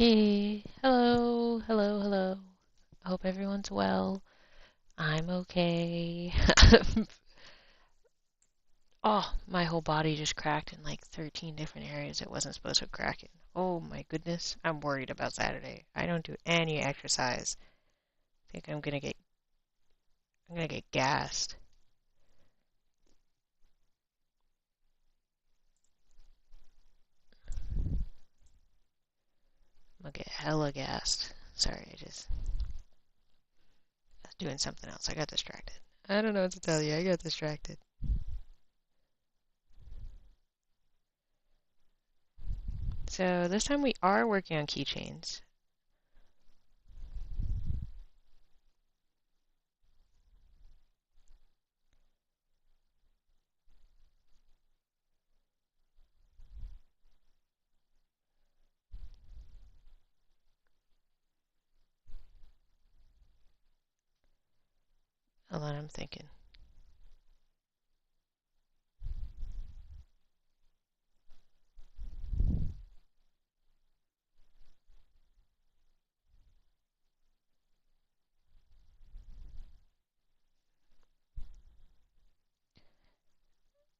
Okay, hello. I hope everyone's well. I'm okay. Oh, my whole body just cracked in like 13 different areas it wasn't supposed to crack in. Oh my goodness, I'm worried about Saturday. I don't do any exercise. I think I'm gonna get gassed. I'm gonna get hella gassed. Sorry, I was doing something else. I got distracted. I don't know what to tell you. I got distracted. So this time we are working on keychains. Hold on, I'm thinking.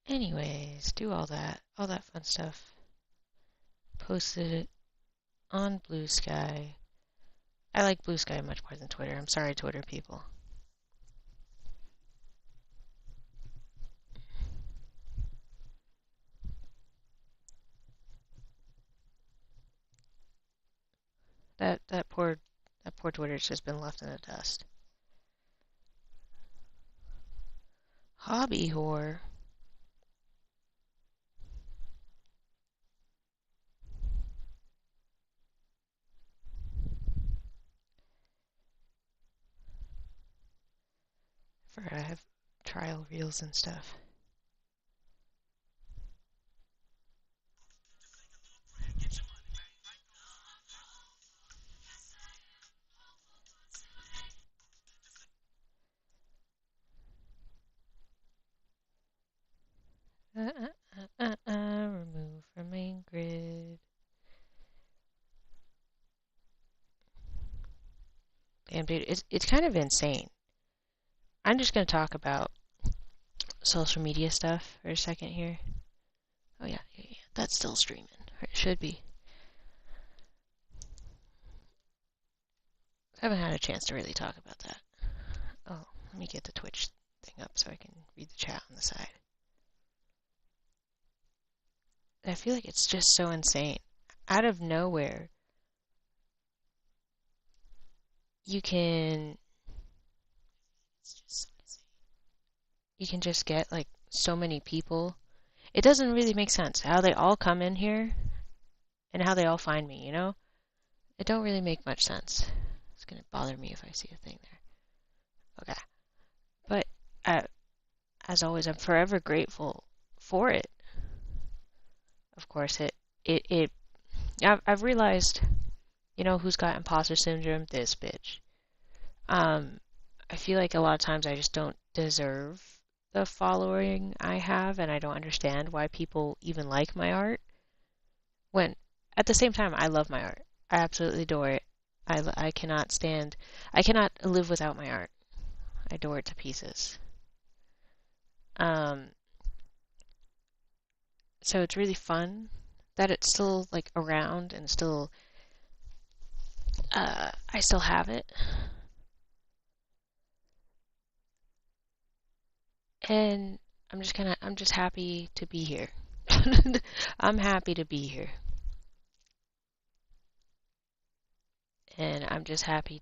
Anyways, do all that fun stuff. Posted it on Blue Sky. I like Blue Sky much more than Twitter. I'm sorry, Twitter people. That poor Twitter's just been left in the dust. Hobby whore. Forgot I have trial reels and stuff. Remove from main grid. Damn, dude, it's kind of insane. I'm just gonna talk about social media stuff for a second here. Oh yeah, that's still streaming. Or it should be. I haven't had a chance to really talk about that. Oh, let me get the Twitch thing up so I can read the chat on the side. I feel like it's just so insane. Out of nowhere, you can just get like so many people. It doesn't really make sense how they all come in here and how they all find me, you know? It don't really make much sense. It's gonna bother me if I see a thing there. Okay. But as always, I'm forever grateful for it. Of course, I've realized, you know, who's got imposter syndrome? This bitch. I feel like a lot of times I just don't deserve the following I have, and I don't understand why people even like my art. When at the same time, I love my art. I absolutely adore it. I I cannot live without my art. I adore it to pieces. Um, so it's really fun that it's still like around and still, I still have it. And I'm just happy to be here. I'm happy to be here. And I'm just happy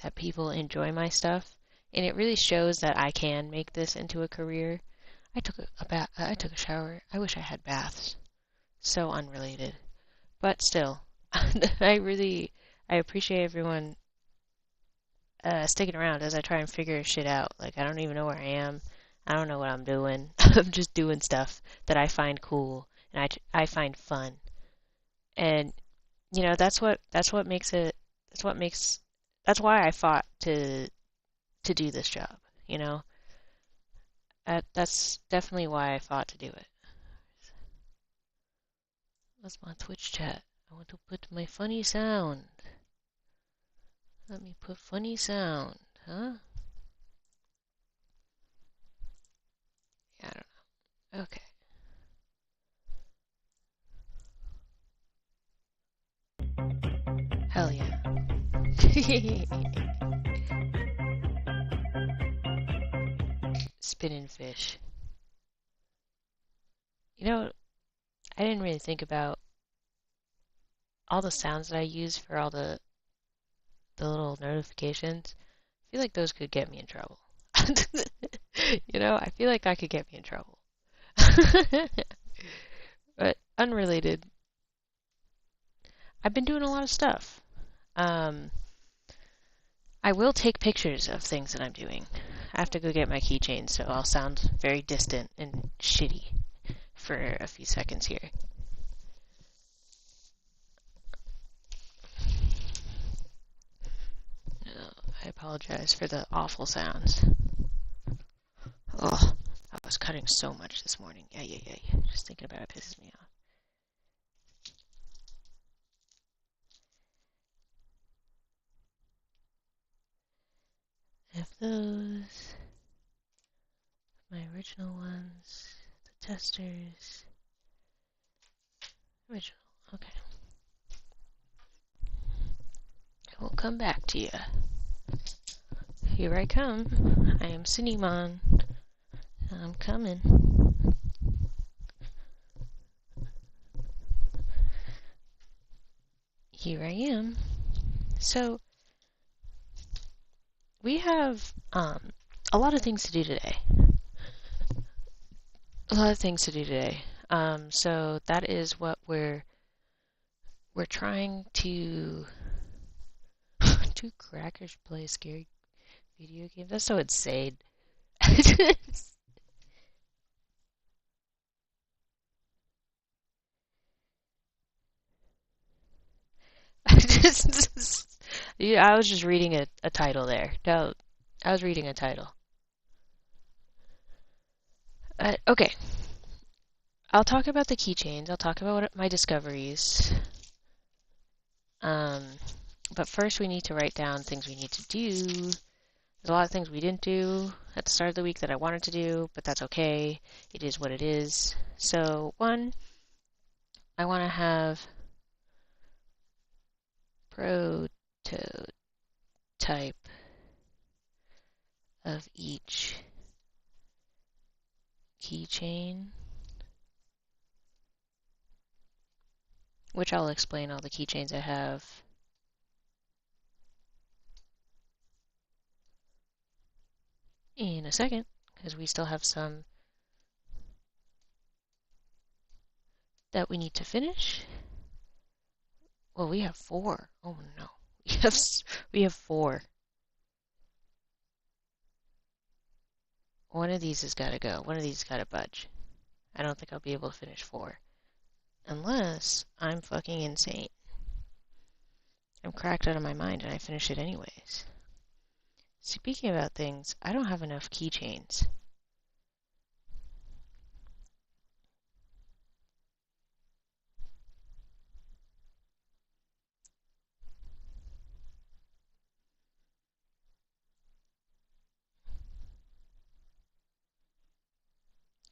that people enjoy my stuff. And it really shows that I can make this into a career. I took a shower. I wish I had baths. So unrelated. But still, I appreciate everyone sticking around as I try and figure shit out. Like, I don't even know where I am. I don't know what I'm doing. I'm just doing stuff that I find cool and I find fun. And you know, that's what makes it that's what makes that's why I fought to do this job, you know? That's definitely why I fought to do it. What's my Twitch chat? I want to put my funny sound. Let me put funny sound, huh? I don't know. Okay. Hell yeah. Spinning fish. You know, I didn't really think about all the sounds that I use for all the little notifications. I feel like those could get me in trouble. You know, I feel like that could get me in trouble. But unrelated, I've been doing a lot of stuff. Um, I will take pictures of things that I'm doing. I have to go get my keychain, so I'll sound very distant and shitty for a few seconds here. I apologize for the awful sounds. Oh, I was cutting so much this morning. Yeah. Just thinking about it pisses me off. If those, my original ones, the testers, original, okay. I will come back to you. Here I come. I am Cinnamon. I'm coming. Here I am. So, we have a lot of things to do today. So that is what we're trying to do. Crackers play a scary video game. That's so insane. Yeah, I was just reading a title there. No, I was reading a title. Okay, I'll talk about the keychains. I'll talk about my discoveries. But first we need to write down things we need to do. There's a lot of things we didn't do at the start of the week that I wanted to do, but that's okay. It is what it is. So, one, I want to have prototype of each keychain, which I'll explain all the keychains I have in a second, because we still have some that we need to finish. Well, we have 4. Oh no, we have 4. One of these has got to go. One of these has got to budge. I don't think I'll be able to finish 4. Unless I'm fucking insane. I'm cracked out of my mind and I finish it anyways. Speaking about things, I don't have enough keychains.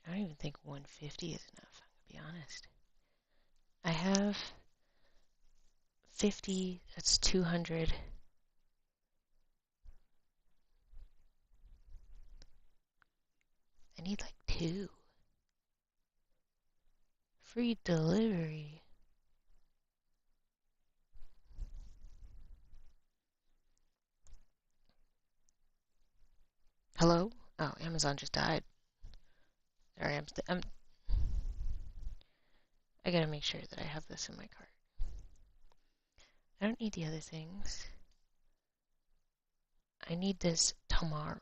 I don't even think 150 is enough, I'm gonna be honest. I have 50, that's 200. I need like 2. Free delivery. Hello? Oh, Amazon just died. Sorry, I gotta make sure that I have this in my cart. I don't need the other things. I need this tomorrow.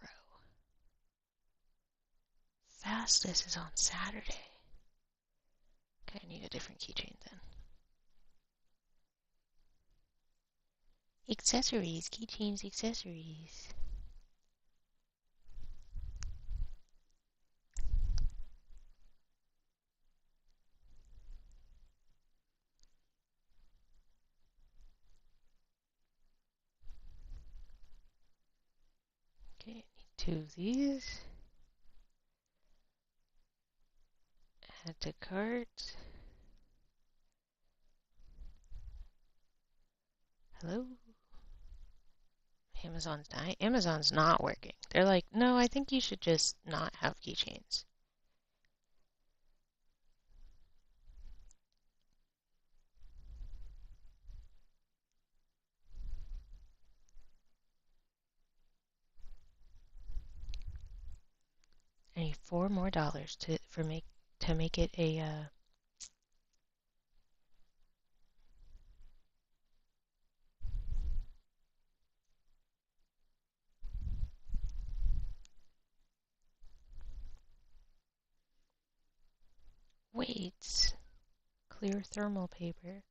Fastest is on Saturday. Okay, I need a different keychain then. Accessories, keychains, accessories. 2 of these. Add to cart. Hello? Amazon's not working. They're like, no, I think you should just not have keychains. I need $4 more to make it a weights. Clear thermal paper.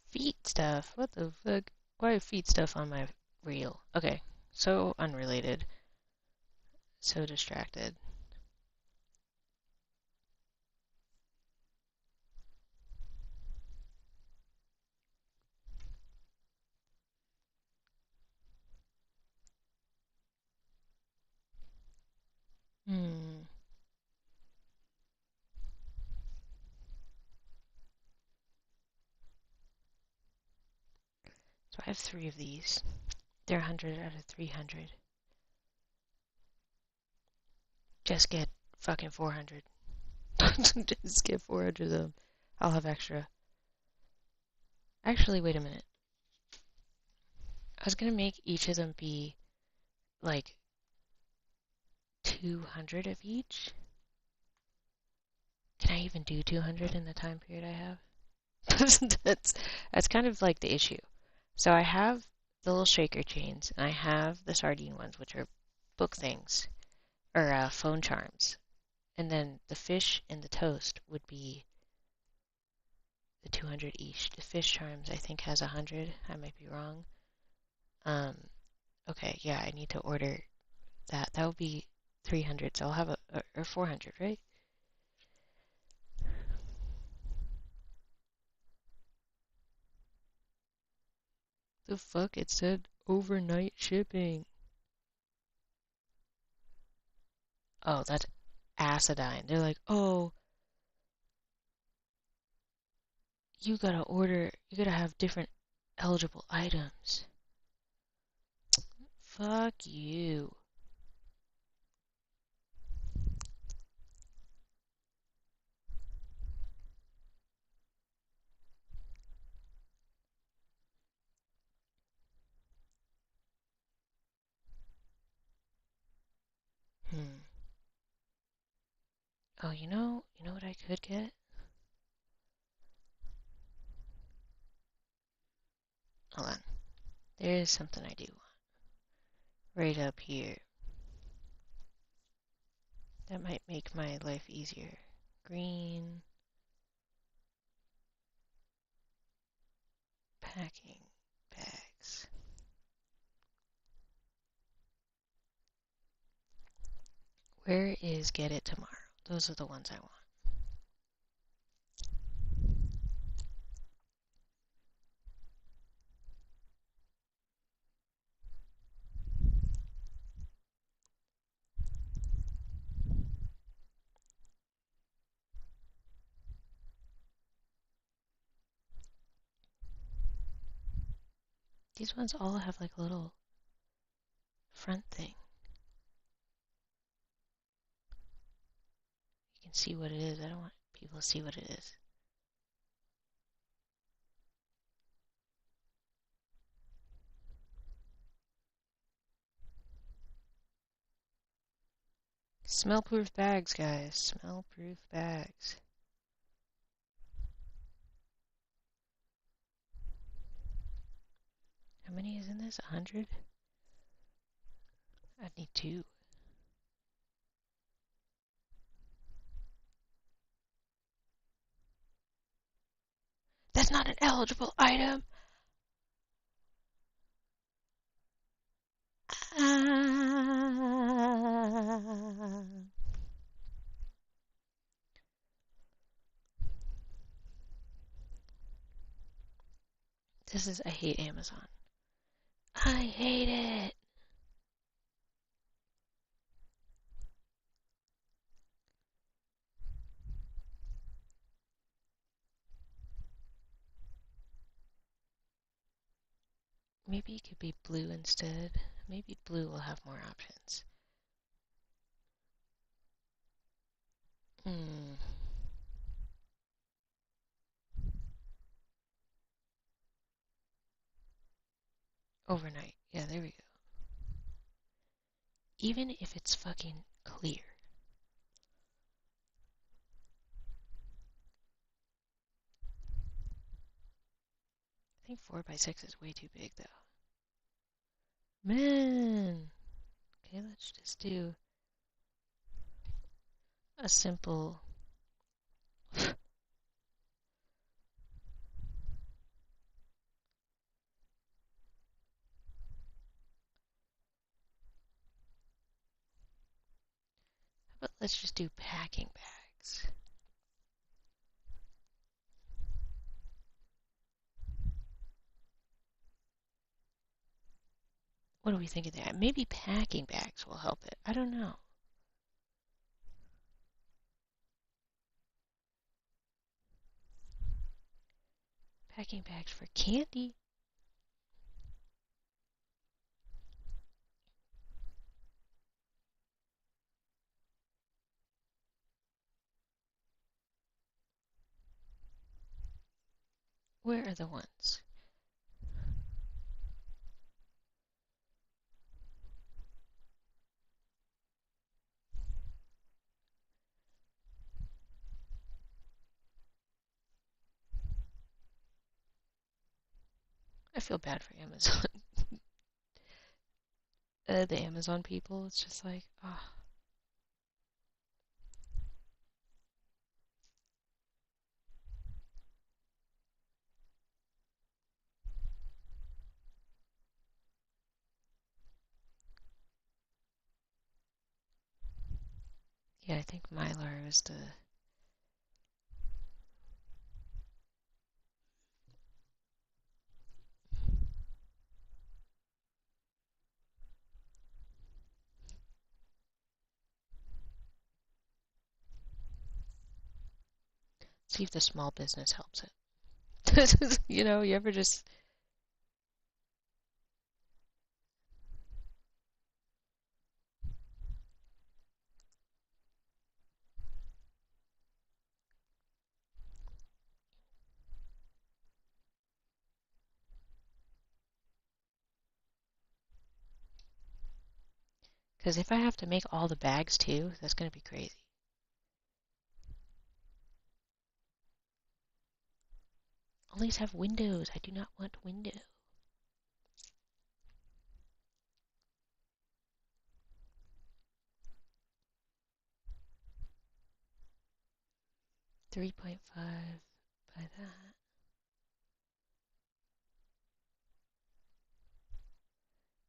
Feet stuff. What the fuck? Why feet stuff on my reel? Okay, so unrelated. So distracted. Hmm. So I have 3 of these. They're 100 out of 300. Just get fucking 400. Just get 400 of them. I'll have extra. Actually, wait a minute. I was gonna make each of them be like 200 of each. Can I even do 200 in the time period I have? That's kind of like the issue. So I have the little shaker chains, and I have the sardine ones, which are book things, or phone charms. And then the fish and the toast would be the 200 each. The fish charms, I think, has 100. I might be wrong. Okay, yeah, I need to order that. That would be 300, so I'll have or 400, right? The fuck? It said overnight shipping. Oh, that's acidine. They're like, oh, you gotta have different eligible items. Fuck you. Hmm. Oh, you know what I could get? Hold on. There is something I do want. Right up here. That might make my life easier. Green. Packing bags. Where is Get It Tomorrow? Those are the ones I want. These ones all have like a little front thing. You can see what it is. I don't want people to see what it is. Smell-proof bags, guys. Smell-proof bags. How many is in this? 100? I need 2. That's not an eligible item. Ah. I hate Amazon. I hate it. Maybe it could be blue instead. Maybe blue will have more options. Hmm. Overnight. Yeah, there we go. Even if it's fucking clear. I think 4x6 is way too big though. Man. Okay, let's just do a simple. But let's just do packing bags. What do we think of that? Maybe packing bags will help it. I don't know. Packing bags for candy. Where are the ones? I feel bad for Amazon. The Amazon people, it's just like, oh. Yeah, I think Mylar is the. See if the small business helps it. You know, you ever just. Because if I have to make all the bags too, that's going to be crazy. All these have windows. I do not want windows. .5 by that.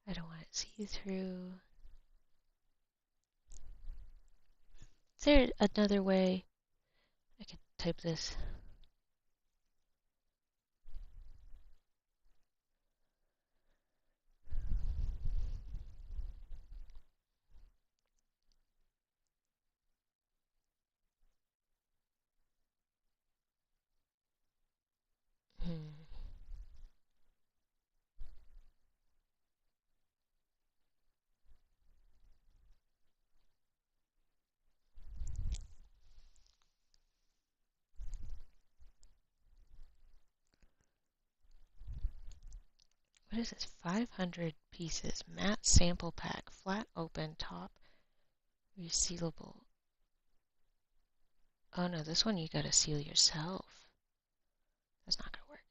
I don't want it see-through. Is there another way I could type this? Hmm. What is this? 500 pieces. Matte sample pack. Flat open top. Resealable. Oh no, this one you gotta seal yourself. That's not gonna work.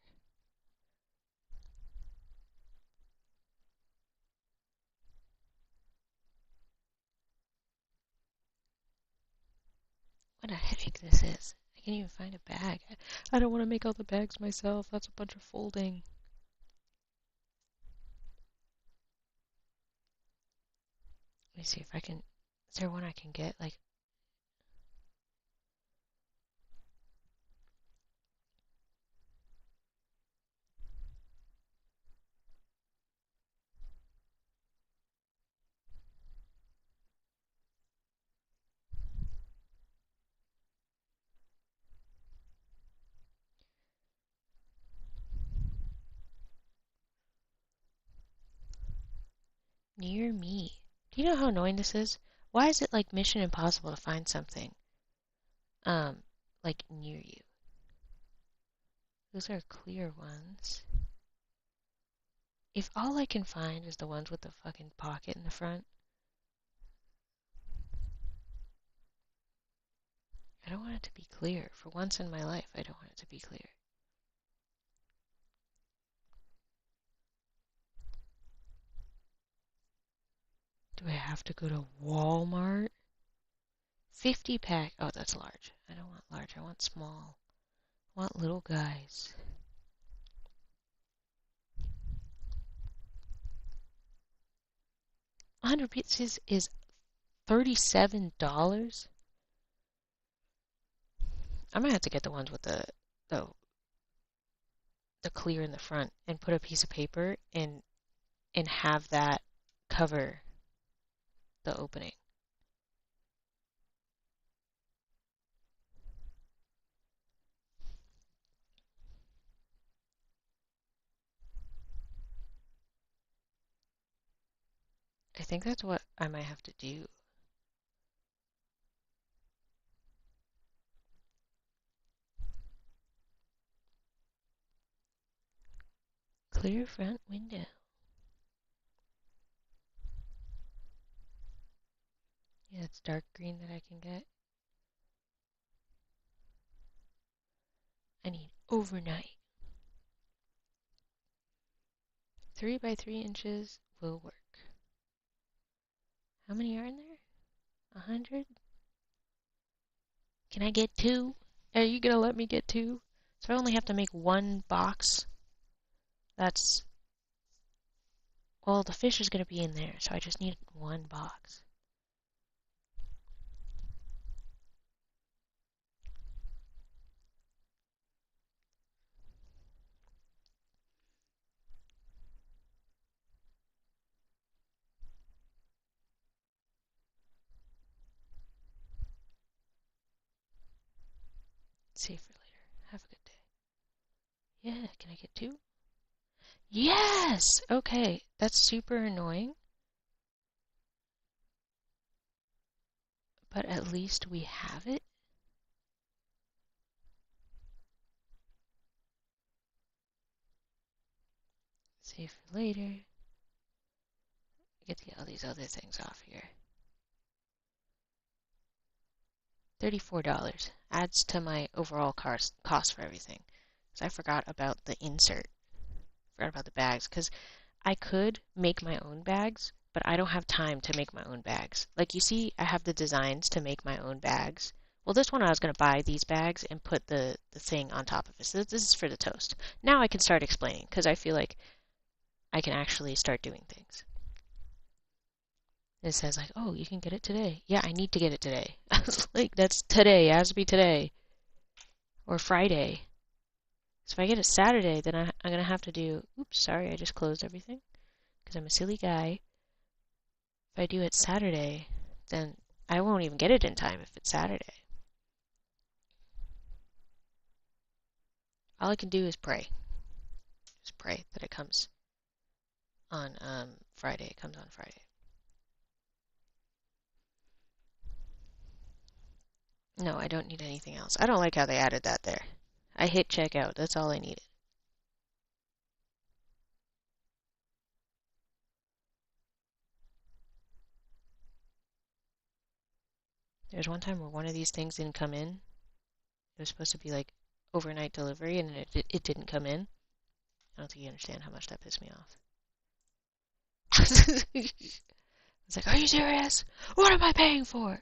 What a headache this is. I can't even find a bag. I don't want to make all the bags myself. That's a bunch of folding. Let me see if I can. Is there one I can get? Like, Near me. Do you know how annoying this is? Why is it like Mission Impossible to find something, like near you? Those are clear ones. If all I can find is the ones with the fucking pocket in the front, I don't want it to be clear. For once in my life, I don't want it to be clear. Do I have to go to Walmart? 50 pack. Oh, that's large. I don't want large. I want small. I want little guys. 100 pieces is $37. I might have to get the ones with the clear in the front and put a piece of paper and have that cover the opening. I think that's what I might have to do. Clear front window. Yeah, it's dark green that I can get. I need overnight. 3 by 3 inches will work. How many are in there? 100? Can I get 2? Are you gonna let me get 2? So I only have to make 1 box. That's... Well, the fish is gonna be in there, so I just need 1 box. Save for later. Have a good day. Yeah, can I get 2? Yes! Okay, that's super annoying. But at least we have it. Save for later. Get all these other things off here. $34 adds to my overall cost for everything. Because I forgot about the insert. Forgot about the bags. Because I could make my own bags, but I don't have time to make my own bags. Like you see, I have the designs to make my own bags. Well, this one I was going to buy these bags and put the thing on top of it. So this is for the toast. Now I can start explaining because I feel like I can actually start doing things. It says like, oh, you can get it today. Yeah, I need to get it today. I was like, that's today. It has to be today. Or Friday. So if I get it Saturday, then I'm going to have to do... Oops, sorry, I just closed everything. Because I'm a silly guy. If I do it Saturday, then I won't even get it in time if it's Saturday. All I can do is pray. Just pray that it comes on Friday. It comes on Friday. No, I don't need anything else. I don't like how they added that there. I hit checkout. That's all I needed. There's one time where one of these things didn't come in. It was supposed to be like overnight delivery, and it didn't come in. I don't think you understand how much that pissed me off. It's like, are you serious? What am I paying for?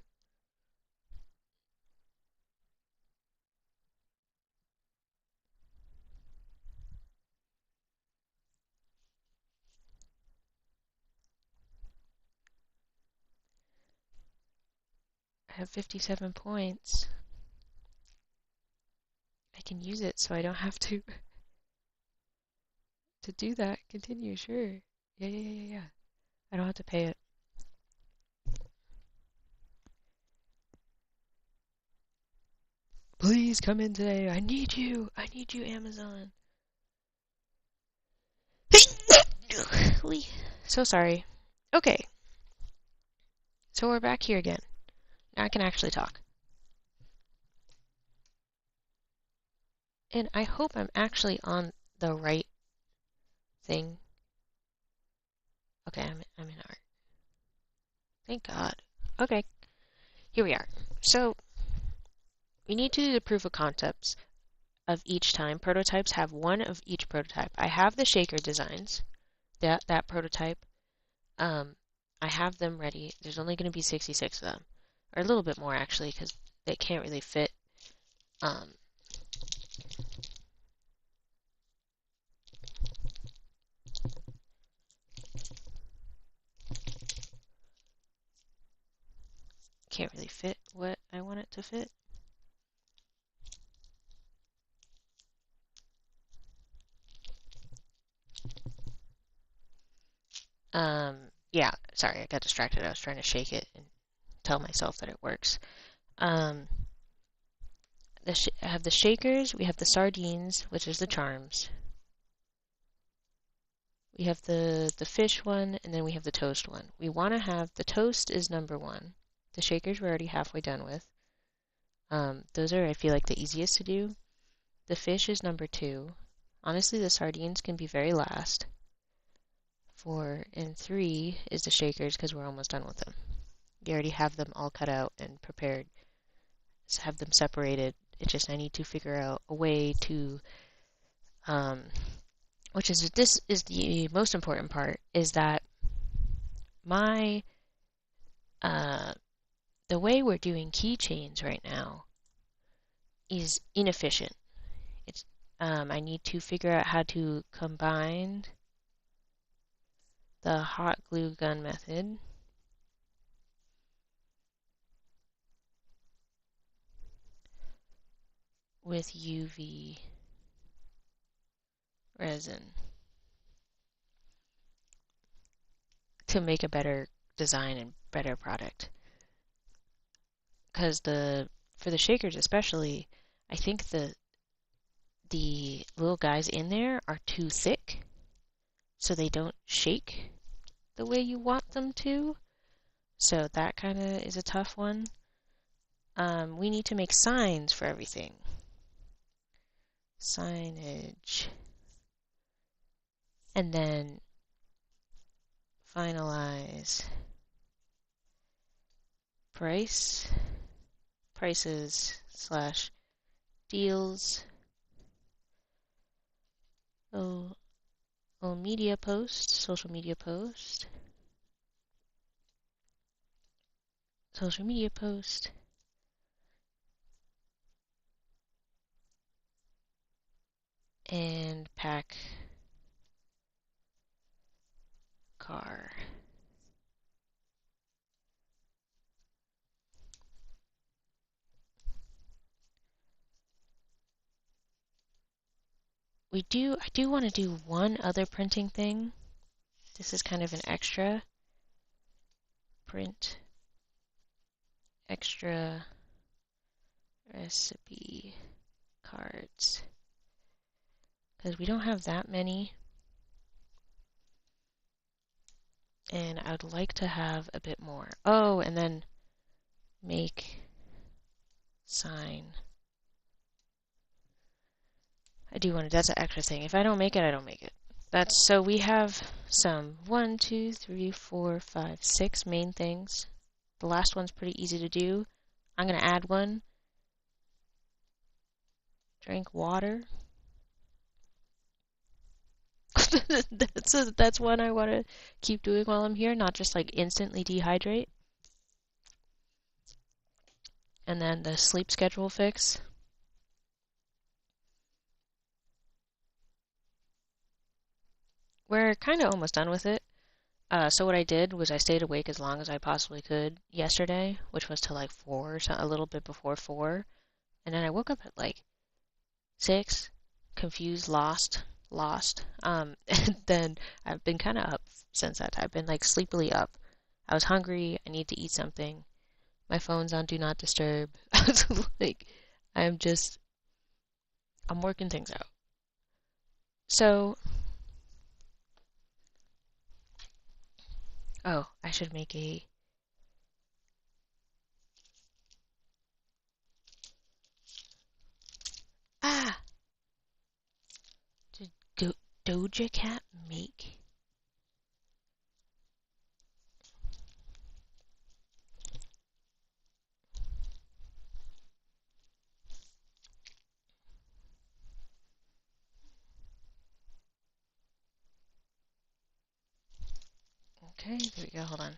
I have 57 points. I can use it so I don't have to do that. Continue, sure. Yeah. I don't have to pay it. Please come in today. I need you. I need you, Amazon. So sorry. Okay, so we're back here again. Now I can actually talk. And I hope I'm actually on the right thing. Okay, I'm in art. Thank God. Okay, here we are. So we need to do the proof of concepts of each time. Prototypes have one of each prototype. I have the shaker designs, that prototype. I have them ready. There's only going to be 66 of them, or a little bit more actually, because they can't really fit. Um, can't really fit what I want it to fit. Yeah, sorry, I got distracted. I was trying to shake it and tell myself that it works. Um, I have the shakers, we have the sardines, which is the charms. We have the fish one, and then we have the toast one. We want to have the toast is number one. The shakers we're already halfway done with. Those are, I feel like, the easiest to do. The fish is number two. Honestly, the sardines can be very last. 4 and 3 is the shakers because we're almost done with them. You already have them all cut out and prepared. Just have them separated. It's just I need to figure out a way to, which is this is the most important part, is that my the way we're doing keychains right now is inefficient. It's I need to figure out how to combine the hot glue gun method with UV resin to make a better design and better product. Because for the shakers especially, I think the little guys in there are too thick, so they don't shake the way you want them to. So that kind of is a tough one. We need to make signs for everything. Signage. And then finalize prices slash deals. Oh, media post, social media post. Social media post. And pack car. I do want to do one other printing thing. This is kind of an extra. Print extra recipe cards. Because we don't have that many. And I would like to have a bit more. Oh, and then make sign. I do want to, that's an extra thing. If I don't make it, I don't make it. That's, so we have some 1, 2, 3, 4, 5, 6 main things. The last one's pretty easy to do. I'm going to add one. Drink water. That's one I want to keep doing while I'm here, not just like instantly dehydrate. And then the sleep schedule fix. We're kind of almost done with it. So what I did was I stayed awake as long as I possibly could yesterday, which was till like 4, so a little bit before 4. And then I woke up at like 6, confused, lost. And then I've been kind of up since that time. I've been like sleepily up. I was hungry. I need to eat something. My phone's on Do Not Disturb. Like, I'm working things out. So, Oh, I should make a... Ah! Did Doja Cat make... Okay, there we go, hold on.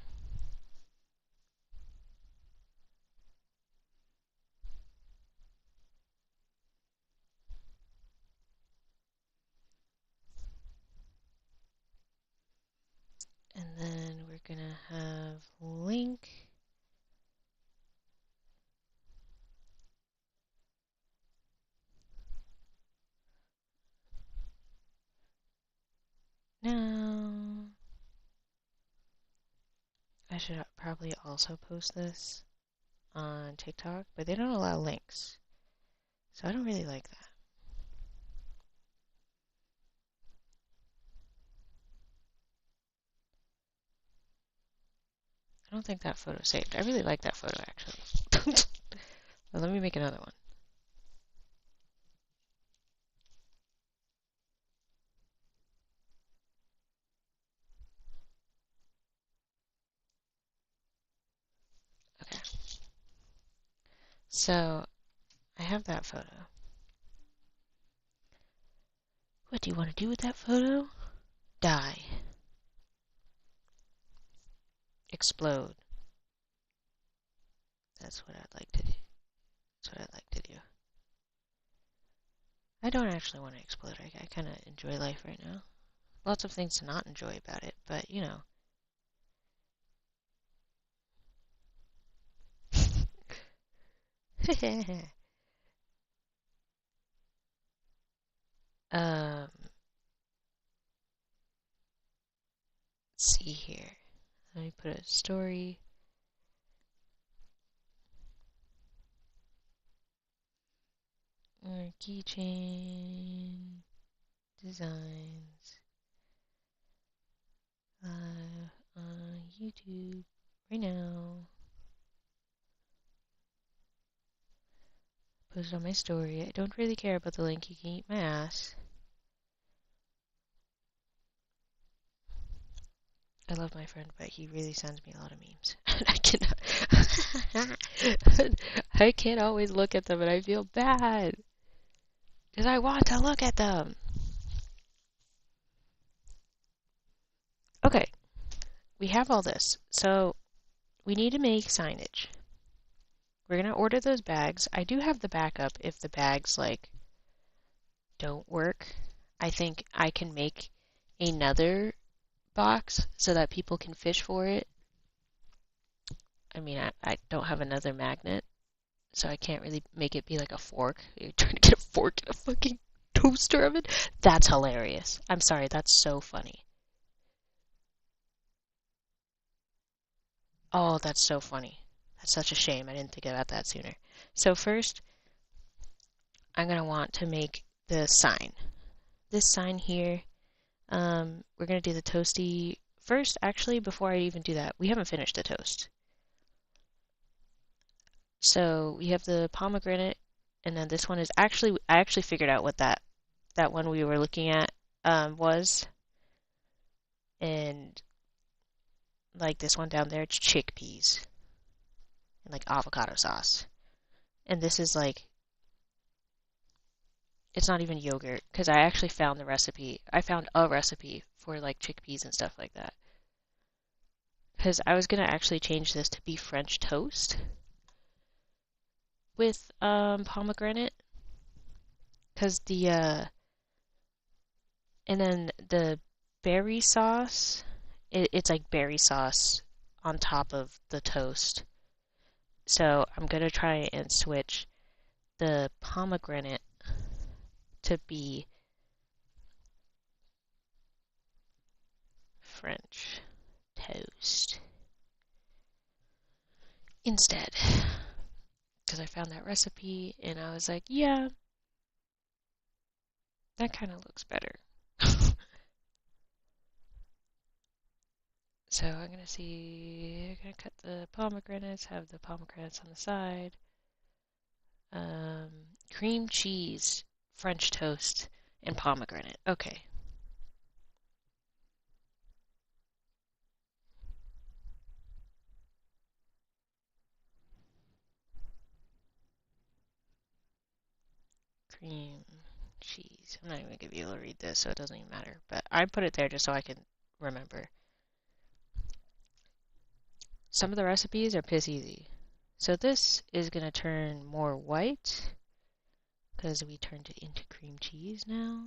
And then we're gonna have link. Now, I should probably also post this on TikTok, but they don't allow links. So I don't really like that. I don't think that photo saved. I really like that photo, actually. Well, let me make another one. Okay. So, I have that photo. What do you want to do with that photo? Die. Explode. That's what I'd like to do. That's what I'd like to do. I don't actually want to explode. I kind of enjoy life right now. Lots of things to not enjoy about it, but you know. Let's see here. Let me put a story. Or Keychain Designs live on YouTube right now. Post it on my story. I don't really care about the link. You can eat my ass. I love my friend, but he really sends me a lot of memes. I can't always look at them, and I feel bad because I want to look at them. Okay, we have all this, so we need to make signage. We're gonna order those bags. I do have the backup if the bags like don't work. I think I can make another box so that people can fish for it. I mean, I don't have another magnet, so I can't really make it be like a fork. You're trying to get a fork in a fucking toaster oven? That's hilarious. I'm sorry, that's so funny. Oh, that's so funny. That's such a shame. I didn't think about that sooner. So first, I'm going to want to make the sign. This sign here, we're going to do the toasty first. Actually, before I even do that, we haven't finished the toast. So we have the pomegranate, and then this one is actually, I actually figured out what that one we were looking at was. And like this one down there, it's chickpeas and like avocado sauce. And this is like, it's not even yogurt because I actually found the recipe. I found a recipe for like chickpeas and stuff like that. Because I was going to actually change this to be French toast with pomegranate. Because and then the berry sauce, it's like berry sauce on top of the toast. So I'm going to try and switch the pomegranate to be French toast instead. Because I found that recipe and I was like, yeah, that kind of looks better. So I'm gonna cut the pomegranates, have the pomegranates on the side. Cream cheese, French toast, and pomegranate. Okay. Cream cheese. I'm not even gonna be able to read this, so it doesn't even matter. But I put it there just so I can remember. Some of the recipes are piss easy. So this is gonna turn more white because we turned it into cream cheese now.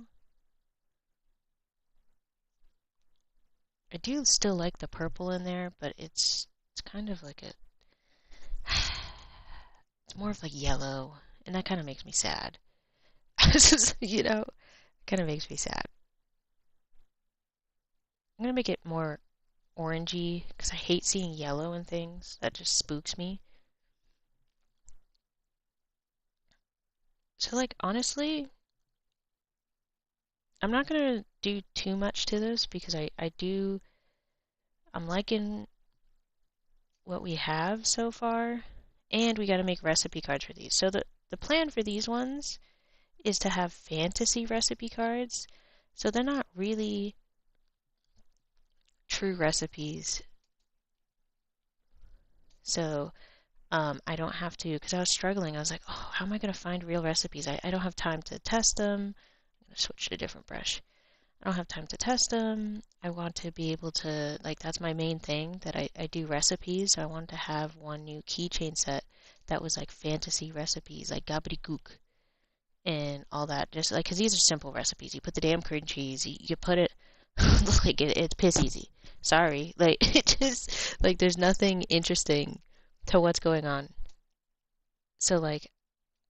I do still like the purple in there, but it's kind of like a it's more of like yellow, and that kind of makes me sad. You know, kind of makes me sad. I'm gonna make it more orangey because I hate seeing yellow in things. That just spooks me. So like honestly, I'm not gonna do too much to this because I'm liking what we have so far, and we got to make recipe cards for these. So the plan for these ones is to have fantasy recipe cards. So they're not really true recipes. So I don't have to, because I was struggling. I was like, oh, how am I going to find real recipes? I don't have time to test them. I'm going to switch to a different brush. I don't have time to test them. I want to be able to, like, that's my main thing, that I do recipes. So I wanted to have one new keychain set that was like fantasy recipes, like gobbledygook and all that. Just like, because these are simple recipes. You put the damn cream cheese, you put it, like, it's piss easy. Sorry. Like, it just, like, there's nothing interesting to what's going on. So, like,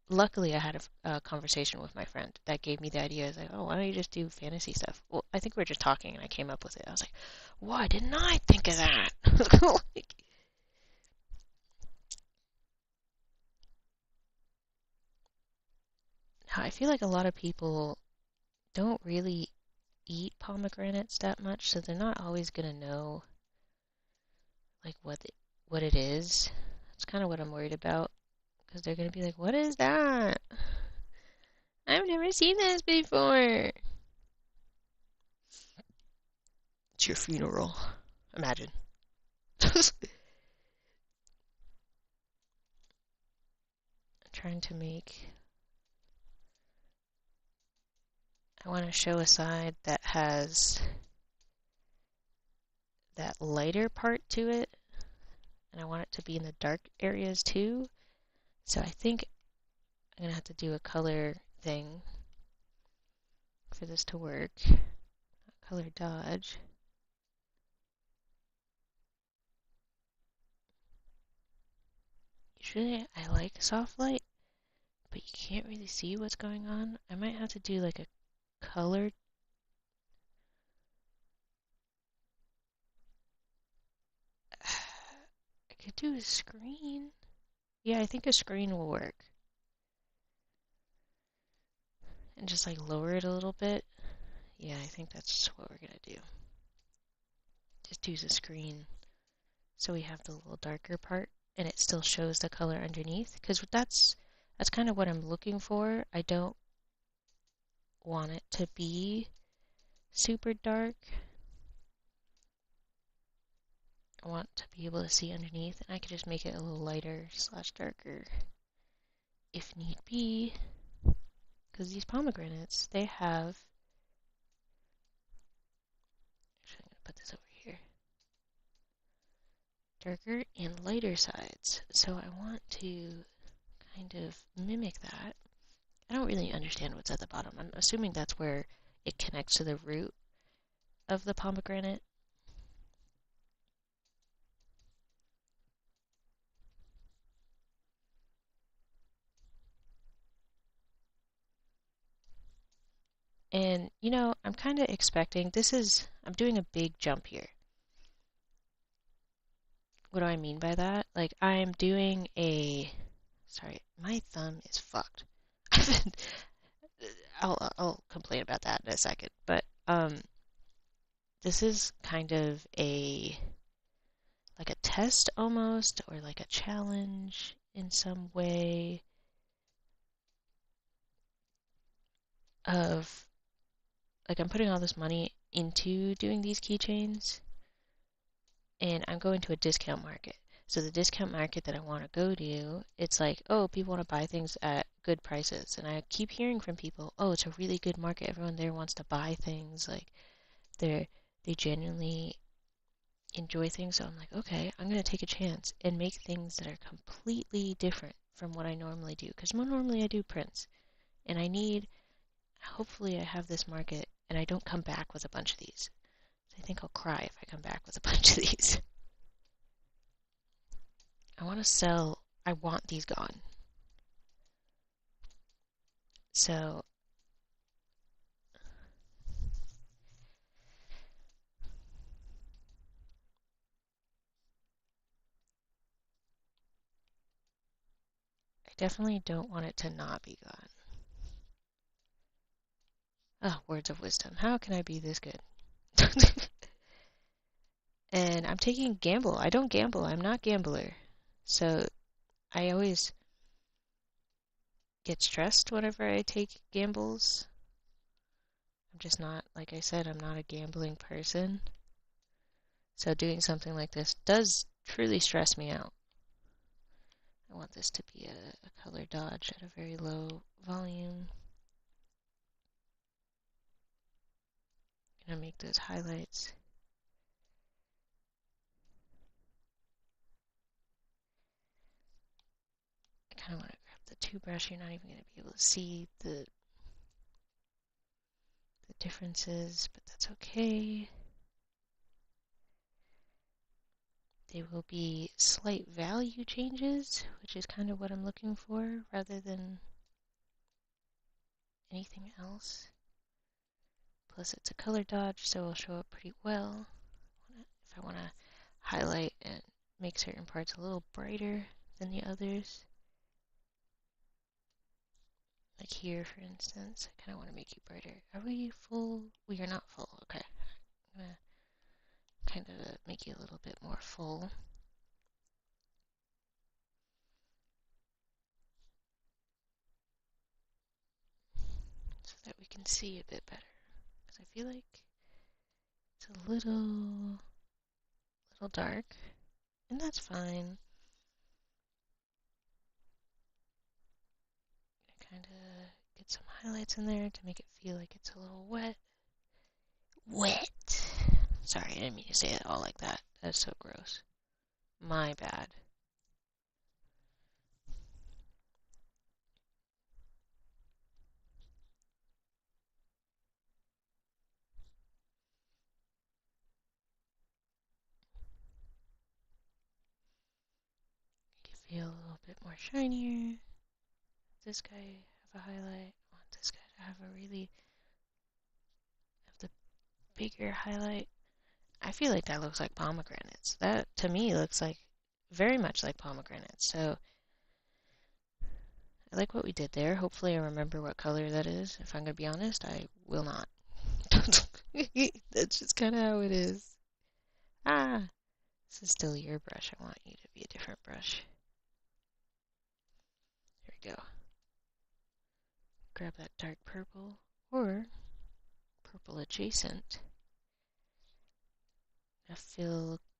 luckily I had a conversation with my friend that gave me the idea. I was like, oh, why don't you just do fantasy stuff? Well, I think we were just talking and I came up with it. I was like, why didn't I think of that? Like, I feel like a lot of people don't really eat pomegranates that much, so they're not always gonna know like what it is. That's kind of what I'm worried about because they're gonna be like, what is that? I've never seen this before. It's your funeral. Imagine. Trying to make. I want to show a side that has that lighter part to it, and I want it to be in the dark areas too. So I think I'm gonna have to do a color thing for this to work. Color dodge. Usually I like soft light, but you can't really see what's going on. I might have to do like a color. I could do a screen. Yeah, I think a screen will work. And just like lower it a little bit. Yeah, I think that's what we're gonna do. Just use a screen so we have the little darker part and it still shows the color underneath. Because that's kind of what I'm looking for. I don't want it to be super dark. I want to be able to see underneath, and I could just make it a little lighter slash darker if need be. Because these pomegranates, they have. Actually, I'm going to put this over here. Darker and lighter sides. So I want to kind of mimic that. I don't really understand what's at the bottom. I'm assuming that's where it connects to the root of the pomegranate. And, you know, I'm kind of expecting, I'm doing a big jump here. What do I mean by that? Like, I'm doing sorry, my thumb is fucked. I'll complain about that in a second. But, this is kind of a test almost, or like a challenge in some way of, like, I'm putting all this money into doing these keychains, and I'm going to a discount market. So the discount market that I want to go to, it's like, oh, people want to buy things at good prices. And I keep hearing from people, oh, it's a really good market. Everyone there wants to buy things. Like, they genuinely enjoy things. So I'm like, okay, I'm going to take a chance and make things that are completely different from what I normally do. Because normally I do prints. And hopefully I have this market and I don't come back with a bunch of these. I think I'll cry if I come back with a bunch of these. I want these gone. So I definitely don't want it to not be gone. Oh, words of wisdom. How can I be this good? And I'm taking a gamble. I don't gamble. I'm not a gambler. So I always get stressed whenever I take gambles. I'm just not, like I said, I'm not a gambling person. So doing something like this does truly stress me out. I want this to be a color dodge at a very low volume. I'm gonna make those highlights. I kind of want to grab the 2 brush. You're not even going to be able to see the differences, but that's okay. They will be slight value changes, which is kind of what I'm looking for, rather than anything else. Plus it's a color dodge, so it'll show up pretty well. If I want to highlight and make certain parts a little brighter than the others. Like here, for instance, I kind of want to make you brighter. Are we full? We are not full. Okay. I'm going to kind of make you a little bit more full. So that we can see a bit better. Because I feel like it's a little dark, and that's fine. Kind of get some highlights in there to make it feel like it's a little wet. Wet! Sorry, I didn't mean to say it all like that. That's so gross. My bad. Make it feel a little bit more shinier. This guy have a highlight. I want this guy to have the bigger highlight. I feel like that looks like pomegranates. That, to me, looks like very much like pomegranates. So I like what we did there. Hopefully I remember what color that is. If I'm going to be honest, I will not. That's just kind of how it is. Ah, this is still your brush. I want you to be a different brush. There we go. Grab that dark purple or purple adjacent.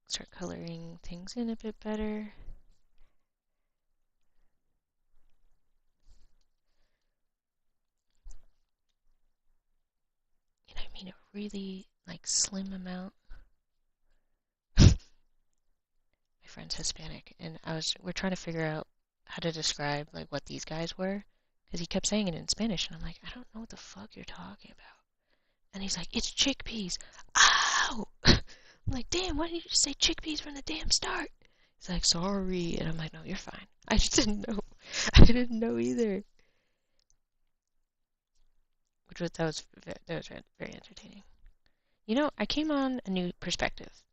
Start coloring things in a bit better. And I mean a really slim amount. My friend's Hispanic, and we're trying to figure out how to describe what these guys were, because he kept saying it in Spanish, and I'm like, I don't know what the fuck you're talking about. And he's like, it's chickpeas. Ow! I'm like, damn, why didn't you just say chickpeas from the damn start? He's like, sorry. And I'm like, no, you're fine. I just didn't know. I didn't know either. That was very entertaining. You know, I came on a new perspective.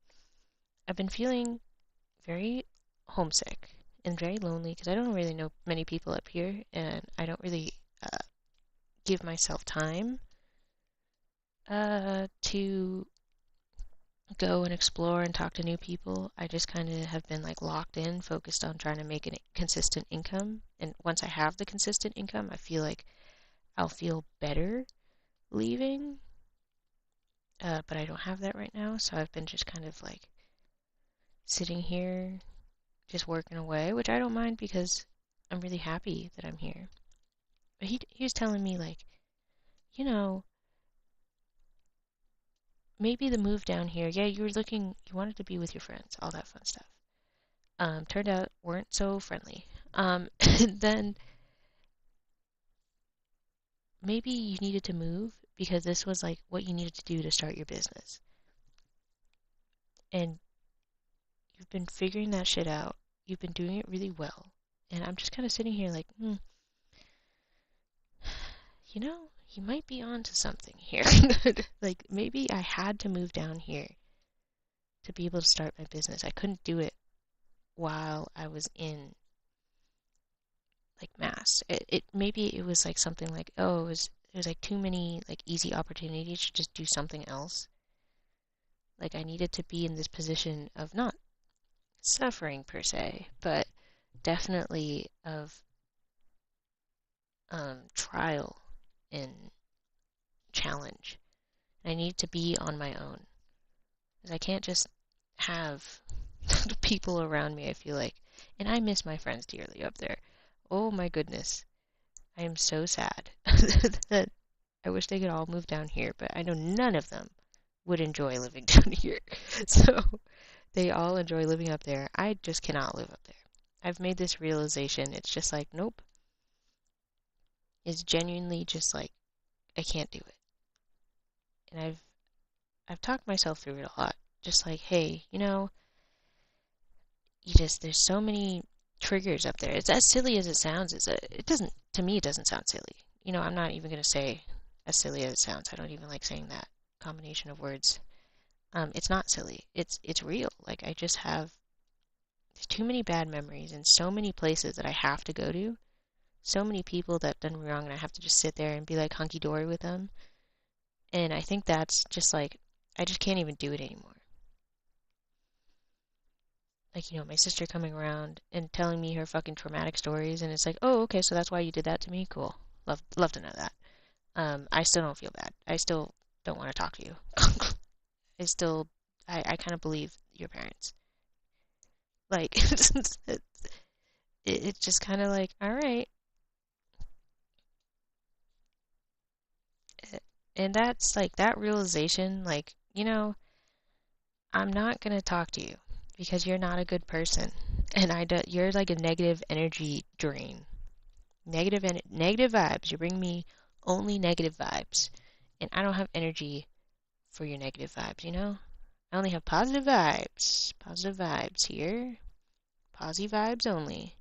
I've been feeling very homesick and very lonely because I don't really know many people up here, and I don't really give myself time to go and explore and talk to new people. I just kind of have been like locked in, focused on trying to make a consistent income. And once I have the consistent income, I feel like I'll feel better leaving. But I don't have that right now, so I've been just kind of like sitting here, just working away, which I don't mind because I'm really happy that I'm here. But he was telling me like, you know, maybe the move down here, yeah, you wanted to be with your friends, all that fun stuff. Turned out weren't so friendly. And then maybe you needed to move because this was like what you needed to do to start your business. And you've been figuring that shit out. You've been doing it really well. And I'm just kind of sitting here like, you might be onto something here. Like maybe I had to move down here to be able to start my business. I couldn't do it while I was in like Mass. Maybe it was like something like, oh, it was like too many like easy opportunities to just do something else. Like I needed to be in this position of not suffering per se, but definitely of trial and challenge. I need to be on my own. Because I can't just have people around me, I feel like. And I miss my friends dearly up there. Oh my goodness. I am so sad that I wish they could all move down here, but I know none of them would enjoy living down here. So they all enjoy living up there. I just cannot live up there. I've made this realization. It's just like, nope. It's genuinely just like, I can't do it. And I've talked myself through it a lot. Just like, hey, there's so many triggers up there. It's as silly as it sounds. To me, it doesn't sound silly. I'm not even going to say as silly as it sounds. I don't even like saying that combination of words. It's not silly. It's real. Like I just have there's too many bad memories and so many places that I have to go to. So many people that done me wrong and I have to just sit there and be like hunky-dory with them. And I think that's just like, I just can't even do it anymore. Like, my sister coming around and telling me her fucking traumatic stories, and it's like, oh, okay, so that's why you did that to me? Cool. Love to know that. I still don't feel bad. I still don't want to talk to you. I kind of believe your parents. Like, it's just kind of like, all right. And that's like, that realization, like, I'm not going to talk to you because you're not a good person. And you're like a negative energy drain. Negative vibes. You bring me only negative vibes. And I don't have energy for your negative vibes, I only have positive vibes. Positive vibes here. Posy vibes only.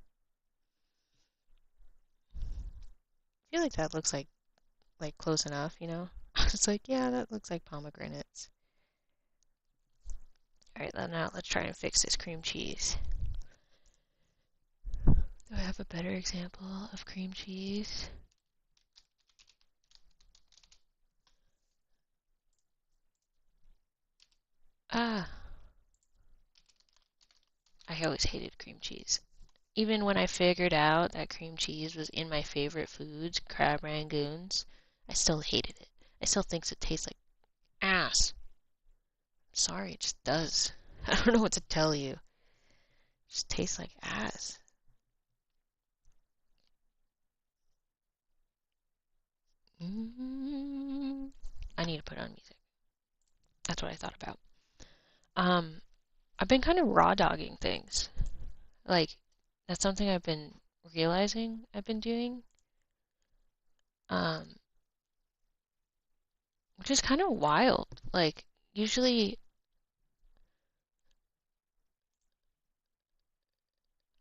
I feel like that looks like close enough, It's like, yeah, that looks like pomegranates. Alright, now let's try and fix this cream cheese. Do I have a better example of cream cheese? Ah, I always hated cream cheese. Even when I figured out that cream cheese was in my favorite foods, crab rangoons, I still hated it. I still think it tastes like ass. Sorry, it just does. I don't know what to tell you. It just tastes like ass. I need to put on music. That's what I thought about. I've been kind of raw dogging things. Like, that's something I've been realizing I've been doing. Which is kind of wild. Like, usually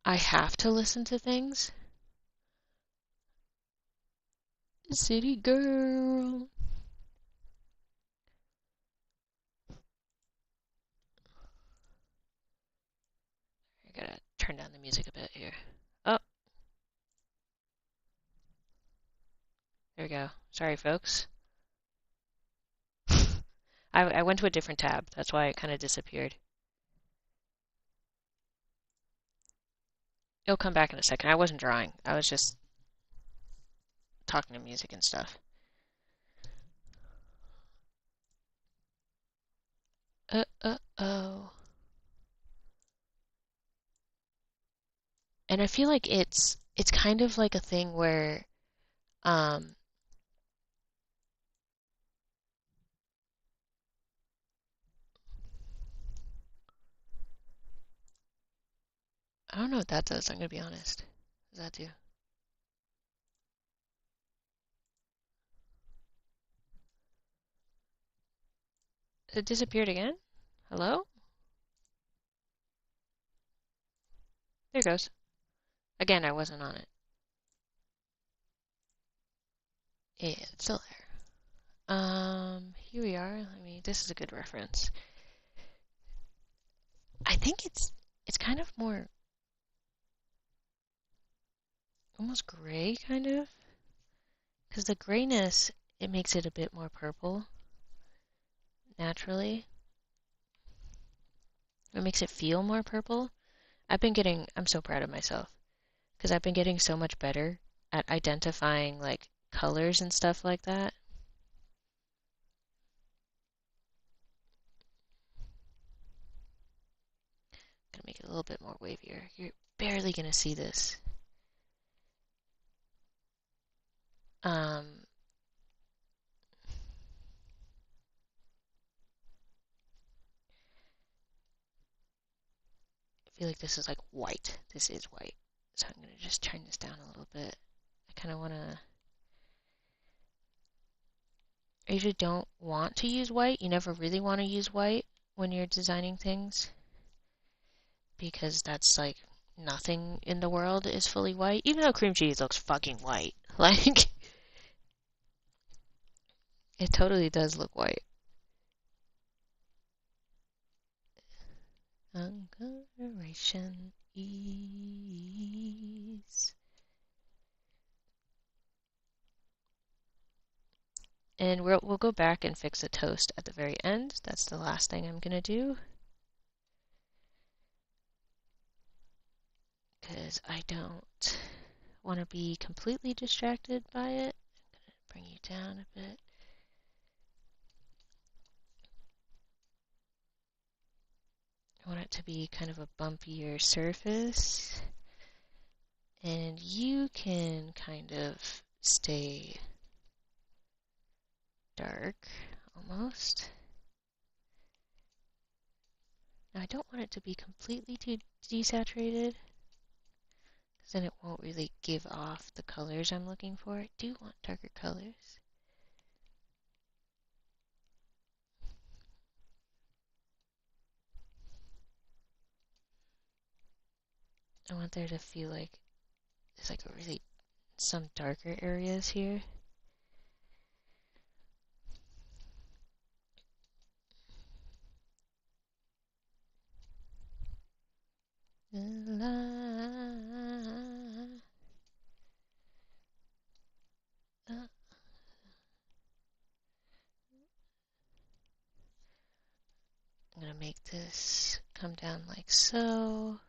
I have to listen to things. City girl. I gotta turn down the music a bit here. Oh, there we go. Sorry, folks. I went to a different tab. That's why it kind of disappeared. It'll come back in a second. I wasn't drawing. I was just talking to music and stuff. Oh. And I feel like it's kind of like a thing where um I don't know what that does, I'm gonna be honest. What does that do? It disappeared again? Hello? There it goes. Again, I wasn't on it. Yeah, it's still there. Here we are. I mean, this is a good reference. I think it's kind of more almost gray, kind of. Because the grayness, it makes it a bit more purple, naturally. It makes it feel more purple. I'm so proud of myself. Because I've been getting so much better at identifying, like, colors and stuff like that. Gonna make it a little bit more wavier. You're barely gonna see this. I feel like this is like white. This is white. So I'm gonna just turn this down a little bit. I kind of wanna. I usually don't want to use white. You never really want to use white when you're designing things because that's like nothing in the world is fully white. Even though cream cheese looks fucking white. Like, it totally does look white. Conglomeration ease. And we'll go back and fix the toast at the very end. That's the last thing I'm gonna do. Because I don't want to be completely distracted by it. I'm gonna bring you down a bit. I want it to be kind of a bumpier surface. And you can kind of stay dark, almost. Now I don't want it to be completely too desaturated, because then it won't really give off the colors I'm looking for. I do want darker colors. I want there to feel like there's like some darker areas here. I'm gonna make this come down like so.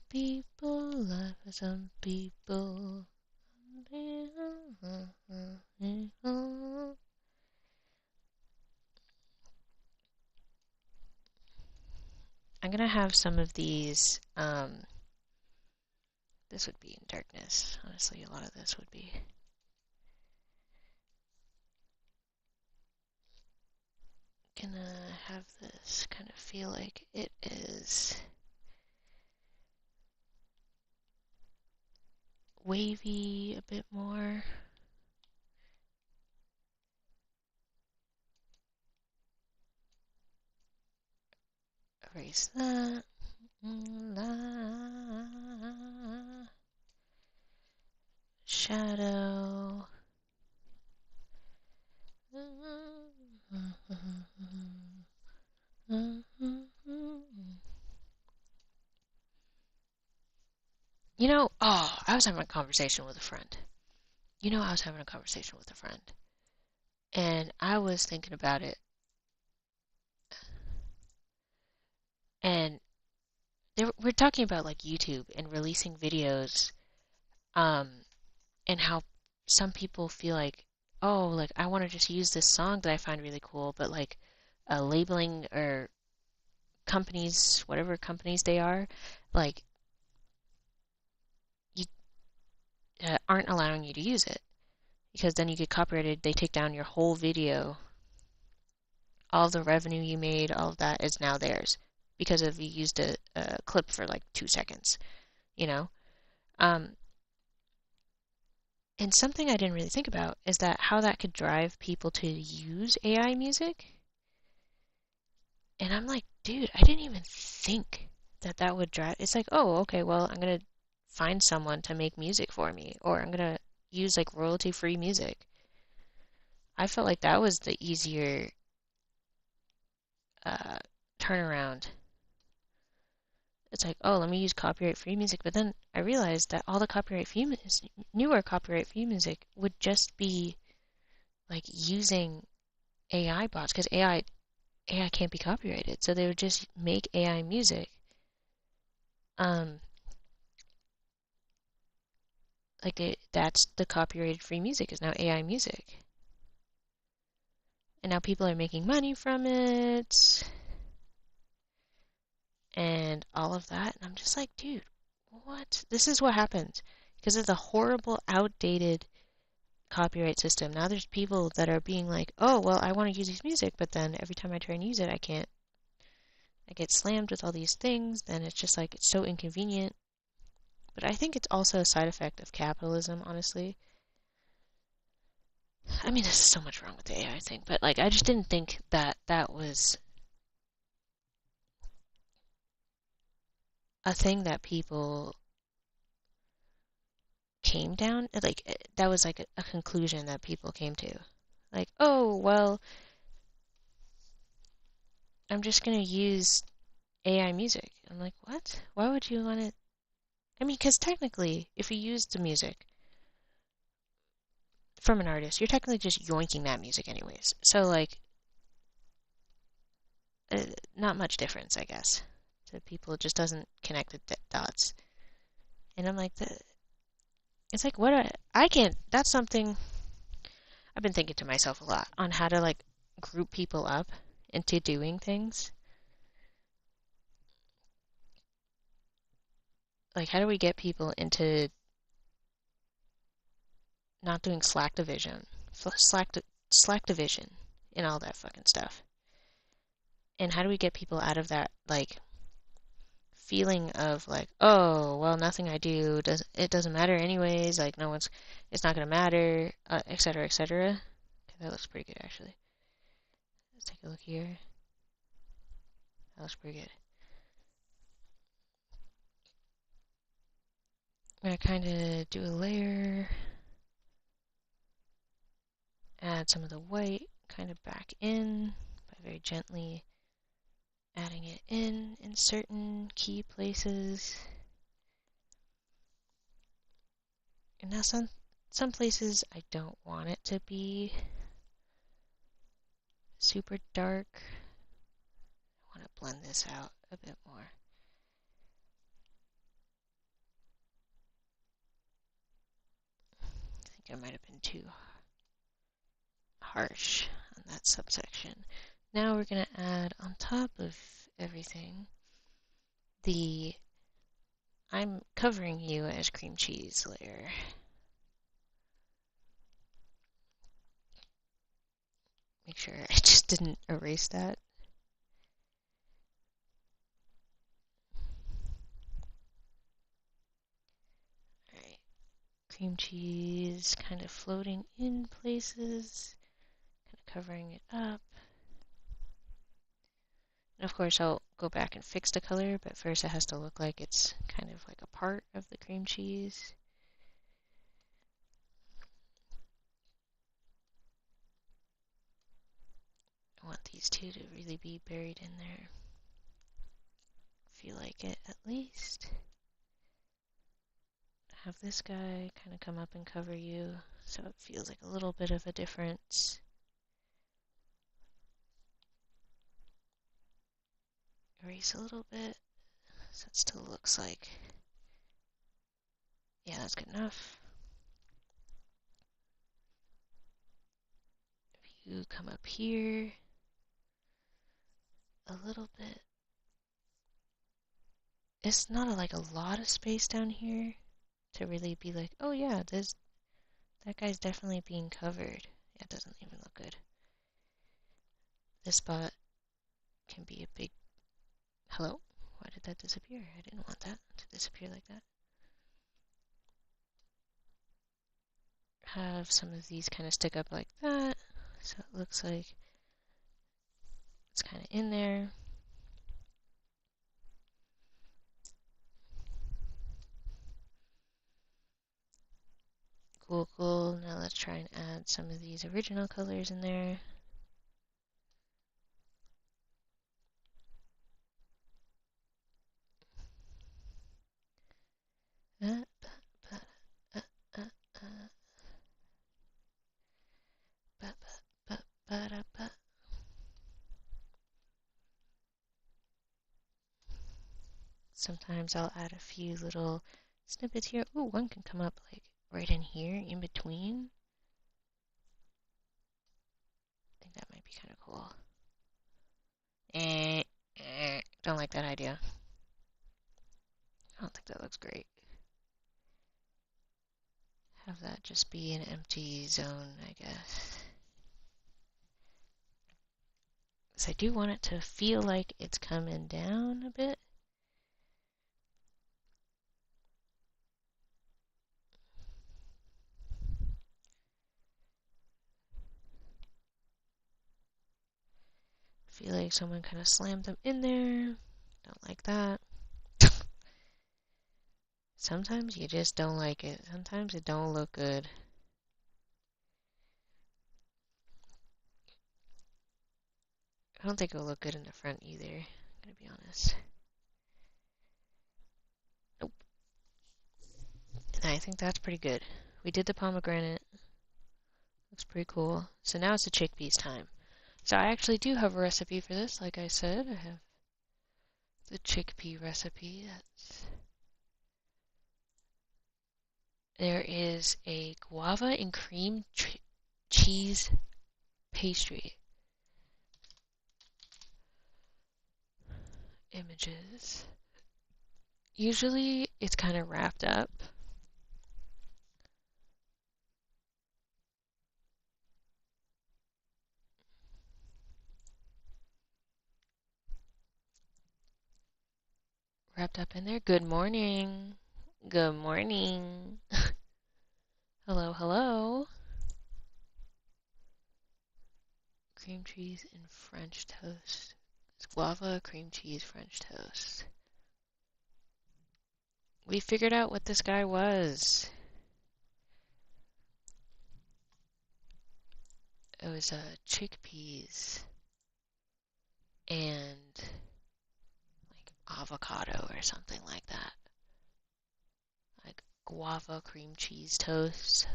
People laugh at some people. I'm gonna have some of these, this would be in darkness. Honestly, a lot of this would be. Gonna have this kind of feel like it is wavy a bit more. Erase that. Shadow. You know, I was having a conversation with a friend. I was having a conversation with a friend, and I was thinking about it, and we're talking about like YouTube and releasing videos, um, and how some people feel like, oh, like I want to just use this song that I find really cool, but like labeling or companies, whatever companies they are, like you aren't allowing you to use it because then you get copyrighted. They take down your whole video, all the revenue you made, all of that is now theirs because of you used a clip for like 2 seconds, you know. Um, and something I didn't really think about is that how that could drive people to use AI music. And I'm like, dude, I didn't even think that that would drive. It's like, oh, okay, well, I'm gonna find someone to make music for me, or I'm gonna use like royalty-free music. I felt like that was the easier uh, turnaround. It's like, oh, let me use copyright-free music, but then I realized that all the copyright-free newer copyright-free music would just be like using AI bots because AI can't be copyrighted, so they would just make AI music. Um, that's the copyrighted free music is now AI music. And now people are making money from it and all of that. And I'm just like, dude, what? This is what happens because of the horrible, outdated copyright system. Now there's people that are being like, oh, well, I want to use this music, but then every time I try and use it, I can't. I get slammed with all these things. Then it's just like, it's so inconvenient. But I think it's also a side effect of capitalism, honestly. I mean, there's so much wrong with the AI thing, but like, I just didn't think that that was a thing that people came down, like, that was like a conclusion that people came to. Like, oh, well, I'm just gonna use AI music. I'm like, what? Why would you want to? I mean, because technically, if you use the music from an artist, you're technically just yoinking that music anyways. So, like, not much difference, I guess. To people, it just doesn't connect the dots. And I'm like, it's like, what? I can't. That's something I've been thinking to myself a lot on how to, like, group people up into doing things. Like, how do we get people into not doing Slack division, and all that fucking stuff? And how do we get people out of that, like, feeling of like, oh, well, nothing I do doesn't matter anyways, like it's not gonna matter, etc., etc. Okay, that looks pretty good actually. Let's take a look here. That looks pretty good. I'm gonna kind of do a layer, add some of the white kind of back in by very gently adding it in certain key places. And now some places I don't want it to be super dark. I want to blend this out a bit more. I think I might have been too harsh on that subsection. Now we're going to add on top of everything the I'm covering you as cream cheese layer. Make sure I just didn't erase that. Alright, cream cheese kind of floating in places, kind of covering it up. And of course I'll go back and fix the color, but first it has to look like it's kind of like a part of the cream cheese. I want these two to really be buried in there. Feel like it at least. Have this guy kind of come up and cover you so it feels like a little bit of a difference. Erase a little bit, so it still looks like, yeah, that's good enough. If you come up here a little bit, it's not like a lot of space down here to really be like, oh yeah, that guy's definitely being covered. Yeah, it doesn't even look good. This spot can be a big, hello? Why did that disappear? I didn't want that to disappear like that. Have some of these kind of stick up like that, so it looks like it's kind of in there. Cool, cool. Now let's try and add some of these original colors in there. Sometimes I'll add a few little snippets here. Ooh, one can come up like right in here, in between. I think that might be kind of cool. Don't like that idea. I don't think that looks great. Have that just be an empty zone, I guess. Because I do want it to feel like it's coming down a bit. Feel like someone kind of slammed them in there. Don't like that. Sometimes you just don't like it. Sometimes it don't look good. I don't think it'll look good in the front either, I'm gonna be honest. Nope. And I think that's pretty good. We did the pomegranate. Looks pretty cool. So now it's the chickpeas time. So I actually do have a recipe for this, like I said. I have the chickpea recipe. There is a guava and cream cheese pastry. Images. Usually it's kind of wrapped up. Wrapped up in there. Good morning. Good morning. Hello, hello. Cream cheese and French toast. It's guava, cream cheese, French toast. We figured out what this guy was. It was chickpeas and like avocado or something like that. Like guava cream cheese toast.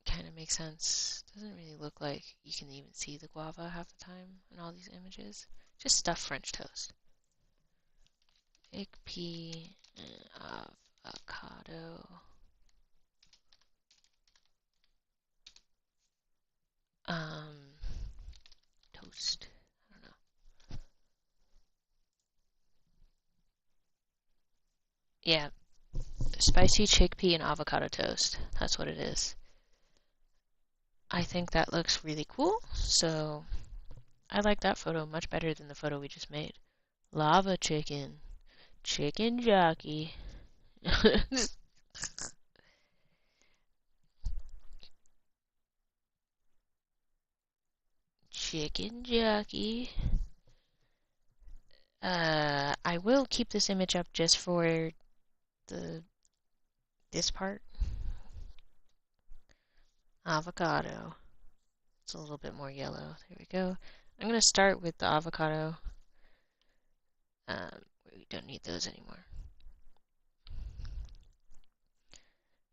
Kind of makes sense. Doesn't really look like you can even see the guava half the time in all these images. Just stuffed French toast. Chickpea and avocado. Toast. I don't know. Yeah, spicy chickpea and avocado toast. That's what it is. I think that looks really cool, so I like that photo much better than the photo we just made. Lava chicken. Chicken jockey. Chicken jockey. I will keep this image up just for this part. Avocado. It's a little bit more yellow. There we go. I'm going to start with the avocado. We don't need those anymore.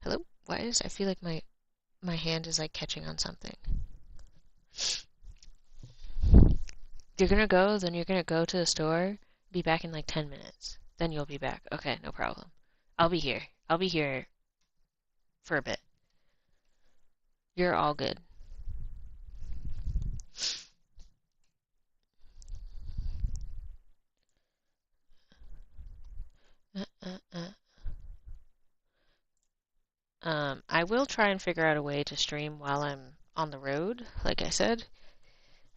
Hello? I feel like my hand is like catching on something. You're gonna go, then you're gonna go to the store, be back in like 10 minutes. Then you'll be back. Okay, no problem. I'll be here. I'll be here for a bit. You're all good. Uh, uh, uh. I will try and figure out a way to stream while I'm on the road, like I said.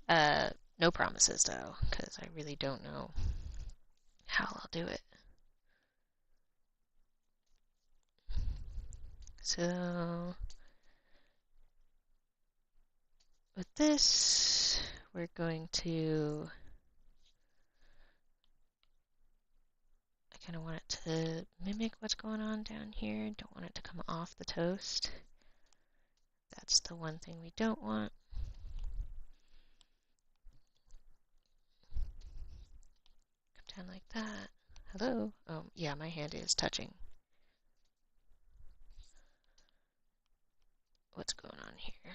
Uh, no promises though, because I really don't know how I'll do it. So, with this, we're going to, I kind of want it to mimic what's going on down here. Don't want it to come off the toast. That's the one thing we don't want. Come down like that. Hello? Oh, yeah, my hand is touching. What's going on here?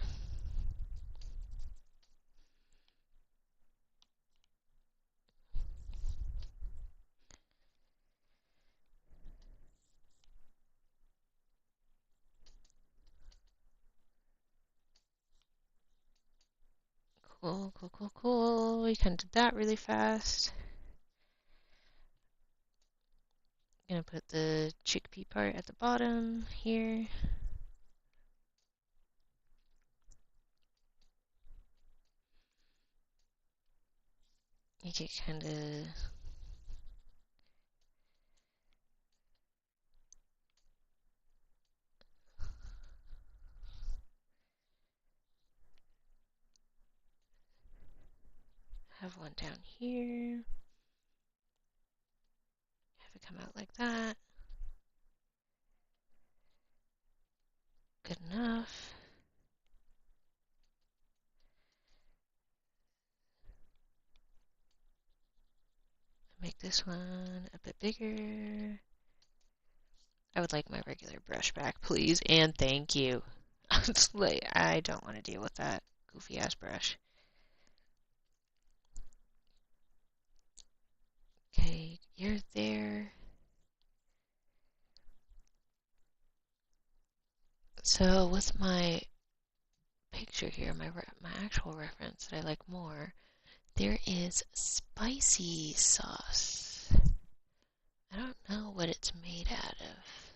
Cool, cool, cool, cool. We kind of did that really fast. Gonna put the chickpea part at the bottom here. You can kind of have one down here. Have it come out like that. Good enough. Make this one a bit bigger. I would like my regular brush back, please, and thank you. Like, I don't want to deal with that goofy ass brush. Okay, you're there. So with my picture here, my actual reference that I like more, there is spicy sauce. I don't know what it's made out of.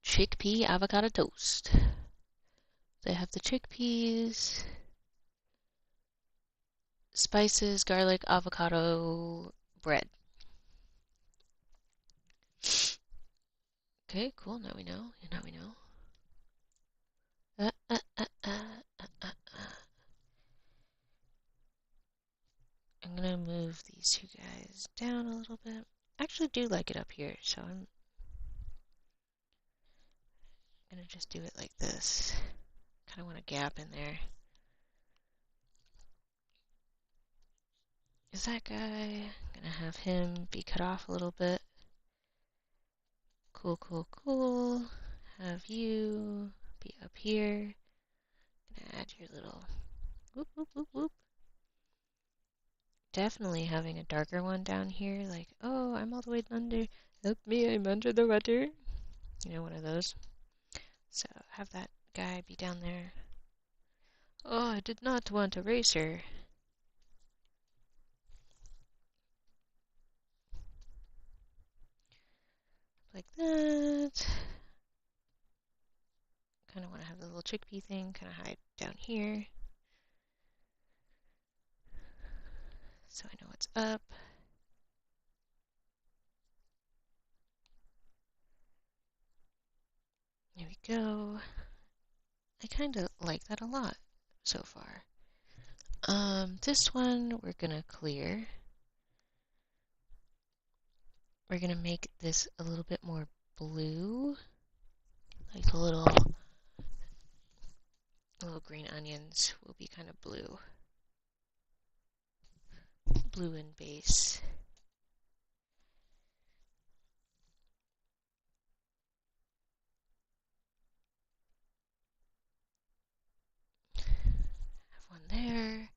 Chickpea avocado toast. They have the chickpeas, spices, garlic, avocado, bread. Okay, cool. Now we know. Now we know. Uh, uh, uh, uh, uh, uh, uh. I'm gonna move these two guys down a little bit. I actually do like it up here, so I'm gonna just do it like this. Kind of want a gap in there. Is that guy? I'm gonna have him be cut off a little bit. Cool, cool, cool. Have you be up here. Gonna add your little whoop, whoop, whoop, whoop. Definitely having a darker one down here, like, oh, I'm all the way under. Help me, I'm under the water. You know, one of those. So have that guy be down there. Oh, I did not want a racer. Like that. Kind of want to have the little chickpea thing kind of hide down here. So I know what's up. There we go. I kind of like that a lot so far. This one we're gonna clear. We're gonna make this a little bit more blue. Like the little green onions will be kind of blue. blue in base. Have one there.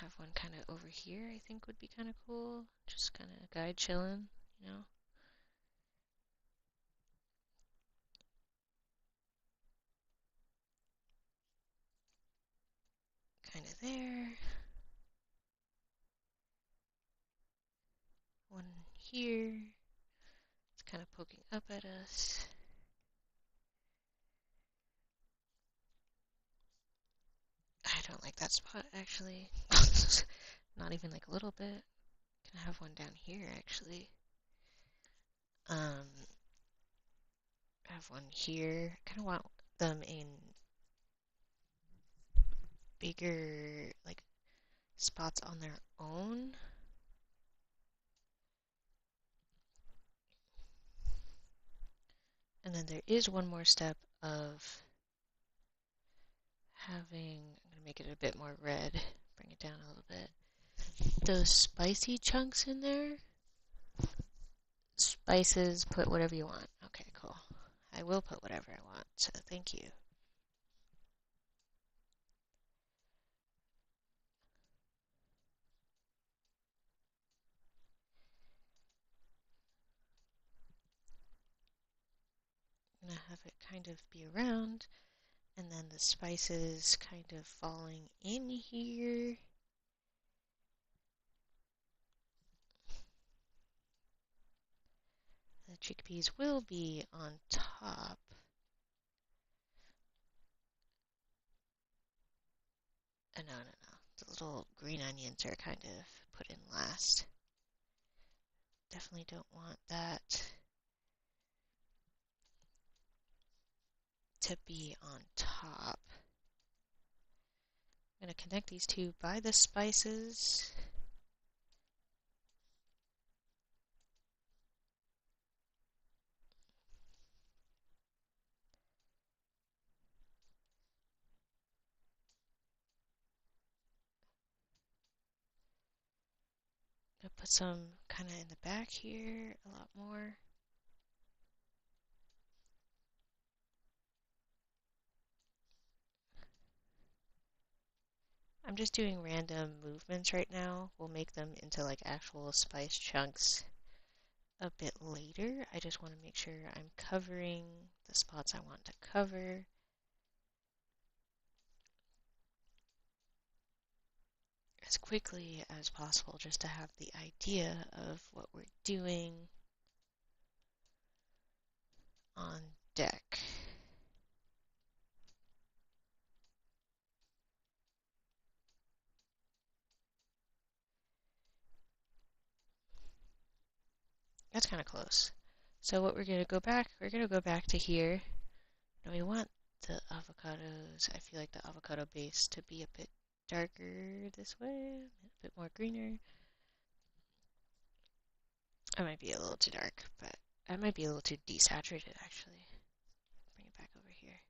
Have one kind of over here, I think would be kind of cool. Just kind of a guy chilling, you know? Kind of there. One here. It's kind of poking up at us. I don't like that spot, actually. Not even like a little bit. Can I have one down here, actually? I have one here. I kind of want them in bigger, like, spots on their own. And then there is one more step of having, I'm going to make it a bit more red, bring it down a little bit. Those spicy chunks in there. Spices, put whatever you want. Okay, cool. I will put whatever I want, so thank you. I'm going to have it kind of be around, and then the spices kind of falling in here. The chickpeas will be on top. No, no, no. The little green onions are kind of put in last. Definitely don't want that to be on top. I'm going to connect these two by the spices. I'm going to put some kind of in the back here, a lot more. I'm just doing random movements right now. We'll make them into like actual spice chunks a bit later. I just want to make sure I'm covering the spots I want to cover. As quickly as possible, just to have the idea of what we're doing on deck. That's kind of close. So what we're going to go back to here. And we want the avocados, I feel like the avocado base to be a bit darker this way, a bit more greener. I might be a little too dark, but I might be a little too desaturated, actually. Bring it back over here.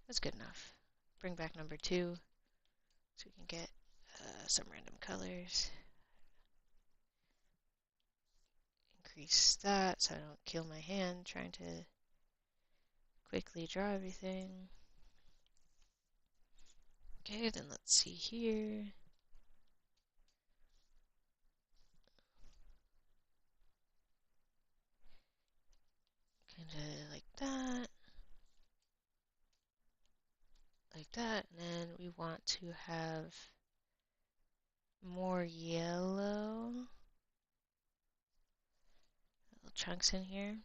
That's good enough. Bring back number 2 so we can get some random colors. Increase that so I don't kill my hand trying to quickly draw everything. Okay, then let's see here. Kind of like that. Like that, and then we want to have more yellow little chunks in here.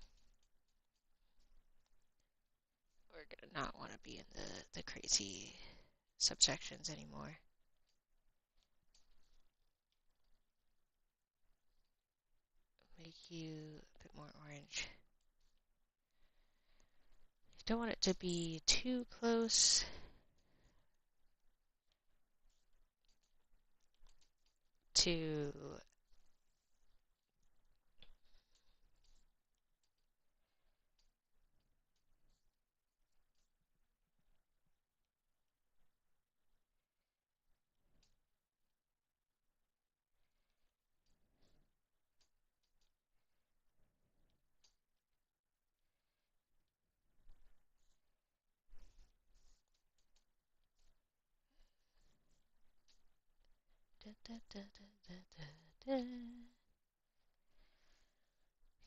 We're gonna not want to be in the crazy subsections anymore. Make you a bit more orange. You don't want it to be too close to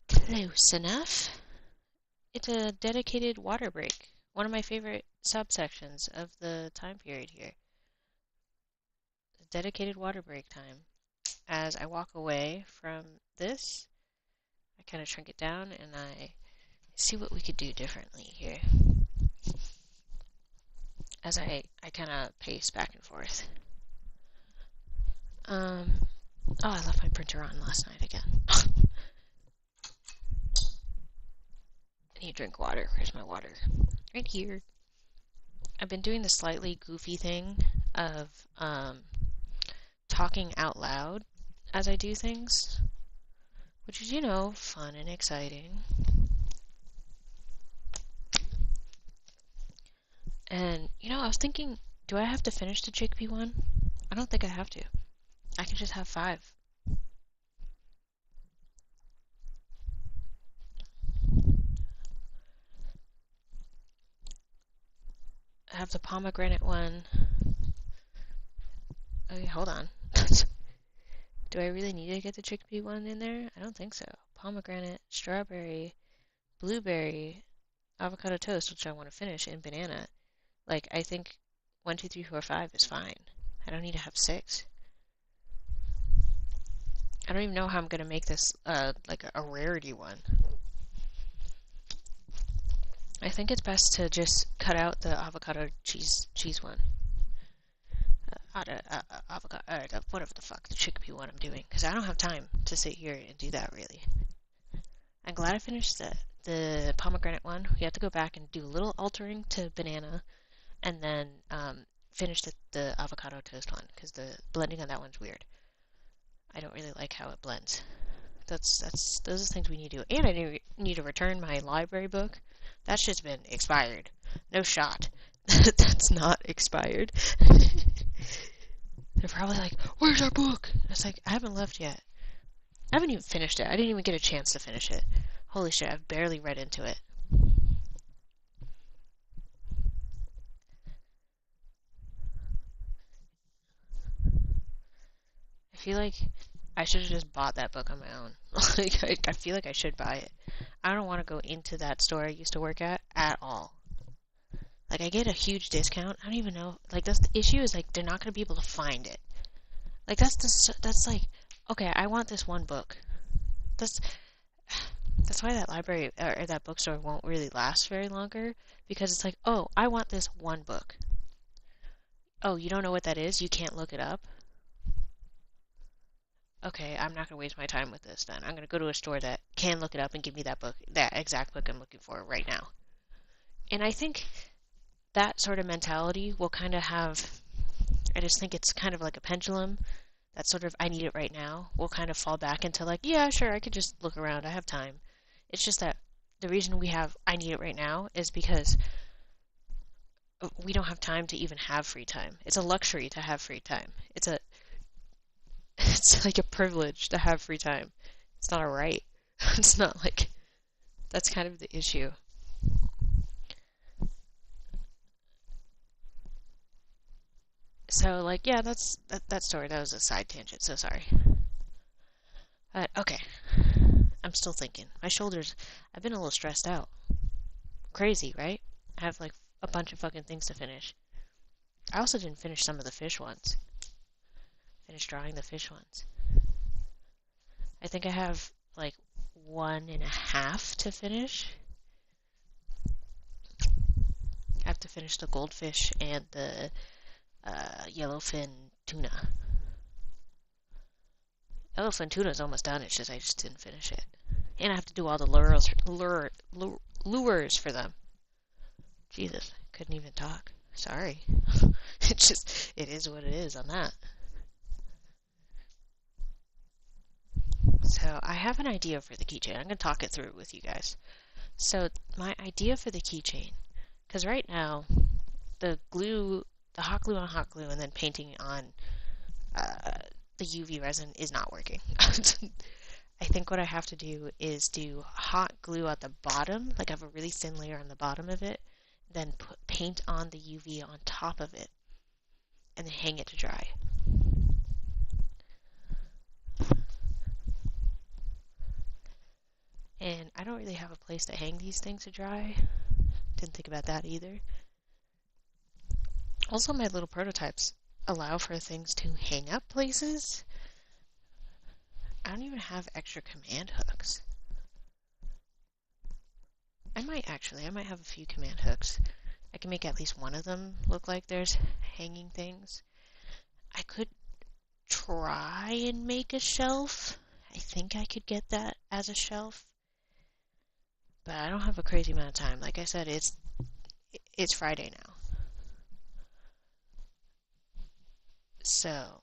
Close enough. It's a dedicated water break. One of my favorite subsections of the time period here. Dedicated water break time. As I walk away from this, I kind of shrink it down and I see what we could do differently here. As I kind of pace back and forth. Oh, I left my printer on last night again. I need to drink water. Where's my water? Right here. I've been doing the slightly goofy thing of talking out loud as I do things, which is, you know, fun and exciting. And, you know, I was thinking, do I have to finish the chickpea one? I don't think I have to. I can just have 5. I have the pomegranate one. Okay, hold on. Do I really need to get the chickpea one in there? I don't think so. Pomegranate, strawberry, blueberry, avocado toast, which I want to finish, and banana. Like, I think 1, 2, 3, 4, 5 is fine. I don't need to have 6. I don't even know how I'm going to make this, like, a rarity one. I think it's best to just cut out the avocado cheese one. Avocado, whatever the fuck, the chickpea one I'm doing. Because I don't have time to sit here and do that, really. I'm glad I finished the pomegranate one. We have to go back and do a little altering to banana. And then finish the avocado toast one. Because the blending on that one's weird. I don't really like how it blends. Those are things we need to do. And I need to return my library book. That shit's been expired. No shot. That's not expired. They're probably like, where's our book? It's like, I haven't left yet. I haven't even finished it. I didn't even get a chance to finish it. Holy shit, I've barely read into it. I feel like I should have just bought that book on my own. Like, I feel like I should buy it. I don't want to go into that store I used to work at all. Like, I get a huge discount. I don't even know. Like, that's the issue is, like, they're not going to be able to find it. Like, that's like, okay, I want this one book. That's why that library, or that bookstore won't really last very longer. Because it's like, oh, I want this one book. Oh, you don't know what that is? You can't look it up? Okay, I'm not going to waste my time with this then. I'm going to go to a store that can look it up and give me that book, that exact book I'm looking for right now. And I think that sort of mentality will kind of have, I just think it's kind of like a pendulum. That sort of, I need it right now, will kind of fall back into like, yeah, sure, I could just look around, I have time. It's just that the reason we have, I need it right now, is because we don't have time to even have free time. It's a luxury to have free time. It's like a privilege to have free time. It's not a right. It's not like, that's kind of the issue. So, like, yeah, that story. That was a side tangent, so sorry. Okay. I'm still thinking. My shoulders, I've been a little stressed out. Crazy, right? I have, like, a bunch of fucking things to finish. I also didn't finish some of the fish ones. Finished drawing the fish ones. I think I have, like, 1.5 to finish. I have to finish the goldfish and the yellowfin tuna. Yellowfin tuna is almost done. It's just I just didn't finish it, and I have to do all the lures for them. Jesus, couldn't even talk. Sorry. It is what it is on that. So I have an idea for the keychain. I'm gonna talk it through with you guys. So my idea for the keychain, because right now the glue. The hot glue on hot glue and then painting on the UV resin is not working. I think what I have to do is do hot glue at the bottom, like I have a really thin layer on the bottom of it, then put paint on the UV on top of it, and then hang it to dry. And I don't really have a place to hang these things to dry. Didn't think about that either. Also, my little prototypes allow for things to hang up places. I don't even have extra command hooks. I might have a few command hooks. I can make at least one of them look like there's hanging things. I could try and make a shelf. I think I could get that as a shelf. But I don't have a crazy amount of time. Like I said, it's Friday now. So.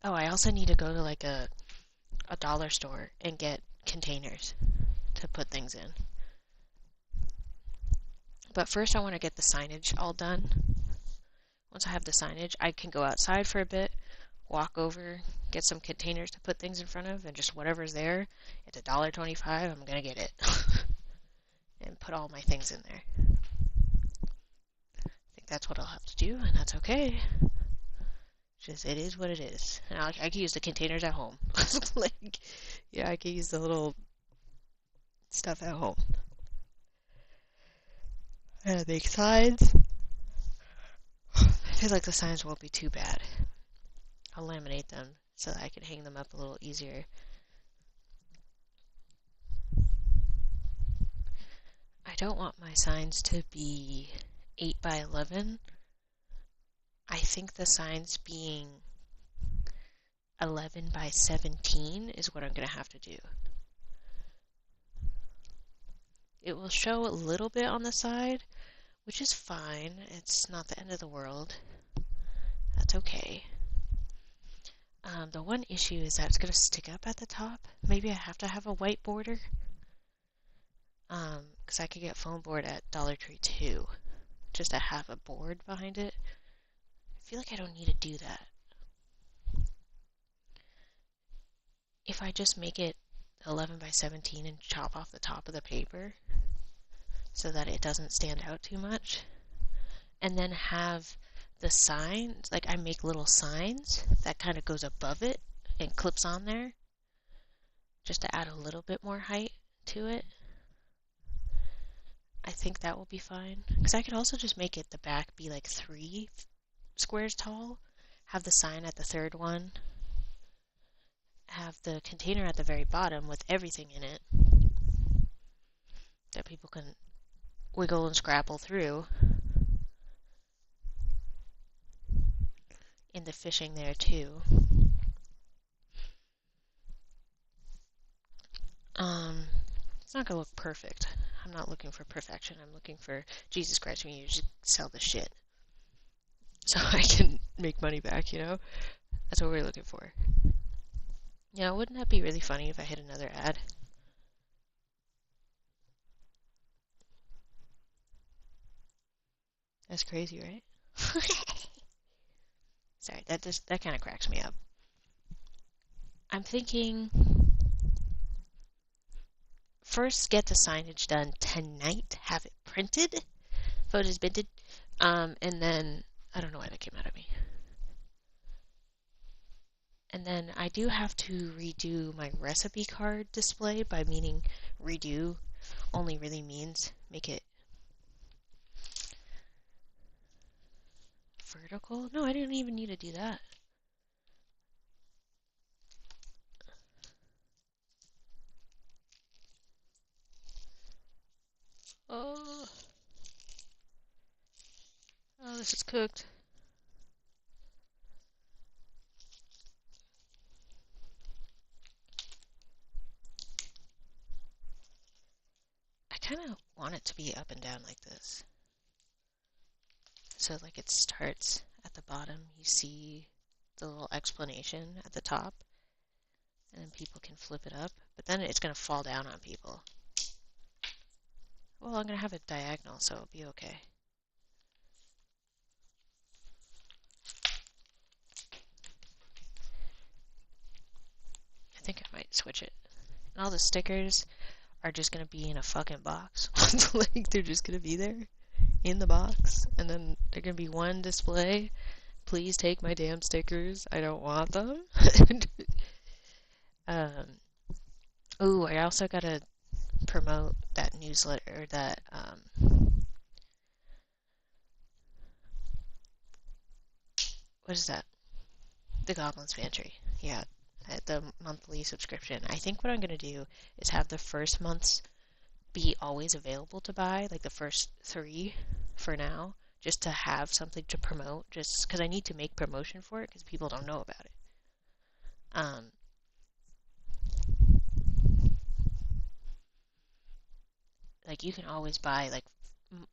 Oh, I also need to go to like a dollar store and get containers to put things in. But first I want to get the signage all done. Once I have the signage, I can go outside for a bit, walk over, get some containers to put things in front of, and just whatever's there, it's $1.25, I'm gonna get it. And put all my things in there. I think that's what I'll have to do, and that's okay. Just, it is what it is. And I can use the containers at home. Like, yeah, I can use the little stuff at home. And make signs. I feel like the signs won't be too bad. I'll laminate them so that I can hang them up a little easier. I don't want my signs to be 8 by 11. I think the signs being 11 by 17 is what I'm going to have to do. It will show a little bit on the side, which is fine. It's not the end of the world. That's okay. The one issue is that it's going to stick up at the top. Maybe I have to have a white border. Because I could get foam board at Dollar Tree too, just to have a board behind it. I feel like I don't need to do that. If I just make it 11 by 17 and chop off the top of the paper so that it doesn't stand out too much, and then have the signs, like I make little signs that kind of goes above it and clips on there just to add a little bit more height to it. I think that will be fine. Because I could also just make it the back be like 3 squares tall, have the sign at the third one, have the container at the very bottom with everything in it that people can wiggle and scrabble through. In the fishing there too. It's not gonna look perfect. I'm not looking for perfection. I'm looking for Jesus Christ, we need to just sell the shit so I can make money back, you know? That's what we're looking for. Yeah, wouldn't that be really funny if I hit another ad? That's crazy, right? Sorry, that kind of cracks me up. I'm thinking first get the signage done tonight, have it printed, photos minted, and then I don't know why that came out of me. And then I do have to redo my recipe card display, by meaning redo only really means make it vertical. No, I didn't even need to do that. Oh, this is cooked. I kind of want it to be up and down like this. So like it starts at the bottom, you see the little explanation at the top, and then people can flip it up, but then it's going to fall down on people. Well, I'm going to have it diagonal, so it'll be okay. I think I might switch it. And all the stickers are just going to be in a fucking box. Like, they're just going to be there in the box, and then they're going to be one display please take my damn stickers. I don't want them. um, ooh, I also gotta promote that newsletter that what is that? The Goblin's Pantry. Yeah, the monthly subscription. I think what I'm gonna do is have the first month's be always available to buy, like the first 3 for now, just to have something to promote, just because I need to make promotion for it because people don't know about it. Like you can always buy like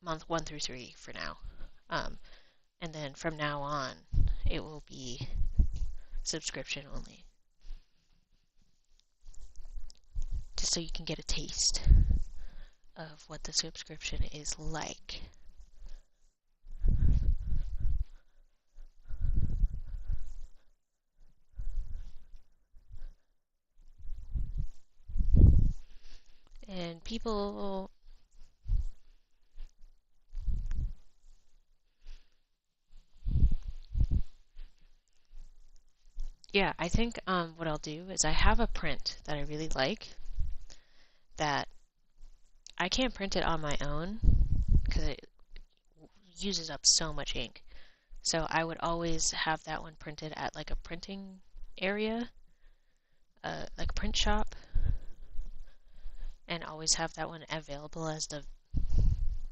month 1 through 3 for now. And then from now on, it will be subscription only. Just so you can get a taste of what the subscription is like. And people, yeah, I think what I'll do is I have a print that I really like that I can't print it on my own because it uses up so much ink. So I would always have that one printed at like a printing area, like a print shop, and always have that one available as the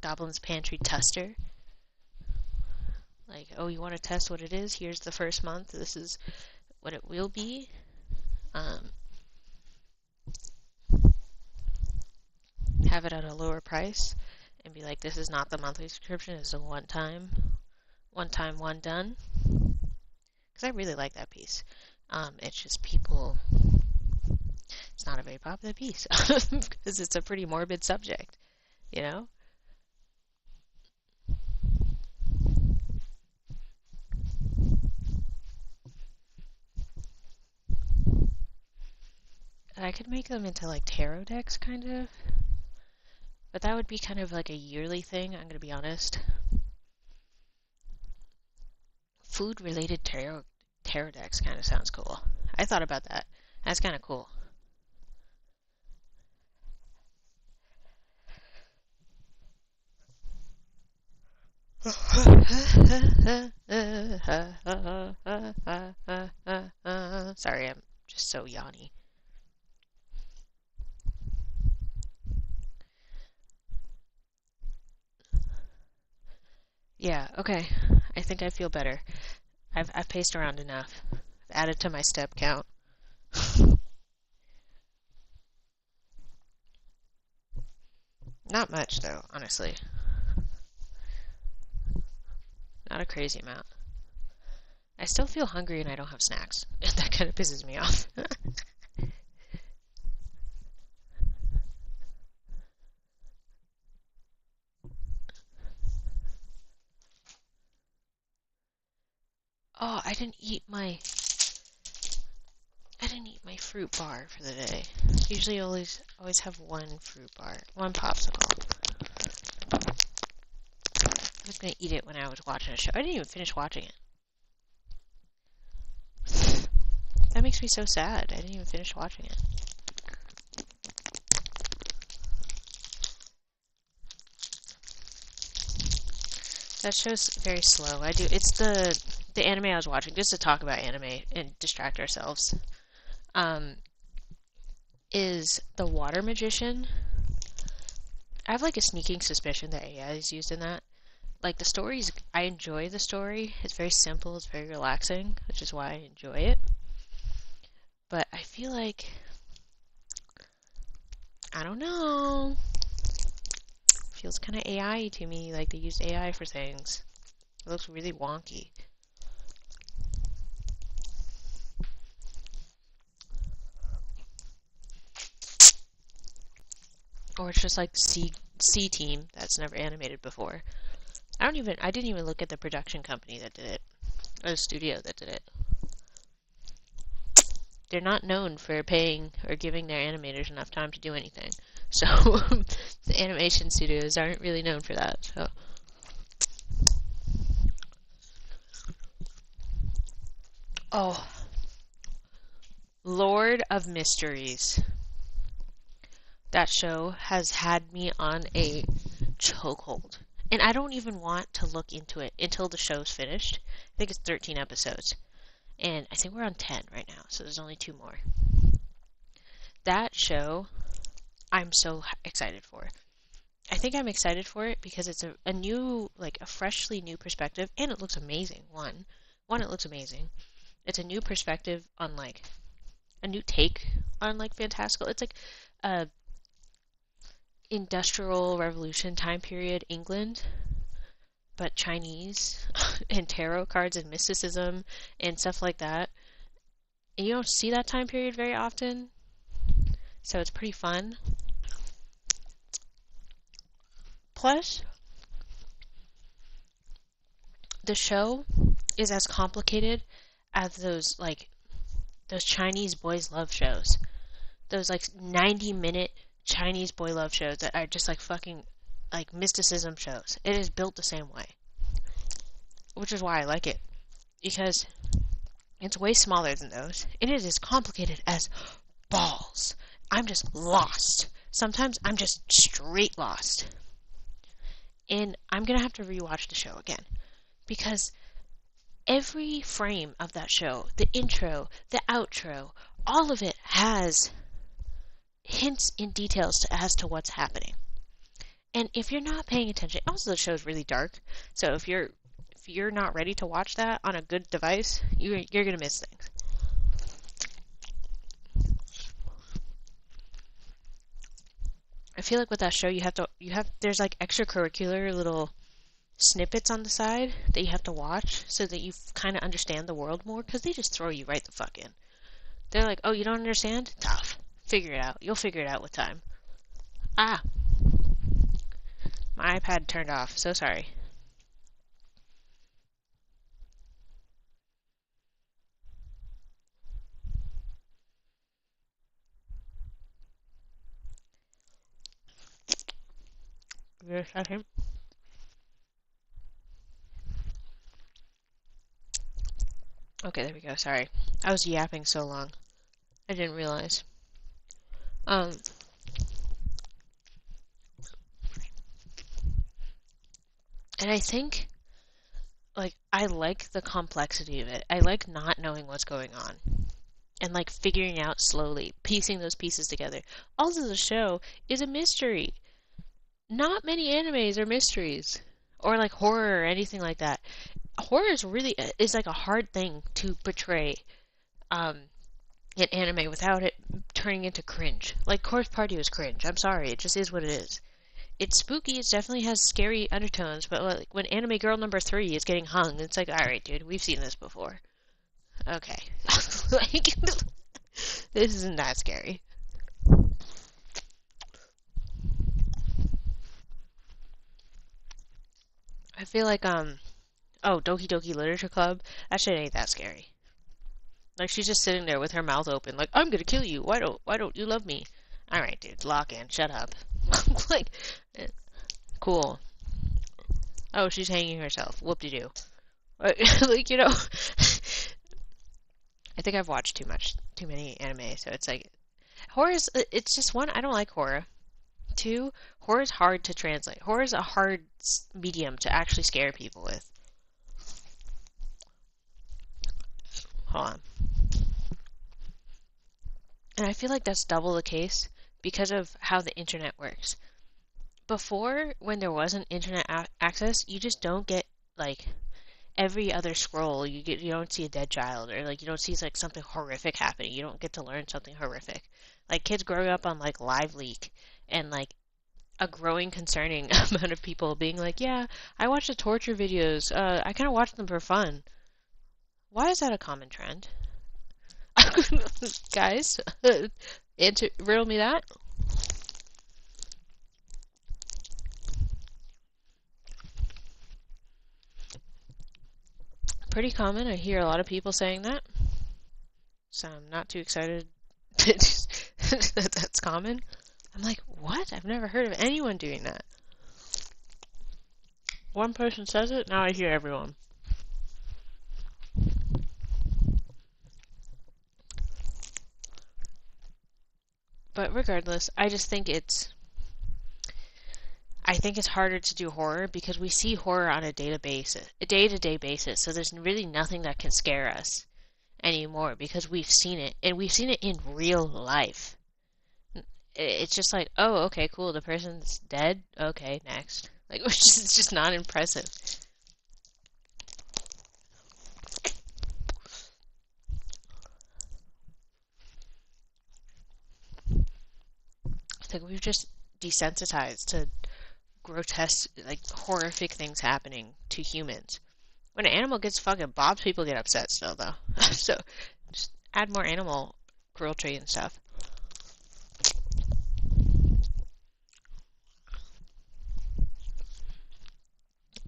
Goblin's Pantry tester. Like, oh, you want to test what it is? Here's the first month. This is what it will be. Have it at a lower price and be like, this is not the monthly subscription. It's a one time, one done. Because I really like that piece. It's just people, it's not a very popular piece because it's a pretty morbid subject, you know? And I could make them into like tarot decks, kind of. But that would be kind of like a yearly thing, I'm going to be honest. Food-related tarot decks kind of sounds cool. I thought about that. That's kind of cool. Sorry, I'm just so yawny. Yeah, okay. I think I feel better. I've paced around enough. I've added to my step count. Not much, though, honestly. Not a crazy amount. I still feel hungry and I don't have snacks. That kind of pisses me off. Oh, I didn't eat my fruit bar for the day. Usually always have one fruit bar, one popsicle. I was gonna eat it when I was watching a show. I didn't even finish watching it. That makes me so sad. I didn't even finish watching it. That show's very slow. It's the anime I was watching, just to talk about anime and distract ourselves. Is The Water Magician. I have like a sneaking suspicion that AI is used in that. Like the stories, I enjoy the story. It's very simple, it's very relaxing, which is why I enjoy it. But I feel like, I don't know, it feels kind of AI to me, like they used AI for things. It looks really wonky. Or it's just like the C team that's never animated before. I didn't even look at the production company that did it, or the studio that did it. They're not known for paying or giving their animators enough time to do anything. So the animation studios aren't really known for that. So Oh, Lord of Mysteries. That show has had me on a chokehold. And I don't even want to look into it until the show's finished. I think it's 13 episodes. And I think we're on 10 right now, so there's only 2 more. That show, I'm so excited for. I think I'm excited for it because it's a new, like a freshly new perspective, and it looks amazing. One, it looks amazing. It's a new perspective on like a new take on like fantastical. It's like a industrial revolution time period England, but Chinese and tarot cards and mysticism and stuff like that. And you don't see that time period very often, so it's pretty fun. Plus, the show is as complicated as those Chinese boys love shows. Those like 90-minute Chinese boy love shows that are just like fucking like mysticism shows. It is built the same way. Which is why I like it. Because it's way smaller than those. And it is as complicated as balls. I'm just lost. Sometimes I'm just straight lost. And I'm gonna have to rewatch the show again. Because every frame of that show, the intro, the outro, all of it has hints and details as to what's happening. And if you're not paying attention, also the show's really dark, so if you're not ready to watch that on a good device, you're gonna miss things. I feel like with that show, there's like extracurricular little snippets on the side that you have to watch so that you kind of understand the world more, because they just throw you right the fuck in. They're like, oh, you don't understand? Tough. Figure it out. You'll figure it out with time. Ah. My iPad turned off. So sorry. Give it a second. Okay, there we go. Sorry. I was yapping so long. I didn't realize. And I think, like, I like the complexity of it. I like not knowing what's going on. And, like, figuring out slowly, piecing those pieces together. Also, the show is a mystery. Not many animes are mysteries. Or, like, horror or anything like that. Horror is like a hard thing to portray in anime without it turning into cringe. Like, Corpse Party was cringe. I'm sorry. It just is what it is. It's spooky. It definitely has scary undertones. But like, when anime girl number 3 is getting hung, it's like, alright, dude, we've seen this before. Okay. Like, this isn't that scary. I feel like, Doki Doki Literature Club, that shit ain't that scary. Like, she's just sitting there with her mouth open, like, I'm gonna kill you. Why don't you love me? Alright, dude, lock in. Shut up. Like, cool. Oh, she's hanging herself. Whoop-de-doo. Like, you know, I think I've watched too many anime, so it's like, horror's, it's just one, I don't like horror. 2, horror's hard to translate. Horror's a hard medium to actually scare people with. Hold on. And I feel like that's double the case because of how the internet works. Before, when there wasn't internet access, you just don't get, like, every other scroll, you don't see a dead child, or like you don't see like something horrific happening. You don't get to learn something horrific. Like, kids growing up on like Live Leak and like a growing concerning amount of people being like, yeah, I watch the torture videos. I kind of watch them for fun. Why is that a common trend? Guys, riddle me that. Pretty common. I hear a lot of people saying that. So I'm not too excited that that's common. I'm like, what? I've never heard of anyone doing that. One person says it, now I hear everyone. But regardless, I think it's harder to do horror because we see horror on a day-to-day basis. So there's really nothing that can scare us anymore because we've seen it, and we've seen it in real life. It's just like, oh, okay, cool, the person's dead. Okay, next. Like, it's just not impressive. It's like we've just desensitized to grotesque, like, horrific things happening to humans. When an animal gets fucking bopped, people get upset still, though. So, just add more animal cruelty and stuff.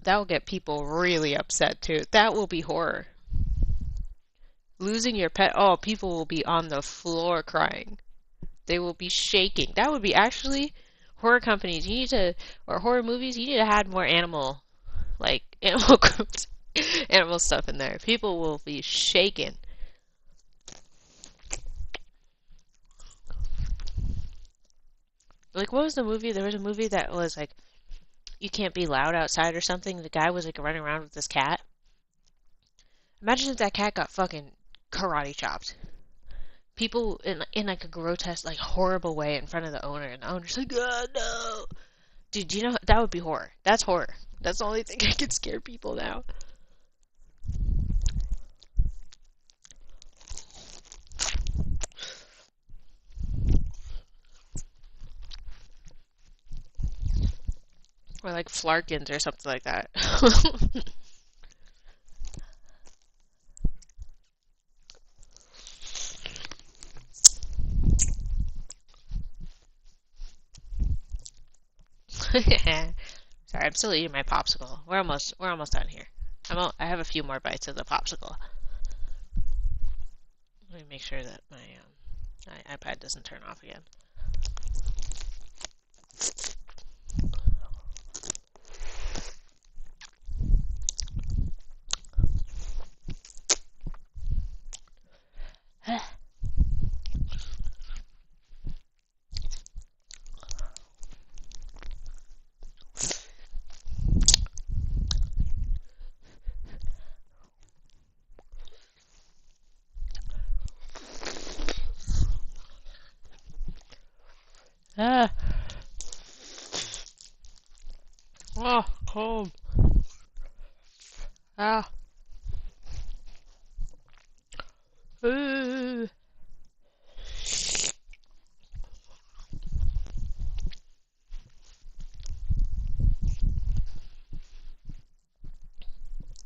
That will get people really upset, too. That will be horror. Losing your pet, oh, people will be on the floor crying. They will be shaking. That would be actually horror companies. Or horror movies, you need to add more animal, like, animal groups, animal stuff in there. People will be shaken. Like, what was the movie? There was a movie that was like, you can't be loud outside or something. The guy was like running around with this cat. Imagine if that cat got fucking karate chopped. People in like a grotesque, like horrible way in front of the owner, and the owner's like, oh no. Dude, do you know that would be horror? That's horror. That's the only thing I can scare people now. Or like Flarkins or something like that. Sorry, I'm still eating my popsicle. We're almost done here. I have a few more bites of the popsicle. Let me make sure that my iPad doesn't turn off again. Ah. Oh, cold. Ah. Ooh.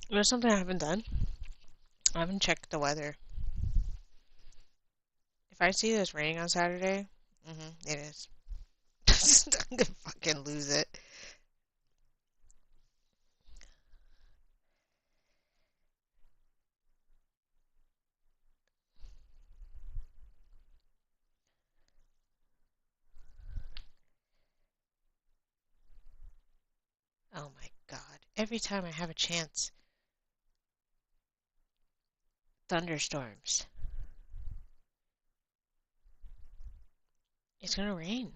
There's something I haven't done. I haven't checked the weather. If I see this raining on Saturday, it is. I'm gonna fucking lose it. Oh my god. Every time I have a chance. Thunderstorms. It's gonna rain.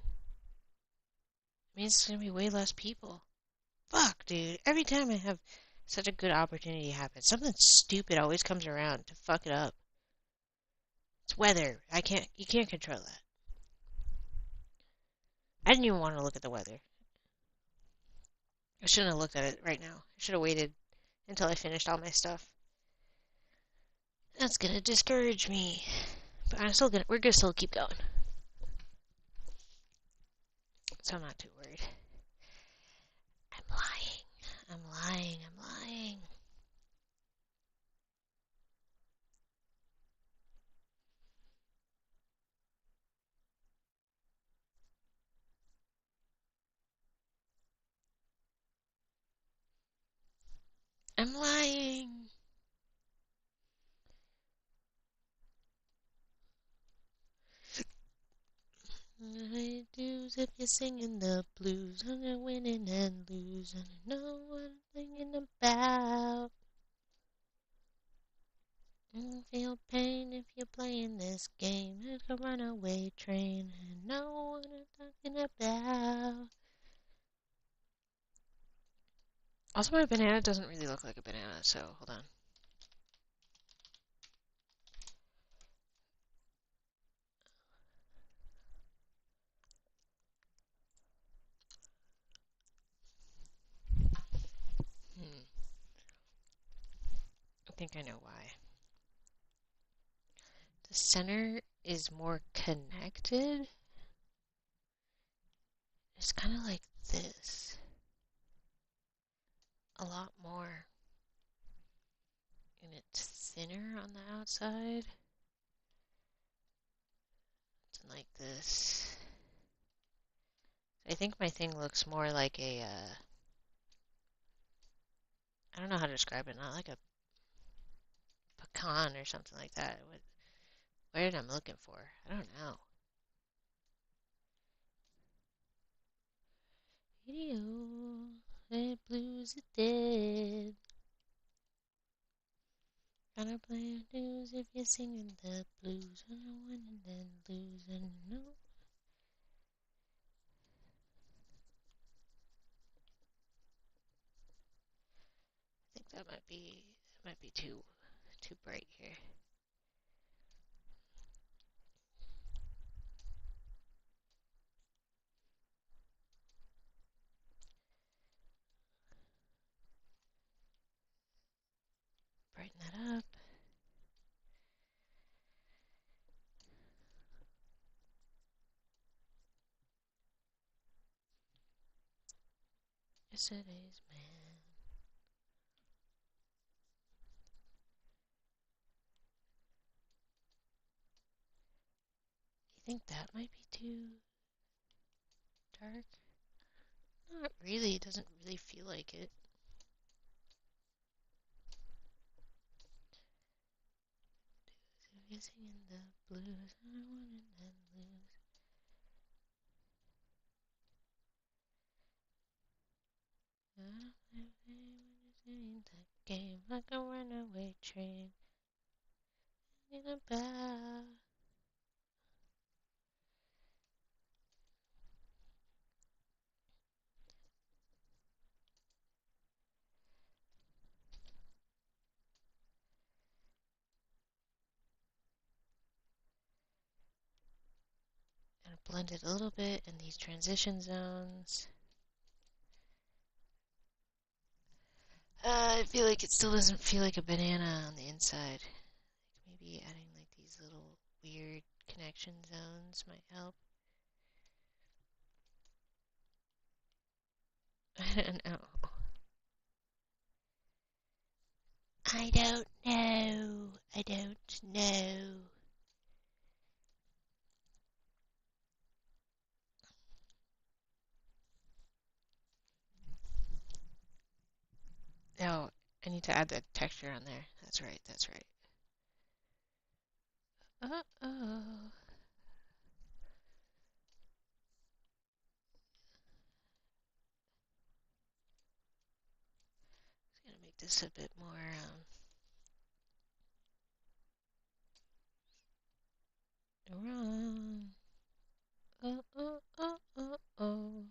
It means it's gonna be way less people. Fuck, dude. Every time I have such a good opportunity happen, something stupid always comes around to fuck it up. It's weather. You can't control that. I didn't even want to look at the weather. I shouldn't have looked at it right now. I should have waited until I finished all my stuff. That's gonna discourage me. But we're gonna still keep going. So I'm not too worried. I'm lying. I'm lying. I'm lying. I'm lying. I do if you're singing the blues, I'm gonna winning and losing. I know what I'm thinking about. You feel pain if you're playing this game. It's a runaway train, and know what I'm talking about. Also, my banana doesn't really look like a banana, so hold on. I think I know why. The center is more connected. It's kind of like this. A lot more. And it's thinner on the outside. It's like this. I think my thing looks more like a, I don't know how to describe it, not like a pecan or something like that. What am I looking for? I don't know. Video, red blues are dead. Gonna play the news if you're singing the blues. I don't win and then lose and no. I think that might be too bright here. Brighten that up. Yesterday's man. You think that might be too dark? Not really. It doesn't really feel like it. If you're singing the blues, I don't win and then lose. I play when you're singing that game like a runaway train. In a bow. And blend it a little bit in these transition zones. I feel like it still doesn't feel like a banana on the inside. Maybe adding like these little weird connection zones might help. I don't know. I don't know. I don't know. Oh, I need to add that texture on there. That's right, that's right. Uh-oh. Just gonna make this a bit more, wrong. Oh.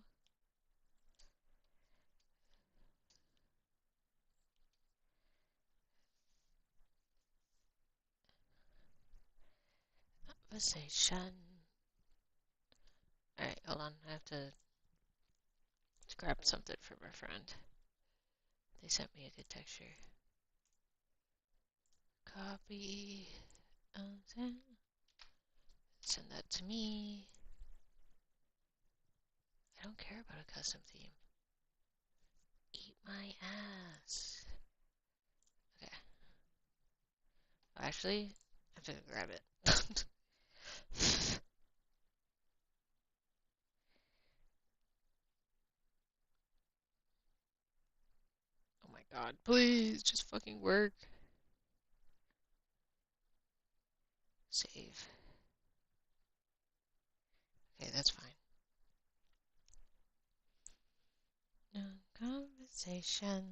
Conversation. Alright, hold on. I have to grab something from my friend. They sent me a good texture. Copy. Send that to me. I don't care about a custom theme. Eat my ass. Okay. Oh, actually, I have to go grab it. Oh my god, please, just fucking work. Save. Okay, that's fine. No conversation.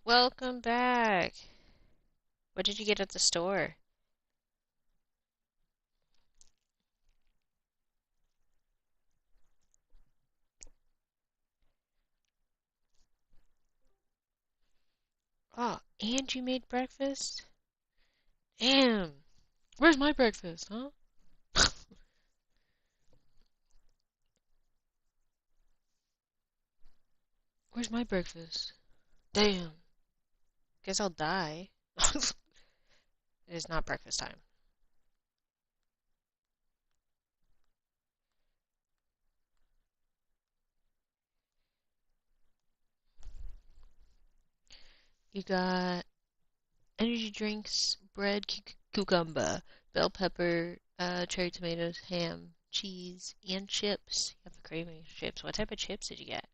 Welcome back. What did you get at the store? Oh, and you made breakfast? Damn. Where's my breakfast, huh? Where's my breakfast? Damn. Guess I'll die. It is not breakfast time. You got energy drinks, bread, cucumber, bell pepper, cherry tomatoes, ham, cheese, and chips. You have a craving for chips. What type of chips did you get?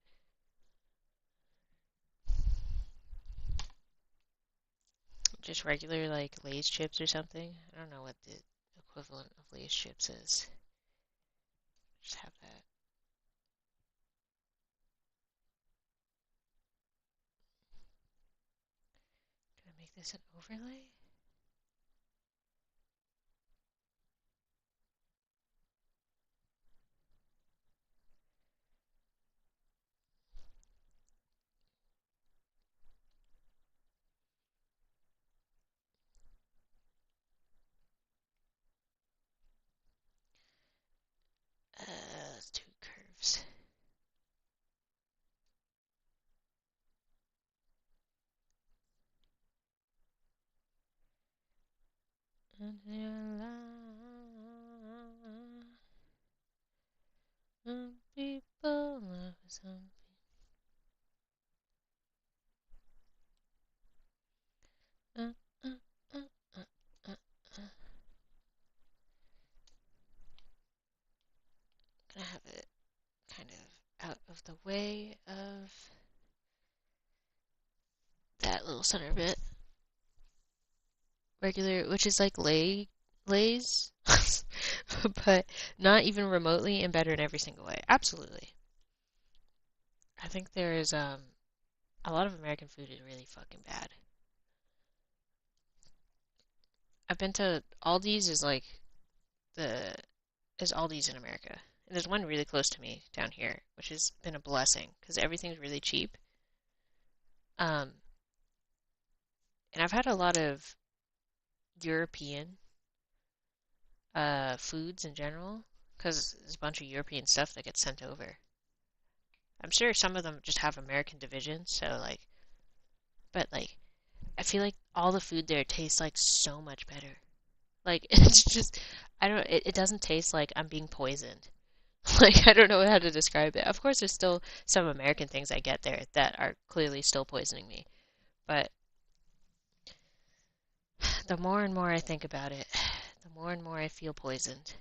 Just regular, like, Lay's chips or something? I don't know what the equivalent of Lay's chips is. Just have that. Do I make this an overlay? Let's do curves. Some people love some. Uh, uh, uh, uh, uh, uh. Gonna have it kind of out of the way of that little center bit. Regular, which is like Lay's, but not even remotely and better in every single way. Absolutely. I think there is a lot of American food is really fucking bad. I've been to Aldi's the is Aldi's in America. And there's one really close to me down here, which has been a blessing because everything's really cheap. Um, and I've had a lot of European foods in general because there's a bunch of European stuff that gets sent over. I'm sure some of them just have American divisions, so like, but like, I feel like all the food there tastes like so much better. Like, it's just, I don't, it doesn't taste like I'm being poisoned. Like, I don't know how to describe it. Of course, there's still some American things I get there that are clearly still poisoning me. But the more and more I think about it, the more and more I feel poisoned.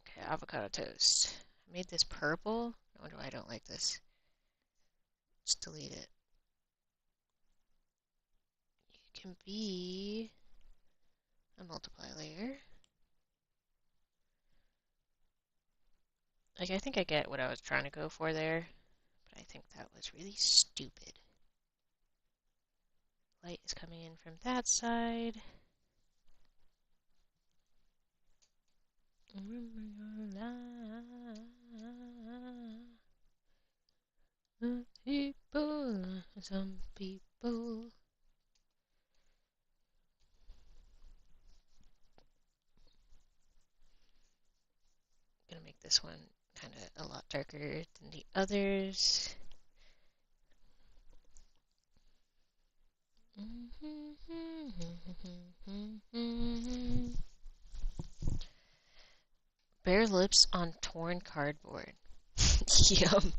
Okay, avocado toast. I made this purple. I wonder why I don't like this. Just delete it. You can be a multiply layer. Like, I think I get what I was trying to go for there, but I think that was really stupid. Light is coming in from that side. Remember your life. Some people. Gonna make this one kind of a lot darker than the others. Bare lips on torn cardboard. Yum.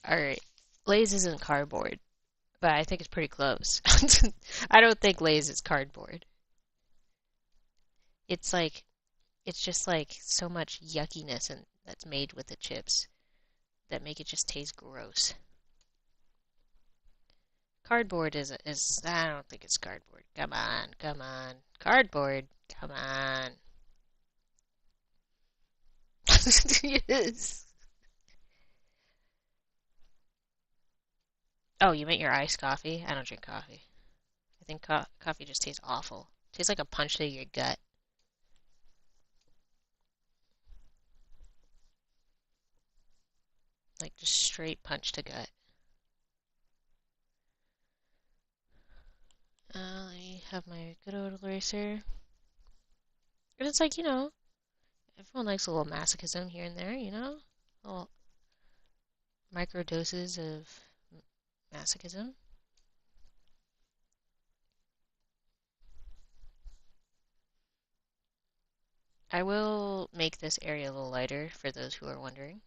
Alright. Lay's isn't cardboard, but I think it's pretty close. I don't think Lay's is cardboard. It's like, it's just like so much yuckiness and that's made with the chips that make it just taste gross. Cardboard is I don't think it's cardboard. Come on, come on. Cardboard. Come on. Yes. Oh, you meant your iced coffee? I don't drink coffee. I think coffee just tastes awful. Tastes like a punch to your gut. Like just straight punch to gut. Let me have my good old eraser. And it's like, everyone likes a little masochism here and there, Little micro doses of masochism. I will make this area a little lighter for those who are wondering.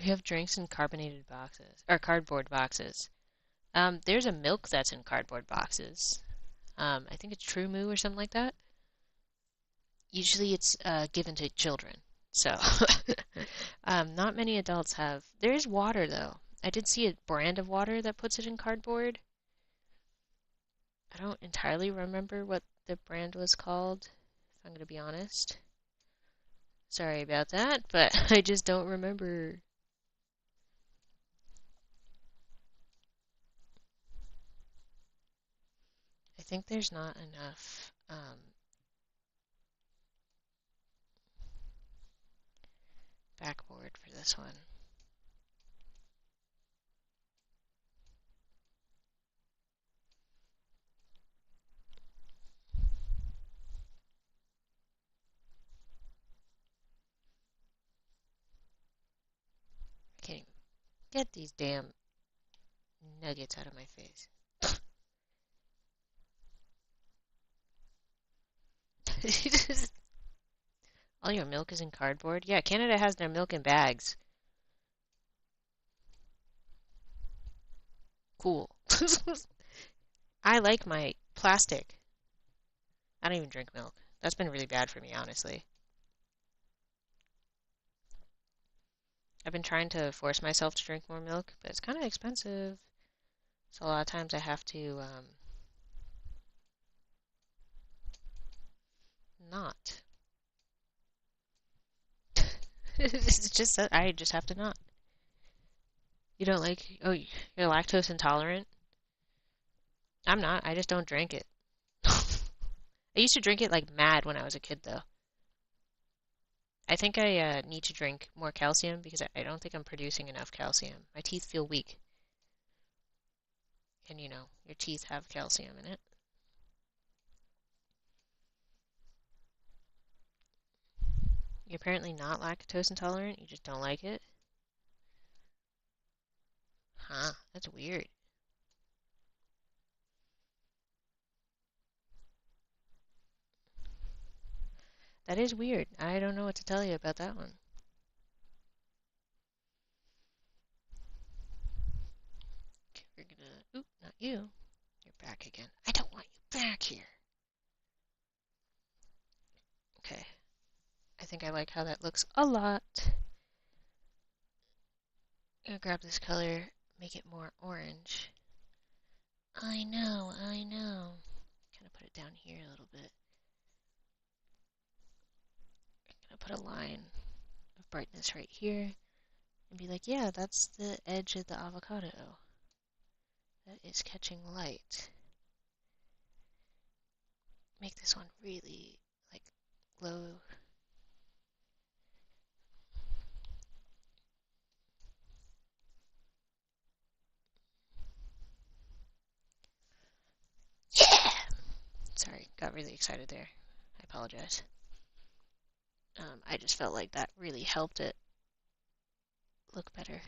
We have drinks in carbonated boxes, or cardboard boxes. There's a milk that's in cardboard boxes. I think it's True Moo or something like that. Usually it's given to children. So, not many adults have. There's water, though. I did see a brand of water that puts it in cardboard. I don't entirely remember what the brand was called, if I'm going to be honest. Sorry about that, but I just don't remember. I think there's not enough backboard for this one. I can't even get these damn nuggets out of my face. All your milk is in cardboard? Yeah, Canada has their milk in bags. Cool. I like my plastic. I don't even drink milk. That's been really bad for me, honestly. I've been trying to force myself to drink more milk, but it's kind of expensive. So a lot of times I have to not. It's just that I just have to not. You don't like, oh, you're lactose intolerant? I'm not. I just don't drink it. I used to drink it like mad when I was a kid, though. I think I need to drink more calcium because I don't think I'm producing enough calcium. My teeth feel weak. And your teeth have calcium in it. You're apparently not lactose intolerant, you just don't like it? Huh, that's weird. That is weird. I don't know what to tell you about that one. Okay, we're gonna... Oop, not you. You're back again. I don't want you back here. Okay. I think I like how that looks a lot. I'm gonna grab this color, make it more orange. I know, I know. Kind of put it down here a little bit. I'm gonna put a line of brightness right here and be like, yeah, that's the edge of the avocado. That is catching light. Make this one really, like, low. Yeah! Sorry, got really excited there. I apologize. I just felt like that really helped it look better.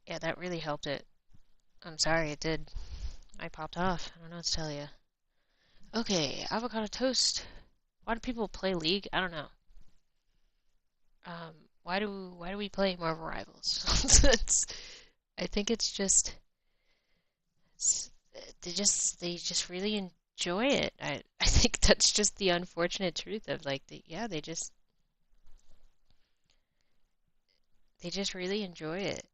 Yeah, that really helped it. I'm sorry, it did. I popped off. I don't know what to tell you. Okay, avocado toast. Why do people play League? I don't know. Why do we play Marvel Rivals? I think it's just they just really enjoy it. I think that's just the unfortunate truth of like they just They just really enjoy it.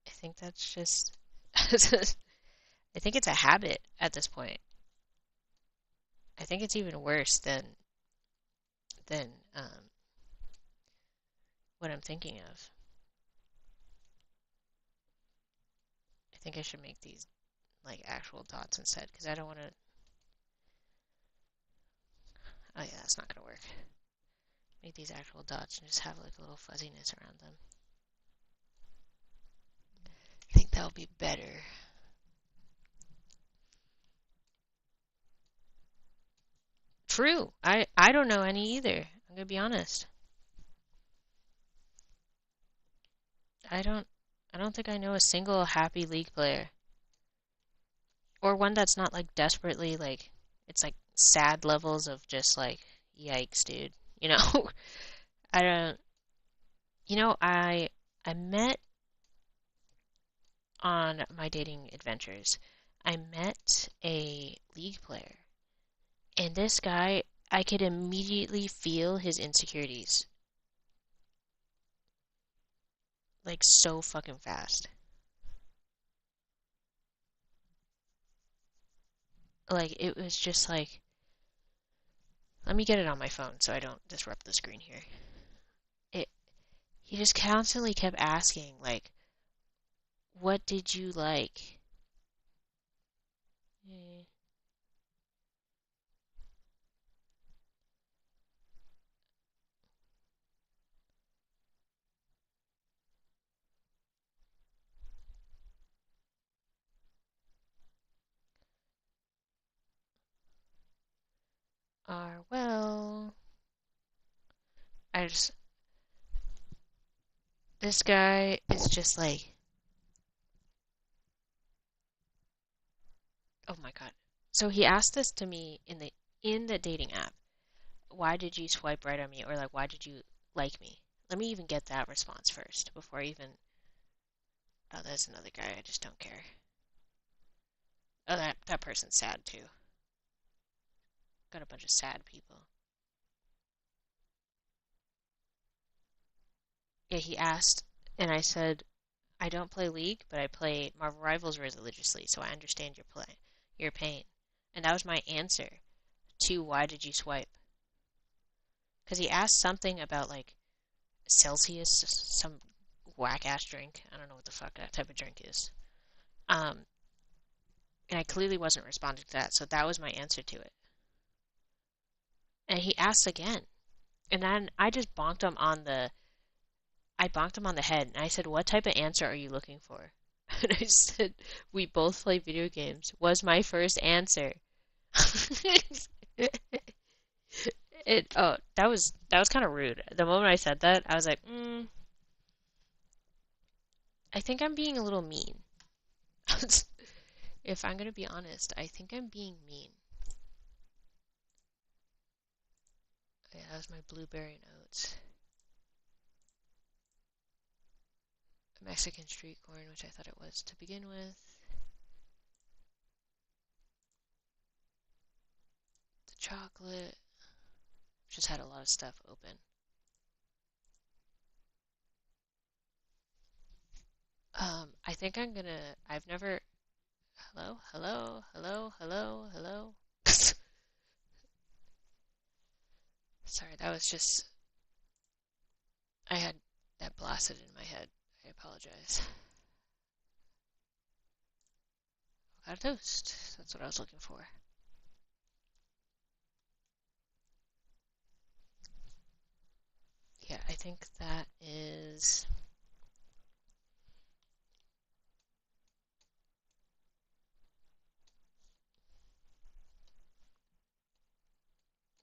I think that's just I think it's a habit at this point. I think it's even worse than what I'm thinking of. I think I should make these like actual dots instead because I don't want to. Oh yeah, that's not gonna work. Make these actual dots and just have like a little fuzziness around them. I think that'll be better. True. I don't know any either. I'm gonna be honest. I don't I don't think I know a single happy League player. Or one that's not like desperately like it's like sad levels of just like yikes, dude. You know? I don't I met on my dating adventures. I met a League player. And this guy, I could immediately feel his insecurities. Like so fucking fast. Like it was just like let me get it on my phone so I don't disrupt the screen here. It he just constantly kept asking like what did you like? Eh, well, I just this guy is just like oh my god. So he asked this to me in the dating app. Why did you swipe right on me? Or like why did you like me? Let me even get that response first before I even oh there's another guy, I just don't care. Oh that person's sad too. Got a bunch of sad people. Yeah, he asked and I said I don't play League, but I play Marvel Rivals religiously, so I understand your pain. And that was my answer to why did you swipe? Because he asked something about like Celsius, some whack ass drink. I don't know what the fuck that type of drink is. Um, and I clearly wasn't responding to that, so that was my answer to it. And he asked again, and then I bonked him on the head, and I said, "What type of answer are you looking for?" And I said, "We both play video games." Was my first answer. That was kind of rude. The moment I said that, I was like, I think I'm being a little mean. If I'm gonna be honest, I think I'm being mean. Yeah, that was my blueberry and oats. Mexican street corn, which I thought it was to begin with. The chocolate. Just had a lot of stuff open. I think I'm gonna. I've never. Hello, hello, hello, hello, hello. Sorry, that was just. I had that blasted in my head. I apologize. Avocado toast. That's what I was looking for. Yeah, I think that is.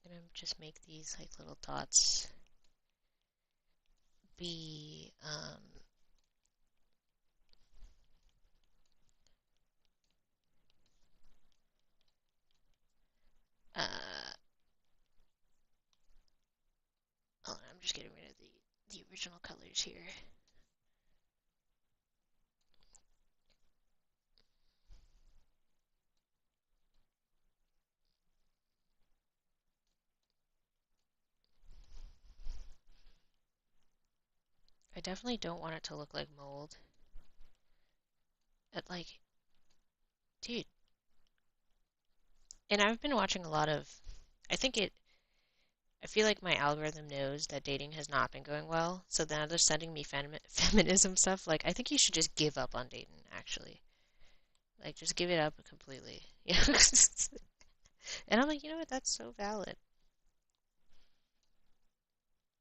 I'm gonna just make these like little dots be uh oh, I'm just getting rid of the original colors here. I definitely don't want it to look like mold. Like, dude. And I've been watching a lot of. I think it. I feel like my algorithm knows that dating has not been going well, so now they're sending me feminism stuff. Like, I think you should just give up on dating, actually. Like, just give it up completely. Yeah. And I'm like, you know what? That's so valid.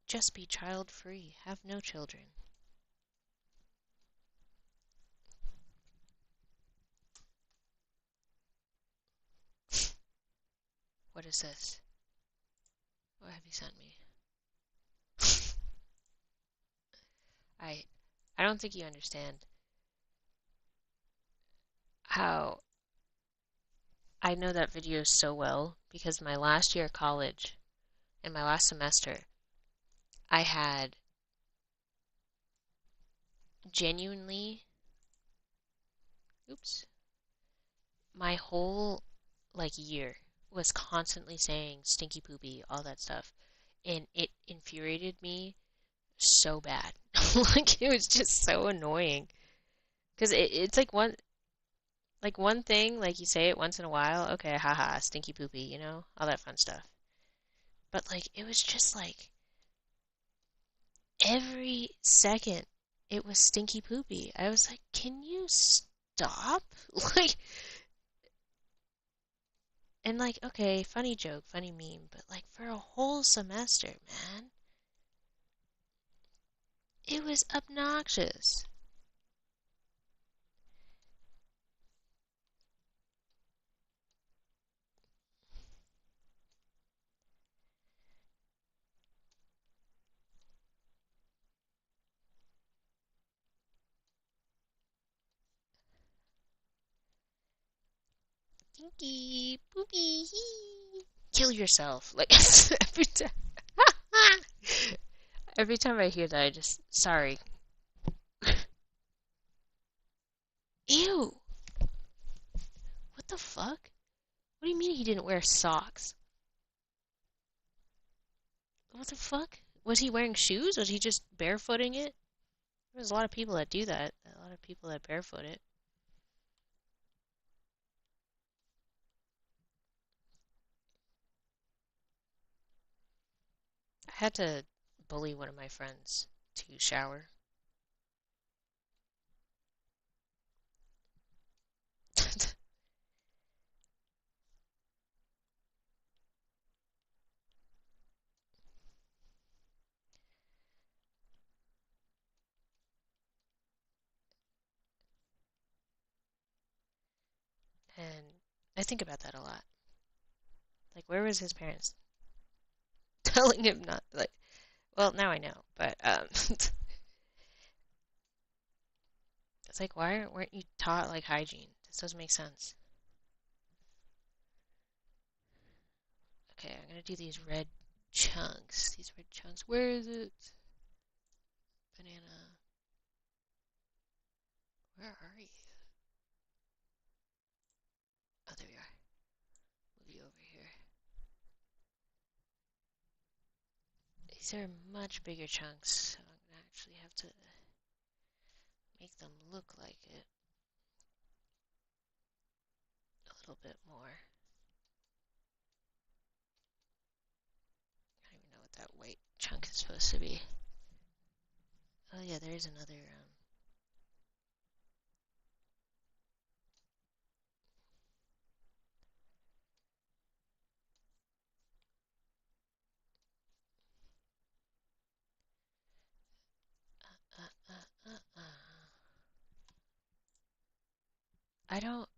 Just be child free. Have no children. What is this? What have you sent me? I I don't think you understand how I know that video so well because my last year of college, in my last semester, I had genuinely, oops, my whole like year was constantly saying stinky poopy, all that stuff, and it infuriated me so bad. Like it was just so annoying because it's like one thing, like you say it once in a while, okay, haha, stinky poopy, all that fun stuff. But like it was just like every second it was stinky poopy. I was like, can you stop? Like, and like, okay, funny joke, funny meme, but like for a whole semester, man, it was obnoxious. Stinky poopy. Kill yourself. Like every time. Every time I hear that, I just sorry. Ew. What the fuck? What do you mean he didn't wear socks? What the fuck? Was he wearing shoes? Was he just barefooting it? There's a lot of people that do that. A lot of people that barefoot it. I had to bully one of my friends to shower. And I think about that a lot. Like, where was his parents telling him not, like, well, now I know, but, it's like, why weren't you taught, like, hygiene? This doesn't make sense. Okay, I'm gonna do these red chunks. These red chunks. Where is it? Banana. Where are you? Oh, there you are. Move you over here. These are much bigger chunks, so I'm gonna actually have to make them look like it a little bit more. I don't even know what that white chunk is supposed to be. Oh yeah, there's another, uh.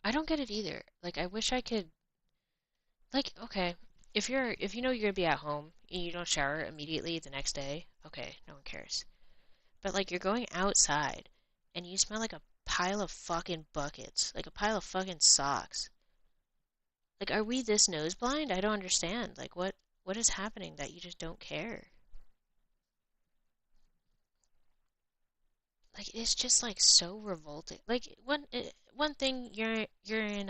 I don't get it either. Like, I wish I could, like, okay, if you know you're gonna be at home and you don't shower immediately the next day, okay, no one cares. But like, you're going outside and you smell like a pile of fucking buckets, like a pile of fucking socks. Like, are we this nose blind? I don't understand. Like, what is happening that you just don't care? Like, it's just like so revolting. Like, one thing you're in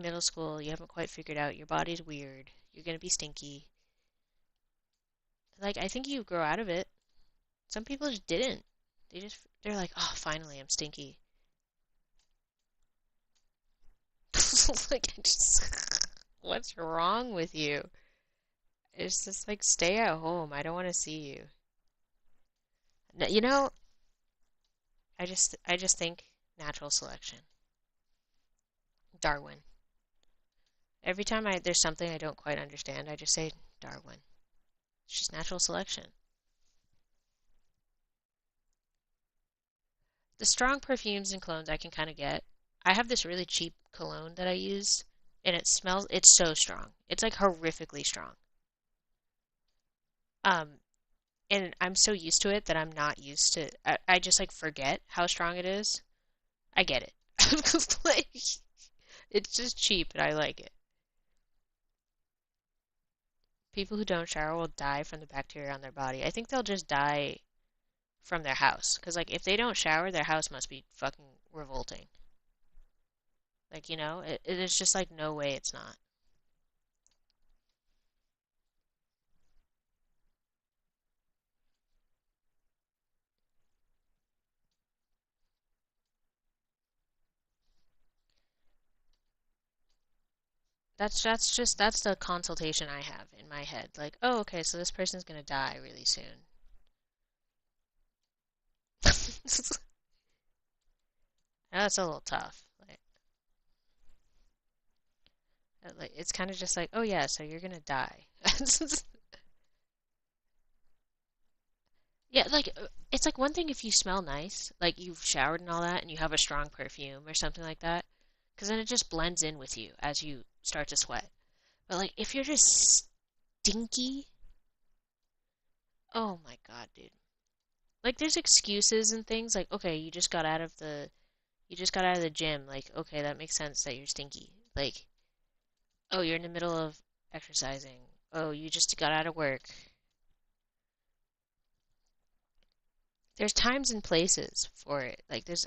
middle school, you haven't quite figured out your body's weird. You're gonna be stinky. Like, I think you grow out of it. Some people just didn't. They're like, oh, finally, I'm stinky. Like, what's wrong with you? It's just like, stay at home. I don't want to see you. No, you know, I just think natural selection. Darwin. Every time there's something I don't quite understand, I just say Darwin. It's just natural selection. The strong perfumes and colognes I can kind of get. I have this really cheap cologne that I use, and it's so strong. It's like horrifically strong. Um, and I'm so used to it that I'm not used to. I just like forget how strong it is. I get it. Like, it's just cheap, and I like it. People who don't shower will die from the bacteria on their body. I think they'll just die from their house. Because, like, if they don't shower, their house must be fucking revolting. Like, it is just like no way it's not. That's the consultation I have in my head. Like, oh, okay, so this person's gonna die really soon. That's a little tough. Like it's kind of just like, oh yeah, so you're gonna die. Yeah, like it's like one thing if you smell nice, like you've showered and all that, and you have a strong perfume or something like that, because then it just blends in with you as you start to sweat. But like if you're just stinky, oh my God, dude. Like there's excuses and things like, okay, you just got out of the gym, like okay, that makes sense that you're stinky. Like, oh, you're in the middle of exercising. Oh, you just got out of work. There's times and places for it. Like there's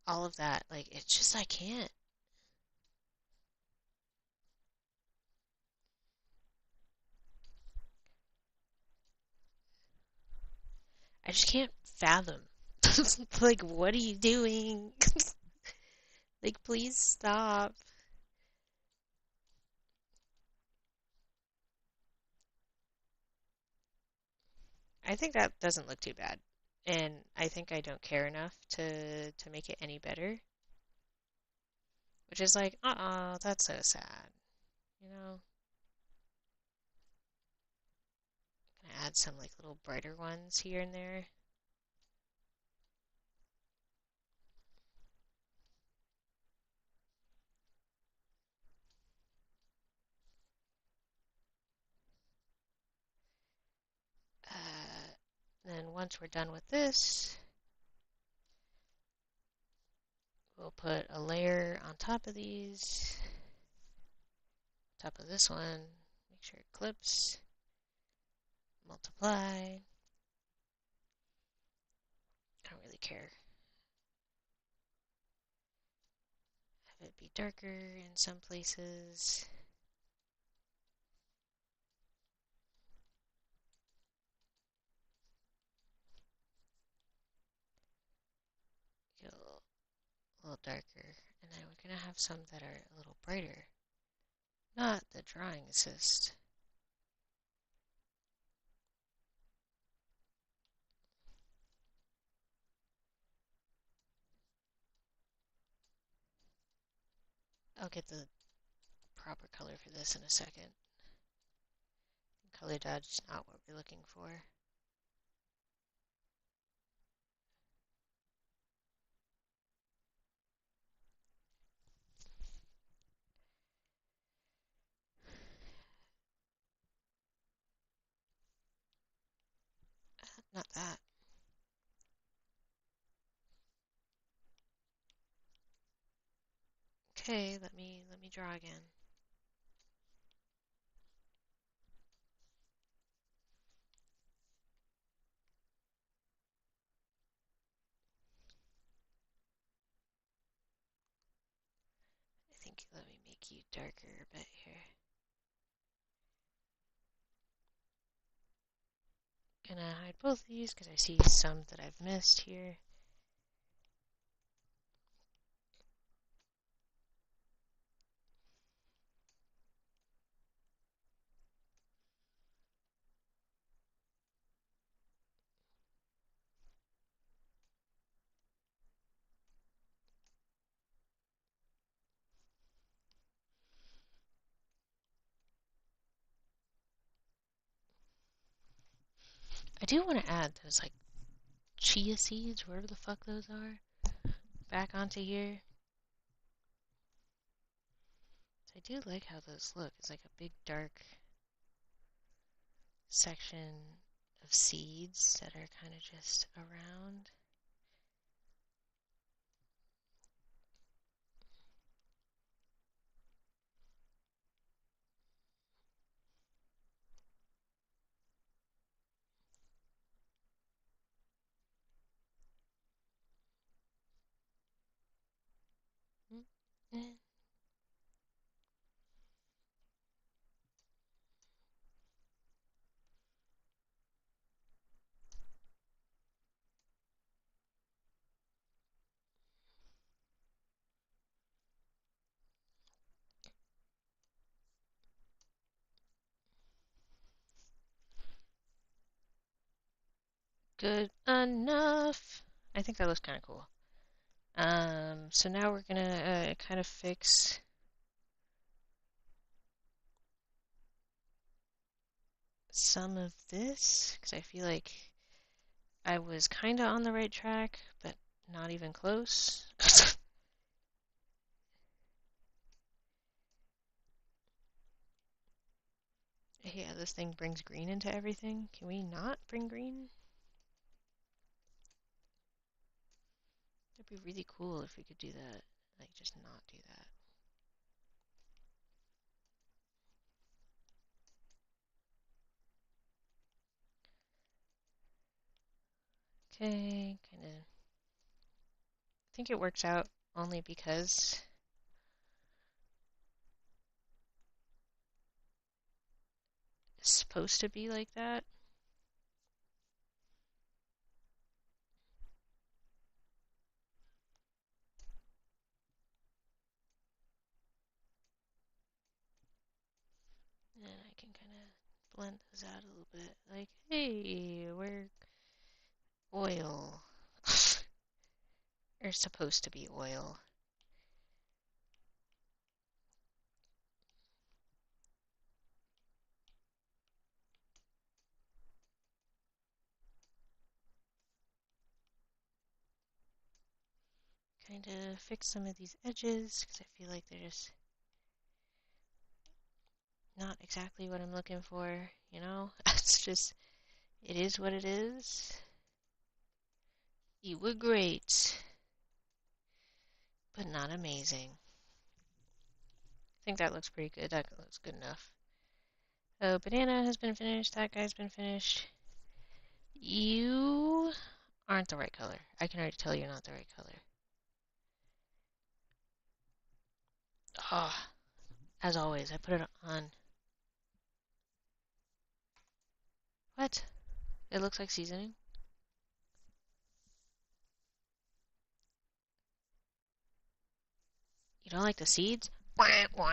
all of that. Like it's just I can't. I just can't fathom. Like what are you doing? Like please stop. I think that doesn't look too bad. And I think I don't care enough to make it any better. Which is like, that's so sad. You know? Gonna add some like little brighter ones here and there. Then once we're done with this, we'll put a layer on top of these, top of this one, make sure it clips, multiply. I don't really care. Have it be darker in some places. Get a little darker. And then we're going to have some that are a little brighter. Not the drawing assist. I'll get the proper color for this in a second. Color dodge is not what we're looking for. Not that. Okay, let me draw again. I think let me make you darker a bit here. Gonna hide both of these because I see some that I've missed here. I do want to add those like chia seeds, wherever the fuck those are, back onto here. So I do like how those look. It's like a big dark section of seeds that are kind of just around. Mm. Good enough. I think that looks kind of cool. So now we're gonna kind of fix some of this because I feel like I was kind of on the right track, but not even close. Yeah, this thing brings green into everything. Can we not bring green? It'd be really cool if we could do that. Like, just not do that. Okay, kind of. I think it works out only because it's supposed to be like that. And I can kind of blend those out a little bit. Like, hey, we're oil. Or supposed to be oil. Kind of fix some of these edges because I feel like they're just not exactly what I'm looking for, you know? It's just, it is what it is. You were great, but not amazing. I think that looks pretty good. That looks good enough. Oh, banana has been finished. That guy's been finished. You aren't the right color. I can already tell you're not the right color. Ah, as always, I put it on. What? It looks like seasoning. You don't like the seeds? Wah, wah.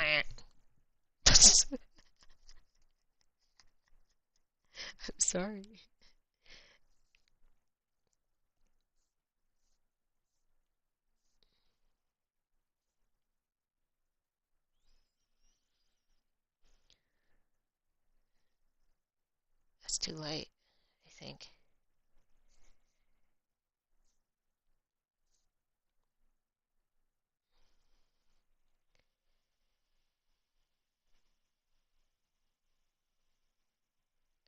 I'm sorry. That's too light, I think.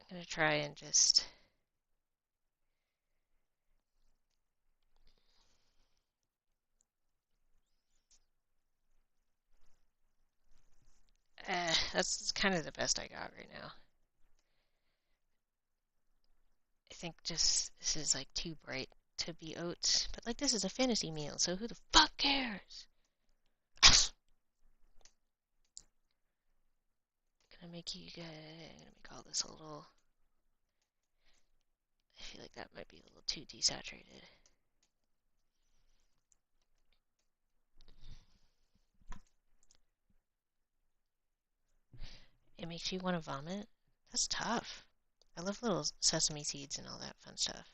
I'm gonna try and just. That's kind of the best I got right now. I think just this is like too bright to be oats, but like this is a fantasy meal, so who the fuck cares? Gonna make you good. Gonna make all this a little. I feel like that might be a little too desaturated. It makes you want to vomit? That's tough. I love little sesame seeds and all that fun stuff.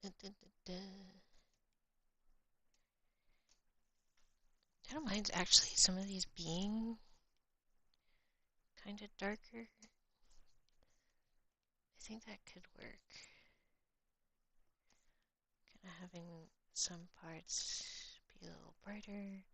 I don't mind actually some of these being kind of darker. I think that could work. Kind of having some parts be a little brighter.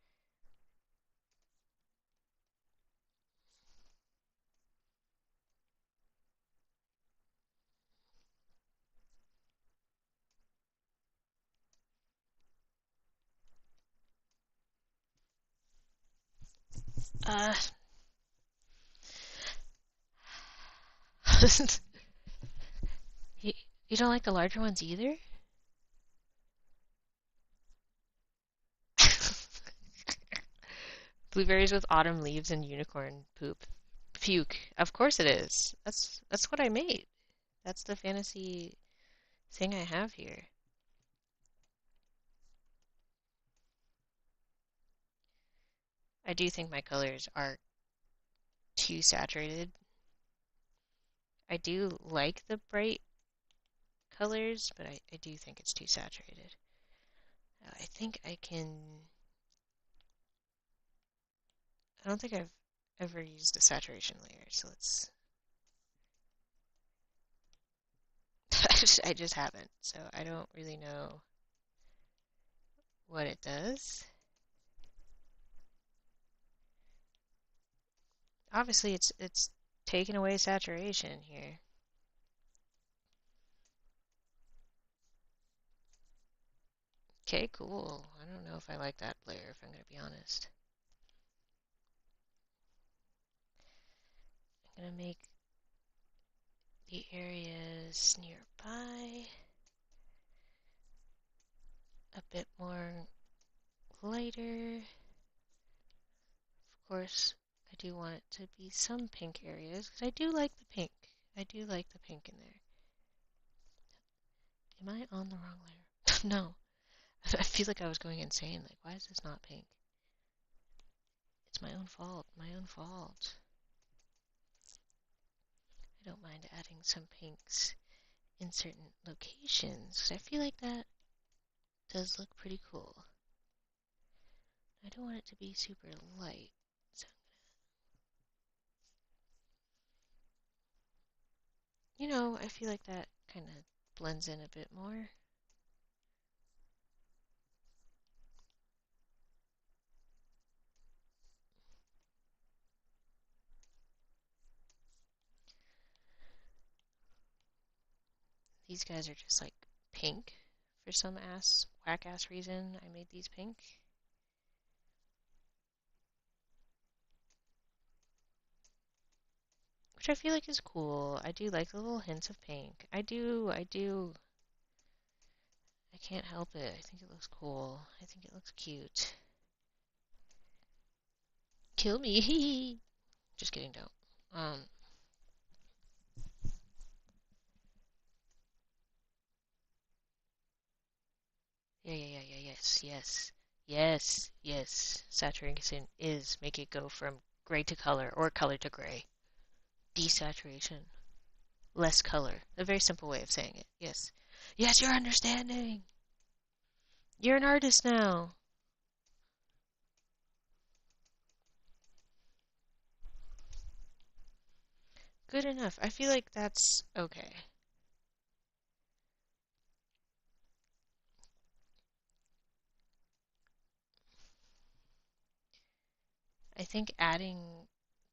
Uh, you, you don't like the larger ones either? Blueberries with autumn leaves and unicorn poop. Puke. Of course it is. That's what I made. That's the fantasy thing I have here. I do think my colors are too saturated. I do like the bright colors, but I do think it's too saturated. I think I can... I don't think I've ever used a saturation layer, so let's... I just haven't, so I don't really know what it does. Obviously, it's taking away saturation here. Okay, cool. I don't know if I like that layer, if I'm going to be honest. I'm going to make the areas nearby a bit more lighter. Of course, I do want it to be some pink areas, because I do like the pink. I do like the pink in there. Am I on the wrong layer? No. I feel like I was going insane. Like, why is this not pink? It's my own fault. My own fault. I don't mind adding some pinks in certain locations. I feel like that does look pretty cool. I don't want it to be super light. So I feel like that kind of blends in a bit more. These guys are just like pink for some whack ass reason. I made these pink. Which I feel like is cool. I do like the little hints of pink. I do. I can't help it. I think it looks cool. I think it looks cute. Kill me. Just kidding, don't. Yes. Yes. Saturation is make it go from gray to color or color to gray. Desaturation. Less color. A very simple way of saying it. Yes. Yes, you're understanding. You're an artist now. Good enough. I feel like that's okay. I think adding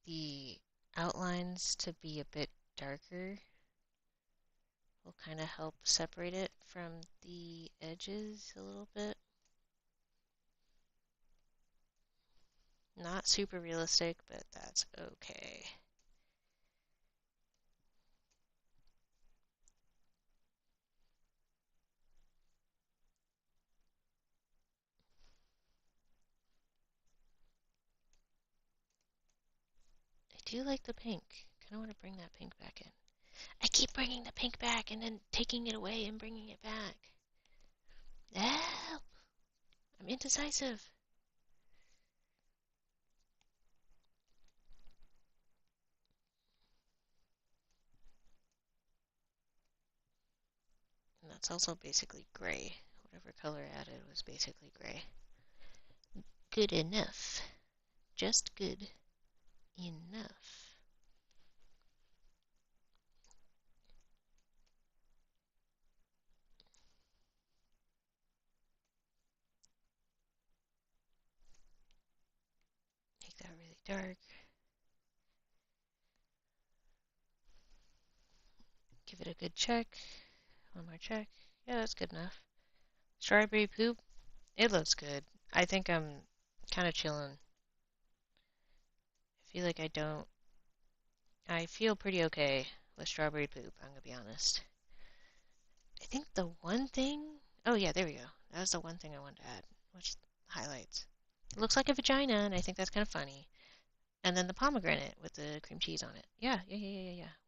the outlines to be a bit darker will kind of help separate it from the edges a little bit. Not super realistic, but that's okay. do like the pink. Kind of want to bring that pink back in. I keep bringing the pink back and then taking it away and bringing it back. Help! I'm indecisive. And that's also basically gray. Whatever color added was basically gray. Good enough. Just good enough. Make that really dark. Give it a good check. One more check. Yeah, that's good enough. Strawberry poop. It looks good. I think I'm kind of chilling. I feel like I feel pretty okay with strawberry poop, I'm gonna be honest. I think the one thing, oh yeah, there we go. That was the one thing I wanted to add, which highlights. It looks like a vagina, and I think that's kind of funny. And then the pomegranate with the cream cheese on it. Yeah.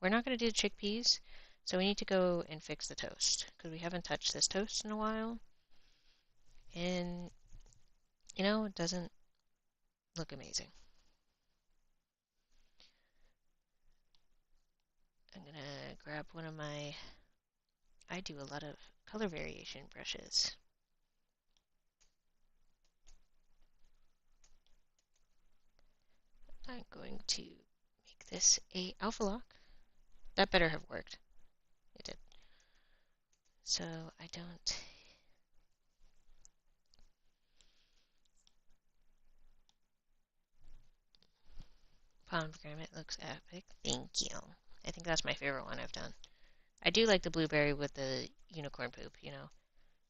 We're not gonna do chickpeas, so we need to go and fix the toast, because we haven't touched this toast in a while. And, it doesn't look amazing. I'm gonna grab one of I do a lot of color variation brushes. I'm going to make this a alpha lock. That better have worked. It did. So I don't... Pomegranate looks epic. Thank you. I think that's my favorite one I've done. I do like the blueberry with the unicorn poop,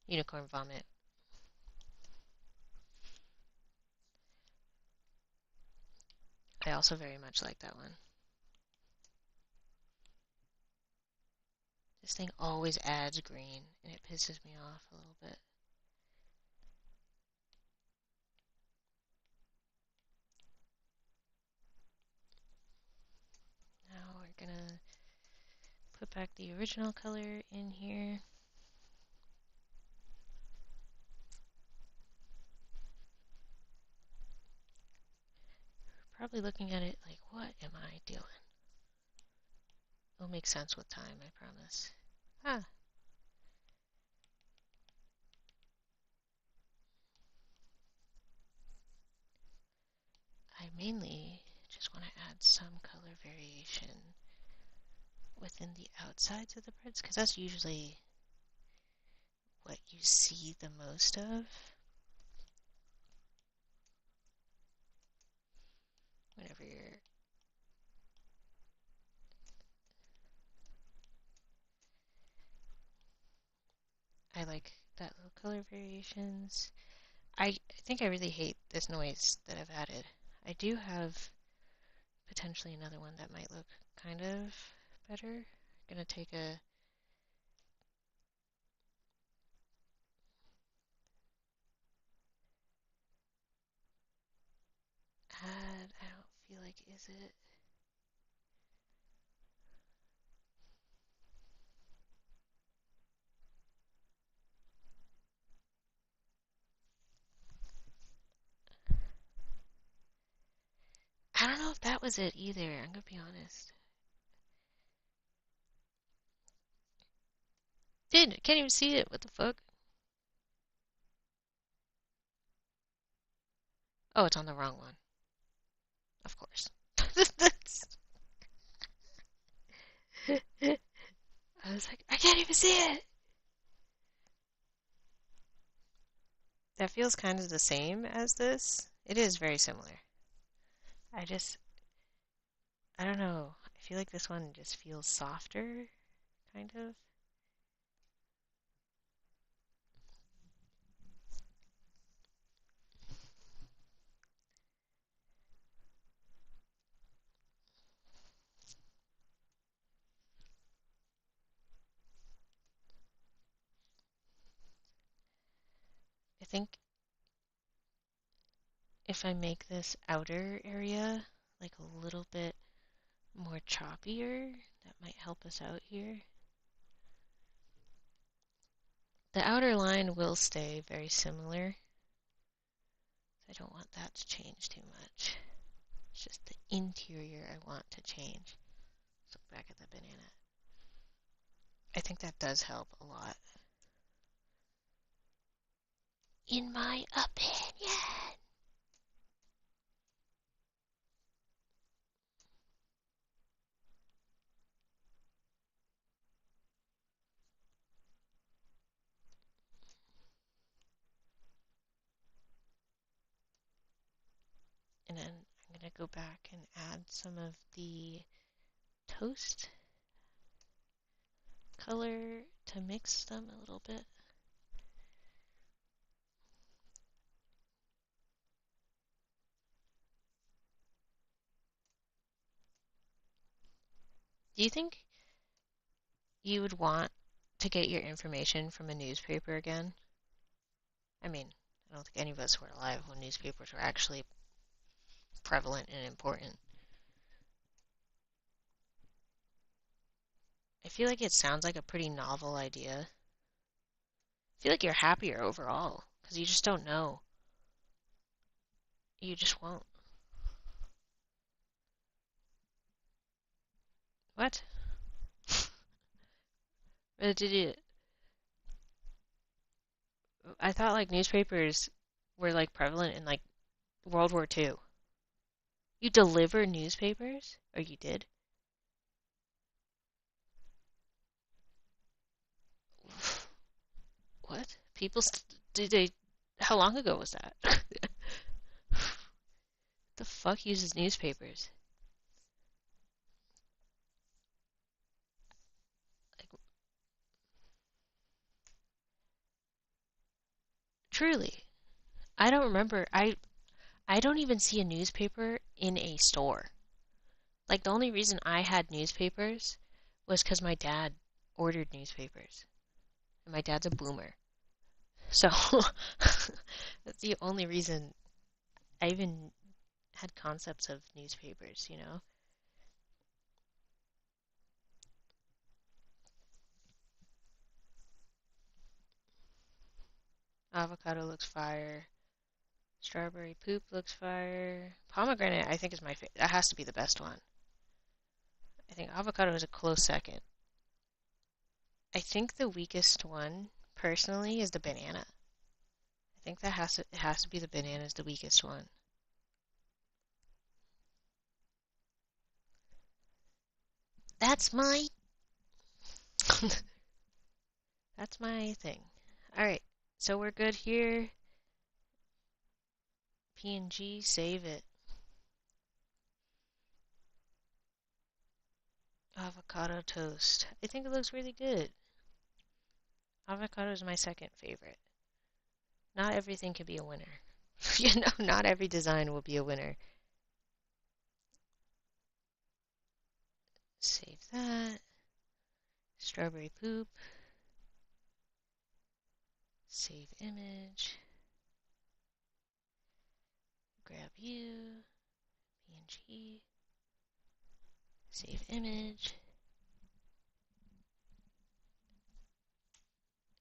unicorn vomit. I also very much like that one. This thing always adds green, and it pisses me off a little bit. Now we're gonna put back the original color in here. Probably looking at it like, what am I doing? It'll make sense with time, I promise. Ah. I mainly just want to add some color variation within the outsides of the breads, because that's usually what you see the most of whenever you're... I like that little color variations. I think I really hate this noise that I've added. I do have potentially another one that might look kind of better. I'm gonna take a... add, I don't feel like, is it? I don't know if that was it either, I'm gonna be honest. Dude, can't even see it, what the fuck? Oh, it's on the wrong one. Of course. I was like, I can't even see it! That feels kind of the same as this. It is very similar. I don't know. I feel like this one just feels softer, kind of. I think if I make this outer area like a little bit more choppier. That might help us out here. The outer line will stay very similar. I don't want that to change too much. It's just the interior I want to change. Let's look back at the banana. I think that does help a lot. In my opinion. And then I'm going to go back and add some of the toast color to mix them a little bit. Do you think you would want to get your information from a newspaper again? I mean, I don't think any of us were alive when newspapers were actually prevalent and important. I feel like it sounds like a pretty novel idea. I feel like you're happier overall, because you just don't know. You just won't. What? Did you... I thought, like, newspapers were, like, prevalent in, like, World War II. You deliver newspapers? Or you did? What? People... Did they... How long ago was that? The fuck uses newspapers? Like, truly. I don't remember. I don't even see a newspaper in a store. Like, the only reason I had newspapers was because my dad ordered newspapers. And my dad's a boomer. So, that's the only reason I even had concepts of newspapers, you know? Avocado looks fire. Strawberry poop looks fire. Pomegranate, I think, is my favorite. That has to be the best one. I think avocado is a close second. I think the weakest one, personally, is the banana. I think that it has to be the banana is the weakest one. That's my that's my thing. All right, so we're good here. PNG, save it. Avocado toast. I think it looks really good. Avocado is my second favorite. Not everything can be a winner. You know, not every design will be a winner. Save that. Strawberry poop. Save image. Grab you. PNG. Save image.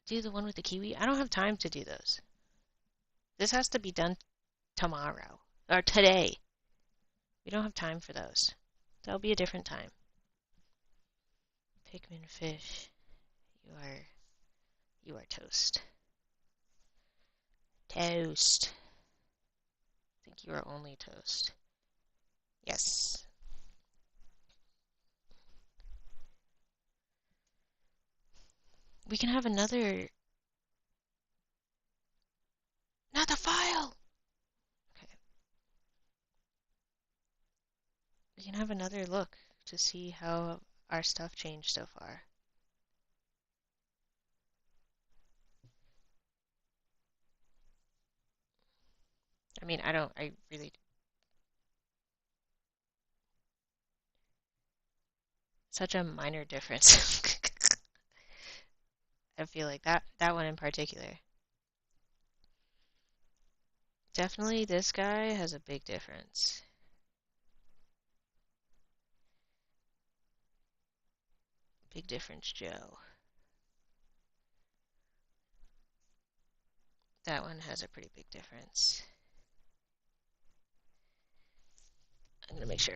Do the one with the kiwi. I don't have time to do those. This has to be done tomorrow. Or today. We don't have time for those. That'll be a different time. Pikmin fish. You are toast. Toast. I think you are only toast. Yes. We can have another... Not the file! Okay. We can have another look to see how our stuff changed so far. I mean, I really... Such a minor difference. I feel like that one in particular. Definitely this guy has a big difference. Big difference, Joe. That one has a pretty big difference. I'm gonna make sure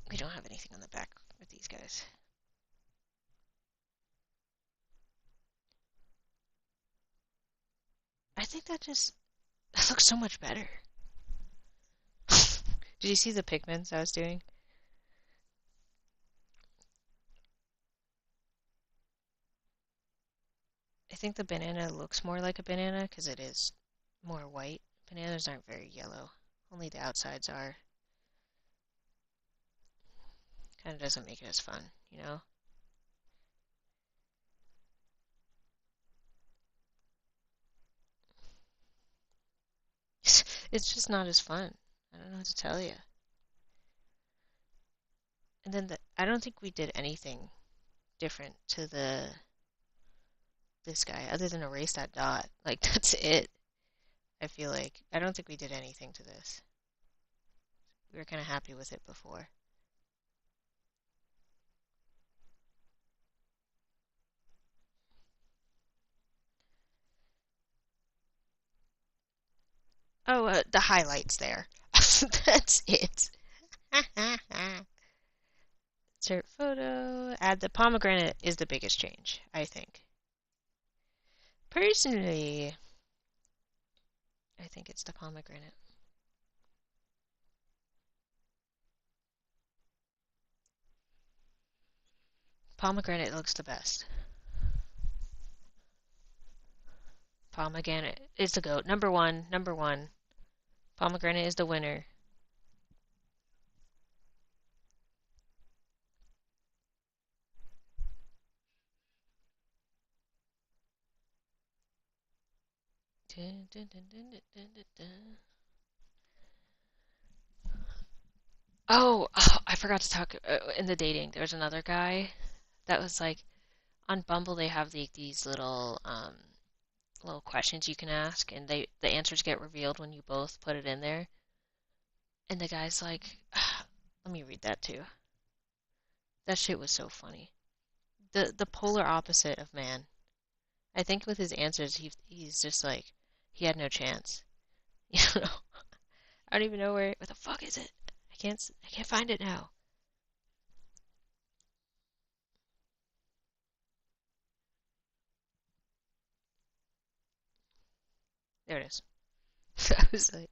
we don't have anything on the back with these guys. I think that looks so much better. Did you see the pigments I was doing? I think the banana looks more like a banana because it is more white. Bananas aren't very yellow. Only the outsides are. Kind of doesn't make it as fun, you know? It's just not as fun. I don't know what to tell you. And then I don't think we did anything different to this guy other than erase that dot. Like, that's it. I feel like. I don't think we did anything to this. We were kind of happy with it before. Oh, the highlights there. That's it. Insert photo. Add the pomegranate is the biggest change, I think. Personally, I think it's the pomegranate. Pomegranate looks the best. Pomegranate is the goat. Number one. Pomegranate is the winner. Dun, dun, dun, dun, dun, dun, dun. Oh, I forgot to talk in the dating. There's another guy that was like on Bumble. They have these little questions you can ask, and the answers get revealed when you both put it in there. And the guy's like, let me read that too. That shit was so funny. The polar opposite of man. I think with his answers, he's just like he had no chance. You know, I don't even know where the fuck is it? I can't find it now. There it is. I was like,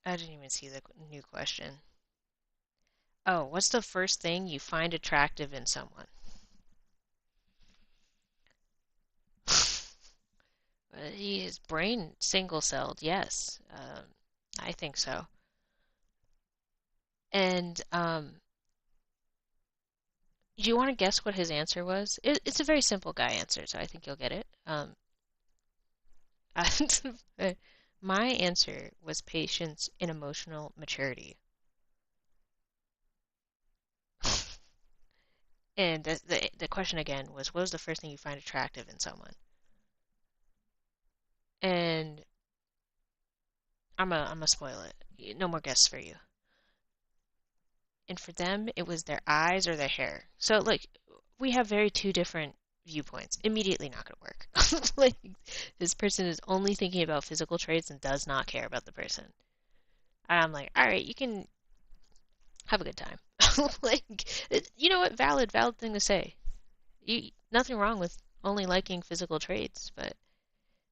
I didn't even see the new question. Oh, what's the first thing you find attractive in someone? He is brain single-celled, yes. I think so. And do you want to guess what his answer was? It's a very simple guy answer, so I think you'll get it. My answer was patience and emotional maturity. And the question again was, what was the first thing you find attractive in someone? And I'm a spoil it. No more guesses for you. And for them, it was their eyes or their hair. So like we have very two different viewpoints. Immediately not going to work. Like this person is only thinking about physical traits and does not care about the person. And I'm like, all right, you can have a good time. Like, you know what? Valid thing to say. Nothing wrong with only liking physical traits, but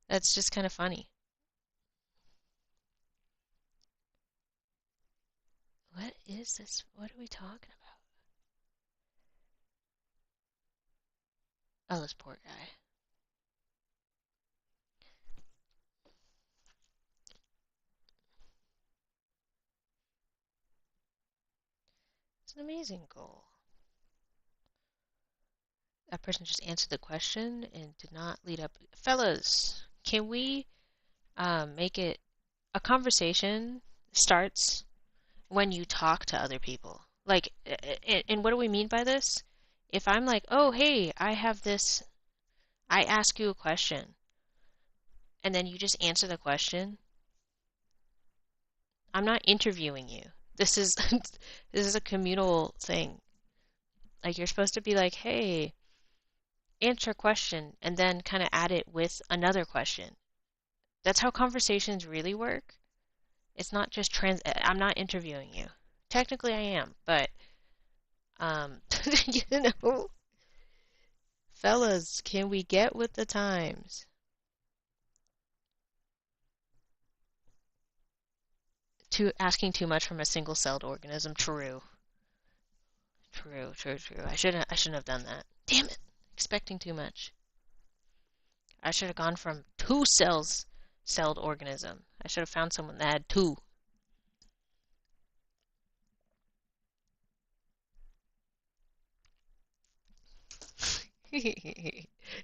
that's just kind of funny. What is this? What are we talking about? Oh, this poor guy. It's an amazing goal. That person just answered the question and did not lead up. Fellas, can we make it a conversation starts when you talk to other people? Like, and what do we mean by this? If I'm like, oh, hey, I have this, I ask you a question. and then you just answer the question. I'm not interviewing you. This is this is a communal thing. Like you're supposed to be like, "Hey, answer a question," and then kind of add it with another question. That's how conversations really work. It's not just I'm not interviewing you. Technically I am, but um you know, fellas, can we get with the times? Asking too much from a single-celled organism. True. True, true, true. I shouldn't have done that. Damn it. Expecting too much. I should have gone from two celled organism. I should have found someone that had two.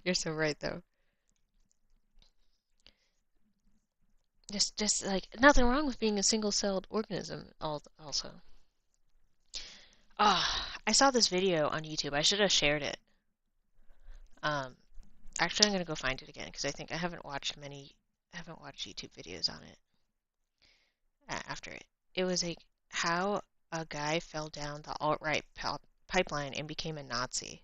You're so right though. Just like nothing wrong with being a single-celled organism also. I saw this video on YouTube. I should have shared it. Um, Actually, I'm gonna go find it again because I think I haven't watched YouTube videos on it after it. It was like how a guy fell down the alt-right pipeline and became a Nazi.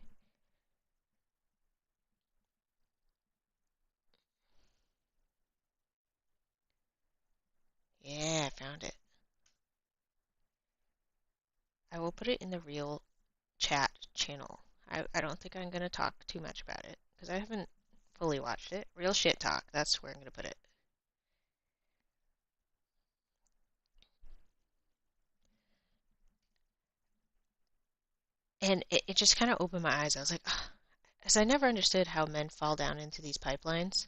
Yeah, I found it. I will put it in the real chat channel. I don't think I'm gonna talk too much about it because I haven't fully watched it. Real shit talk. That's where I'm gonna put it. And it just kind of opened my eyes. I was like, because I never understood how men fall down into these pipelines.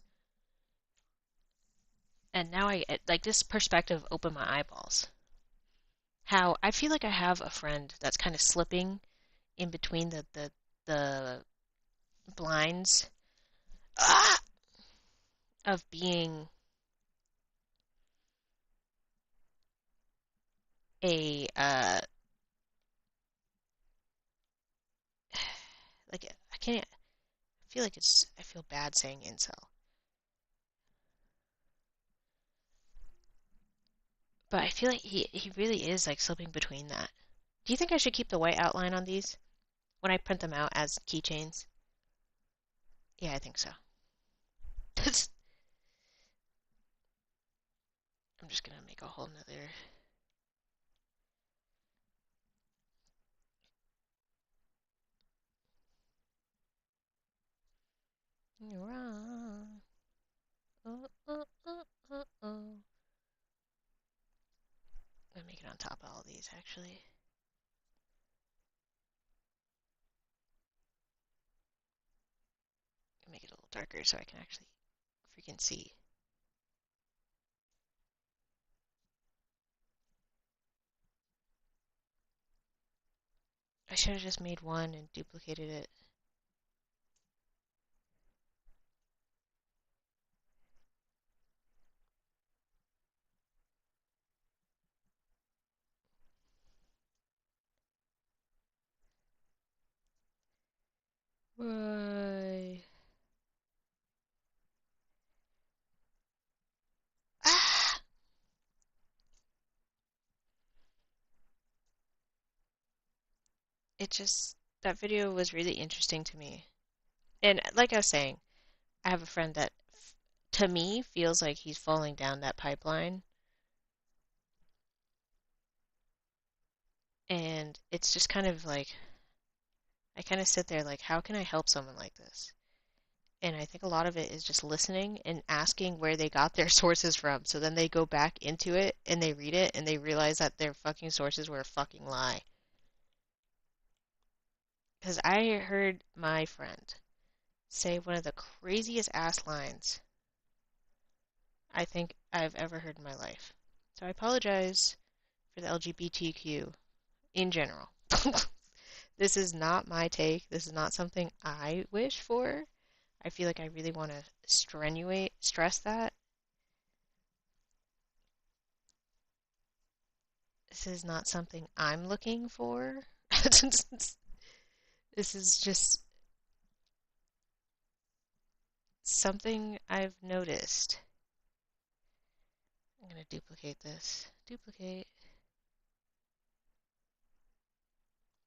And now like this perspective opened my eyeballs. How I feel like I have a friend that's kind of slipping in between the blinds ah, of being a like I can't I feel like I feel bad saying incel. But I feel like he really is like slipping between that. Do you think I should keep the white outline on these when I print them out as keychains? Yeah, I think so. I'm just gonna make a whole nother. You're wrong. Oh, oh, oh, oh, oh. I'm gonna make it on top of all these actually. Make it a little darker so I can actually freaking see. I should have just made one and duplicated it. Why? Ah! It just, that video was really interesting to me. And like I was saying, I have a friend that, to me, feels like he's falling down that pipeline. And it's just kind of like, I kind of sit there like, how can I help someone like this? And I think a lot of it is just listening and asking where they got their sources from. So then they go back into it and they read it and they realize that their fucking sources were a fucking lie. Because I heard my friend say one of the craziest ass lines I think I've ever heard in my life. So I apologize for the LGBTQ in general. This is not my take. This is not something I wish for. I feel like I really want to stress that. This is not something I'm looking for. This is just something I've noticed. I'm gonna duplicate this. Duplicate.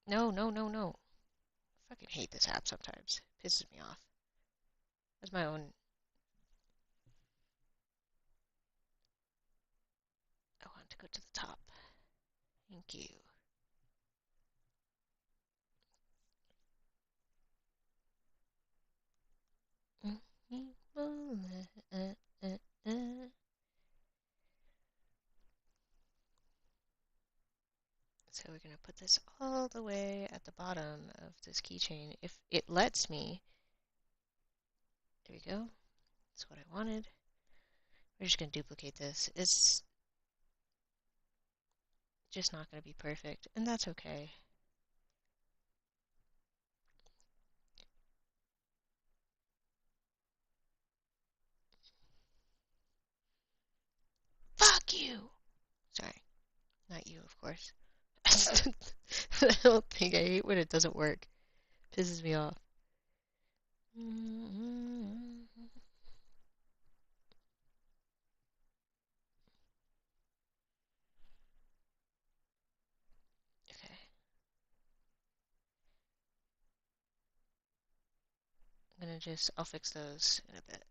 No, no, no, no. I fucking hate this app sometimes. It pisses me off. That's my own. I want to go to the top. Thank you. So we're going to put this all the way at the bottom of this keychain. If it lets me, there we go. That's what I wanted. We're just going to duplicate this. It's just not going to be perfect, and that's okay. Fuck you! Sorry, not you, of course. I don't think I hate when it doesn't work. Pisses me off. Okay. I'm gonna just, I'll fix those in a bit.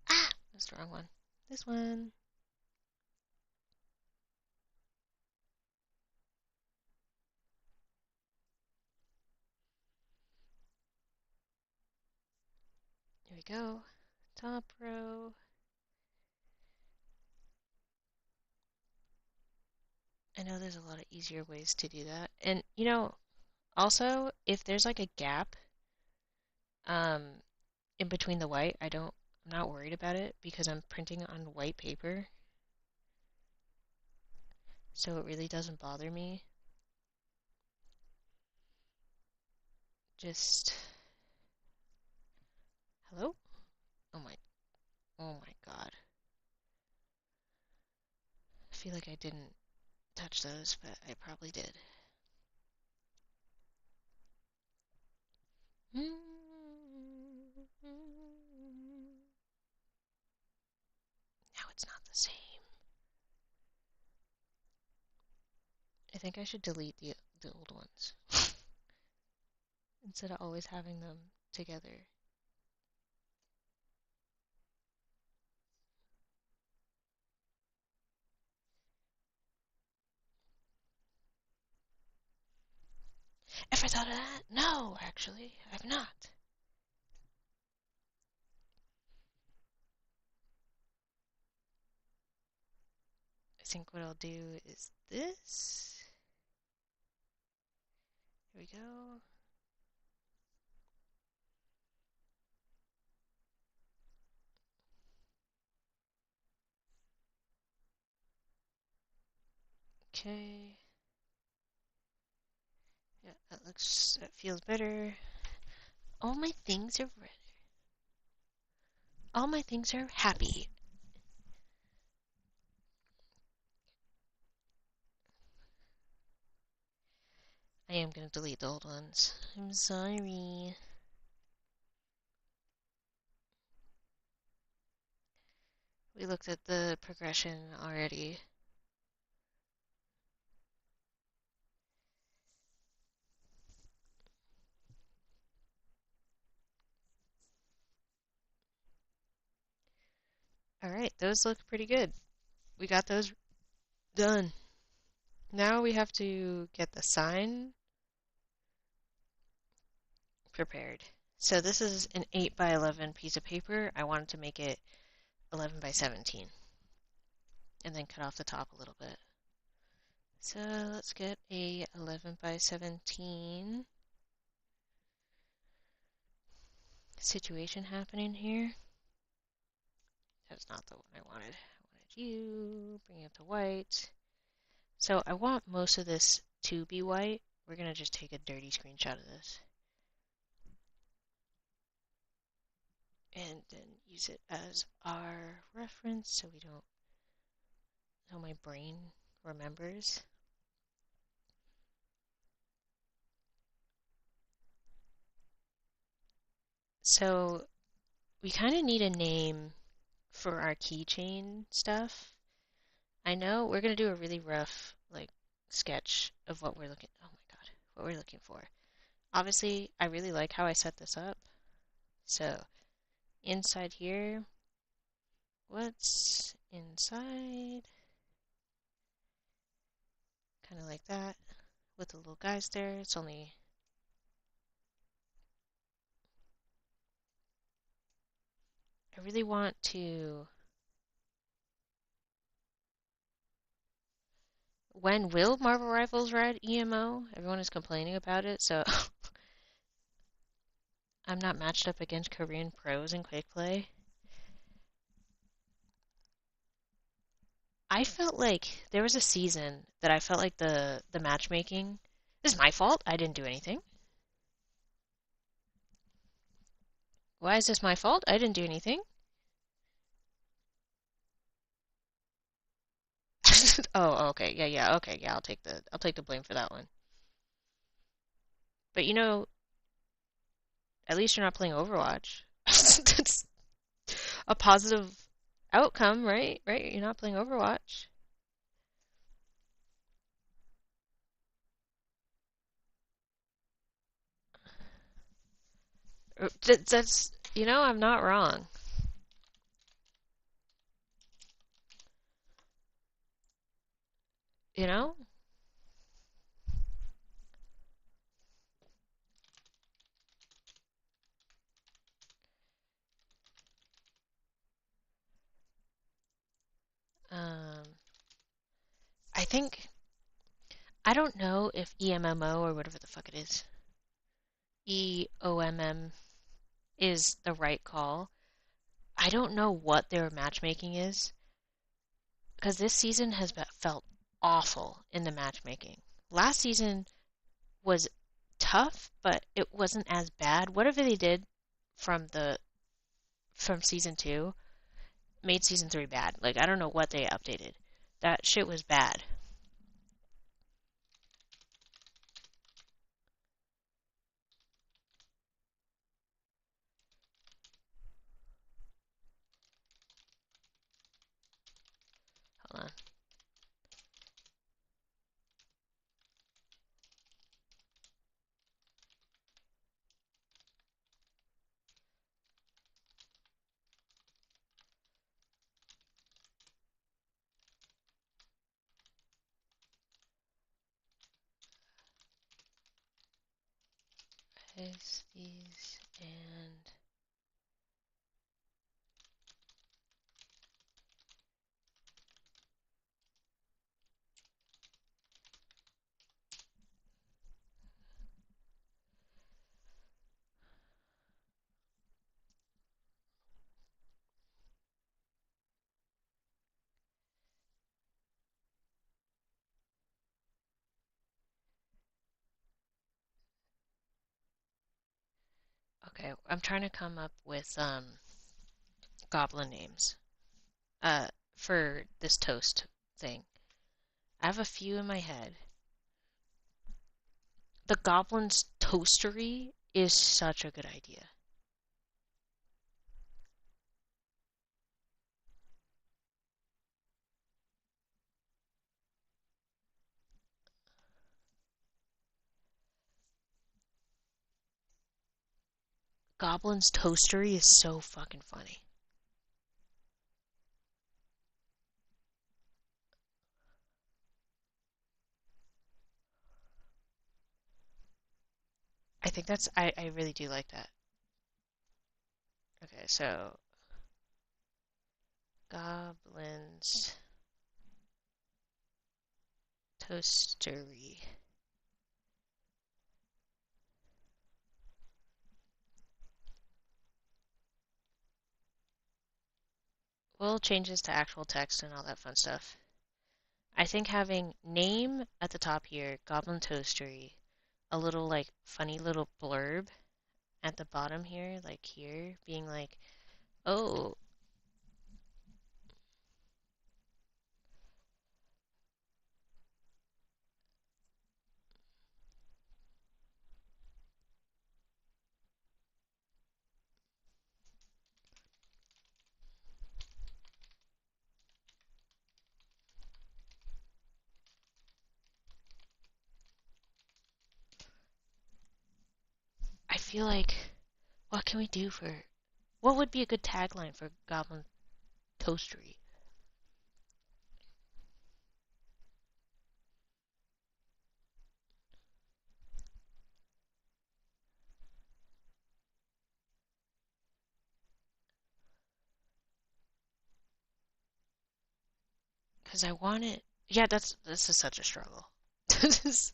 Ah! That's the wrong one. This one. Here we go. Top row. I know there's a lot of easier ways to do that. And, you know, also, if there's like a gap um, in between the white, I'm not worried about it because I'm printing on white paper. So it really doesn't bother me. Just, hello? Oh my, oh my God. I feel like I didn't touch those, but I probably did. Now it's not the same. I think I should delete the old ones instead of always having them together. Ever thought of that? No, actually, I've not. I think what I'll do is this. Here we go. Okay. Yeah, that feels better. All my things are ready. All my things are happy. I am going to delete the old ones. I'm sorry. We looked at the progression already. Alright, those look pretty good. We got those done. Now we have to get the sign prepared. So this is an 8 by 11 piece of paper. I wanted to make it 11 by 17 and then cut off the top a little bit. So let's get a 11 by 17 situation happening here. That's not the one I wanted. I wanted you, bring it to white. So I want most of this to be white. We're going to just take a dirty screenshot of this. and then use it as our reference so we don't, so my brain remembers. So we kind of need a name for our keychain stuff. I know we're gonna do a really rough like sketch of what we're looking. Oh my god, what we're looking for. Obviously, I really like how I set this up. So inside here, what's inside? Kind of like that with the little guys there. It's only I really want to. When will Marvel Rivals ride EMO? Everyone is complaining about it, so I'm not matched up against Korean pros in Quick Play. I felt like there was a season that I felt like the matchmaking. This is my fault. I didn't do anything. Why is this my fault? I didn't do anything. Oh, okay. Yeah. Okay. Yeah, I'll take the blame for that one. But you know, at least you're not playing Overwatch. That's a positive outcome, right? Right? You're not playing Overwatch. That's, I'm not wrong. You know? Um, I think I don't know if EMMO or whatever the fuck it is, EOMM is the right call. I don't know what their matchmaking is because this season has felt awful in the matchmaking. Last season was tough, but it wasn't as bad. Whatever they did from the from season 2 made season 3 bad. Like I don't know what they updated. That shit was bad. Hold on. Paste these and okay, I'm trying to come up with goblin names uh for this toast thing. I have a few in my head. The goblin's toastery is such a good idea. Goblin's toastery is so fucking funny. I think I really do like that. Okay, so goblin's toastery. We'll change this to actual text and all that fun stuff. I think having name at the top here, Goblin Toastery, a little like funny little blurb at the bottom here, like here, being like Oh, I feel like, what can we do for, what would be a good tagline for Goblin Toastery? Because I want it. Yeah, this is such a struggle. Because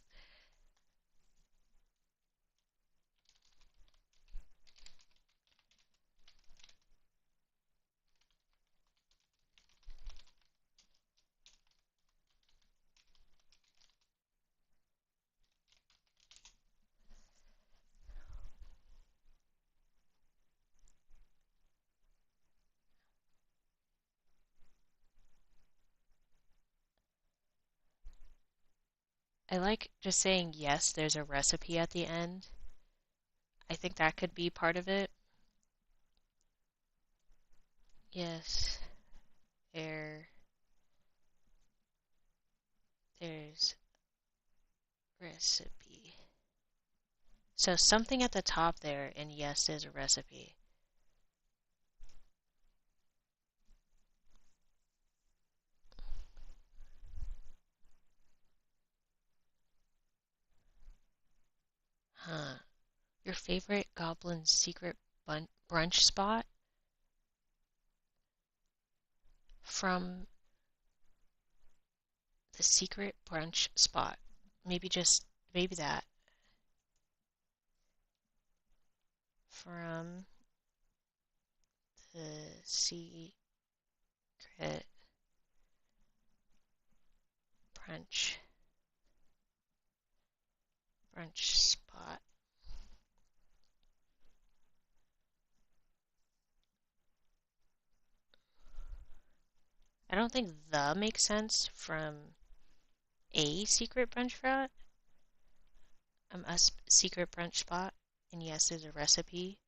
I like just saying yes, there's a recipe at the end. I think that could be part of it. Yes, there, there's recipe. So something at the top there, and yes, there's a recipe. Huh. Your favorite Goblin's secret brunch spot from the secret brunch spot. Maybe that. From the secret brunch spot. I don't think the makes sense from a secret brunch spot. A secret brunch spot. And yes, there's a recipe.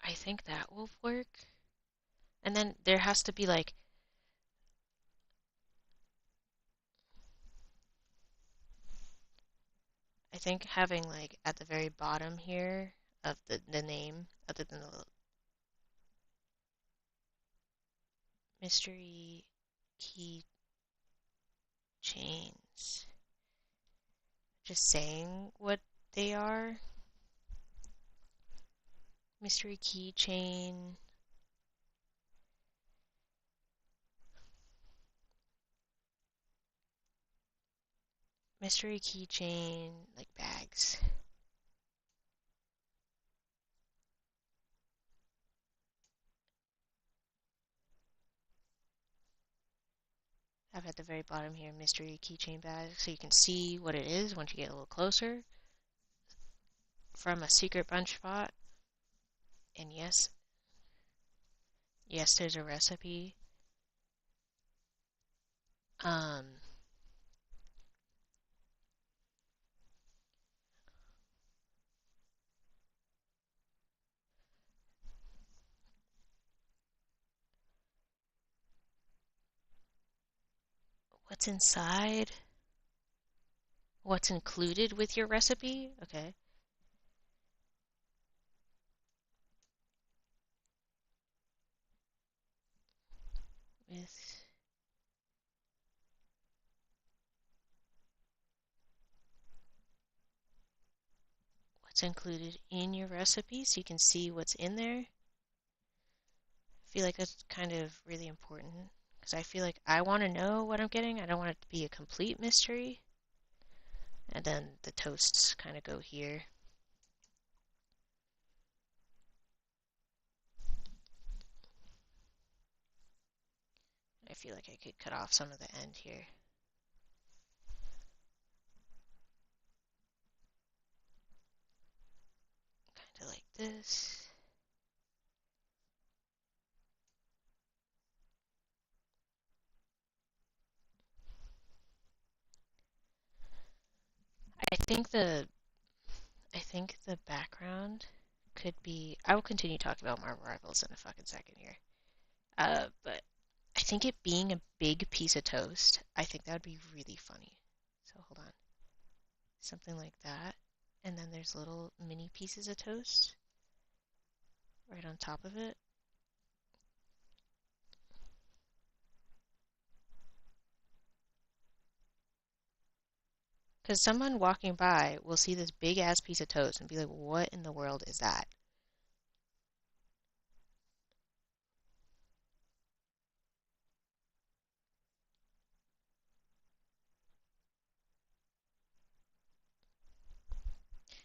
I think that will work. And then there has to be like, I think having like at the very bottom here of the name, other than the mystery keychains, just saying what they are. Mystery keychain. Mystery keychain, like bags. I've at the very bottom here, mystery keychain bag, so you can see what it is once you get a little closer. From a secret bunch spot. And yes, yes, there's a recipe. Um, what's inside? What's included with your recipe? Okay. With what's included in your recipe so you can see what's in there. I feel like that's kind of really important because I feel like I want to know what I'm getting. I don't want it to be a complete mystery. And then the toasts kind of go here. I feel like I could cut off some of the end here. Kind of like this. I think the background could be. I will continue talking about Marvel Rivals in a fucking second here. But I think it being a big piece of toast, I think that would be really funny. So hold on. Something like that. And then there's little mini pieces of toast right on top of it. Because someone walking by will see this big ass piece of toast and be like, what in the world is that?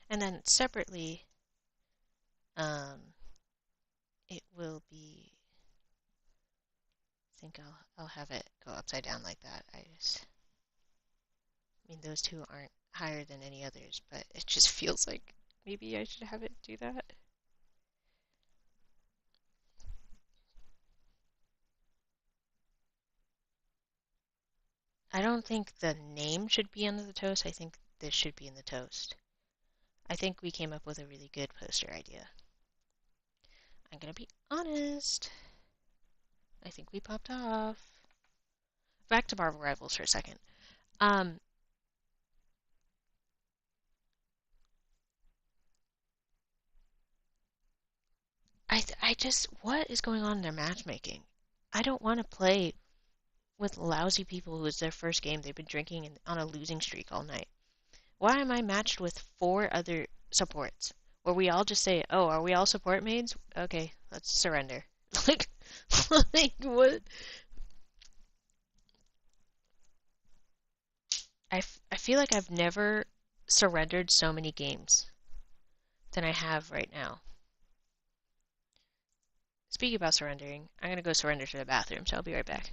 And then separately, um, it will be. I think I'll have it go upside down like that. I mean, those two aren't higher than any others, but it just feels like maybe I should have it do that. I don't think the name should be under the toast. I think this should be in the toast. I think we came up with a really good poster idea. I'm gonna be honest. I think we popped off. Back to Marvel Rivals for a second. Um, I just, what is going on in their matchmaking? I don't want to play with lousy people who it's their first game. They've been drinking on a losing streak all night. Why am I matched with 4 other supports? Where we all just say, oh, are we all support maids? Okay, let's surrender. Like, like what? I feel like I've never surrendered so many games than I have right now. Speaking about surrendering, I'm gonna go surrender to the bathroom, so I'll be right back.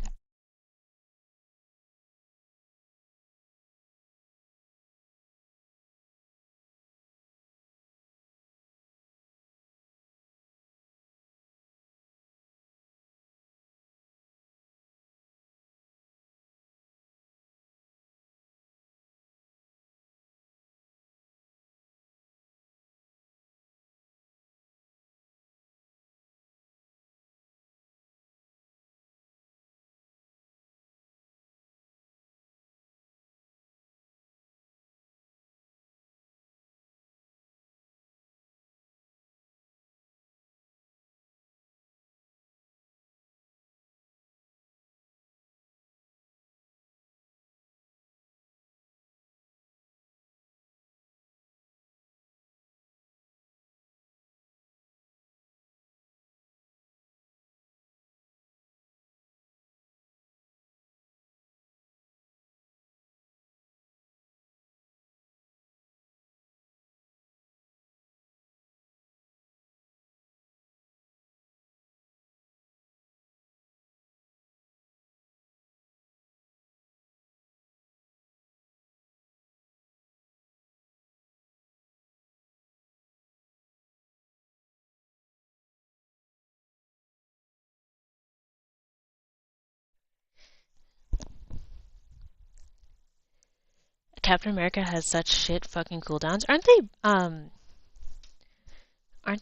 Captain America has such shit fucking cooldowns. Aren't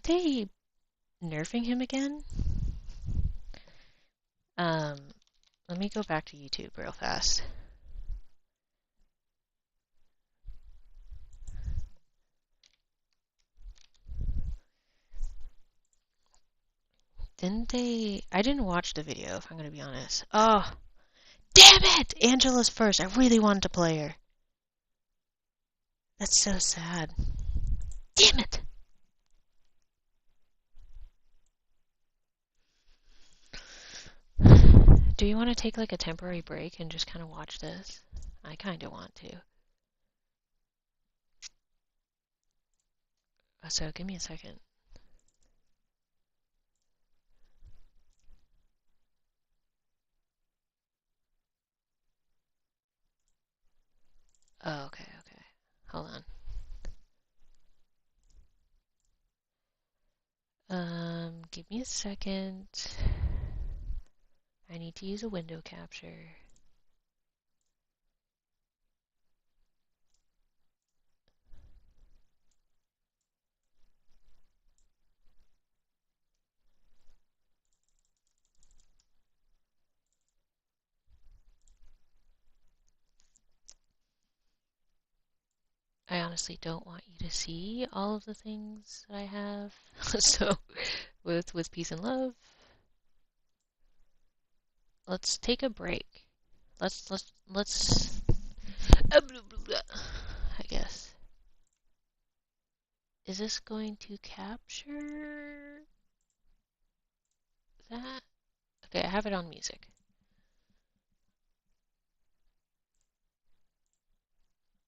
they nerfing him again? Um, let me go back to YouTube real fast. Didn't they? I didn't watch the video, if I'm gonna be honest. Oh, damn it! Angela's first. I really wanted to play her. That's so sad. Damn it! Do you want to take like a temporary break and just kind of watch this? I kind of want to. So give me a second. Oh, okay, okay. Hold on. Give me a second. I need to use a window capture. I honestly don't want you to see all of the things that I have. So, with peace and love, let's take a break. Let's I guess. Is this going to capture that? Okay, I have it on music.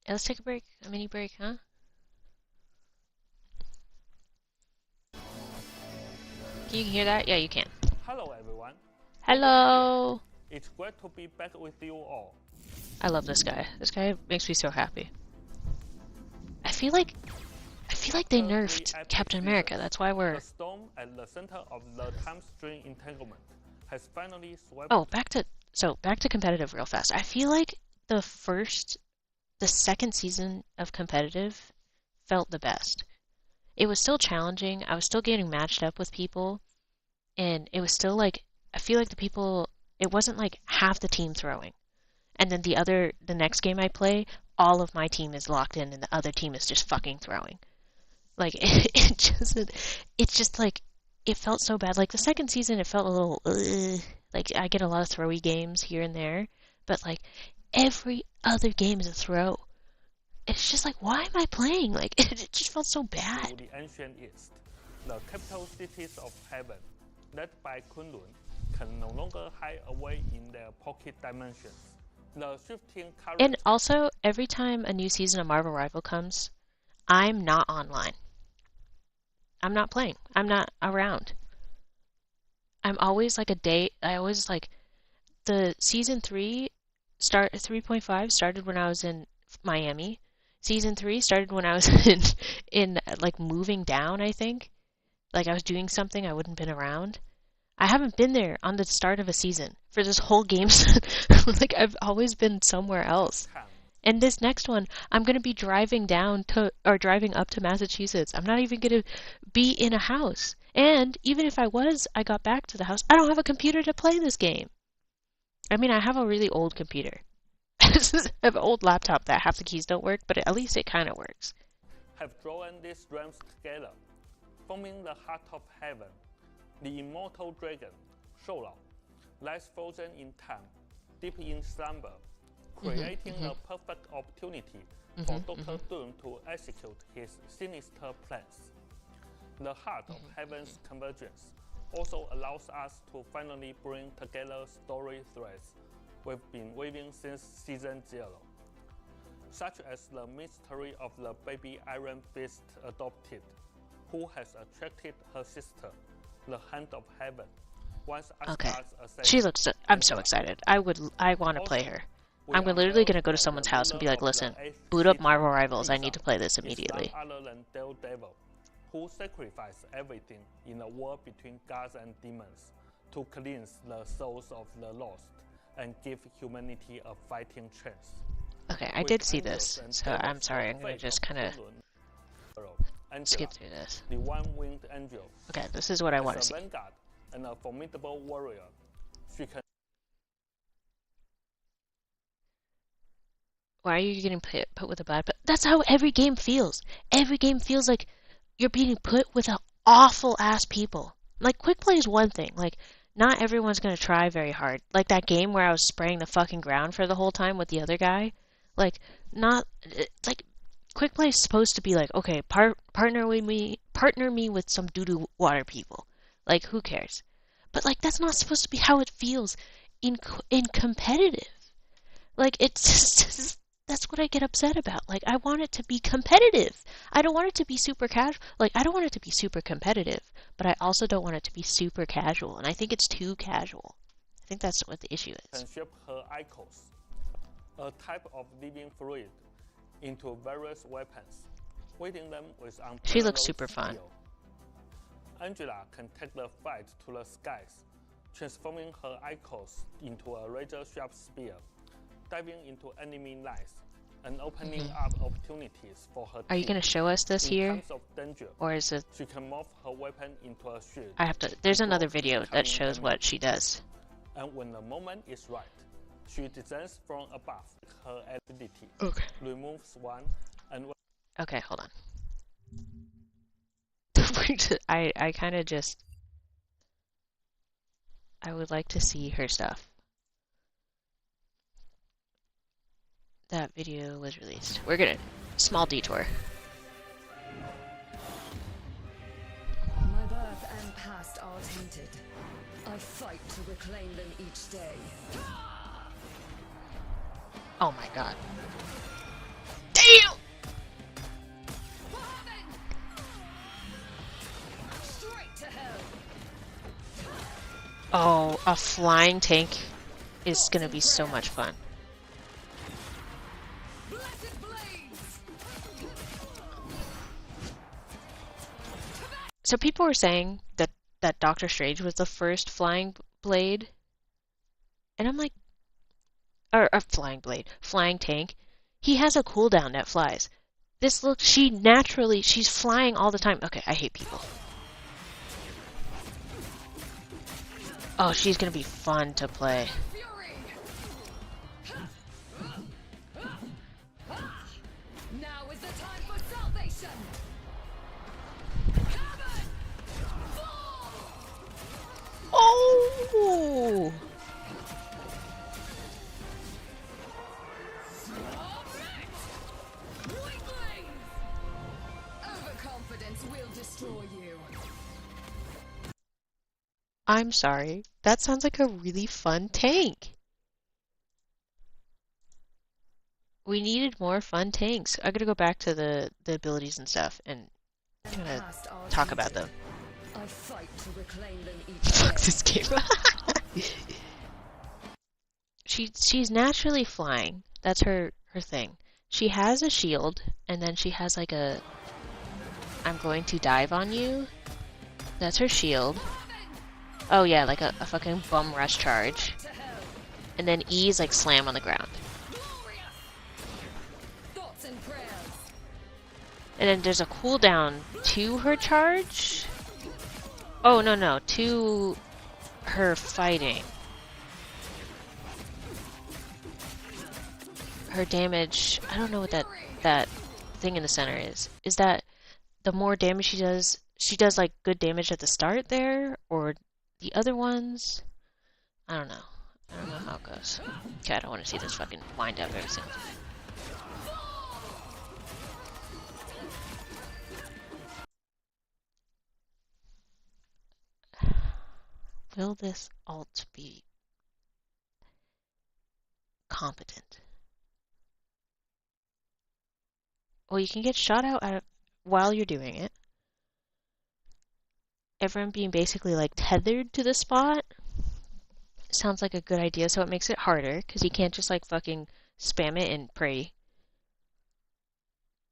Yeah, let's take a break, a mini break, huh? Can you hear that? Yeah, you can. Hello everyone. Hello. It's great to be back with you all. I love this guy. This guy makes me so happy. I feel like they nerfed Captain America. That's why we're. The storm at the center of the time stream entanglement has finally swept. Oh, back to competitive real fast. I feel like the second season of competitive felt the best. It was still challenging. I was still getting matched up with people, and it was still like I feel like the people. It wasn't like half the team throwing, and then the next game I play, all of my team is locked in, and the other team is just fucking throwing. Like it's just like it felt so bad. Like the second season, it felt a little like I get a lot of throwy games here and there, but like every other game is a throw. It's just like, why am I playing? Like it just felt so bad. To the ancient East, the capital cities of heaven, led by Kunlun, can no longer hide away in their pocket dimensions. The shifting current. And also, every time a new season of Marvel Rival comes, I'm not online. I'm not playing. I'm not around. I'm always like I always like the season 3.5 started when I was in Miami. Season 3 started when I was in like moving down, I think. Like I was doing something, I wouldn't been around. I haven't been there on the start of a season for this whole game. Like I've always been somewhere else. And this next one, I'm going to be driving up to Massachusetts. I'm not even going to be in a house. And even if I got back to the house, I don't have a computer to play this game. I mean, I have a really old computer. I have an old laptop that half the keys don't work, but at least it kind of works. Have drawn these realms together, forming the heart of heaven. The immortal dragon, Shoulao, lies frozen in time, deep in slumber, creating a perfect opportunity for Dr. Doom to execute his sinister plans. The heart of heaven's convergence also allows us to finally bring together story threads we've been weaving since season 0, such as the mystery of the baby Iron Fist adopted, who has attracted her sister, the Hand of Heaven. Okay, she looks. I'm so excited. I want to play her. I'm literally gonna go to someone's house and be like, "Listen, boot up Marvel Rivals. I need to play this immediately." Other than Daredevil, who sacrificed everything in the war between gods and demons to cleanse the souls of the lost and give humanity a fighting chance. Okay, I did see this, so I'm sorry. I'm gonna just kind of skip through this. The one-winged angel. Okay, this is what I want to see. Vanguard and a formidable warrior. She can. Why are you getting put with a bad? But that's how every game feels. Every game feels like you're being put with an awful ass people. Like quick play is one thing. Like not everyone's gonna try very hard. Like that game where I was spraying the fucking ground for the whole time with the other guy. Like not like quick play is supposed to be like, okay, partner me with some doo-doo water people. Like who cares? But like that's not supposed to be how it feels in competitive. Like it's just, that's what I get upset about. Like I want it to be competitive. I don't want it to be super casual. Like I don't want it to be super competitive, but I also don't want it to be super casual. And I think it's too casual. I think that's what the issue is. Can shape her icons, a type of living fluid into various weapons, wielding them with She looks unparalleled super fun. skill. Angela can take the fight to the skies, transforming her icons into a razor-sharp spear, diving into enemy lines, and opening up opportunities for her team. Are you going to show us this here? In times of danger, or is it... she can morph her weapon into a shield. I have to... There's another video that shows what she does. And when the moment is right, she descends from above. Her ability removes one and... Okay, hold on. I kind of just... I would like to see her stuff. That video was released. We're gonna... Small detour. My birth and past are tainted. I fight to reclaim them each day. Oh my god. Damn! Straight to hell. Oh, a flying tank is gonna be so much fun. Blessed blades. So people were saying that Doctor Strange was the first flying blade. And I'm like... Or a flying blade. Flying tank. He has a cooldown that flies. This looks... She's flying all the time. Okay, I hate people. Oh, she's gonna be fun to play. Fury. Now is the time for salvation. Heaven. Fall. Oh! Overconfidence will destroy you. I'm sorry. That sounds like a really fun tank. We needed more fun tanks. I gotta go back to the abilities and stuff, and I'm gonna talk about them. I fight to reclaim them each Fuck day. this game. She's naturally flying. That's her thing. She has a shield, and then she has like a... I'm going to dive on you. That's her shield. Oh yeah, like a fucking bum rush charge. To hell. And then E is like slam on the ground. Glorious. Thoughts and prayers. And then there's a cooldown to her charge. Oh, no, to her fighting. Her damage, I don't know what that thing in the center is. Is that the more damage she does like good damage at the start there? Or the other ones? I don't know. I don't know how it goes. Okay, I don't want to see this fucking wind up very soon. Will this alt be competent? Well, you can get shot out while you're doing it. Everyone being basically like tethered to the spot sounds like a good idea, so it makes it harder because you can't just like fucking spam it and pray.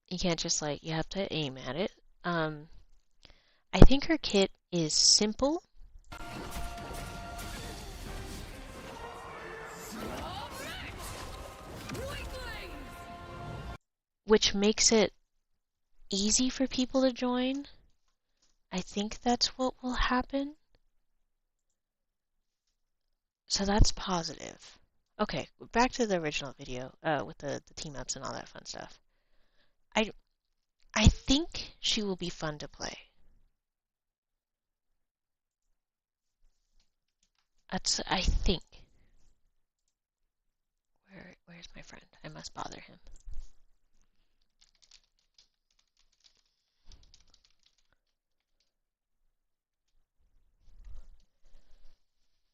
You can't just like, you have to aim at it. I think her kit is simple. Which makes it easy for people to join. I think that's what will happen. So that's positive. Okay, back to the original video with the team ups and all that fun stuff. I think she will be fun to play. I think. Where's my friend? I must bother him.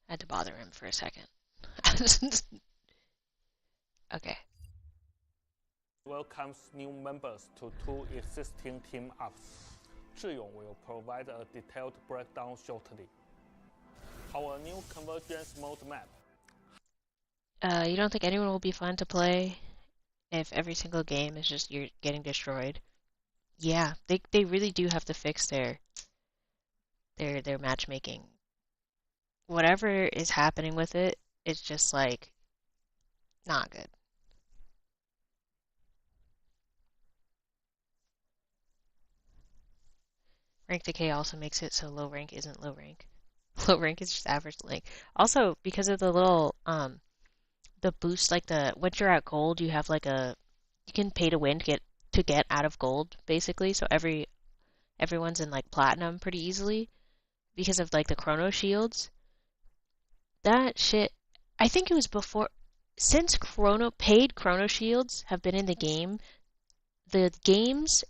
I had to bother him for a second. Okay. Welcomes new members to 2 existing team ups. Zhiyong will provide a detailed breakdown shortly. Our new convergence mode map. You don't think anyone will be fun to play if every single game is just you're getting destroyed, yeah, they really do have to fix their matchmaking. Whatever is happening with it, it's just like not good. Rank decay also makes it so low rank isn't low rank. Low rank is just average rank. Also, because of the little the boost, like the once you're at gold, you have like you can pay to win to get out of gold basically. So everyone's in like platinum pretty easily because of like the chrono shields. That shit, I think it was before since paid chrono shields have been in the games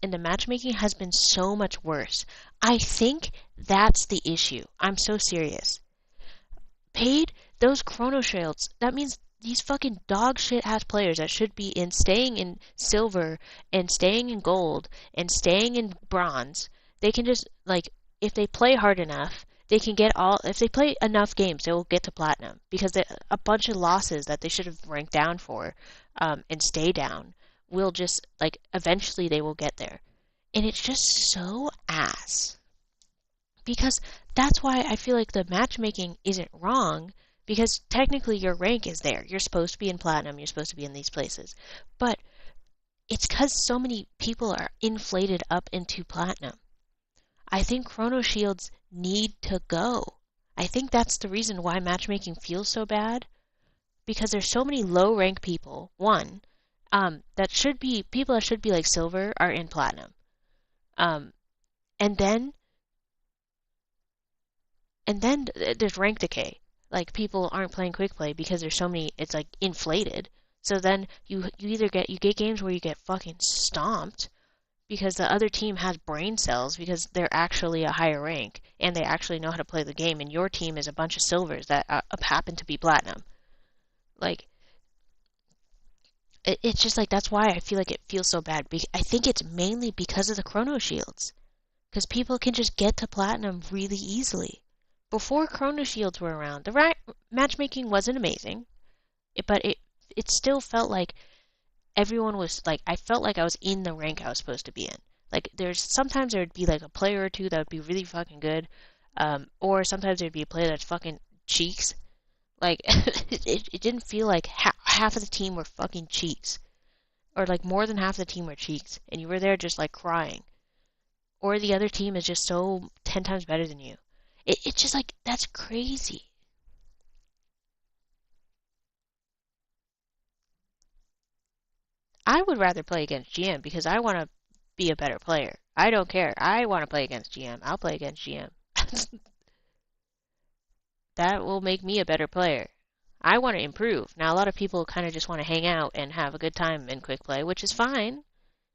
and the matchmaking has been so much worse. I think that's the issue. I'm so serious. Paid those chrono shields. That means these fucking dog shit ass players that should be staying in silver and staying in gold and staying in bronze. They can just like if they play hard enough, they can get all. If they play enough games, they will get to platinum because a bunch of losses that they should have ranked down for, and stay down will just like eventually they will get there, and it's just so ass because that's why I feel like the matchmaking isn't wrong because technically your rank is there. You're supposed to be in platinum, you're supposed to be in these places. But it's because so many people are inflated up into platinum. I think chrono shields need to go. I think that's the reason why matchmaking feels so bad because there's so many low rank people. One, that should be people that should be like silver are in platinum. Um, and then there's rank decay. Like people aren't playing quick play because there's so many. It's like inflated. So then you either get games where you get fucking stomped because the other team has brain cells because they're actually a higher rank and they actually know how to play the game, and your team is a bunch of silvers that happen to be platinum. Like it's just like that's why I feel like it feels so bad. I think it's mainly because of the chrono shields because people can just get to platinum really easily. Before chrono shields were around, the matchmaking wasn't amazing, but it still felt like everyone was like I felt like I was in the rank I was supposed to be in. Like sometimes there would be like a player or two that would be really fucking good, or sometimes there'd be a player that's fucking cheeks. Like it didn't feel like half of the team were fucking cheeks, or like more than half the team were cheeks, and you were there just like crying, or the other team is just so 10 times better than you. It's just like that's crazy. I would rather play against GM because I want to be a better player. I don't care. I want to play against GM. I'll play against GM. That will make me a better player. I want to improve. Now, a lot of people kind of just want to hang out and have a good time in quick play, which is fine.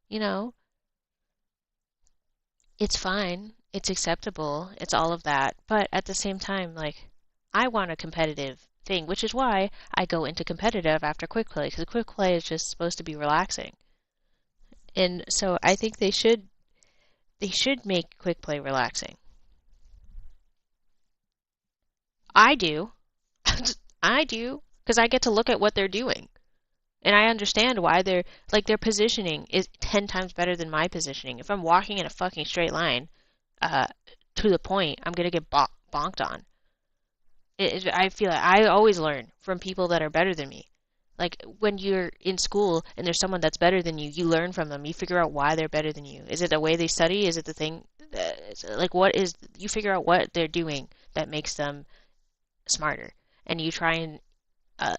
You know, it's fine. It's acceptable. It's all of that. But at the same time, like, I want a competitive thing, which is why I go into competitive after quick play, because quick play is just supposed to be relaxing. And so I think they should make quick play relaxing. I do. I do, because I get to look at what they're doing. And I understand why their positioning is 10 times better than my positioning. If I'm walking in a fucking straight line, to the point, I'm gonna get bonked on. I feel like I always learn from people that are better than me. Like when you're in school and there's someone that's better than you, you learn from them. You figure out why they're better than you. Is it the way they study? Is it the thing? Like what is you figure out what they're doing that makes them smarter, and you try and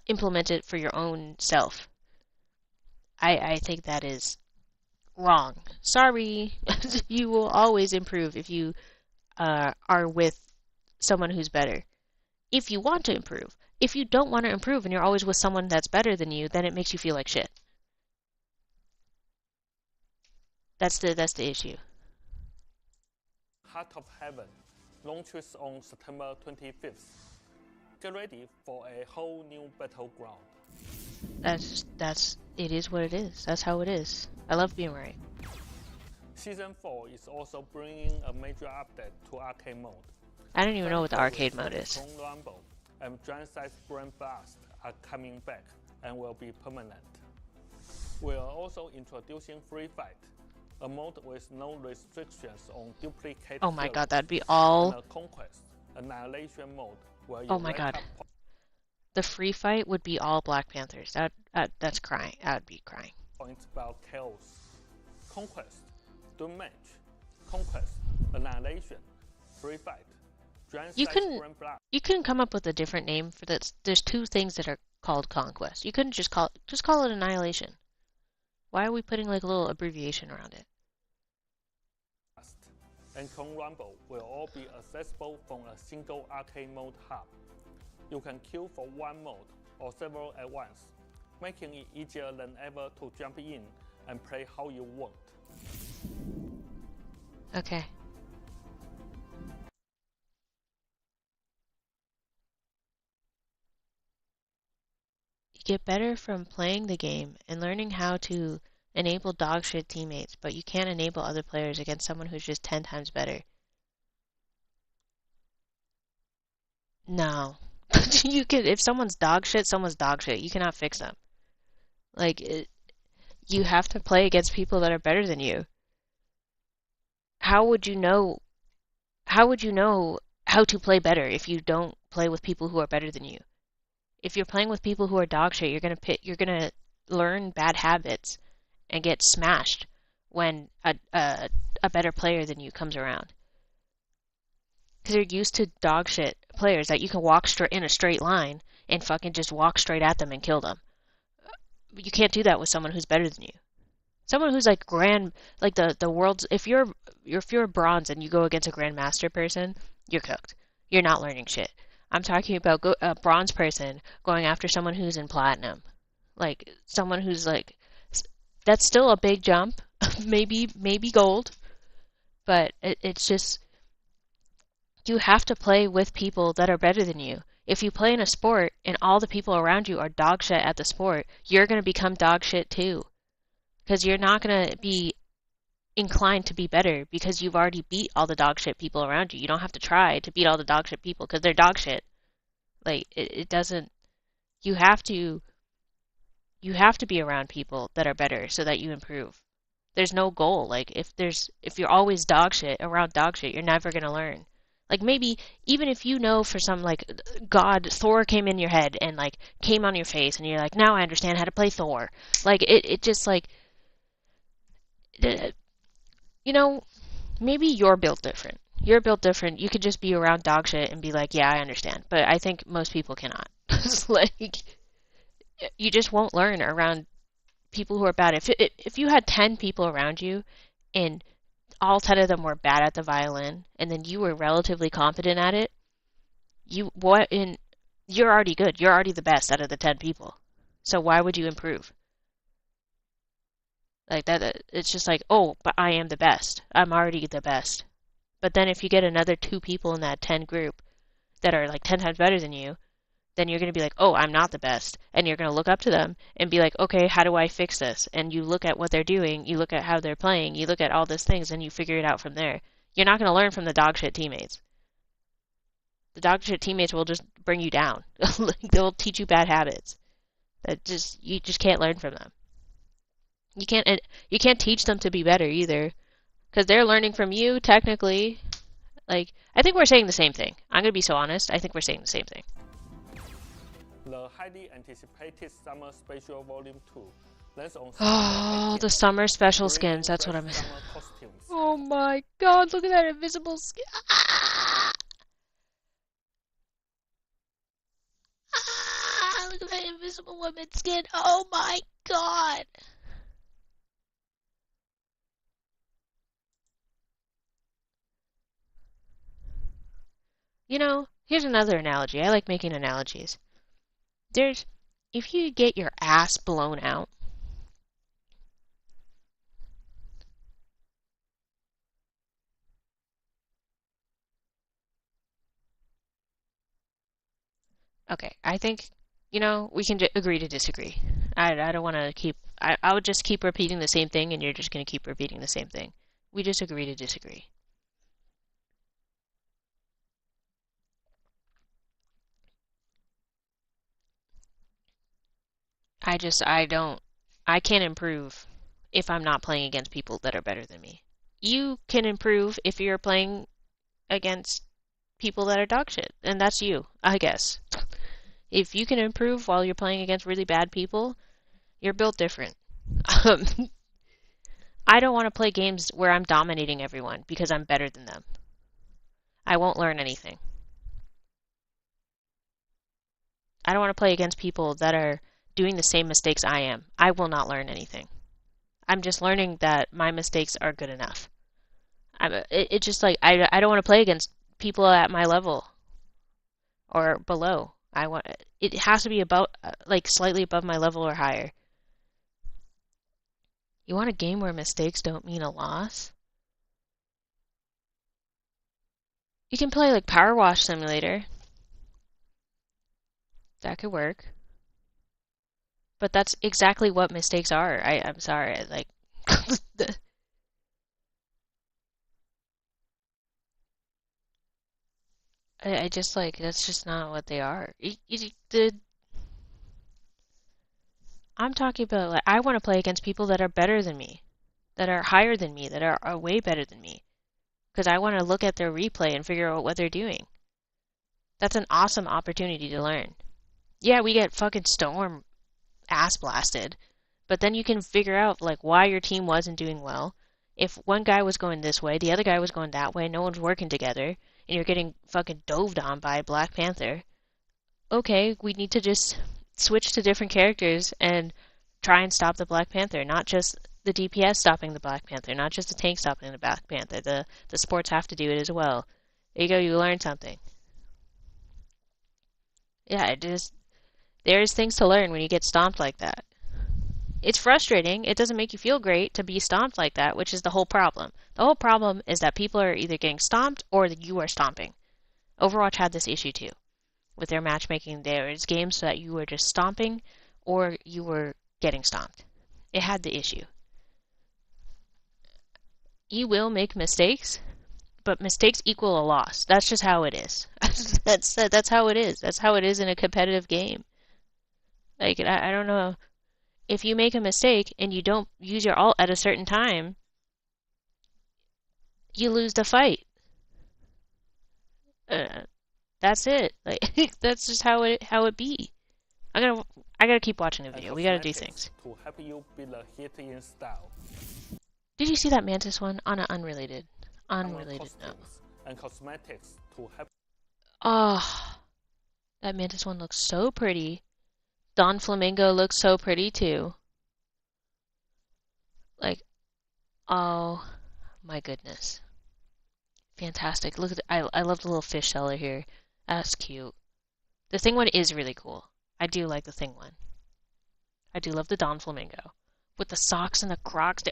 implement it for your own self. I think that is wrong. Sorry, you will always improve if you are with someone who's better. If you want to improve. If you don't want to improve and you're always with someone that's better than you, then it makes you feel like shit. That's the issue. Heart of Heaven launches on September 25th. Get ready for a whole new battleground. It is what it is. That's how it is. I love being right. Season 4 is also bringing a major update to arcade mode. I don't even know what the arcade mode is. Rumble and Giant Size Brain Blast are coming back and will be permanent. We are also introducing Free Fight, a mode with no restrictions on duplicate Oh my god, heroes, that'd be and all. a Conquest, Annihilation mode where you Oh my rack god. up The free fight would be all Black Panthers. That's crying. I would be crying. points about chaos. Conquest, Doom Match, Conquest, Annihilation, Free Fight, Giant You Size couldn't Grand Block. you couldn't come up with a different name for this. There's two things that are called conquest. You couldn't just call it annihilation. Why are we putting like a little abbreviation around it? And Clone Rumble will all be accessible from a single arcade mode hub. You can queue for one mode or several at once, making it easier than ever to jump in and play how you want. Okay. You get better from playing the game and learning how to enable dogshit teammates, but you can't enable other players against someone who's just 10 times better. No. You can, if someone's dogshit, someone's dogshit. You cannot fix them. Like, you have to play against people that are better than you. How would you know how to play better if you don't play with people who are better than you? If you're playing with people who are dogshit, you're gonna learn bad habits and get smashed when a better player than you comes around. Because you're used to dogshit players that you can walk in a straight line and fucking just walk straight at them and kill them. You can't do that with someone who's better than you. Someone who's like like the world's. If you're a bronze and you go against a grandmaster person, you're cooked. You're not learning shit. I'm talking about a bronze person going after someone who's in platinum, like someone who's like. That's still a big jump, maybe gold, but it's just you have to play with people that are better than you. If you play in a sport and all the people around you are dog shit at the sport, you're gonna become dog shit too. Because you're not going to be inclined to be better because you've already beat all the dog shit people around you. You don't have to try to beat all the dog shit people because they're dog shit. Like it doesn't. You have to. You have to be around people that are better so that you improve. There's no goal. Like if you're always dog shit around dog shit, you're never going to learn. Like maybe even if you know for some like God Thor came in your head and like came on your face and you're like now I understand how to play Thor. Like it just like you know, maybe you're built different. You're built different. You could just be around dog shit and be like, yeah, I understand. But I think most people cannot. It's like, you just won't learn around people who are bad. If you had 10 people around you and all 10 of them were bad at the violin and then you were relatively competent at it, you're already good. You're already the best out of the 10 people. So why would you improve? Like that, it's just like, oh, but I am the best. I'm already the best. But then if you get another 2 people in that 10 group that are like 10 times better than you, then you're going to be like, oh, I'm not the best. And you're going to look up to them and be like, okay, how do I fix this? And you look at what they're doing, you look at how they're playing, you look at all those things, and you figure it out from there. You're not going to learn from the dog shit teammates. The dog shit teammates will just bring you down. They'll teach you bad habits. You just can't learn from them. You can't teach them to be better either, because they're learning from you technically. Like I think we're saying the same thing. I'm gonna be so honest. I think we're saying the same thing. The highly anticipated Summer Special Volume 2 lands on Oh, the summer special skins. That's what I'm. Oh my god! Look at that invisible skin. Look at that invisible woman skin. Oh my god! You know, here's another analogy. I like making analogies. If you get your ass blown out, okay, I think, we can agree to disagree. I don't want to I would just keep repeating the same thing and you're just going to keep repeating the same thing. We just agree to disagree. I don't. I can't improve if I'm not playing against people that are better than me. You can improve if you're playing against people that are dog shit, and that's you, I guess. If you can improve while you're playing against really bad people, you're built different. Um, I don't want to play games where I'm dominating everyone because I'm better than them. I won't learn anything. I don't want to play against people that are doing the same mistakes I am. I will not learn anything. I'm just learning that my mistakes are good enough. It's just like I don't want to play against people at my level or below. It has to be about like slightly above my level or higher. You want a game where mistakes don't mean a loss? You can play like Power Wash Simulator. That could work. But that's exactly what mistakes are. I'm sorry, like I just like that's just not what they are. I'm talking about like I want to play against people that are better than me, that are higher than me, that are way better than me, because I want to look at their replay and figure out what they're doing. That's an awesome opportunity to learn. Yeah, we get fucking storm ass blasted, but then you can figure out like why your team wasn't doing well. If one guy was going this way, the other guy was going that way, no one's working together, and you're getting fucking doved on by Black Panther. Okay, we need to just switch to different characters and try and stop the Black Panther, not just the DPS stopping the Black Panther, not just the tank stopping the Black Panther. The supports have to do it as well. There you go, you learn something. Yeah, there's things to learn when you get stomped like that. It's frustrating. It doesn't make you feel great to be stomped like that, which is the whole problem. The whole problem is that people are either getting stomped or that you are stomping. Overwatch had this issue too. With their matchmaking, there's games that you were just stomping or you were getting stomped. It had the issue. You will make mistakes, but mistakes equal a loss. That's just how it is. That's how it is. That's how it is in a competitive game. Like I don't know. If you make a mistake and you don't use your ult at a certain time, you lose the fight. Uh, that's it. Like that's just how it be. I gotta keep watching the and video. We gotta do cosmetics things. to help you build a hit in style. Did you see that Mantis one on an unrelated Common note? costumes and cosmetics to help. Oh, that Mantis one looks so pretty. Don Flamingo looks so pretty too. Like, oh my goodness. Fantastic. Look at I love the little fish seller here. That's cute. The thing one is really cool. I do like the thing one. I do love the Don Flamingo. With the socks and the Crocs.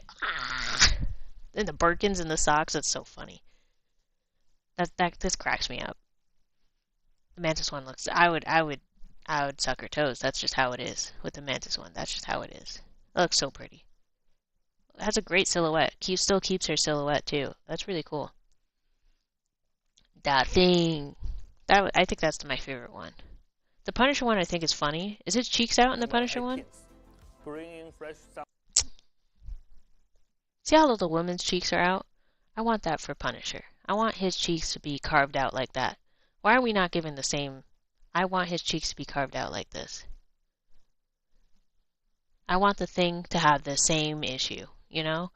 And the Birkins and the socks. That's so funny. This cracks me up. The Mantis one looks I would suck her toes. That's just how it is. With the Mantis one. That's just how it is. It looks so pretty. It has a great silhouette. Still keeps her silhouette too. That's really cool. That thing. I think that's my favorite one. The Punisher one I think is funny. Is his cheeks out in the Punisher one? Bringing fresh sound. See how the woman's cheeks are out? I want that for Punisher. I want his cheeks to be carved out like that. Why are we not given the same? I want his cheeks to be carved out like this. I want the thing to have the same issue, you know?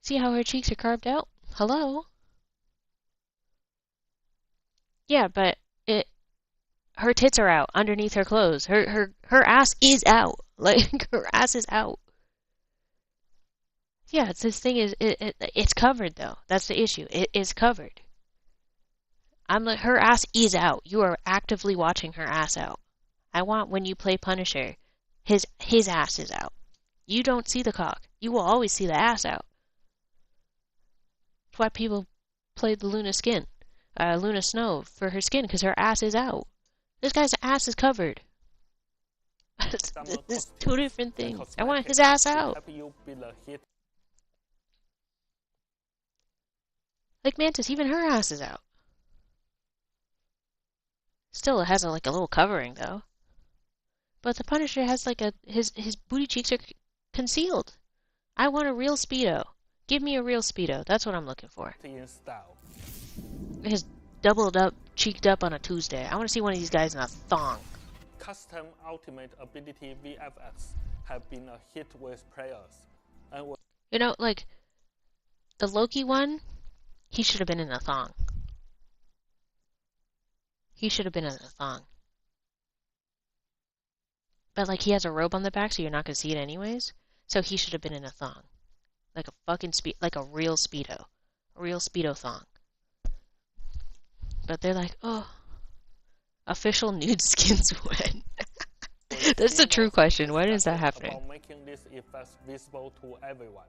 See how her cheeks are carved out? Hello? Yeah, but her tits are out underneath her clothes. Her ass is out. Like her ass is out. Yeah, it's this thing it's covered though. That's the issue. It is covered. I'm like her ass is out. You are actively watching her ass out. I want when you play Punisher, his ass is out. You don't see the cock. You will always see the ass out. That's why people played the Luna Snow for her skin because her ass is out. This guy's ass is covered. This is two different things. I want his ass out. Like Mantis, even her ass is out. Still, it has like a little covering though. But the Punisher has like his booty cheeks are concealed. I want a real Speedo. Give me a real Speedo. That's what I'm looking for. In style. His doubled up, cheeked up on a Tuesday. I want to see one of these guys in a thong. Custom Ultimate Ability VFX have been a hit with players. And you know, like the Loki one, he should have been in a thong. He should have been in a thong. But like he has a robe on the back, so you're not gonna see it anyways. So he should have been in a thong, like a fucking like a real Speedo, a real Speedo thong. But they're like, oh, official nude skins when? That's the true question. When is that happening? About making these effects visible to everyone.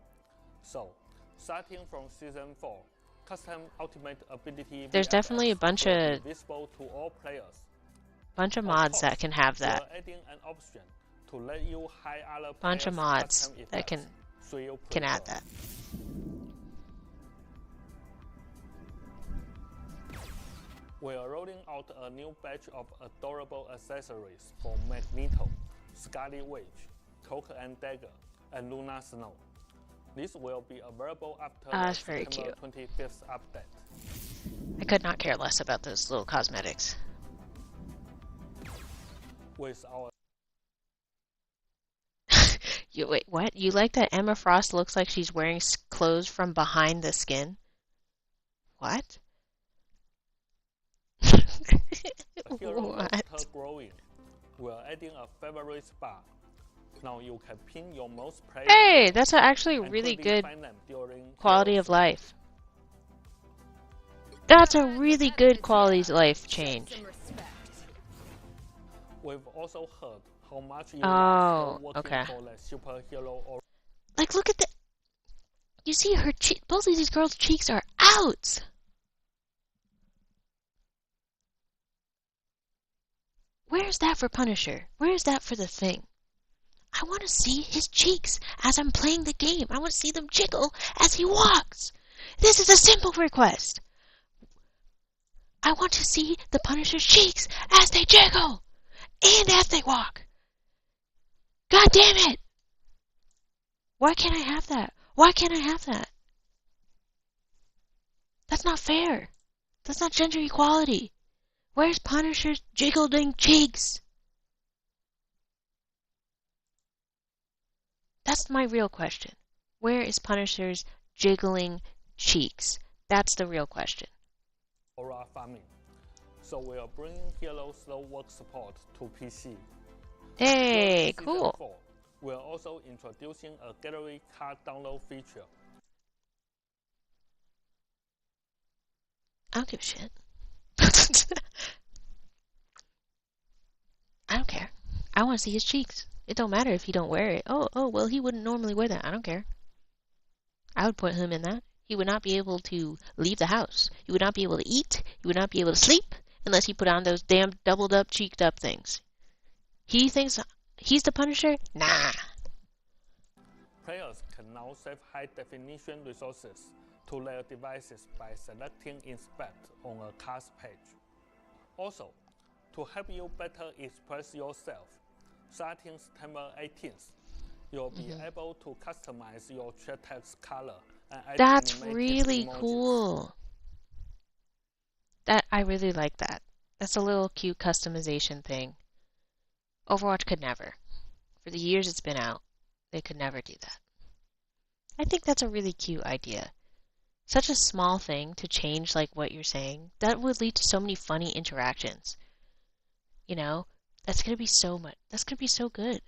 So, starting from season 4, custom ultimate ability. There's definitely a bunch of visible to all players. Bunch of mods that can have that. Adding an option to let you hide other bunch of mods that can add that. We are rolling out a new batch of adorable accessories for Magneto, Scarlet Witch, Cloak and Dagger, and Luna Snow. This will be available after the September 25th update. I could not care less about those little cosmetics. With our wait, what? You like that Emma Frost looks like she's wearing clothes from behind the skin? What? What? Growing. We're adding a favorite bar. Now you can pin your most played. Hey, that's actually really good quality of life. That's a really good quality of life change. We've also heard how much you okay. for the superhero or like, look at the. You see her cheek. Both of these girls' cheeks are out. Where's that for Punisher? Where's that for the Thing? I want to see his cheeks as I'm playing the game. I want to see them jiggle as he walks. This is a simple request. I want to see the Punisher's cheeks as they jiggle and as they walk. God damn it! Why can't I have that? Why can't I have that? That's not fair. That's not gender equality. Where's Punisher's jiggling cheeks? That's my real question. Where is Punisher's jiggling cheeks? That's the real question. Aura farming. So we are bringing Hero Slow Work support to PC. Hey, cool. 4, we are also introducing a gallery card download feature. I don't give a shit. I don't care. I want to see his cheeks. It don't matter if he don't wear it. Oh, well, he wouldn't normally wear that. I don't care. I would put him in that. He would not be able to leave the house. He would not be able to eat. He would not be able to sleep unless he put on those damn doubled up, cheeked up things. He thinks he's the Punisher? Nah. Players can now save high-definition resources to their devices by selecting Inspect on a cast page. Also, to help you better express yourself, starting September 18th, you'll be able to customize your chat text color and add That's really emojis. cool. I really like that. That's a little cute customization thing. Overwatch could never. For the years it's been out, they could never do that. I think that's a really cute idea. Such a small thing to change like what you're saying. That would lead to so many funny interactions. You know, that's gonna be so much. That's gonna be so good.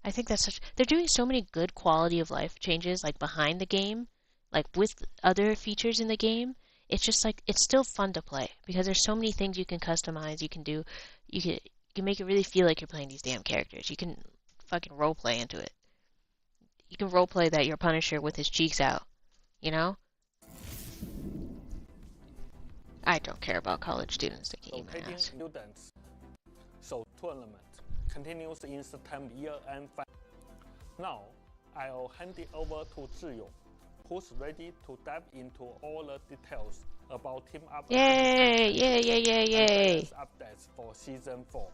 I think that's such. They're doing so many good quality of life changes, like behind the game, like with other features in the game. It's just like it's still fun to play because there's so many things you can customize. You can do. You can make it really feel like you're playing these damn characters. You can fucking roleplay into it. You can roleplay that you're Punisher with his cheeks out. You know. I don't care about college students that can eat my ass. Students. So tournament continues in September year-end. Now, I'll hand it over to Zhiyong, who's ready to dive into all the details about team up. Yay! Updates for season 4.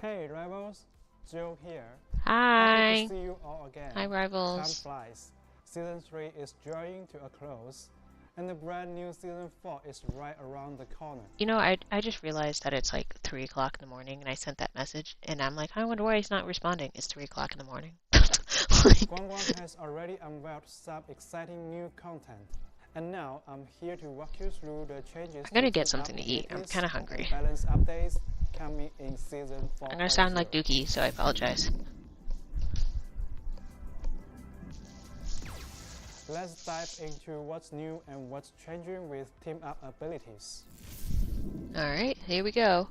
Hey rivals, Joe here. Happy Hi. to see you all again. Hi, Time rivals. flies. Season 3 is drawing to a close, and the brand new Season 4 is right around the corner. You know, I just realized that it's like 3 o'clock in the morning, and I sent that message, and I'm like, I wonder why he's not responding. It's 3 o'clock in the morning. Guang Guang has already unveiled some exciting new content, and now I'm here to walk you through the changes. I'm gonna get something to eat. I'm kind of hungry. Balance updates coming in Season 4. I'm gonna sound like Dookie, so I apologize. Let's dive into what's new and what's changing with team-up abilities. Alright, here we go.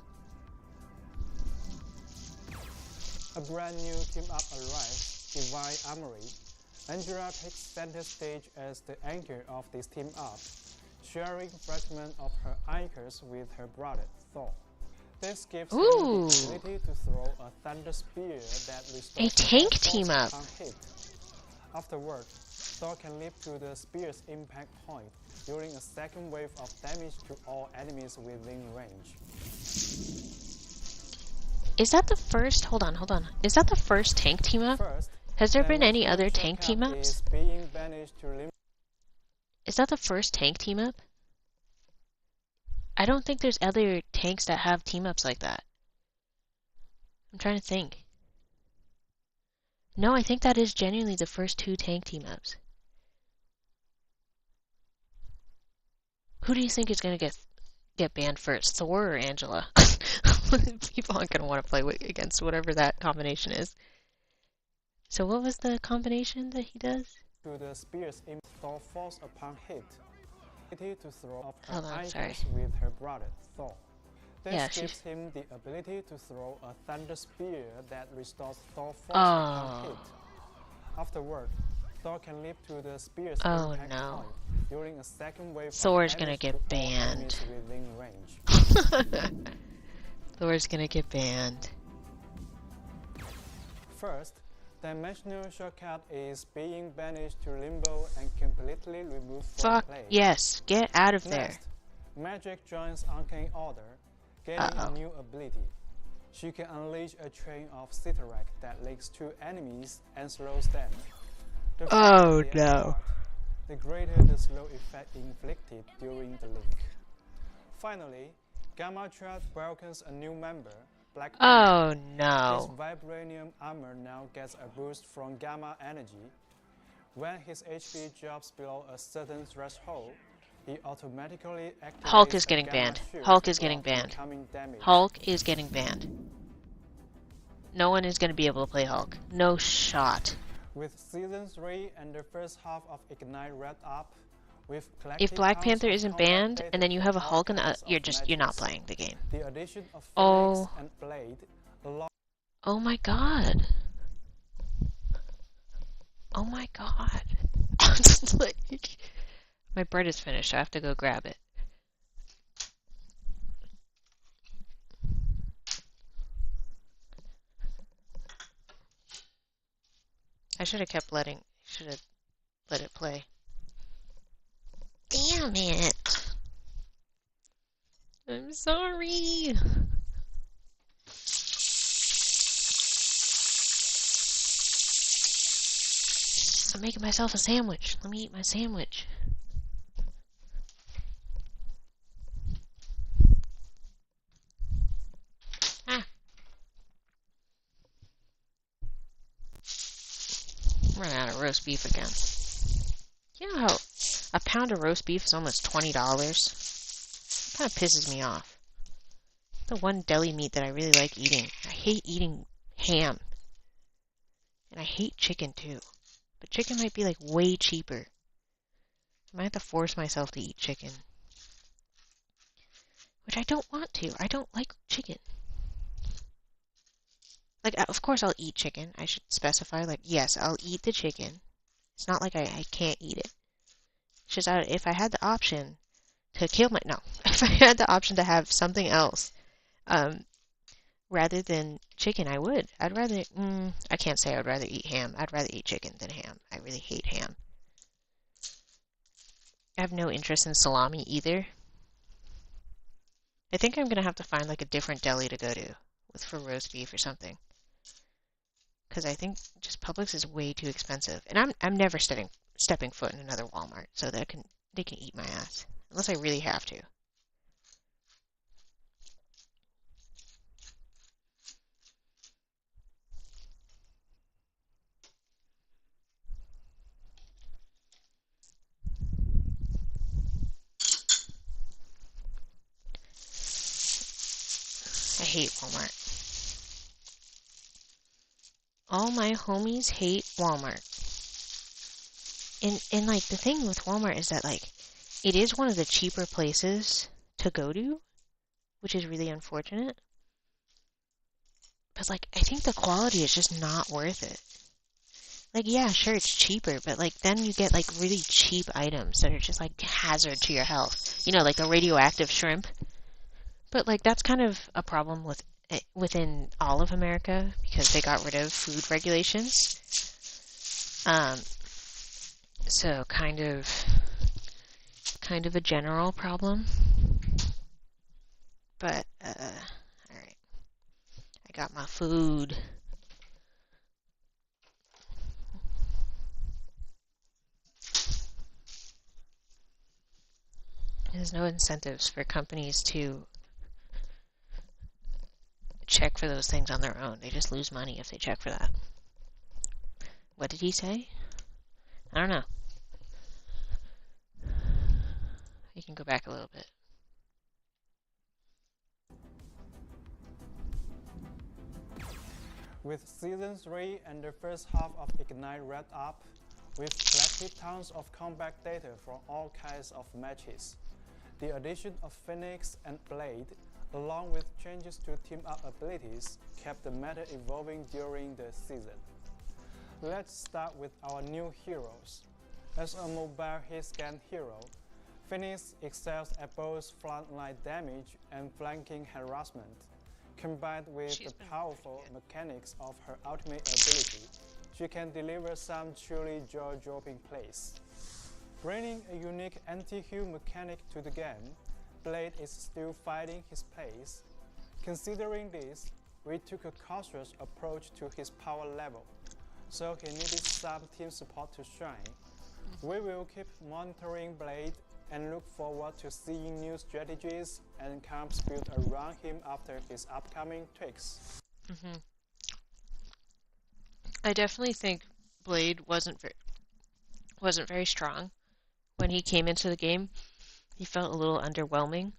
A brand new team-up arrives, Divine Armory. Angela takes center stage as the anchor of this team-up, sharing fragments of her anchors with her brother, Thor. This gives her the ability to throw a thunder spear that restores a tank team up. On hit. Afterward, Thor can leap to the spear's impact point, dealing a second wave of damage to all enemies within range. Is that the first? Hold on. Is that the first tank team up? First, Has there been any other tank team ups? Is that the first tank team up? I don't think there's other tanks that have team ups like that. I'm trying to think. No, I think that is genuinely the first 2 tank team ups. Who do you think is gonna get banned first, Thor or Angela? People aren't gonna want to play against whatever that combination is. So what was the combination that he does? To the spear's Thor falls upon hit. To throw off her Hold on, anchors sorry. with her brother Thor. This Yeah, gives him the ability to throw a thunder spear that restores Thor force Oh. upon hit. Afterward, Thor can leap to the spear's Oh, impact no. point, during a second wave Thor's of gonna damage get to all banned. enemies within range. Thor's gonna get banned. First, Dimensional Shortcut is being banished to Limbo and completely removed from Fuck play. yes, get out of there. Next, Magic joins Arcane Order, gaining a new ability. She can unleash a train of Citarac that links 2 enemies and slows them. The Oh, farther they are no. apart, the greater the slow effect inflicted during the link. Finally, Gamma Trap welcomes a new member, Black Panther. Oh His no. vibranium armor now gets a boost from gamma energy. When his HP drops below a certain threshold, he automatically activates Hulk is a getting gamma banned. shield Hulk to is getting block banned. incoming damage. Hulk is getting banned. No one is gonna be able to play Hulk. No shot. With Season 3 and the first half of Ignite wrapped up, with If Black Panther isn't banned and then you have a Hulk in the you're not playing the game. The addition of Phoenix Oh. and Blade allow Oh my god. Oh my god. I'm just like, my bread is finished. I have to go grab it. I should have let it play. Damn it. I'm sorry. I'm making myself a sandwich. Let me eat my sandwich. Ah. I'm running out of roast beef again. You know how a pound of roast beef is almost $20? It kind of pisses me off. The one deli meat that I really like eating. I hate eating ham. And I hate chicken too. But chicken might be like way cheaper. I might have to force myself to eat chicken. Which I don't want to. I don't like chicken. Like, of course I'll eat chicken. I should specify, like, yes, I'll eat the chicken. It's not like I can't eat it. It's just if I had the option to kill my... No. If I had the option to have something else, rather than chicken, I would. I'd rather... I can't say I would rather eat ham. I'd rather eat chicken than ham. I really hate ham. I have no interest in salami either. I think I'm going to have to find, like, a different deli to go to for roast beef or something. Because I think just Publix is way too expensive, and I'm never stepping foot in another Walmart, so they can eat my ass unless I really have to. I hate Walmart. All my homies hate Walmart. And like the thing with Walmart is that like it is one of the cheaper places to go to, which is really unfortunate. Because like I think the quality is just not worth it. Like yeah, sure it's cheaper, but like then you get like really cheap items that are just like hazard to your health. You know, like the radioactive shrimp. But like that's kind of a problem within all of America because they got rid of food regulations. So kind of a general problem. But alright. I got my food. There's no incentives for companies to check for those things on their own. They just lose money if they check for that. What did he say? I don't know. You can go back a little bit. With Season 3 and the first half of Ignite wrapped up, we've collected tons of combat data from all kinds of matches. The addition of Phoenix and Blade, along with changes to team-up abilities, kept the meta evolving during the season. Let's start with our new heroes. As a mobile hit-scan hero, Phoenix excels at both frontline damage and flanking harassment. Combined with the powerful mechanics of her ultimate ability, she can deliver some truly jaw-dropping plays. Bringing a unique anti-heal mechanic to the game, Blade is still finding his place. Considering this, we took a cautious approach to his power level, so he needed some team support to shine. We will keep monitoring Blade and look forward to seeing new strategies and camps built around him after his upcoming tweaks. I definitely think Blade wasn't very strong when he came into the game. He felt a little underwhelming.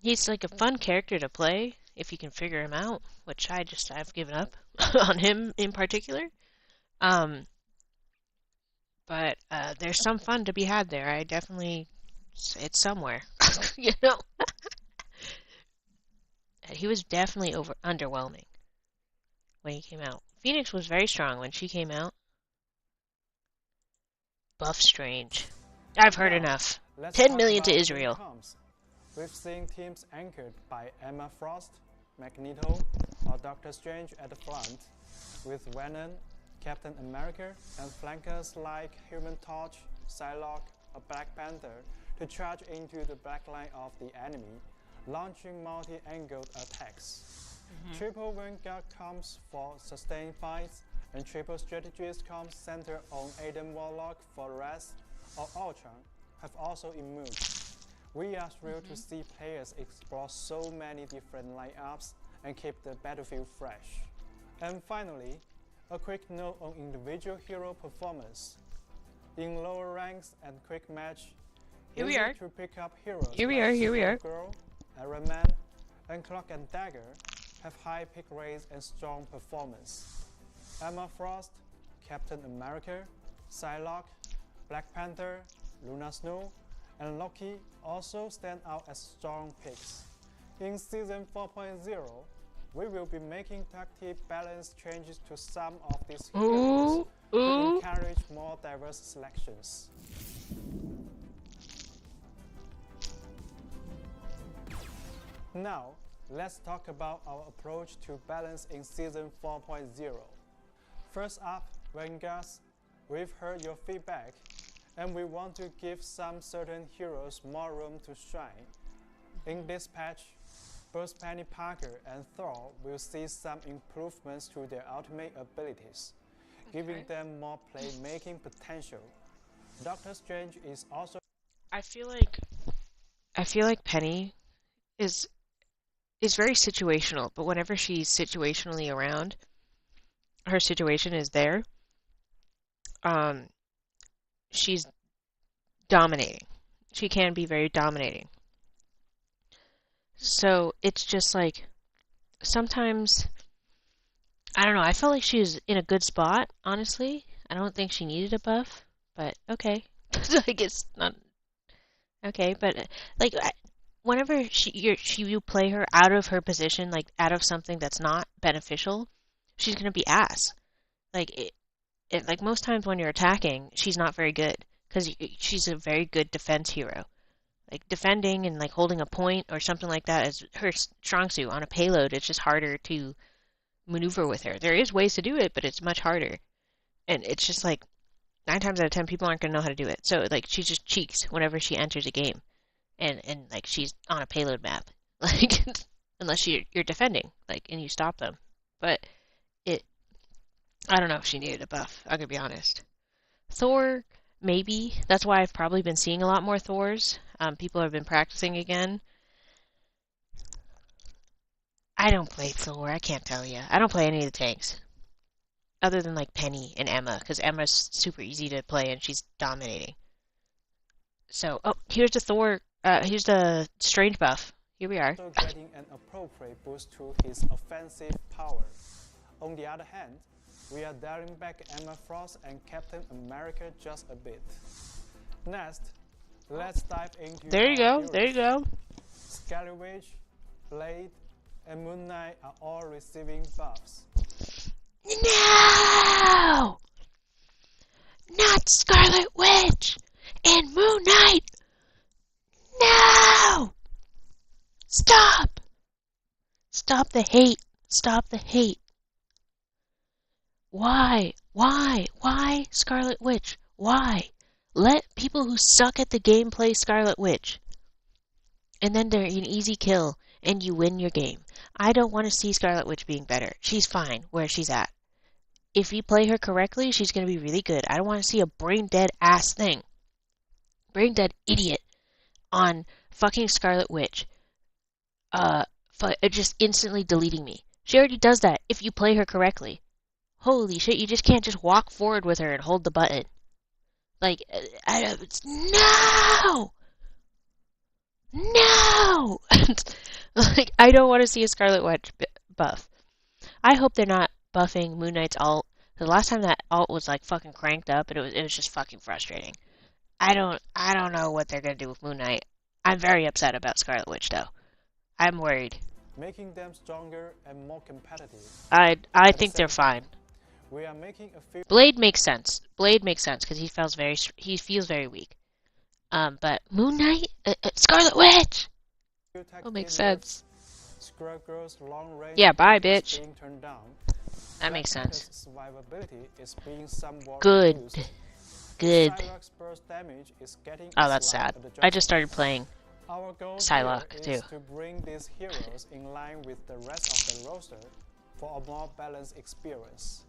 He's like a fun character to play if you can figure him out, which I've given up on him in particular. But there's some fun to be had there. It's somewhere, you know. He was definitely underwhelming when he came out. Phoenix was very strong when she came out. Buff Strange. I've heard enough. 10 million to Israel. We've seen teams anchored by Emma Frost, Magneto, or Doctor Strange at the front, with Venom, Captain America, and flankers like Human Torch, Psylocke, or Black Panther to charge into the backline of the enemy, launching multi-angled attacks. Triple Vanguard comes for sustained fights, and triple strategies comes centered on Aiden Warlock for Rest or Ultron have also emerged. We are thrilled to see players explore so many different lineups and keep the battlefield fresh. And finally, a quick note on individual hero performance. In lower ranks and quick match, easy to pick up heroes like Girl, Iron Man, and Cloak and Dagger have high pick rates and strong performance. Emma Frost, Captain America, Psylocke, Black Panther, Luna Snow, and Loki also stand out as strong picks. In Season 4.0, we will be making tactic balance changes to some of these heroes to encourage more diverse selections. Now, let's talk about our approach to balance in Season 4.0. First up, Vanguards, we've heard your feedback, and we want to give some certain heroes more room to shine. In this patch, both Penny Parker and Thor will see some improvements to their ultimate abilities, giving them more playmaking potential. Doctor Strange is also I feel like Penny is very situational, but whenever she's situationally around, her situation is there. She's dominating. She can be very dominating. So it's just like sometimes I don't know. I felt like she was in a good spot. Honestly, I don't think she needed a buff, but okay. Like it's not okay, but like whenever you play her out of her position, like out of something that's not beneficial, she's gonna be ass. Like like most times when you're attacking, she's not very good because she's a very good defense hero. Like defending and like holding a point or something like that is her strong suit. On a payload, it's just harder to maneuver with her. There is ways to do it, but it's much harder. And it's just like 9 times out of 10 people aren't gonna know how to do it. So like she just cheeks whenever she enters a game. And like she's on a payload map. Like unless you're defending, like and you stop them. But I don't know if she needed a buff, I'm gonna be honest. Thor, maybe. That's why I've probably been seeing a lot more Thors. People have been practicing again. I don't play Thor, I can't tell you. I don't play any of the tanks. Other than like Penny and Emma, because Emma's super easy to play and she's dominating. So, oh, here's the Thor, here's the Strange buff. Here we are. also getting an appropriate boost to his offensive power. On the other hand, we are dialing back Emma Frost and Captain America just a bit. Next, let's dive into There you go, heroes. there you go. Scarlet Witch, Blade, and Moon Knight are all receiving buffs. No! Not Scarlet Witch and Moon Knight! No! Stop! Stop the hate. Stop the hate. Why? Why Scarlet Witch? Why? Let people who suck at the game play Scarlet Witch. And then they're an easy kill, and you win your game. I don't want to see Scarlet Witch being better. She's fine where she's at. If you play her correctly, she's going to be really good. I don't want to see a brain-dead ass thing. Brain-dead idiot on fucking Scarlet Witch. Just instantly deleting me. She already does that if you play her correctly. Holy shit, you just can't just walk forward with her and hold the button. Like, no! No! Like, I don't want to see a Scarlet Witch buff. I hope they're not buffing Moon Knight's alt. The last time that alt was like fucking cranked up, and it was just fucking frustrating. I don't know what they're gonna do with Moon Knight. I'm very upset about Scarlet Witch though. I'm worried. Making them stronger and more competitive. I think they're fine. We are making a few Blade makes sense. Blade makes sense because he feels very weak. But Moon Knight, Scarlet Witch. That makes sense. Scarecrow's long range Yeah, bye, is bitch. being turned down. That makes sense. Black Panther's survivability is being somewhat Good. reduced. Good. Psylocke's burst damage is getting Oh, a that's slap sad. of the I just judgment. started playing. Our goal Psylocke, here is too. to bring these heroes in line with the rest of the roster for a more balanced experience.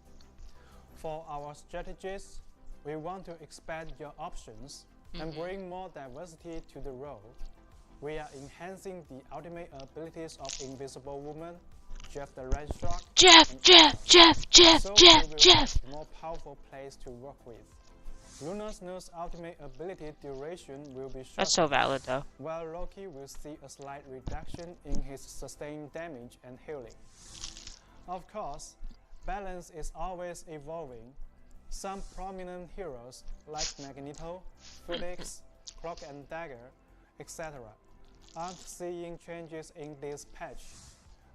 For our strategists, we want to expand your options and bring more diversity to the role. We are enhancing the ultimate abilities of Invisible Woman, Jeff the Red Shark, Jeff, and Jeff, Ox. Jeff, Jeff, So Jeff, we will Jeff. have more powerful plays to work with. Luna Snow's ultimate ability duration will be shorter, That's so valid though. while Loki will see a slight reduction in his sustained damage and healing. Of course, balance is always evolving. Some prominent heroes like Magneto, Phoenix, Cloak and Dagger, etc. aren't seeing changes in this patch,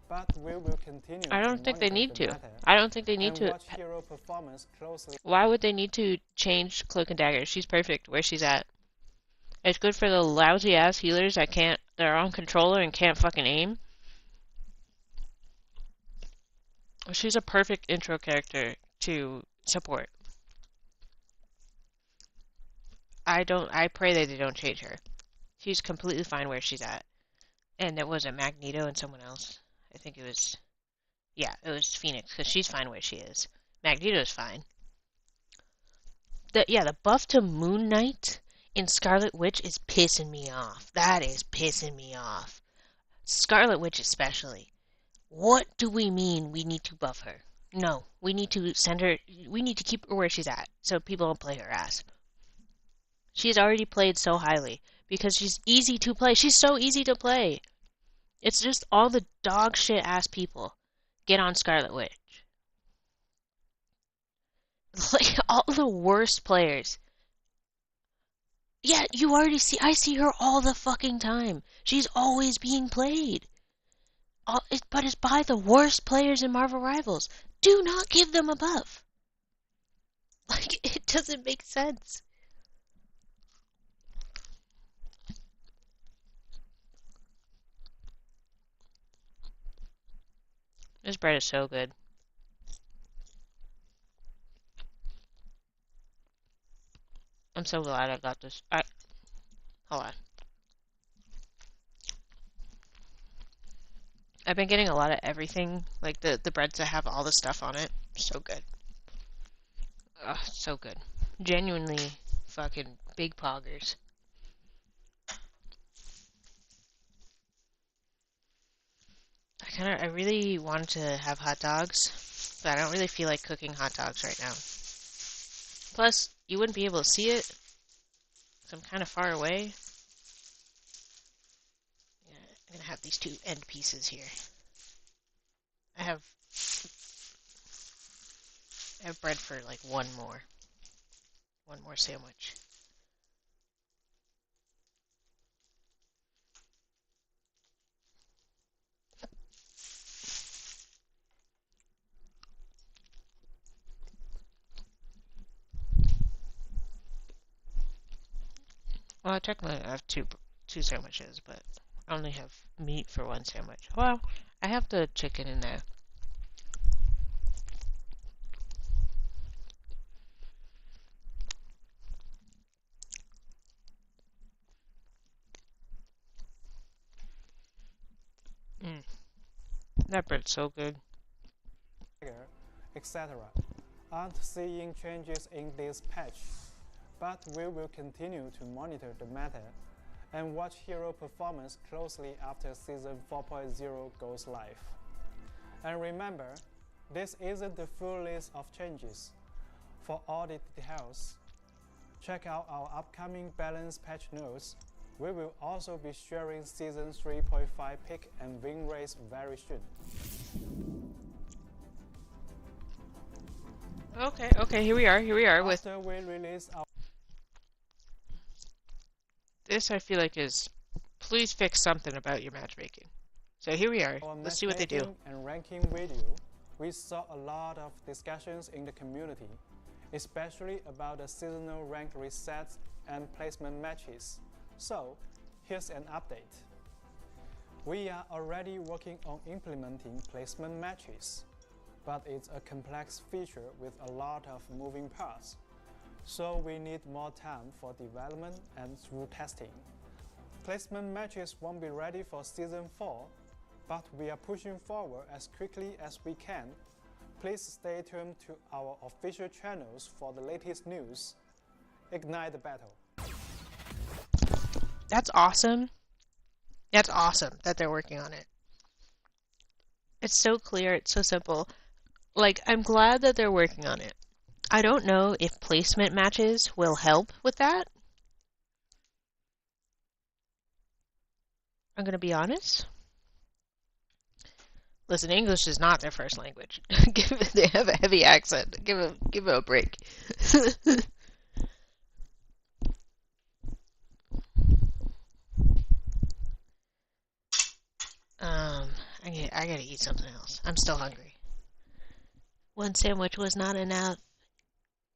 but we will continue I don't to think they monitor need the to. matter I don't think they need and to. watch hero performance closely. Why would they need to change Cloak and Dagger? She's perfect where she's at. It's good for the lousy ass healers that are on controller and can't fucking aim. She's a perfect intro character to support. I pray that they don't change her. She's completely fine where she's at. And it wasn't Magneto and someone else. I think it was, yeah, it was Phoenix, because she's fine where she is. Magneto's fine. The buff to Moon Knight in Scarlet Witch is pissing me off. That is pissing me off. Scarlet Witch especially. What do we mean we need to buff her? No, we need to send her, we need to keep her where she's at, so people don't play her ass. She's already played so highly, because she's easy to play. She's so easy to play. It's just all the dog shit ass people get on Scarlet Witch. Like, all the worst players. Yeah, you already see, I see her all the fucking time. She's always being played. But it's by the worst players in Marvel Rivals. Do not give them a buff. Like, it doesn't make sense. This bread is so good. I'm so glad I got this. Hold on. I've been getting a lot of everything, like the breads that have all the stuff on it. So good. Ugh, so good. Genuinely fucking big poggers. I really wanted to have hot dogs, but I don't really feel like cooking hot dogs right now. Plus, you wouldn't be able to see it, because I'm kind of far away. Yeah, I'm gonna have these two end pieces here. I have bread for like one more sandwich. Well, technically I have two sandwiches, but I only have meat for one sandwich. Well, I have the chicken in there. That bread's so good. Etc. aren't seeing changes in this patch, but we will continue to monitor the matter and watch hero performance closely after Season 4.0 goes live. And remember, this isn't the full list of changes. For all the details, check out our upcoming balance patch notes. We will also be sharing Season 3.5 pick and win rates very soon. Okay, here we are with... After we release our... This I feel like is... Please fix something about your matchmaking. So here we are. Let's see what they do. And ranking video, we saw a lot of discussions in the community, especially about the seasonal rank resets and placement matches. So, here's an update. We are already working on implementing placement matches, but it's a complex feature with a lot of moving parts. So we need more time for development and through testing. Placement matches won't be ready for Season 4, but we are pushing forward as quickly as we can. Please stay tuned to our official channels for the latest news. Ignite the battle. That's awesome. That's awesome that they're working on it. It's so clear, it's so simple. Like, I'm glad that they're working on it. I don't know if placement matches will help with that. I'm gonna be honest. Listen, English is not their first language. They have a heavy accent. Give it a break. I gotta eat something else. I'm still hungry. One sandwich was not enough.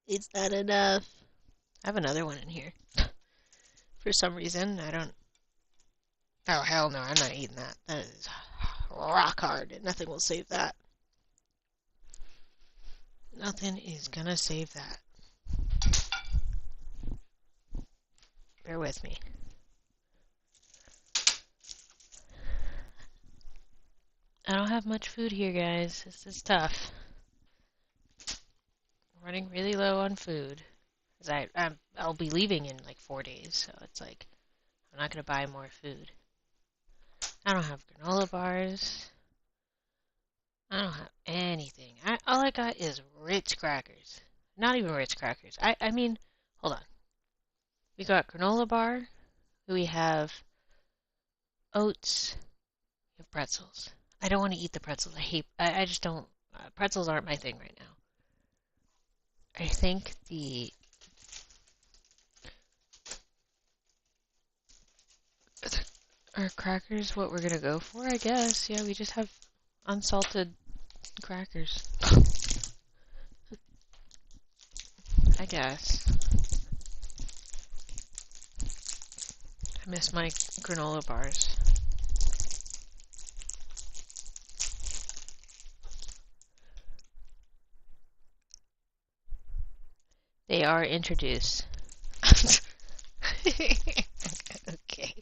It's not enough. I have another one in here. For some reason, I don't... Oh, hell no, I'm not eating that. That is rock hard, and nothing will save that. Nothing is gonna save that. Bear with me. I don't have much food here, guys. This is tough. Running really low on food. 'Cause I'll be leaving in like 4 days, so it's like I'm not gonna buy more food. I don't have granola bars. I don't have anything. All I got is Ritz crackers. Not even Ritz crackers. I mean, hold on. We got granola bar. We have oats. We have pretzels. I don't want to eat the pretzels. I just don't. Pretzels aren't my thing right now. I think are crackers what we're gonna go for, I guess. Yeah, we just have unsalted crackers. I guess. I miss my granola bars. They are introduced. Okay.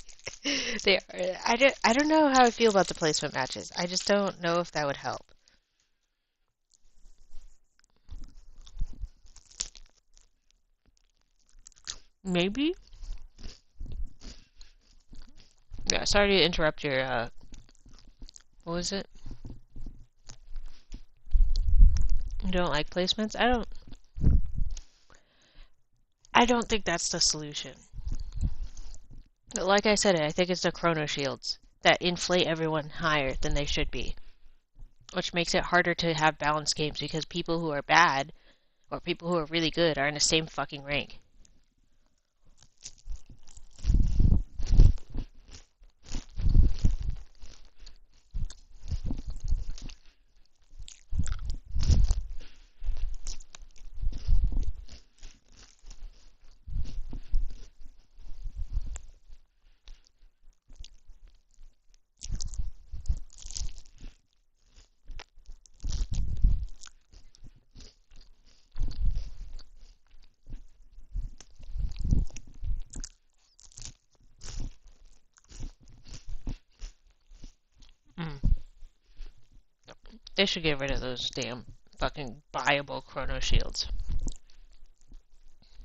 They are. I don't know how I feel about the placement matches. I just don't know if that would help. Maybe? Yeah, sorry to interrupt your, what was it? You don't like placements? I don't think that's the solution. Like I said, I think it's the chrono shields that inflate everyone higher than they should be, which makes it harder to have balanced games because people who are bad or people who are really good are in the same fucking rank. They should get rid of those damn fucking buyable chrono shields.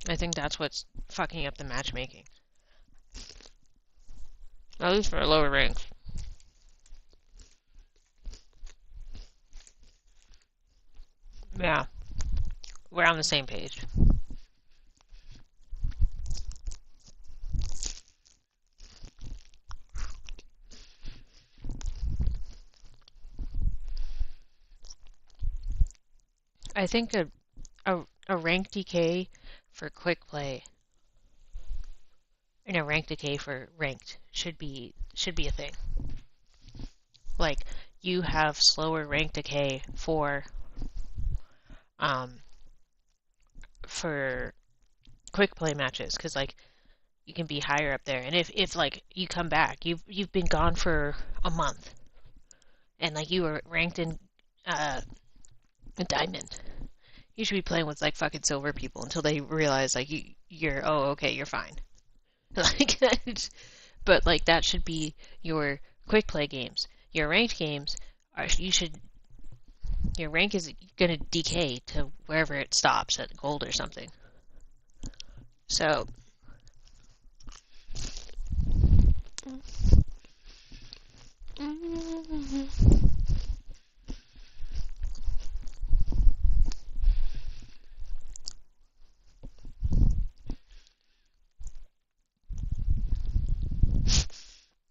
I think that's what's fucking up the matchmaking. At least for lower ranks. Yeah, we're on the same page. I think a rank decay for quick play and a rank decay for ranked should be a thing. Like you have slower rank decay for quick play matches because like you can be higher up there, and if like you come back, you've been gone for a month, and like you were ranked in a diamond. You should be playing with like fucking silver people until they realize like you're okay, you're fine. Like, but like that should be your quick play games. Your ranked games your rank is gonna decay to wherever it stops at gold or something. So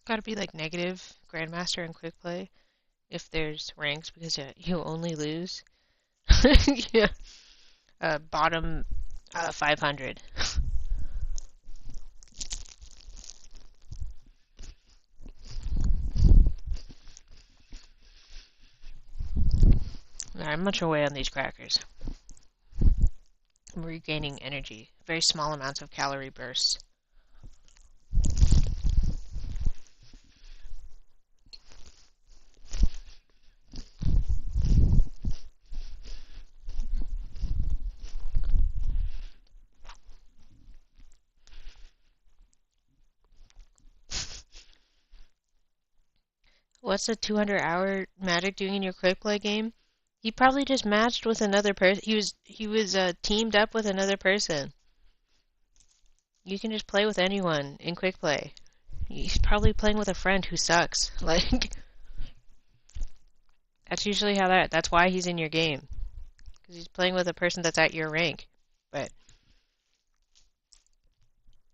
gotta be like negative grandmaster and quick play if there's ranks because you only lose. Yeah, bottom 500. I'm much away on these crackers. I'm regaining energy. Very small amounts of calorie bursts. what's a 200-hour Magic doing in your quick play game? He probably just matched with another person. He was teamed up with another person. You can just play with anyone in quick play. He's probably playing with a friend who sucks. Like, that's usually that's why he's in your game. Because he's playing with a person that's at your rank. But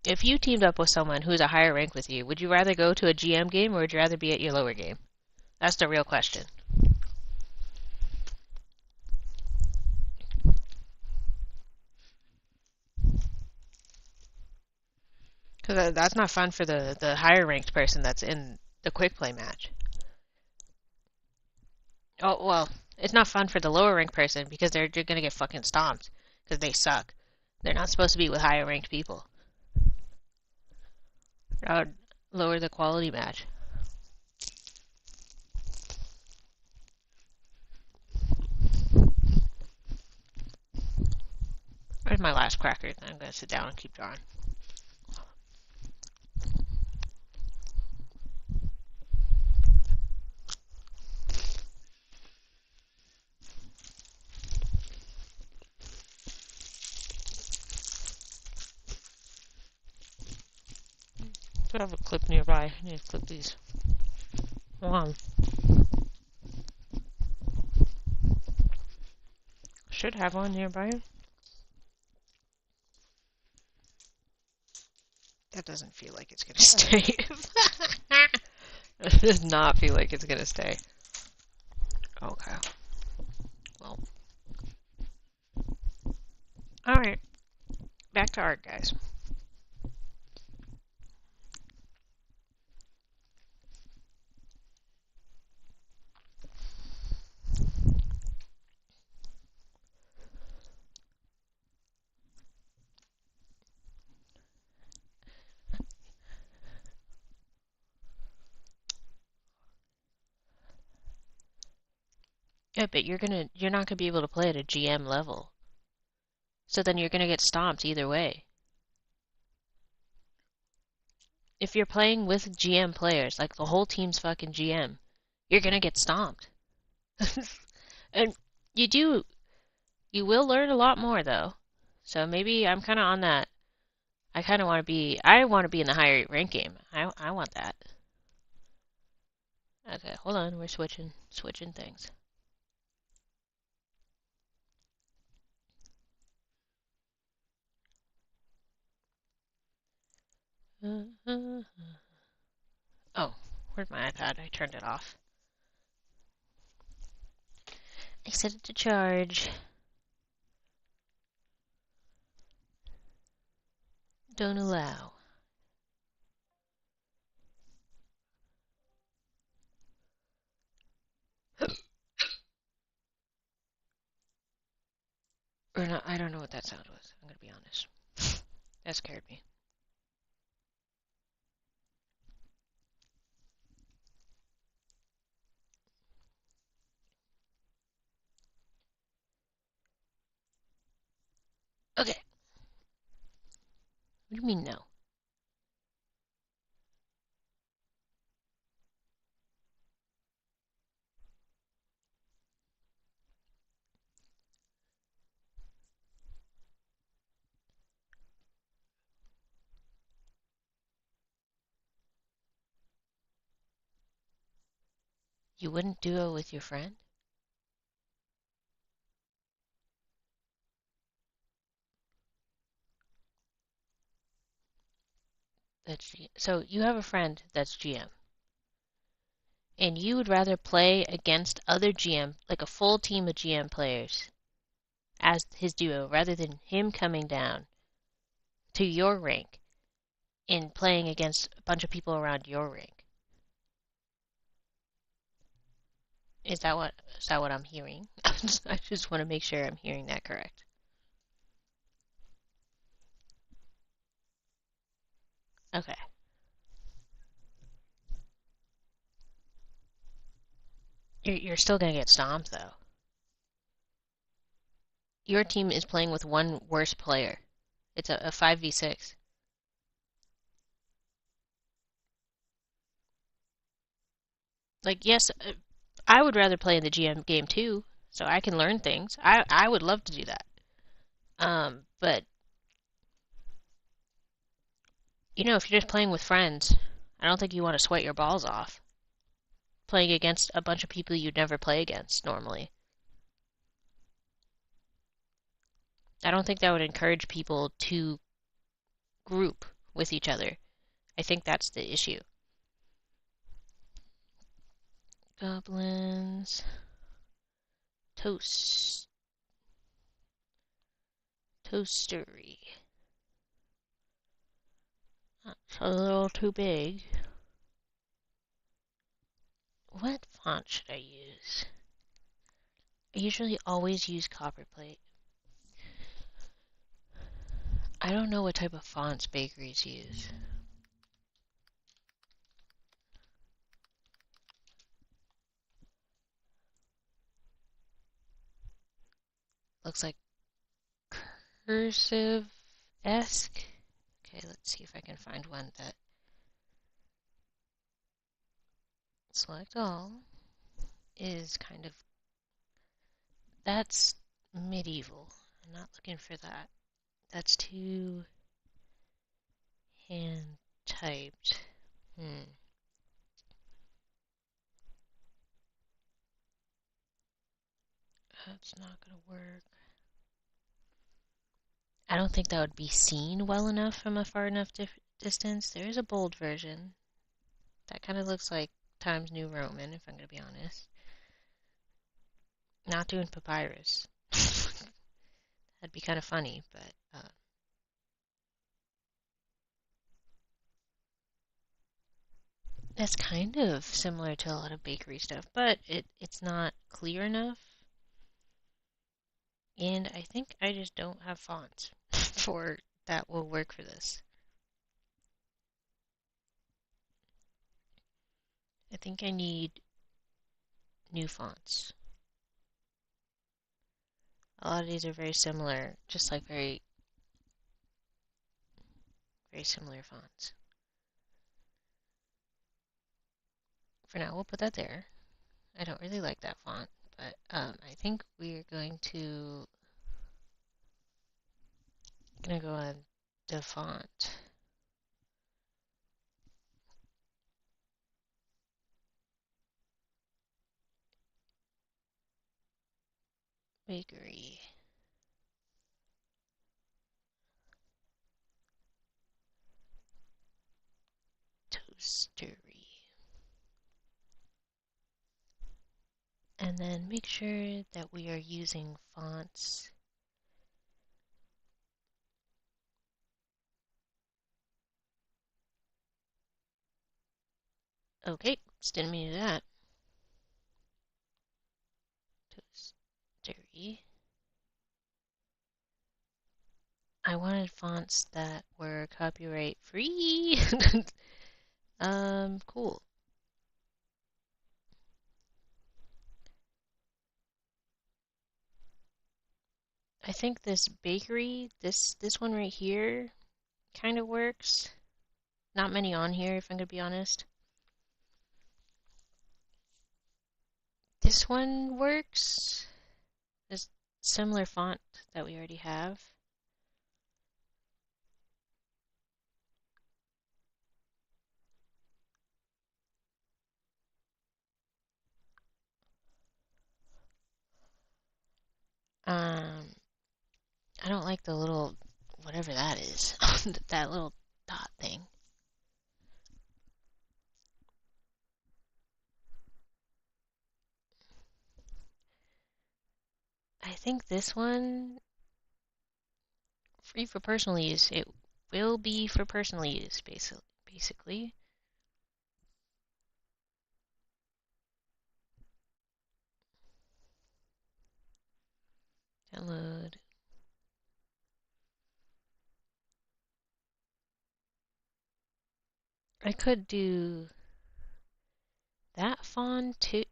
if you teamed up with someone who's a higher rank with you, would you rather go to a GM game or would you rather be at your lower game? That's the real question. Because that's not fun for the higher ranked person that's in the quick play match. Oh, well, it's not fun for the lower ranked person because they're going to get fucking stomped because they suck. They're not supposed to be with higher ranked people. That would lower the quality match. Where's my last cracker? I'm going to sit down and keep drawing. I have a clip nearby. I need to clip these. Hold on. Should have one nearby. That doesn't feel like it's gonna stay. It does not feel like it's gonna stay. Okay. Well. Alright. Back to art, guys. Yeah, but you're not gonna be able to play at a GM level. So then you're gonna get stomped either way. If you're playing with GM players, like the whole team's fucking GM, you're gonna get stomped. And you will learn a lot more though. So maybe I'm kinda on that. I wanna be in the higher rank game. I want that. Okay, hold on, we're switching things. Oh, where's my iPad? I turned it off. I set it to charge. Don't allow. Or not, I don't know what that sound was. I'm gonna be honest. That scared me. Okay. What do you mean no? You wouldn't duo with your friend? So you have a friend that's GM, and you would rather play against other GM, like a full team of GM players, as his duo, rather than him coming down to your rank and playing against a bunch of people around your rank. Is that what I'm hearing? I just want to make sure I'm hearing that correct. Okay. You're still gonna get stomped though. Your team is playing with one worse player. It's a 5v6. Like, yes, I would rather play in the GM game too, so I can learn things. I would love to do that. But you know, if you're just playing with friends, I don't think you want to sweat your balls off playing against a bunch of people you'd never play against normally. I don't think that would encourage people to group with each other. I think that's the issue. Goblins. Toastery. That's a little too big. What font should I use? I usually always use copperplate. I don't know what type of fonts bakeries use. Looks like cursive-esque. Okay, let's see if I can find one that select all is kind of, that's medieval. I'm not looking for that. That's too hand typed. That's not gonna work. I don't think that would be seen well enough from a far enough distance. There is a bold version. That kind of looks like Times New Roman, if I'm gonna be honest. Not doing papyrus. That'd be kind of funny, but that's kind of similar to a lot of bakery stuff, but it's not clear enough. And I think I just don't have fonts for that will work for this. I think I need new fonts. A lot of these are very similar, just like very similar fonts. For now, we'll put that there. I don't really like that font, but I think we're going to go on the font. Bakery. Toastery. And then make sure that we are using fonts. Okay, just didn't mean to do that. Toastery. I wanted fonts that were copyright free. Cool. I think this bakery, this one right here, kind of works. Not many on here, if I'm gonna be honest. This one works. This similar font that we already have. I don't like the little, whatever that is, that little dot thing. I think this one, free for personal use, it will be for personal use, basically. Download. I could do that font too.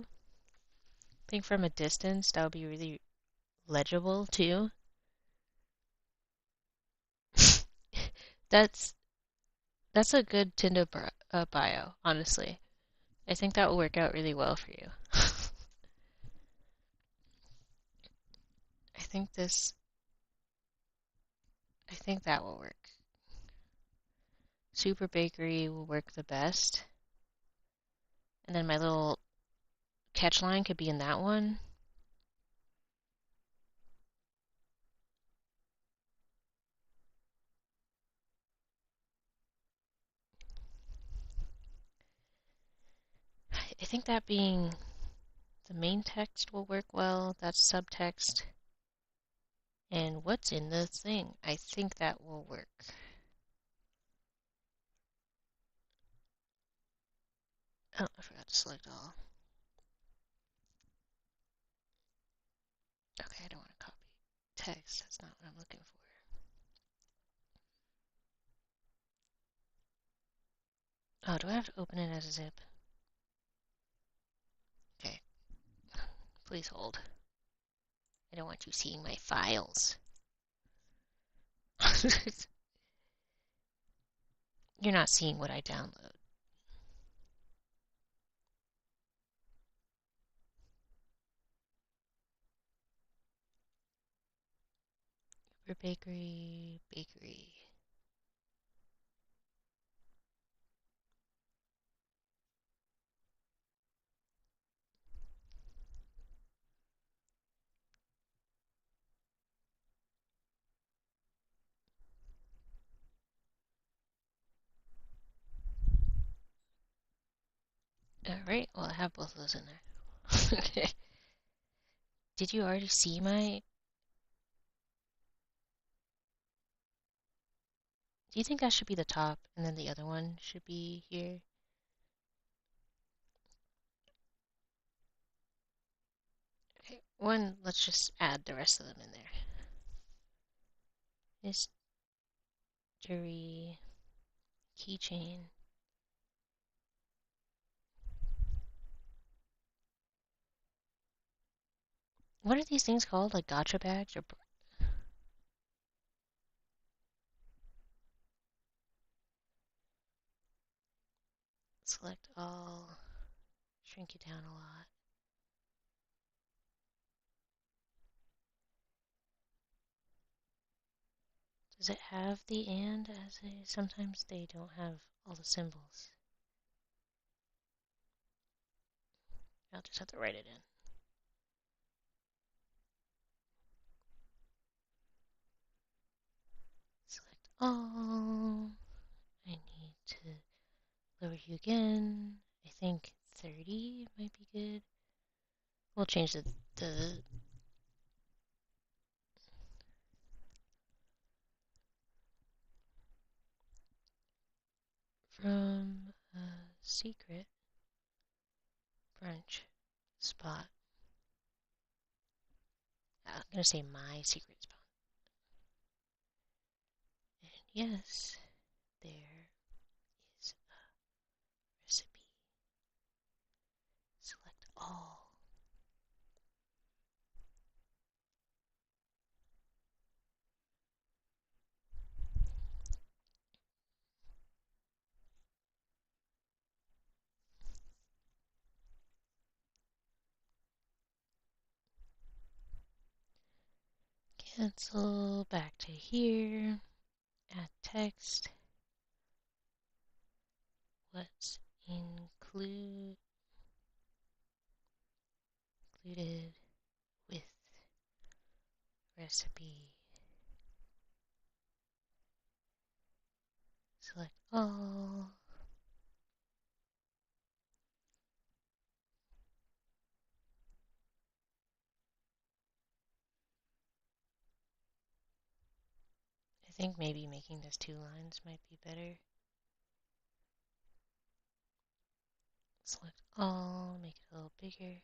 I think from a distance that would be really legible too. That's a good Tinder bio, honestly. I think that will work out really well for you. I think that will work. Super Bakery will work the best. And then my little catch line could be in that one. I think that being the main text will work well. That's subtext. And what's in the thing? I think that will work. Oh, I forgot to select all. Okay, I don't want to copy text. That's not what I'm looking for. Oh, do I have to open it as a zip? Okay. Please hold. I don't want you seeing my files. You're not seeing what I download. For bakery. Alright, well I have both of those in there. Okay. Did you already see my... Do you think that should be the top and then the other one should be here? Okay, let's just add the rest of them in there. History, keychain. What are these things called? Like gotcha bags or... Select all. Shrink it down a lot. Does it have the and as a... Sometimes they don't have all the symbols. I'll just have to write it in. Select all. I need to lower you again. I think 30 might be good. We'll change the from a secret brunch spot. I'm gonna say my secret spot. And yes, there is a recipe. Select all. Cancel back to here. Add text. What's included with recipe. Select all. I think maybe making this 2 lines might be better. Select all, make it a little bigger.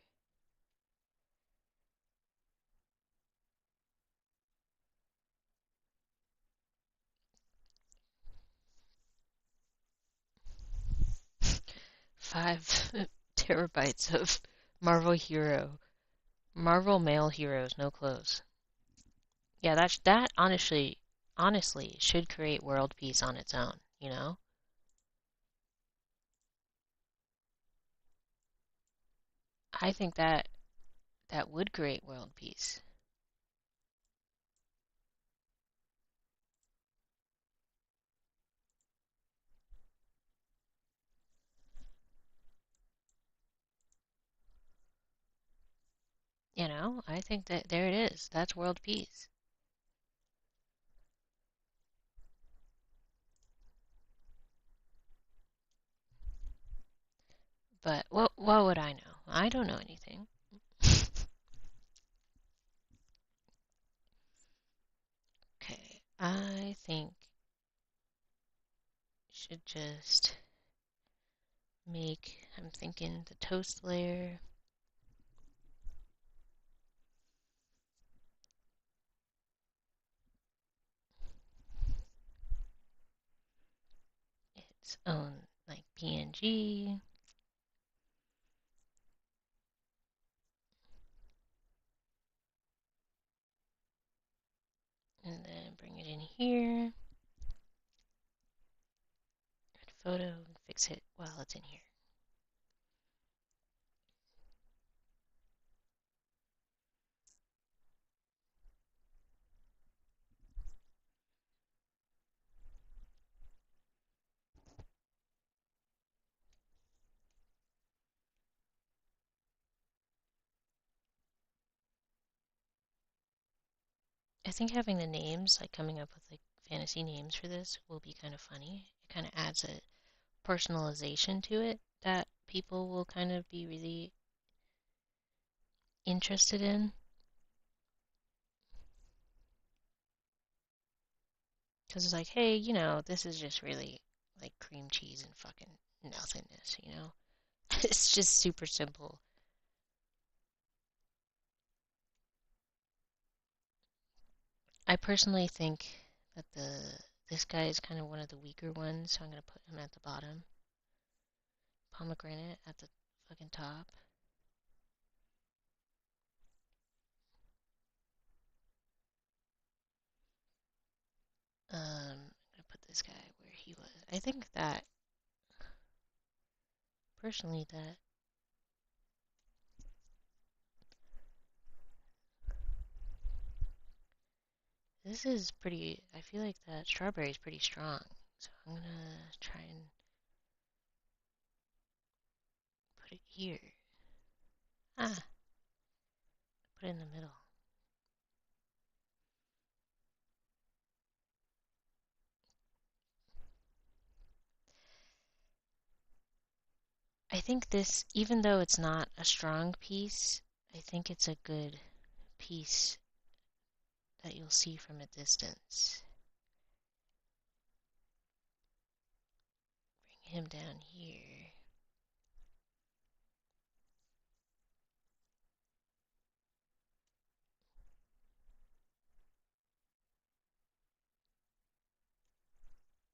Five terabytes of Marvel male heroes, no clothes. Yeah, that honestly should create world peace on its own, you know? I think that that would create world peace. You know, I think that there it is. That's world peace. But what would I know? I don't know anything. Okay, I think should just make, I'm thinking the toast layer. Its own like PNG. And then bring it in here. Add photo and fix it while it's in here. I think having the names, like coming up with like fantasy names for this, will be kind of funny. It kind of adds a personalization to it that people will kind of be really interested in. Because it's like, hey, you know, this is just really like cream cheese and fucking nothingness, you know? It's just super simple. I personally think that this guy is kind of one of the weaker ones, so I'm gonna put him at the bottom. Pomegranate at the fucking top. I'm gonna put this guy where he was. I think that personally that this is pretty. I feel like that strawberry is pretty strong, so I'm gonna try and put it here. Ah, put it in the middle. I think this, even though it's not a strong piece, I think it's a good piece that you'll see from a distance. Bring him down here.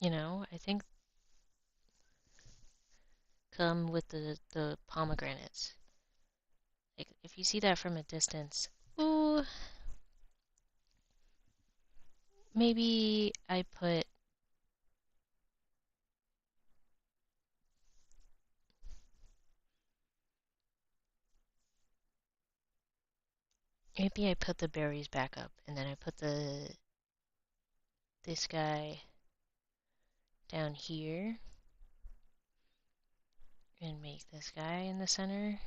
You know, I think come with the pomegranates. Like, if you see that from a distance, ooh, maybe I put, maybe I put the berries back up, and then I put this guy down here, and make this guy in the center.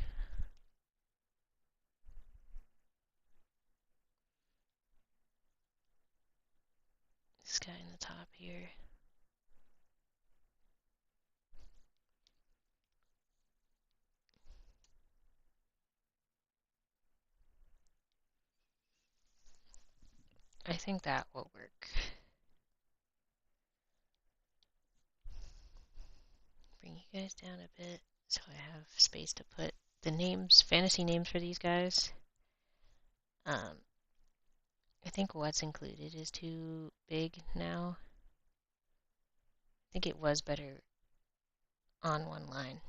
This guy in the top here. I think that will work. Bring you guys down a bit so I have space to put the names, fantasy names for these guys. I think what's included is too big now. I think it was better on one line.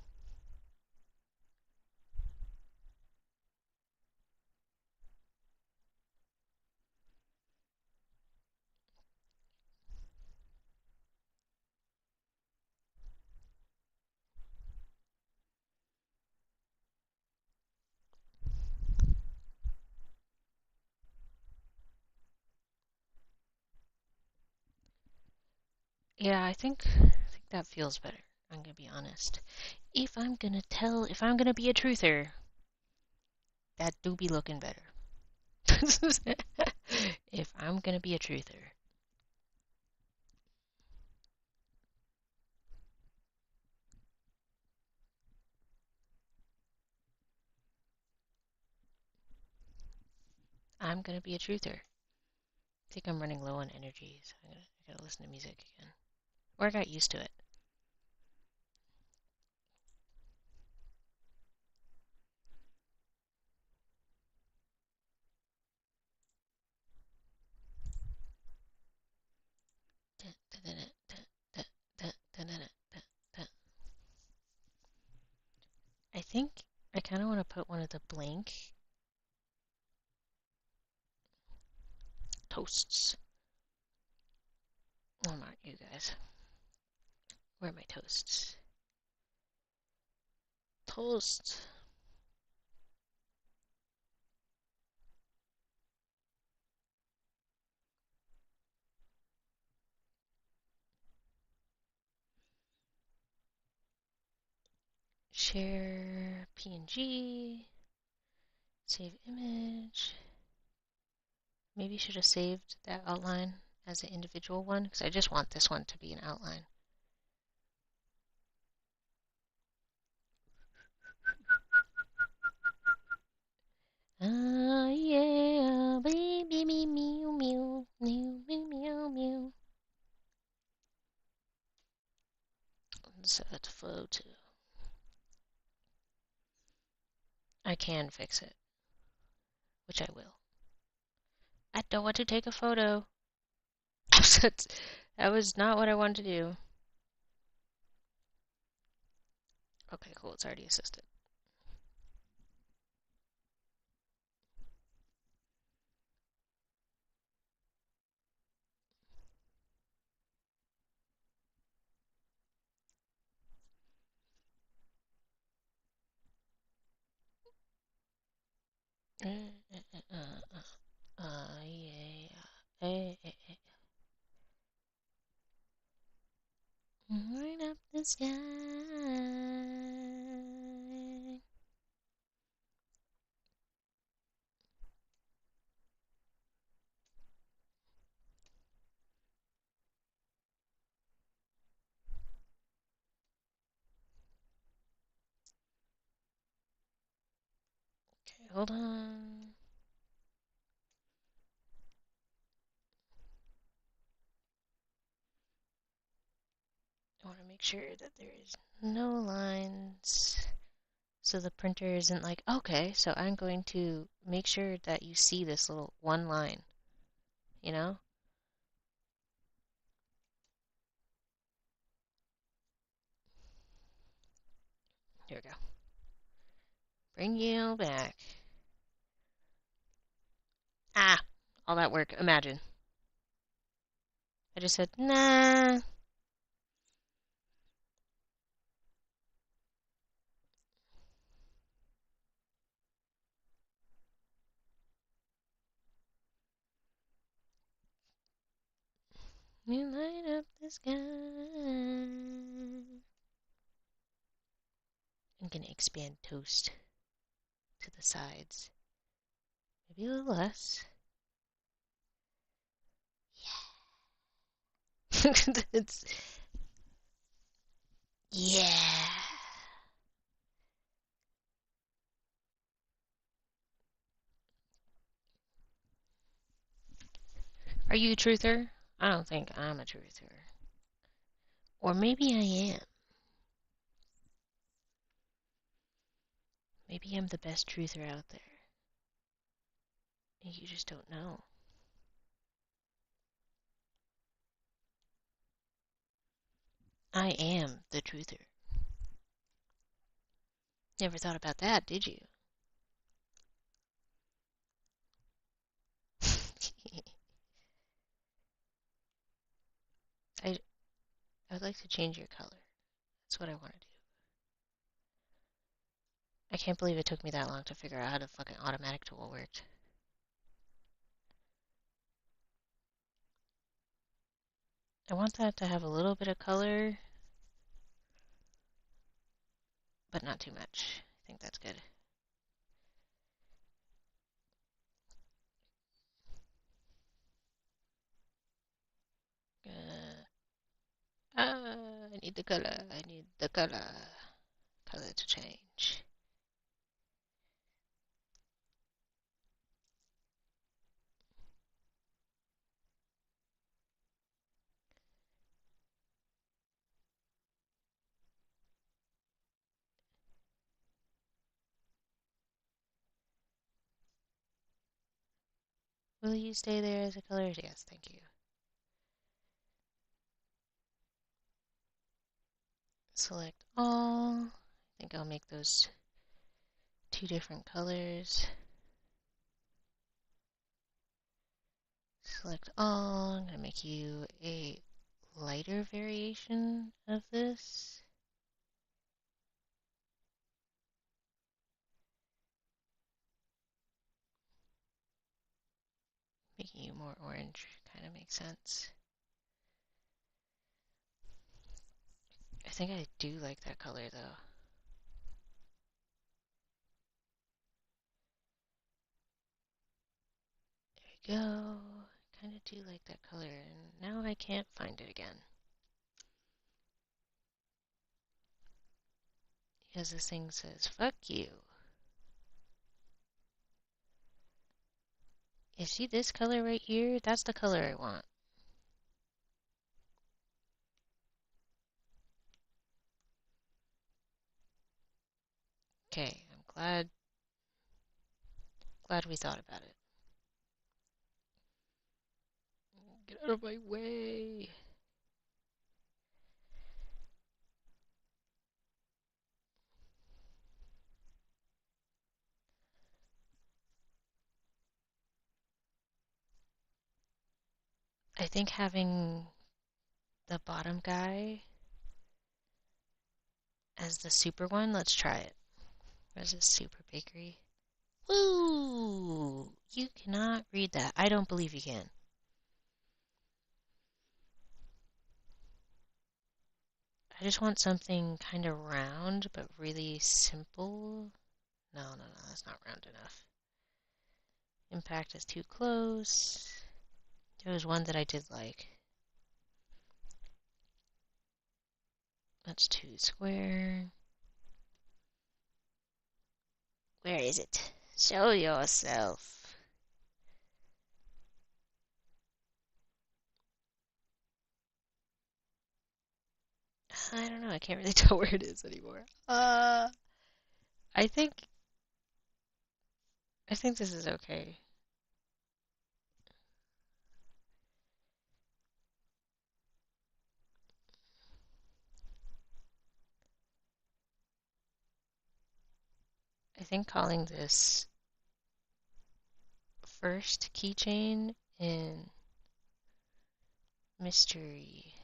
Yeah, I think that feels better. I'm gonna be honest. If I'm gonna be a truther, that do be looking better. If I'm gonna be a truther. I'm gonna be a truther. I think I'm running low on energy, so I gotta listen to music again. Or I got used to it. I think I kind of want to put one of the blank toasts. Oh my, you guys. Where are my toasts? Toast. Share PNG. Save image. Maybe should have saved that outline as an individual one because I just want this one to be an outline. Ah, yeah, baby, me, meow, meow, meow, meow, meow, meow. Insert photo. I can fix it, which I will. I don't want to take a photo. That was not what I wanted to do. Okay, cool. It's already assisted. Yeah. Right up the sky. Okay, hold on. I want to make sure that there is no lines. So the printer isn't like, okay, so I'm going to make sure that you see this little one line, you know? Here we go. Bring you back. Ah, all that work, imagine. I just said, nah. You light up the sky. I'm gonna expand toast to the sides. Maybe a little less. Yeah. It's, yeah. Are you a truther? I don't think I'm a truther. Or maybe I am. Maybe I'm the best truther out there. And you just don't know. I am the truther. Never thought about that, did you? I would like to change your color. That's what I want to do. I can't believe it took me that long to figure out how the fucking automatic tool worked. I want that to have a little bit of color, but not too much. I think that's good. I need the color. I need the color. Color to change. Will you stay there as a color? Yes, thank you. Select all. I think I'll make those two different colors. Select all. I'm going to make you a lighter variation of this. Making you more orange kind of makes sense. I think I do like that color though. There we go. Kind of do like that color, and now I can't find it again. Because this thing says, fuck you. You see this color right here? That's the color I want. Okay, I'm glad we thought about it. Get out of my way. I think having the bottom guy as the super one, let's try it. Where's this super bakery? Woo! You cannot read that. I don't believe you can. I just want something kind of round, but really simple. No, that's not round enough. Impact is too close. There was one that I did like. That's too square. Where is it? Show yourself. I don't know. I can't really tell where it is anymore. I think this is okay. I think calling this first keychain in mystery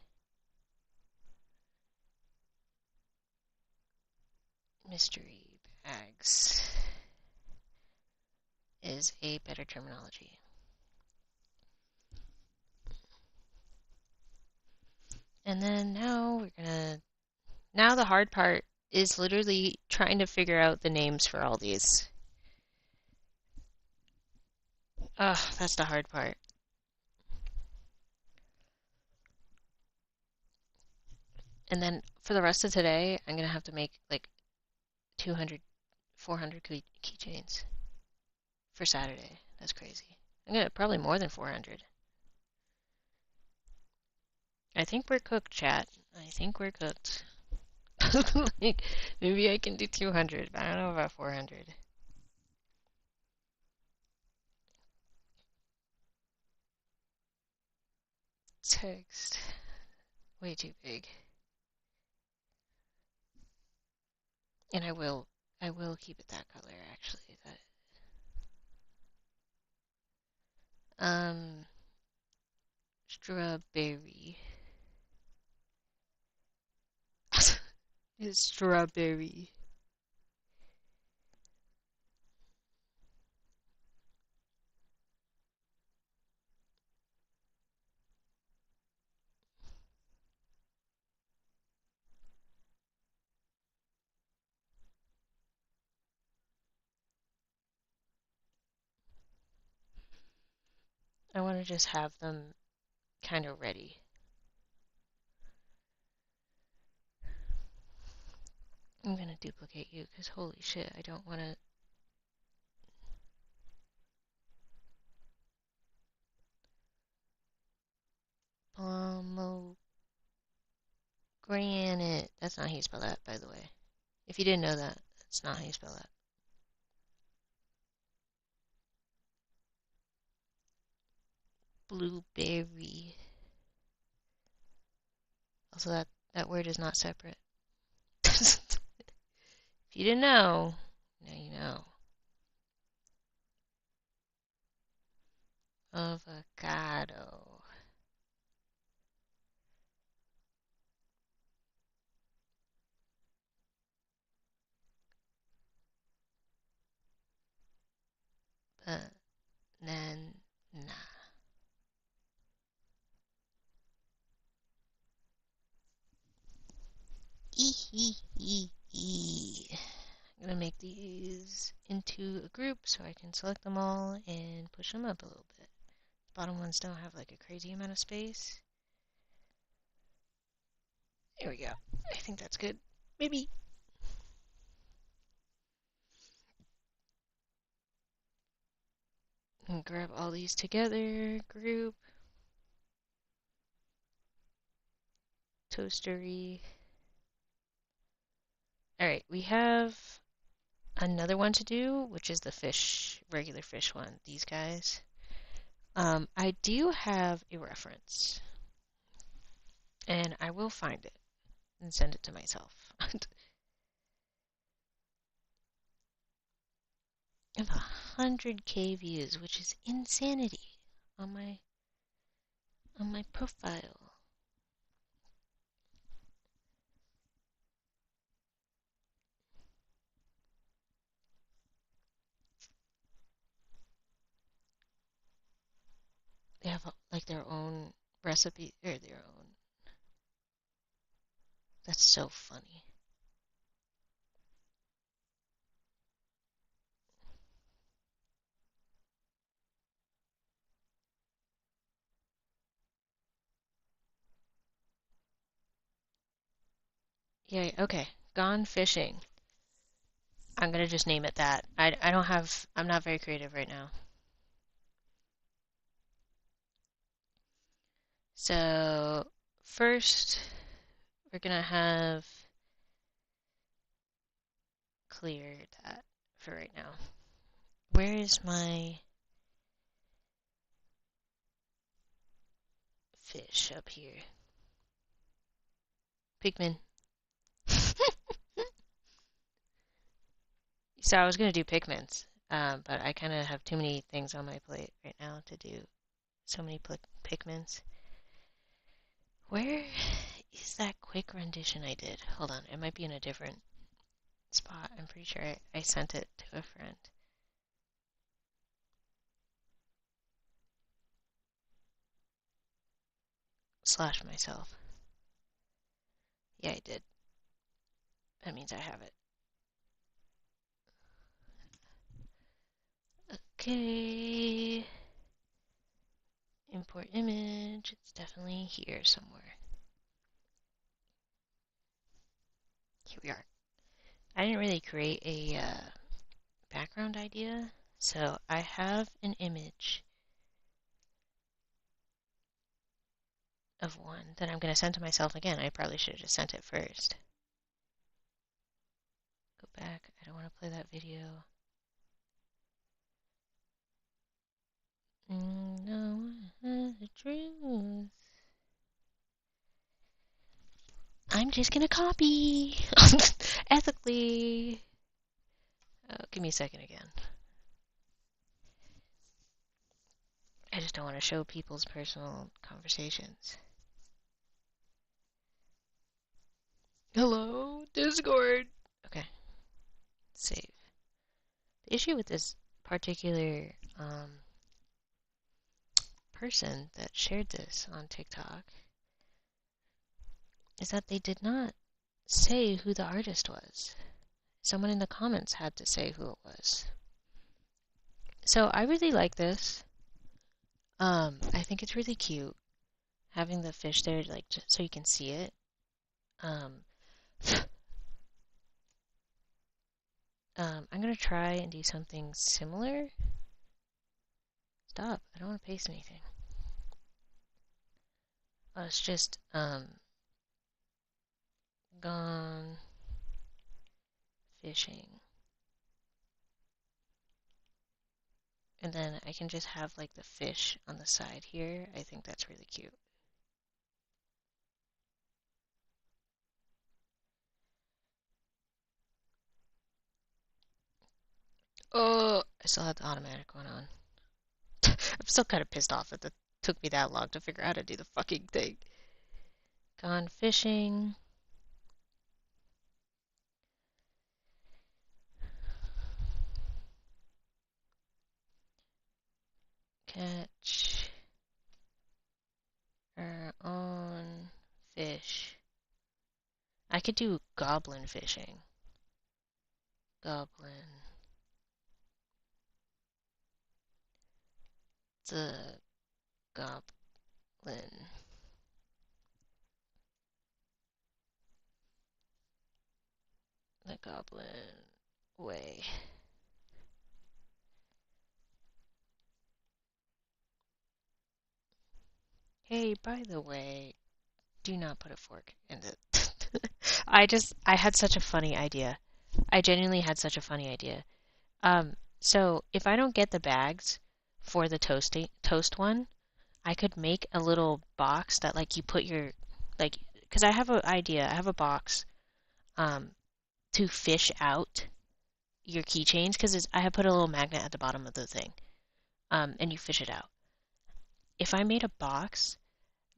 bags is a better terminology. And then now now the hard part is literally trying to figure out the names for all these. Ugh, that's the hard part. And then for the rest of today, I'm gonna have to make like 200, 400 keychains for Saturday. That's crazy. I'm gonna probably more than 400. I think we're cooked, chat. I think we're cooked. Like, maybe I can do 200, but I don't know about 400. Text. Way too big. And I will keep it that color, actually. Strawberry. It's strawberry. I want to just have them kind of ready. I'm gonna duplicate you because holy shit, I don't want to. Pomegranate. That's not how you spell that, by the way. If you didn't know that, that's not how you spell that. Blueberry. Also, that word is not separate. If you didn't know, now you know. Avocado. Banana. I'm gonna make these into a group so I can select them all and push them up a little bit. The bottom ones don't have like a crazy amount of space. There we go. I think that's good. Maybe. And grab all these together. Group. Toastery. Alright, we have another one to do, which is the fish, regular fish one. These guys. I do have a reference. And I will find it and send it to myself. I have 100K views, which is insanity on my profile. They have like their own recipe or their own. That's so funny. Yeah, okay. Gone fishing. I'm gonna just name it that. I don't have, I'm not very creative right now. So first we're gonna have clear that for right now. Where is my fish up here? Pigman. So I was gonna do pigments, but I kind of have too many things on my plate right now to do so many pigments. Where is that quick rendition I did? Hold on, it might be in a different spot. I'm pretty sure I sent it to a friend. Slash myself. Yeah, I did. That means I have it. Okay. Import image. It's definitely here somewhere. Here we are. I didn't really create a background idea, so I have an image of one that I'm going to send to myself again. I probably should have just sent it first. Go back. I don't want to play that video. No, the truth. I'm just going to copy. Ethically. Oh, give me a second again. I just don't want to show people's personal conversations. Hello, Discord. Okay, save. The issue with this particular person that shared this on TikTok is that they did not say who the artist was. Someone in the comments had to say who it was. So I really like this. I think it's really cute having the fish there, like just so you can see it. Um, I'm gonna try and do something similar. Stop! I don't want to paste anything. It's just gone fishing, and then I can just have like the fish on the side here. I think that's really cute. Oh, I still have the automatic one on. I'm still kind of pissed off that it took me that long to figure out how to do the fucking thing. Gone fishing. Catch on fish. I could do goblin fishing. Goblin. The goblin. The goblin way. Hey, by the way, do not put a fork in it. I had such a funny idea. I genuinely had such a funny idea. So if I don't get the bags for the toast one, I could make a little box that like you put your like because I have an idea. I have a box um to fish out your keychains because I have put a little magnet at the bottom of the thing. And you fish it out. If I made a box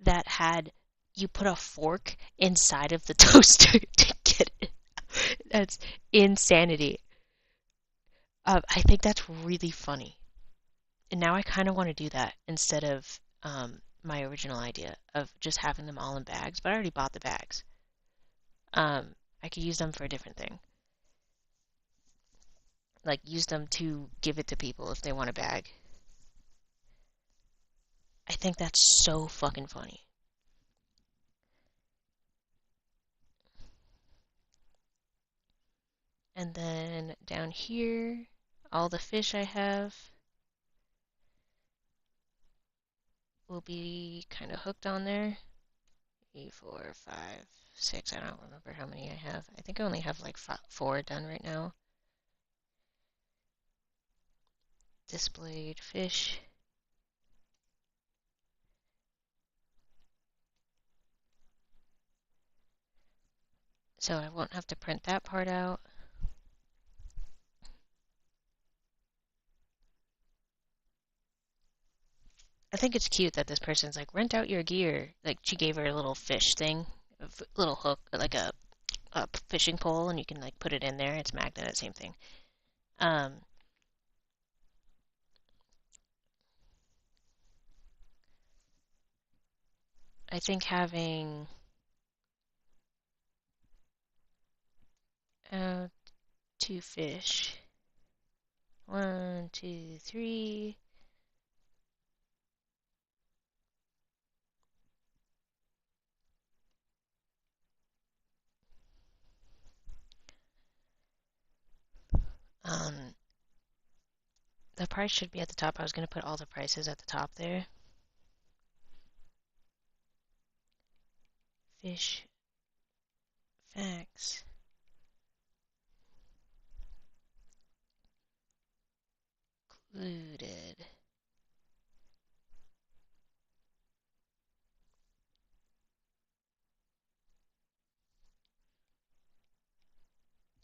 that had you put a fork inside of the toaster to get it, that's insanity. I think that's really funny. And now I kind of want to do that instead of my original idea of just having them all in bags. But I already bought the bags. I could use them for a different thing. Like use them to give it to people if they want a bag. I think that's so fucking funny. And then down here, all the fish I have will be kind of hooked on there. 3, 4, 5, 6. I don't remember how many I have. I think I only have like 4 done right now. Displayed fish. So I won't have to print that part out. I think it's cute that this person's like, rent out your gear. Like she gave her a little fish thing, a little hook, like a fishing pole, and you can like put it in there. It's magnet, same thing. I think having uh, 2 fish. 1, 2, 3. Um, the price should be at the top. I was going to put all the prices at the top there. Fish facts. Included.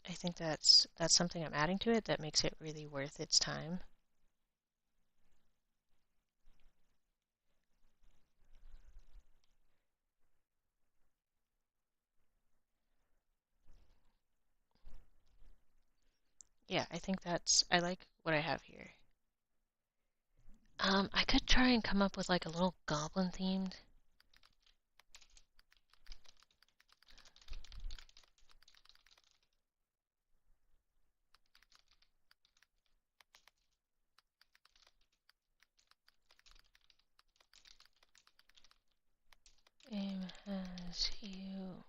I think that's something I'm adding to it that makes it really worth its time. Yeah, I think I like what I have here. I could try and come up with like a little goblin themed. See you.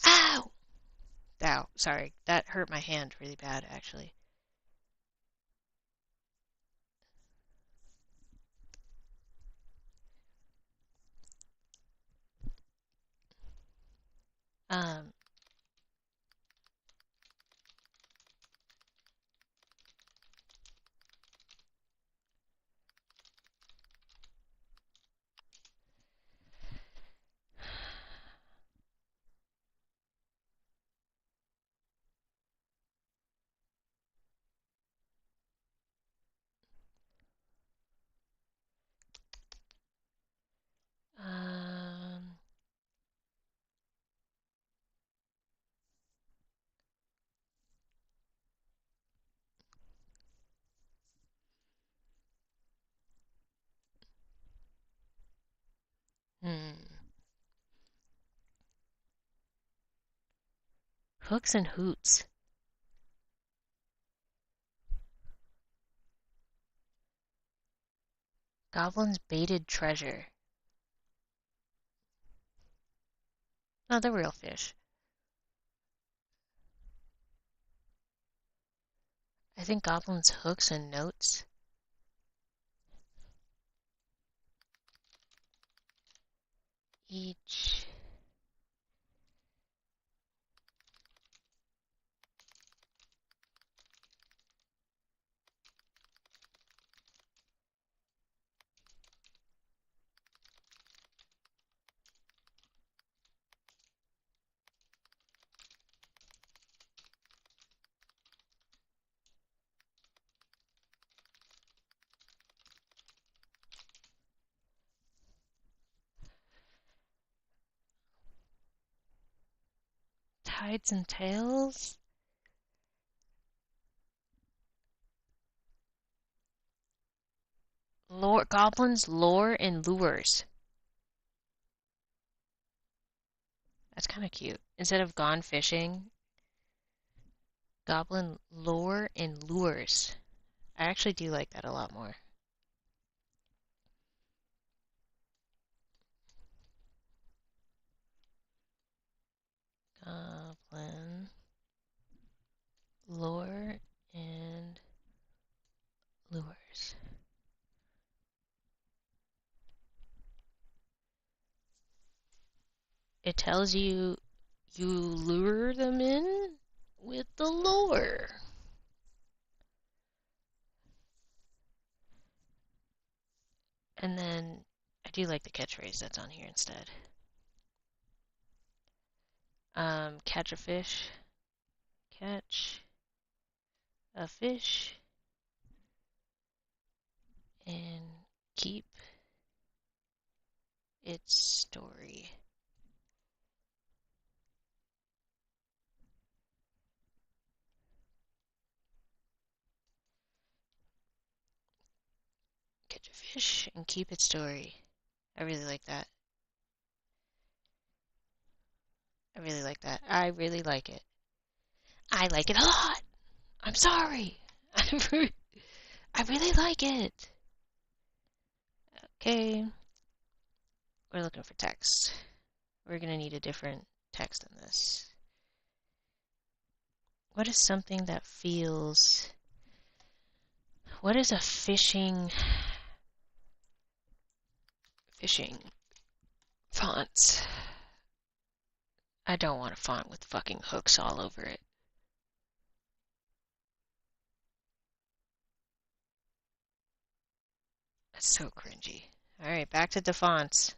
Ow! Ow, sorry. That hurt my hand really bad, actually. Um, um, hmm. Hooks and hoots. Goblin's baited treasure. Not the real fish. I think Goblin's hooks and notes. Each. Tides and tails. Lore, Goblin's lore and lures. That's kind of cute. Instead of gone fishing, Goblin lore and lures. I actually do like that a lot more. Goblin lore and lures. It tells you you lure them in with the lure. And then I do like the catchphrase that's on here instead. Catch a fish. Catch a fish and keep its story. Catch a fish and keep its story. I really like that. I really like that. I really like it. I like it a lot. I'm sorry. I really like it. Okay. We're looking for text. We're going to need a different text than this. What is something that feels... What is a fishing font? I don't want a font with fucking hooks all over it. That's so cringy. Alright, back to the fonts.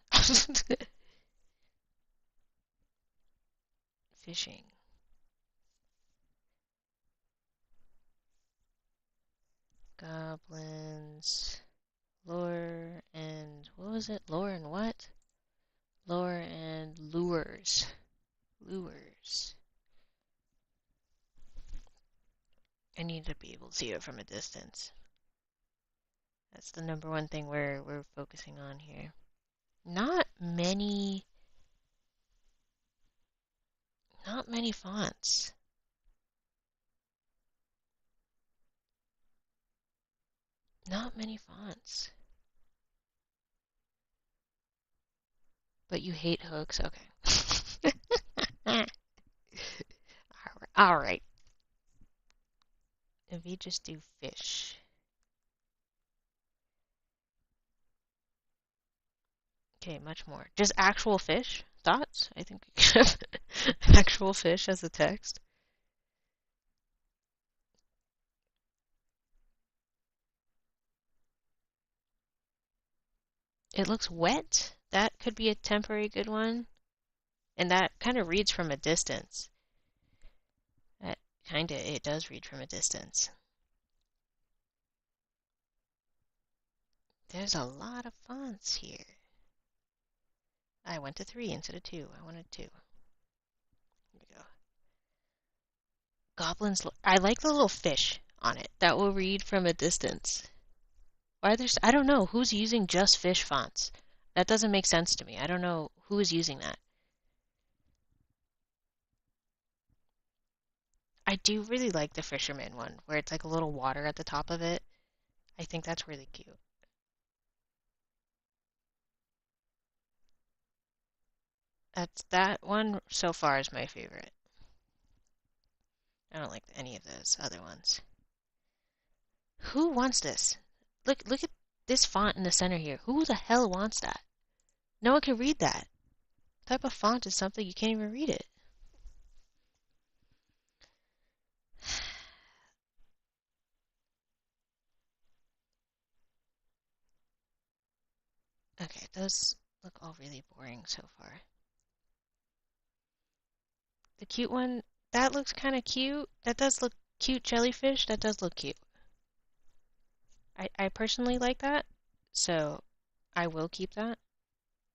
Fishing. Goblins. Lore and... What was it? Lore and what? Lore and lures. Lures. I need to be able to see it from a distance. That's the number one thing we're focusing on here. Not many fonts. Not many fonts. But you hate hooks? Okay. Alright. If we just do fish. Okay, much more. Just actual fish? Thoughts? I think we could have actual fish as a text. It looks wet. That could be a temporary good one. And that kind of reads from a distance. It does read from a distance. There's a lot of fonts here. I went to 3 instead of 2. I wanted 2. Here we go. Goblins. I like the little fish on it. That will read from a distance. Why there's? I don't know who's using just fish fonts. That doesn't make sense to me. I don't know who is using that. I do really like the fisherman one, where it's like a little water at the top of it. I think that's really cute. That one so far is my favorite. I don't like any of those other ones. Who wants this? Look at this font in the center here. Who the hell wants that? No one can read that. What type of font is something you can't even read it? Okay, those look all really boring so far. The cute one, that looks kind of cute. That does look cute. Jellyfish, that does look cute. I personally like that, so I will keep that.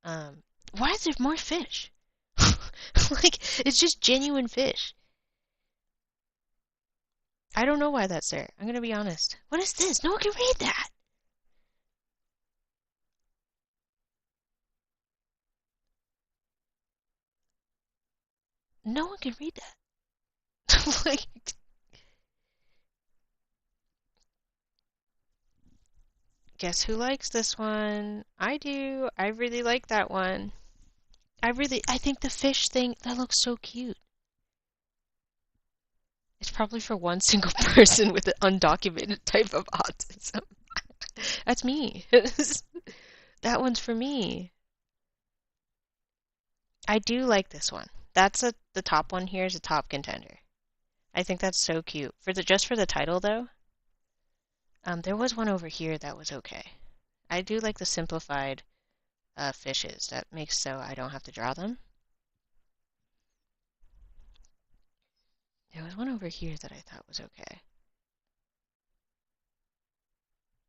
Why is there more fish? Like, it's just genuine fish. I don't know why that's there. I'm gonna be honest. What is this? No one can read that. No one can read that. Like, guess who likes this one? I do. I really like that one. I think the fish thing, that looks so cute. It's probably for one single person with an undocumented type of autism. That's me. That one's for me. I do like this one. The top one here is a top contender. I think that's so cute. Just for the title though, there was one over here that was okay. I do like the simplified fishes. That makes so I don't have to draw them. There was one over here that I thought was okay.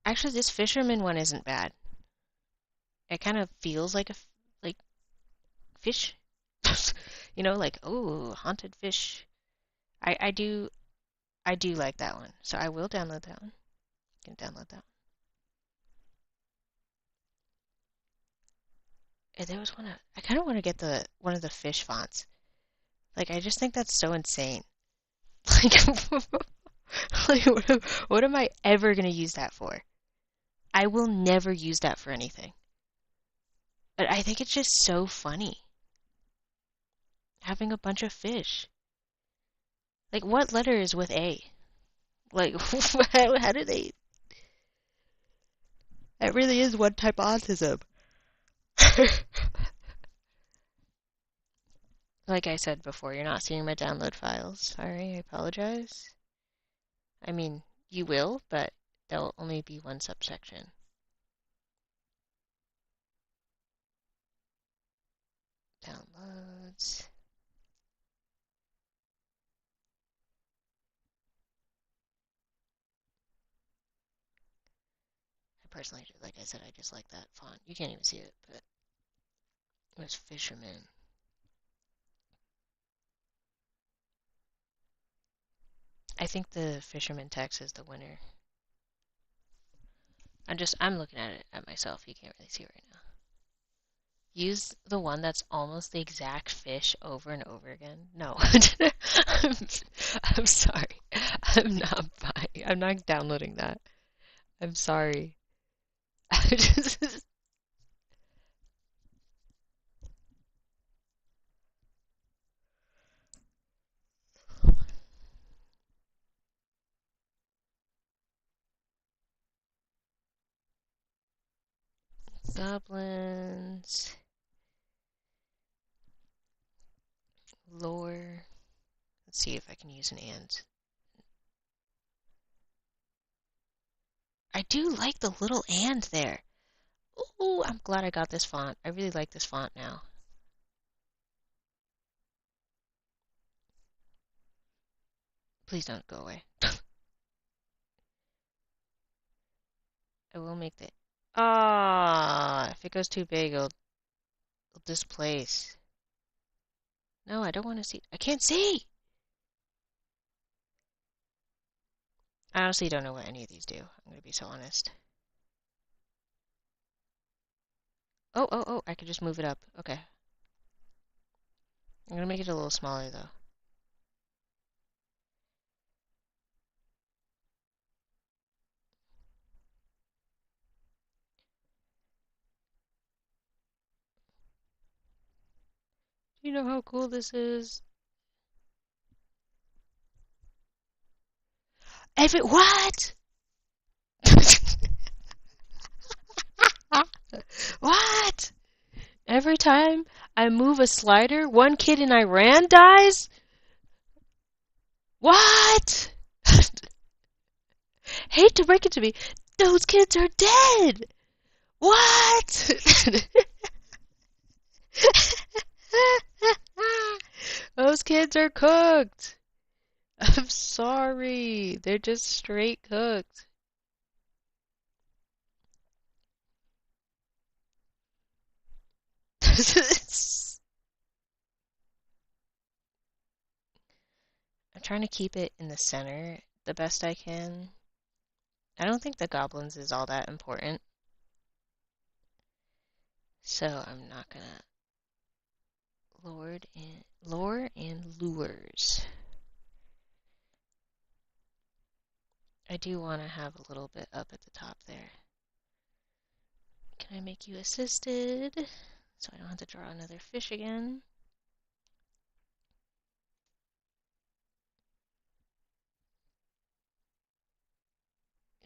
Actually, this fisherman one isn't bad. It kind of feels like like fish. You know, like, oh, haunted fish. I do like that one. So I will download that one. You can download that one. And there was I kind of want to get one of the fish fonts. Like, I just think that's so insane. Like, what am I ever going to use that for? I will never use that for anything. But I think it's just so funny. Having a bunch of fish. Like, what letter is with A? Like, how do they... That really is one type of autism. Like I said before, you're not seeing my download files. Sorry, I apologize. I mean, you will, but there'll only be one subsection. Downloads. I personally, like I said, I just like that font. You can't even see it, but it was Fisherman. I think the fisherman text is the winner. I'm looking at it at myself. You can't really see it right now. Use the one that's almost the exact fish over and over again. No. I'm, I'm sorry. I'm not buying. I'm not downloading that. I'm sorry. Goblins. Lore. Let's see if I can use an and. I do like the little and there. Ooh, I'm glad I got this font. I really like this font now. Please don't go away. I will make the... Ah, if it goes too big, it'll displace. No, I don't want to see. I can't see! I honestly don't know what any of these do. I'm going to be so honest. Oh, I could just move it up. Okay. I'm going to make it a little smaller, though. Do you know how cool this is? What? What? Every time I move a slider, one kid in Iran dies? What? Hate to break it to me, those kids are dead! What? Those kids are cooked. I'm sorry. They're just straight cooked. I'm trying to keep it in the center the best I can. I don't think the goblins is all that important. So I'm not gonna lore and lures. I do want to have a little bit up at the top there. Can I make you assisted? So I don't have to draw another fish again.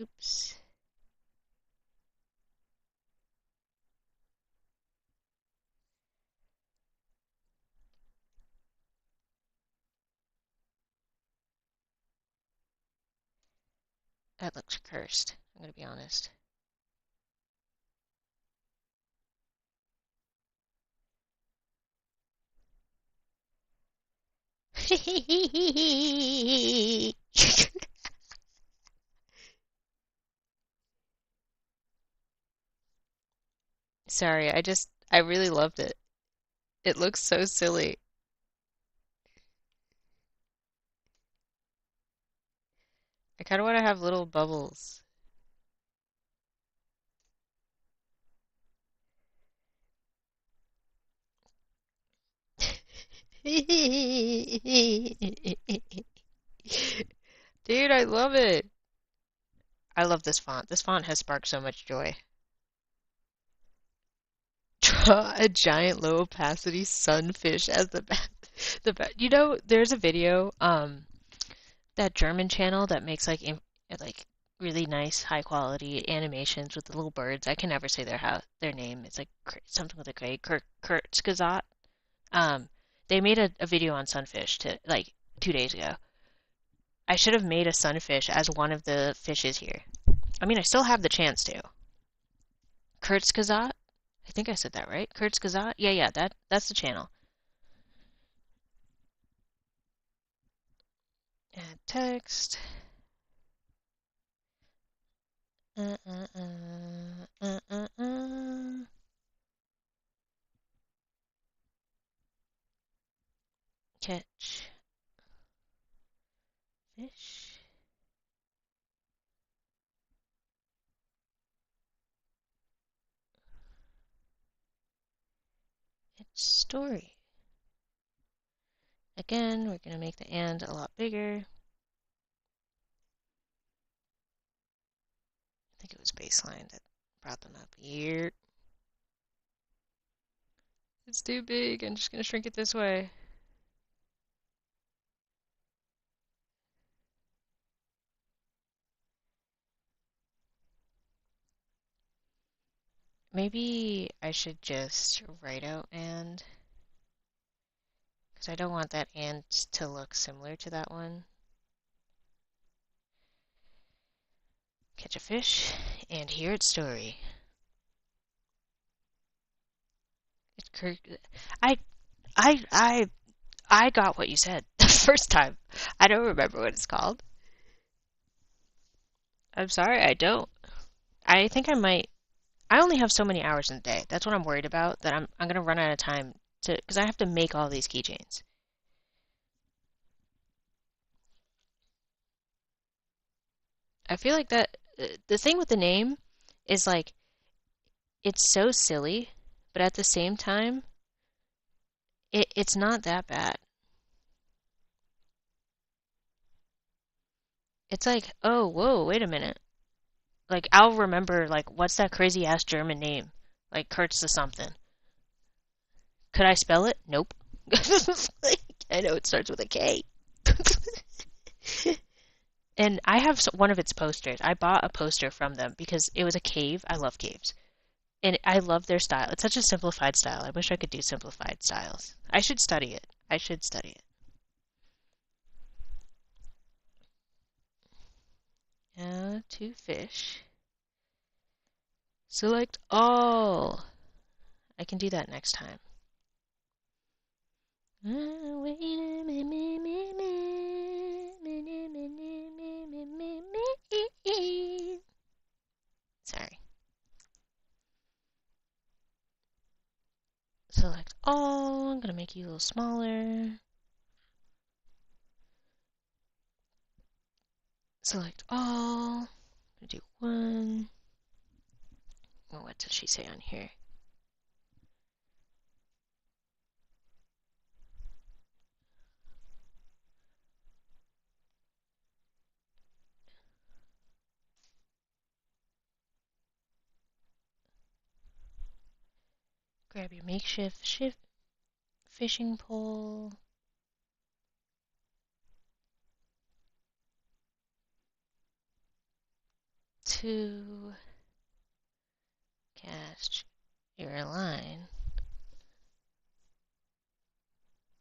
Oops. That looks cursed, I'm gonna be honest. Sorry, I really loved it. It looks so silly. I kind of want to have little bubbles. Dude, I love it. I love this font. This font has sparked so much joy. Draw a giant low opacity sunfish as you know, there's a video, that German channel that makes like really nice high quality animations with the little birds. I can never say their name. It's like something with a K. Kurzgesagt. They made a video on sunfish like 2 days ago. I should have made a sunfish as one of the fishes here. I mean, I still have the chance to. Kurzgesagt? I think I said that right. Kurzgesagt? Yeah, that's the channel. Add text. Catch fish. story. Again, we're going to make the and a lot bigger. I think it was baseline that brought them up here. It's too big. I'm just going to shrink it this way. Maybe I should just write out and, because I don't want that and to look similar to that one. Catch a fish and hear its story. I, I, I got what you said the first time. I don't remember what it's called. I'm sorry, I don't. I think I might. I only have so many hours in a day. That's what I'm worried about. That I'm gonna run out of time to because I have to make all these keychains. I feel like that the thing with the name is like it's so silly, but at the same time, it's not that bad. It's like, oh, whoa, wait a minute. Like I'll remember like what's that crazy ass German name? Like Kurtz or something. Could I spell it? Nope. I know it starts with a K. And I have one of its posters. I bought a poster from them because it was a cave. I love caves. And I love their style. It's such a simplified style. I wish I could do simplified styles. I should study it. I should study it. Now to fish. Select all. I can do that next time. Wait a minute. Sorry. Select all. I'm gonna make you a little smaller. Select all. Do one. Oh, what does she say on here? Grab your makeshift fishing pole. To cast your line.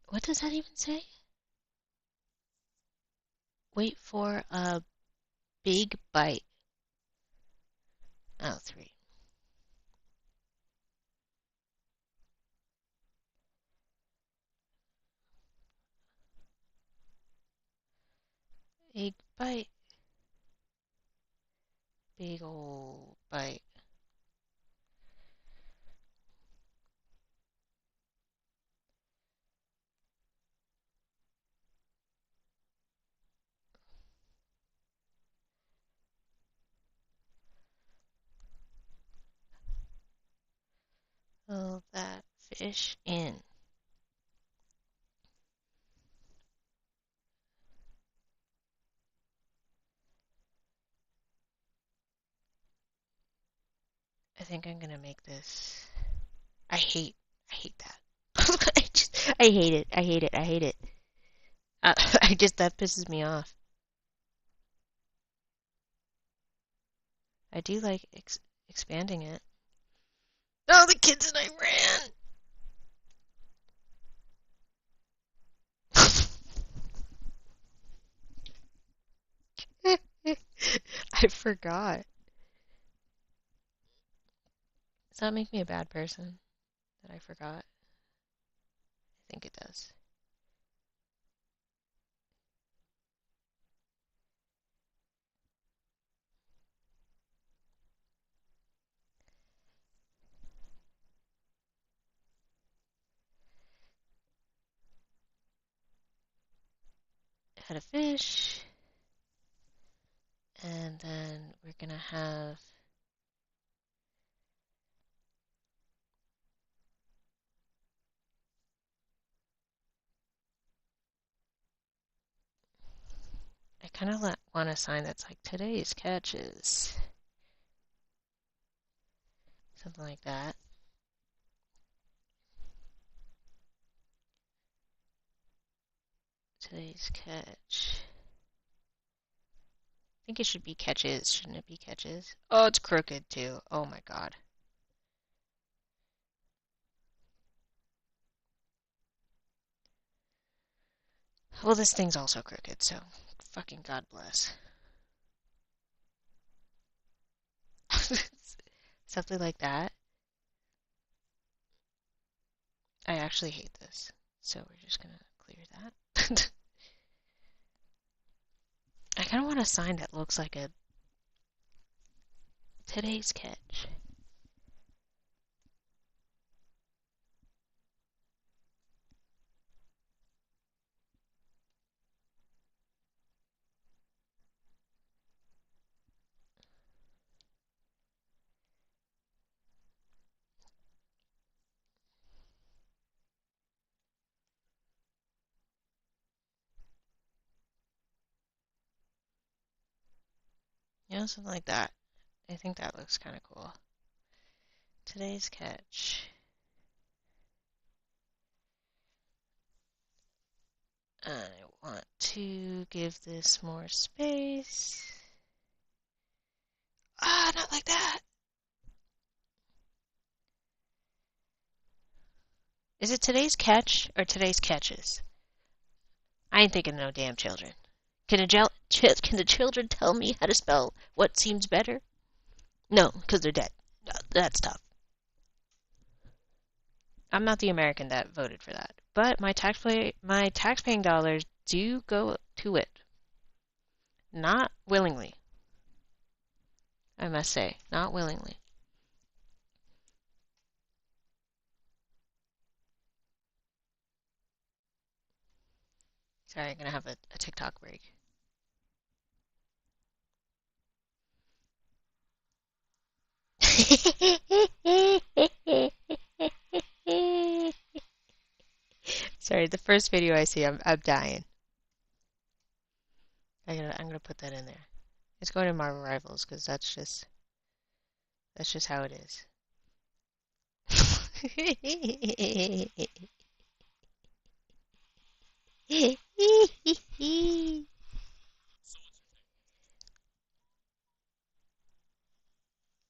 What does that even say? Wait for a big bite. Oh, 3. Big bite. Big old bite. Pull that fish in. I think I'm gonna make this. I hate that. I hate it. I hate it. I hate it. That pisses me off. I do like expanding it. Oh, the kids and I ran. I forgot. Does that make me a bad person that I forgot? I think it does. Add a fish. And then we're gonna have kind of want a sign that's like today's catches. Something like that. Today's catch. I think it should be catches, shouldn't it be catches? Oh, it's crooked too. Oh my god. Well, this thing's also crooked, so fucking God bless. Something like that. I actually hate this, so we're just gonna clear that. I kind of want a sign that looks like a today's catch. You know, something like that. I think that looks kind of cool. Today's catch. I want to give this more space. Ah, not like that. Is it today's catch or today's catches? I ain't thinking of no damn children. Can the children tell me how to spell what seems better? No, because they're dead. That's tough. I'm not the American that voted for that, but my tax-paying dollars do go to it. Not willingly, I must say, not willingly. Sorry, I'm gonna have a TikTok break. Sorry, the first video I see, I'm dying. I'm gonna put that in there. It's going to Marvel Rivals because that's just how it is.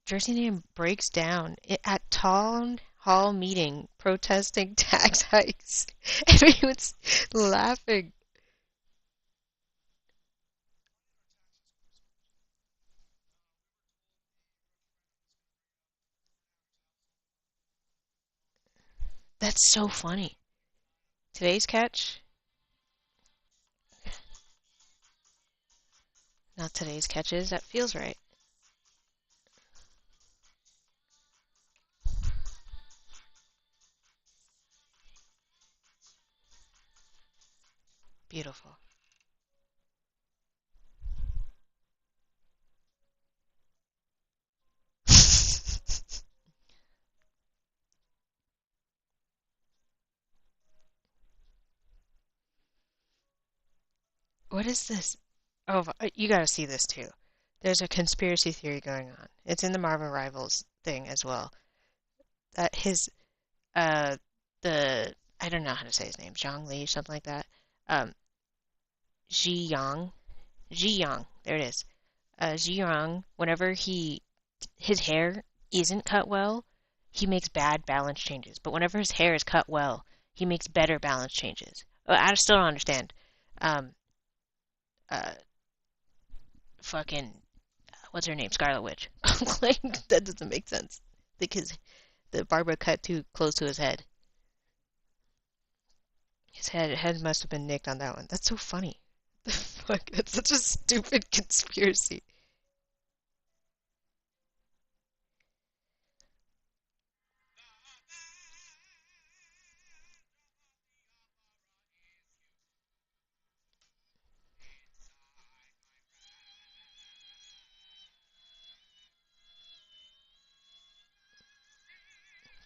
Jersey Name breaks down at town hall meeting protesting tax hikes. Everyone's laughing. That's so funny. Today's catch? Not today's catches. That feels right. Beautiful. What is this? Oh, you gotta see this too. There's a conspiracy theory going on. It's in the Marvel Rivals thing as well. That uh, I don't know how to say his name, Zhang Li, something like that. Um, Ji Yang, there it is. Ji Yang, whenever his hair isn't cut well, he makes bad balance changes. But whenever his hair is cut well, he makes better balance changes. I still don't understand. Um, uh, fucking, what's her name? Scarlet Witch. Like, that doesn't make sense. Because the barber cut too close to his head. His head must have been nicked on that one. That's so funny. The fuck? That's such a stupid conspiracy.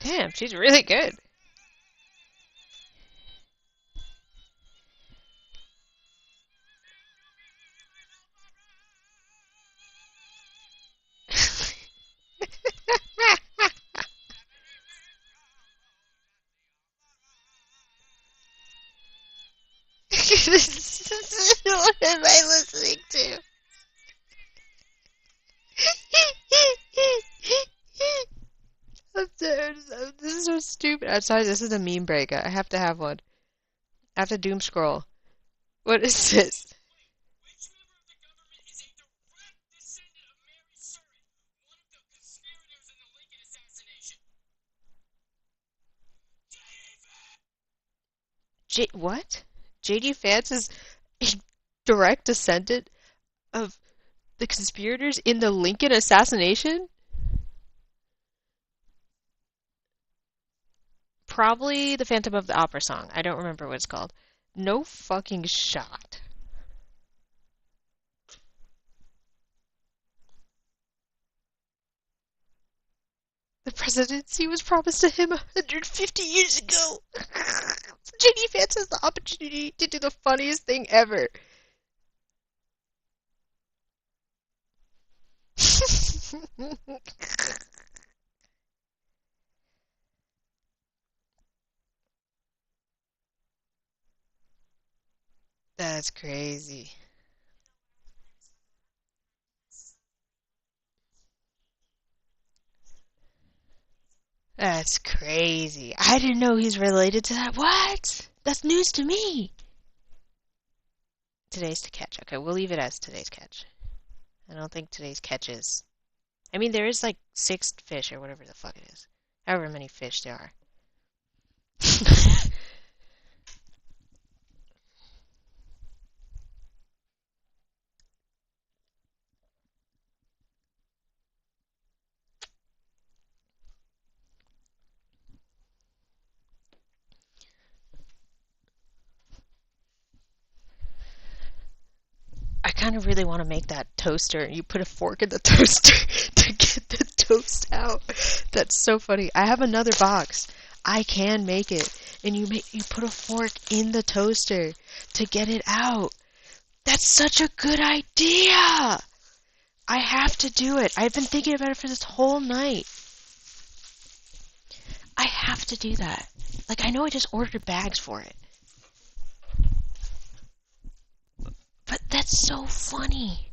Damn, she's really good. What am I listening to? This is so stupid. I'm sorry, this is a meme break. I have to have one. I have to doom scroll. What is this? What? J.D. Vance is a direct descendant of the conspirators in the Lincoln assassination? Probably the Phantom of the Opera song. I don't remember what it's called. No fucking shot. The presidency was promised to him 150 years ago. J.D. Vance has the opportunity to do the funniest thing ever. That's crazy. That's crazy. I didn't know he's related to that. What? That's news to me. Today's to catch. Okay, we'll leave it as today's catch. I don't think today's catch is. I mean, there is like 6 fish or whatever the fuck it is. However many fish there are. I kind of really want to make that toaster. You put a fork in the toaster to get the toast out. That's so funny. I have another box. I can make it. And you put a fork in the toaster to get it out. That's such a good idea. I have to do it. I've been thinking about it for this whole night. I have to do that. Like, I know I just ordered bags for it. But that's so funny.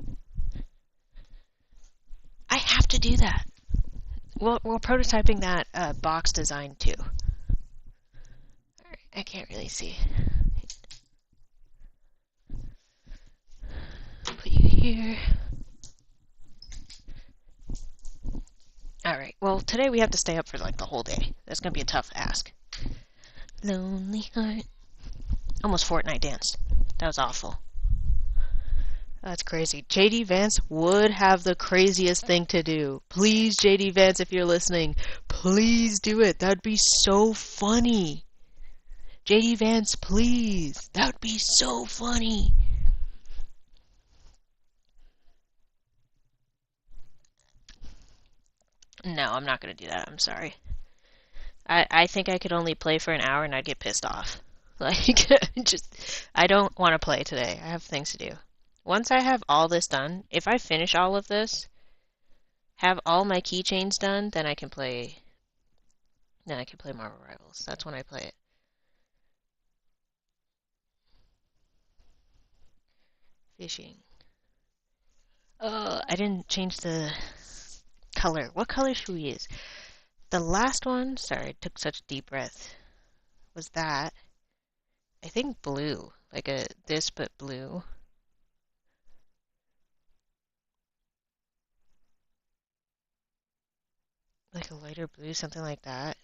I have to do that. We're prototyping that box design too. Alright, I can't really see. Put you here. Alright, well, today we have to stay up for like the whole day. That's gonna be a tough ask. Lonely heart. Almost Fortnite danced. That was awful. That's crazy. J.D. Vance would have the craziest thing to do. Please, J.D. Vance, if you're listening, please do it. That'd be so funny. J.D. Vance, please. That would be so funny. No, I'm not going to do that. I'm sorry. I think I could only play for an hour and I'd get pissed off. Like, I don't want to play today. I have things to do. Once I have all this done, if I finish all of this, have all my keychains done, then I can play Marvel Rivals. That's when I play it. Fishing. I didn't change the color. What color should we use? The last one, sorry, I took such a deep breath, was that. I think blue. Like this, but blue. Like a lighter blue, something like that.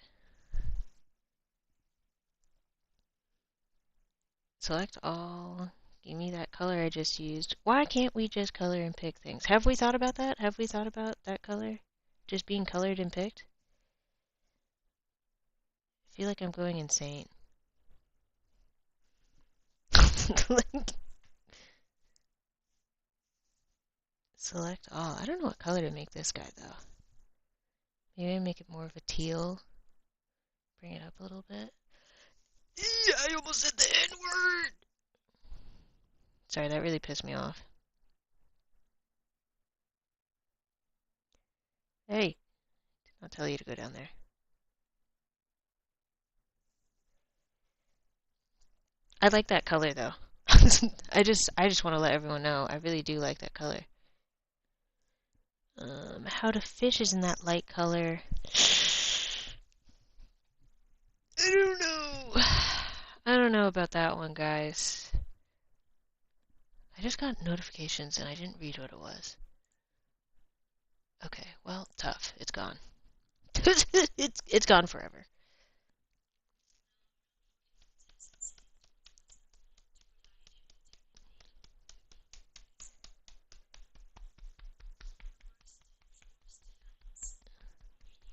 Select all. Give me that color I just used. Why can't we just color and pick things? Have we thought about that? Have we thought about that color? Just being colored and picked? I feel like I'm going insane. Select all. I don't know what color to make this guy, though. Maybe make it more of a teal. Bring it up a little bit. I almost said the N-word! Sorry, that really pissed me off. Hey! I'll tell you to go down there. I like that color, though. I just want to let everyone know I really do like that color. How to fish is in that light color. I don't know. I don't know about that one, guys. I just got notifications and I didn't read what it was. Okay, well, tough. It's gone. It's gone forever.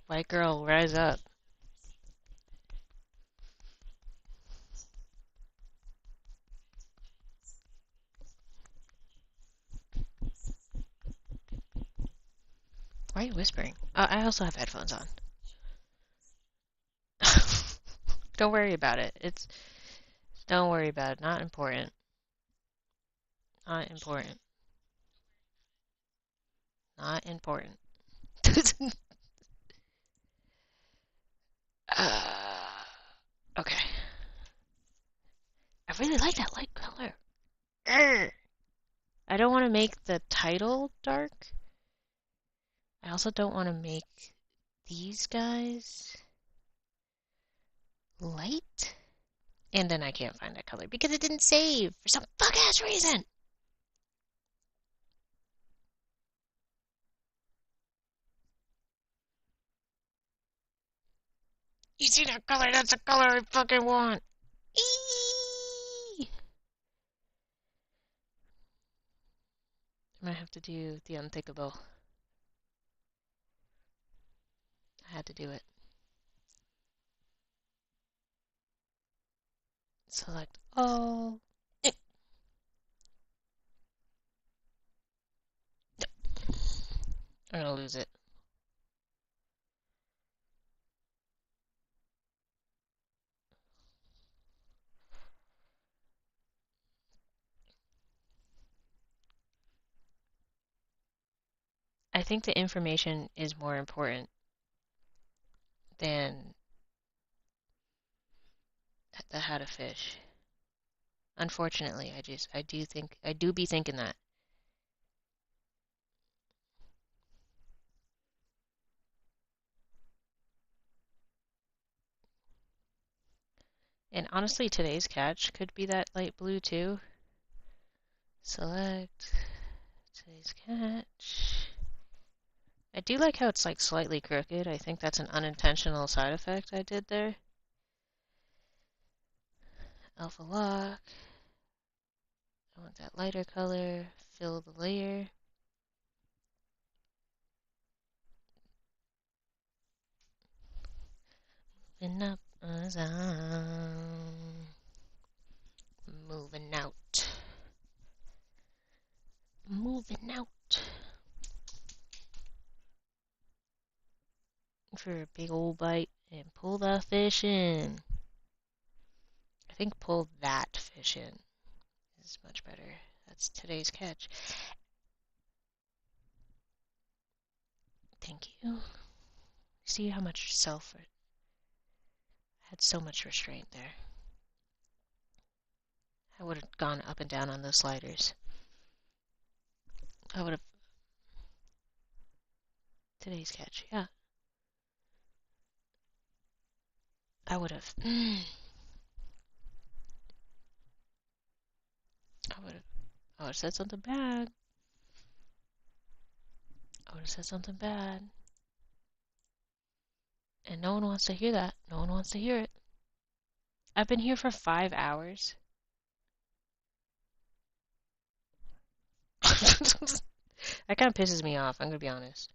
White girl, rise up. Why are you whispering? I also have headphones on. Don't worry about it. Don't worry about it. Not important. Not important. Not important. Okay. I really like that light color. Urgh. I don't want to make the title dark. I also don't want to make these guys light. And then I can't find that color because it didn't save for some fuck-ass reason. You see that color? That's the color I fucking want. Eee! I might have to do the unthinkable. I had to do it. Select all. I'm gonna lose it. I think the information is more important than the how to fish. Unfortunately, I do be thinking that. And honestly, today's catch could be that light blue too. Select today's catch. I do like how it's like slightly crooked. I think that's an unintentional side effect I did there. Alpha lock. I want that lighter color. Fill the layer. Moving up as I'm moving out. Moving out. For a big old bite and pull the fish in. I think pull that fish in is much better. That's today's catch. Thank you. See how much I had so much restraint there. I would have gone up and down on those sliders. I would have. Today's catch, yeah. I would have. I would have said something bad. I would have said something bad. And no one wants to hear that. No one wants to hear it. I've been here for 5 hours. That kind of pisses me off, I'm going to be honest.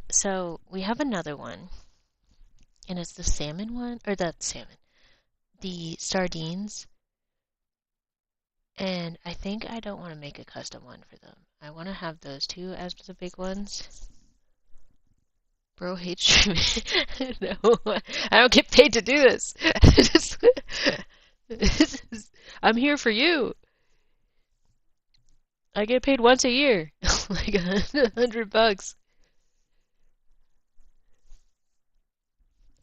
So, we have another one. And it's the salmon one. Or the salmon. The sardines. And I think I don't want to make a custom one for them. I want to have those two as the big ones. Bro hates streaming. No, I don't get paid to do this. I'm here for you. I get paid once a year, like $100.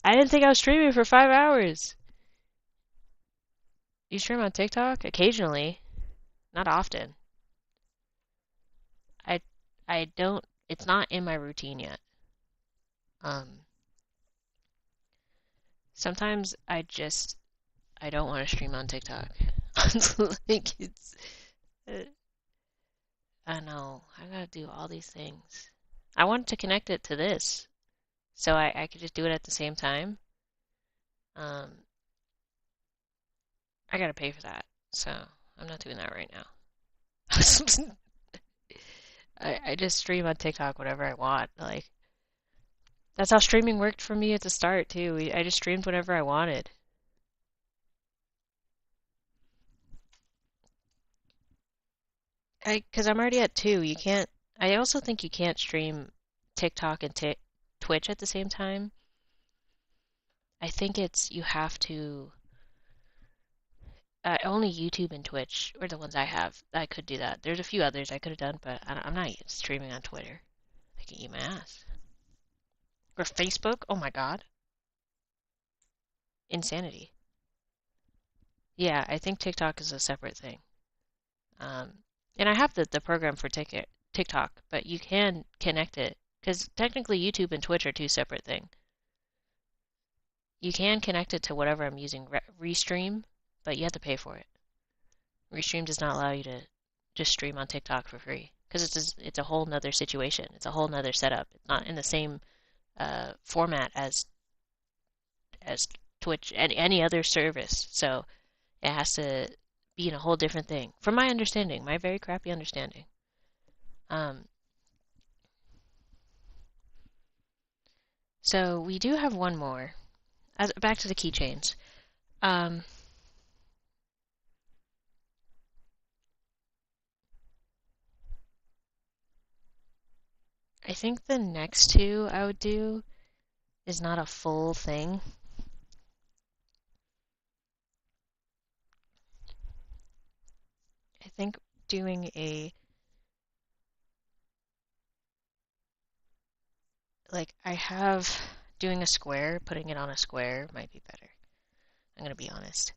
I didn't think I was streaming for 5 hours. You stream on TikTok? Occasionally, not often. I I don't. It's not in my routine yet. Um, Sometimes I don't want to stream on TikTok. Like uh, I know I gotta do all these things. I wanted to connect it to this, so I could just do it at the same time. Um, I gotta pay for that, so I'm not doing that right now. I just stream on TikTok whatever I want. Like that's how streaming worked for me at the start too. I just streamed whatever I wanted. Because I'm already at two. You can't. I also think you can't stream TikTok and Twitch at the same time. I think it's you have to. Only YouTube and Twitch are the ones I have. I could do that. There's a few others I could have done, but I'm not streaming on Twitter. I can eat my ass. Or Facebook. Oh my God. Insanity. Yeah, I think TikTok is a separate thing. Um, and I have the program for TikTok, but you can connect it because technically YouTube and Twitch are two separate things. You can connect it to whatever I'm using, Restream, but you have to pay for it. Restream does not allow you to just stream on TikTok for free because it's a whole nother situation. It's a whole nother setup. It's not in the same format as Twitch and any other service. So it has to be in a whole different thing. From my understanding, my very crappy understanding. Um, so we do have one more. Back to the keychains. Um, I think the next two I would do is not a full thing. I think doing doing a square, putting it on a square might be better. I'm gonna be honest.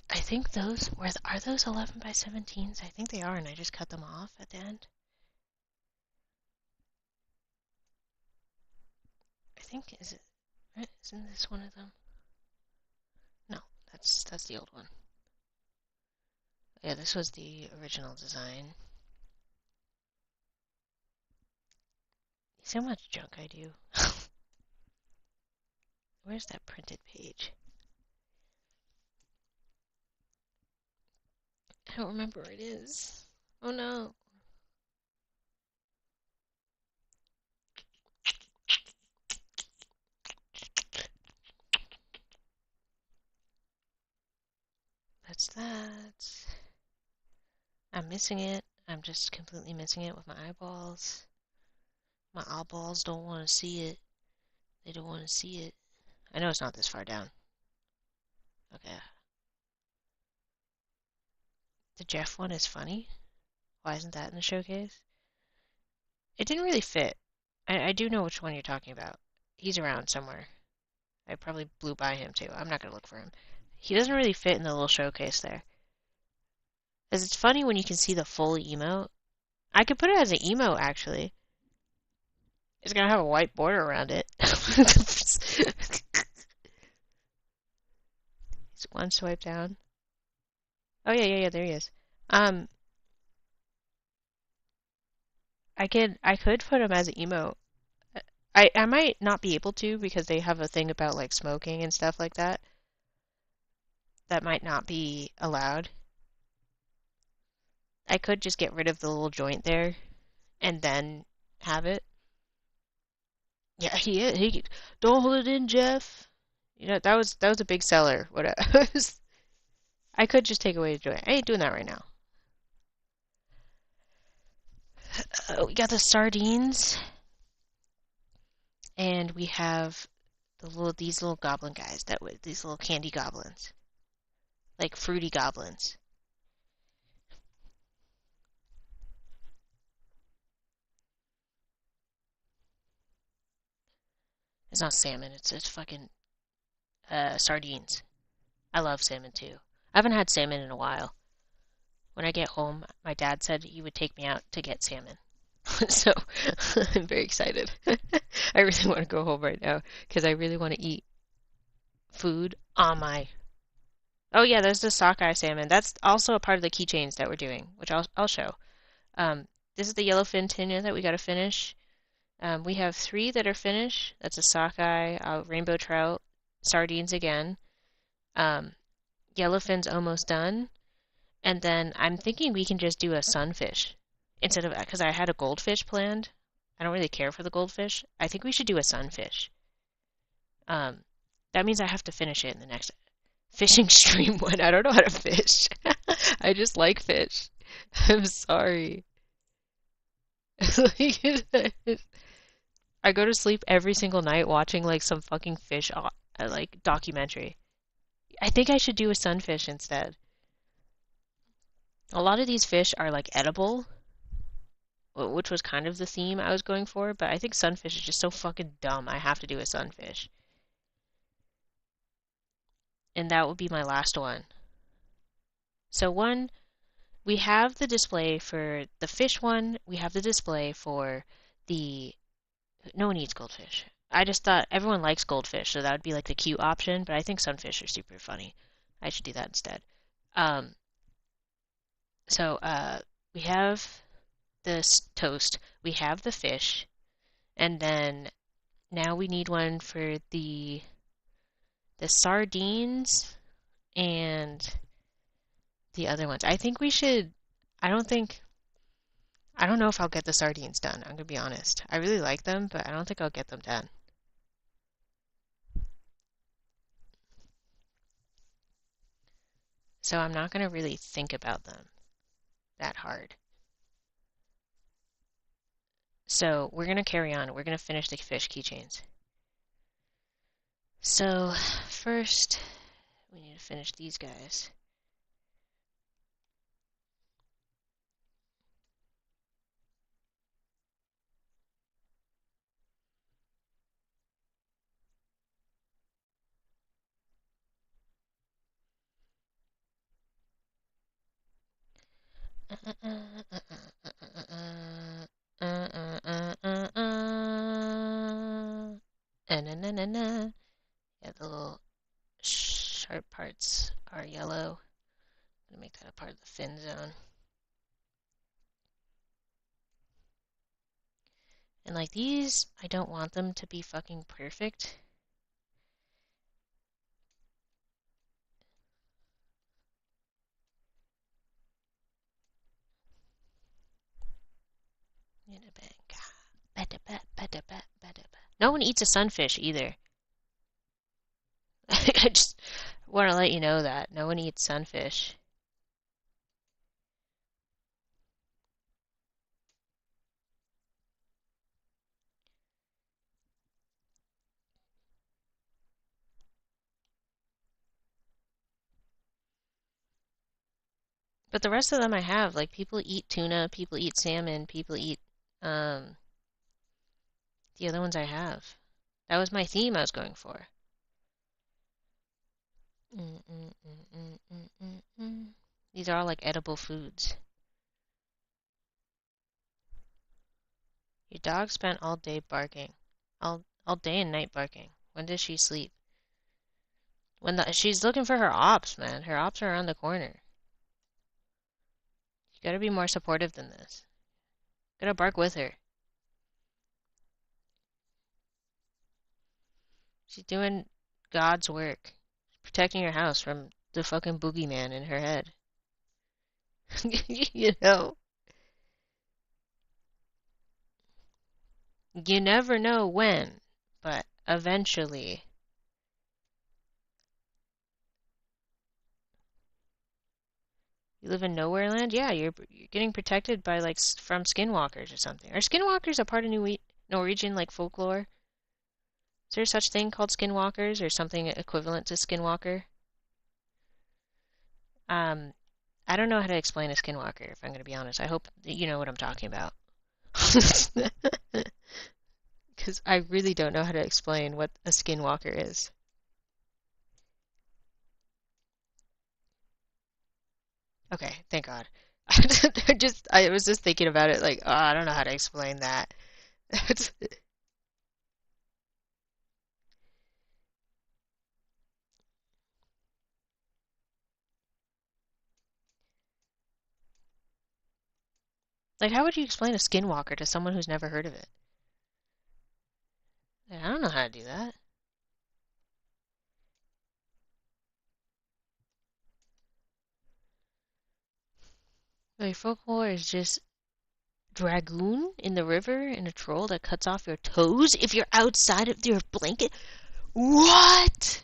I think are those 11 by 17s? I think they are, and I just cut them off at the end. I think isn't this one of them? No, that's the old one. Yeah, this was the original design. See how much junk I do. Where's that printed page? I don't remember where it is. Oh no. That's that. I'm missing it. I'm just completely missing it with my eyeballs. My eyeballs don't want to see it. They don't want to see it. I know it's not this far down. Okay. The Jeff one is funny. Why isn't that in the showcase? It didn't really fit. I do know which one you're talking about. He's around somewhere. I probably blew by him too. I'm not going to look for him. He doesn't really fit in the little showcase there. Because it's funny when you can see the full emote. I could put it as an emote, actually. It's going to have a white border around it. It's one swipe down. Oh, yeah, there he is. I could put him as an emote. I might not be able to because they have a thing about like smoking and stuff like that. That might not be allowed. I could just get rid of the little joint there and then have it. Yeah, he don't hold it in, Jeff. You know, that was a big seller. What I could just take away the joint. I ain't doing that right now. We got the sardines, and we have these little goblin guys these little candy goblins, like fruity goblins. It's not salmon. It's fucking sardines. I love salmon too. I haven't had salmon in a while. When I get home, my dad said he would take me out to get salmon. So I'm very excited. I really want to go home right now because I really want to eat food on my. Oh yeah, there's the sockeye salmon. That's also a part of the keychains that we're doing, which I'll show. This is the yellowfin tuna that we got to finish. We have 3 that are finished. That's a sockeye, rainbow trout, sardines again. Yellowfin's almost done. And then I'm thinking we can just do a sunfish instead of, because I had a goldfish planned. I don't really care for the goldfish. I think we should do a sunfish. That means I have to finish it in the next fishing stream one. I don't know how to fish. I just like fish. I'm sorry. I go to sleep every single night watching like some fucking fish like documentary. I think I should do a sunfish instead. A lot of these fish are like edible, which was kind of the theme I was going for, but I think sunfish is just so fucking dumb. I have to do a sunfish. And that would be my last one. So one, we have the display for the fish one, we have the display for the, no one eats goldfish. I just thought everyone likes goldfish, so that would be like the cute option, but I think sunfish are super funny. I should do that instead. So we have this toast, we have the fish, and then now we need one for the sardines and the other ones. I think we should, I don't know if I'll get the sardines done, I'm gonna be honest. I really like them, but I don't think I'll get them done. So I'm not gonna really think about them that hard. So we're gonna carry on. We're gonna finish the fish keychains. So first, we need to finish these guys. Yeah, the little sharp parts are yellow. I'm gonna make that a part of the fin zone. And like these, I don't want them to be fucking perfect. No one eats a sunfish either. I just want to let you know that. No one eats sunfish. But the rest of them I have, like people eat tuna, people eat salmon, people eat the other ones I have. That was my theme I was going for. These are all like edible foods. Your dog spent all day barking. All day and night barking. When does she sleep? She's looking for her ops, man. Her ops are around the corner. You gotta be more supportive than this. Gotta bark with her. She's doing God's work. Protecting her house from the fucking boogeyman in her head. You know? You never know when, but eventually. You live in nowhere land? Yeah, you're getting protected by like from skinwalkers or something. Are skinwalkers a part of Norwegian like folklore? Is there such thing called skinwalkers or something equivalent to skinwalker? I don't know how to explain a skinwalker, if I'm going to be honest. I hope that you know what I'm talking about. Because I really don't know how to explain what a skinwalker is. Okay, thank God. I was just thinking about it like, oh, I don't know how to explain that. Like, how would you explain a skinwalker to someone who's never heard of it? Like, I don't know how to do that. Like, folklore is just dragoon in the river and a troll that cuts off your toes if you're outside of your blanket. What?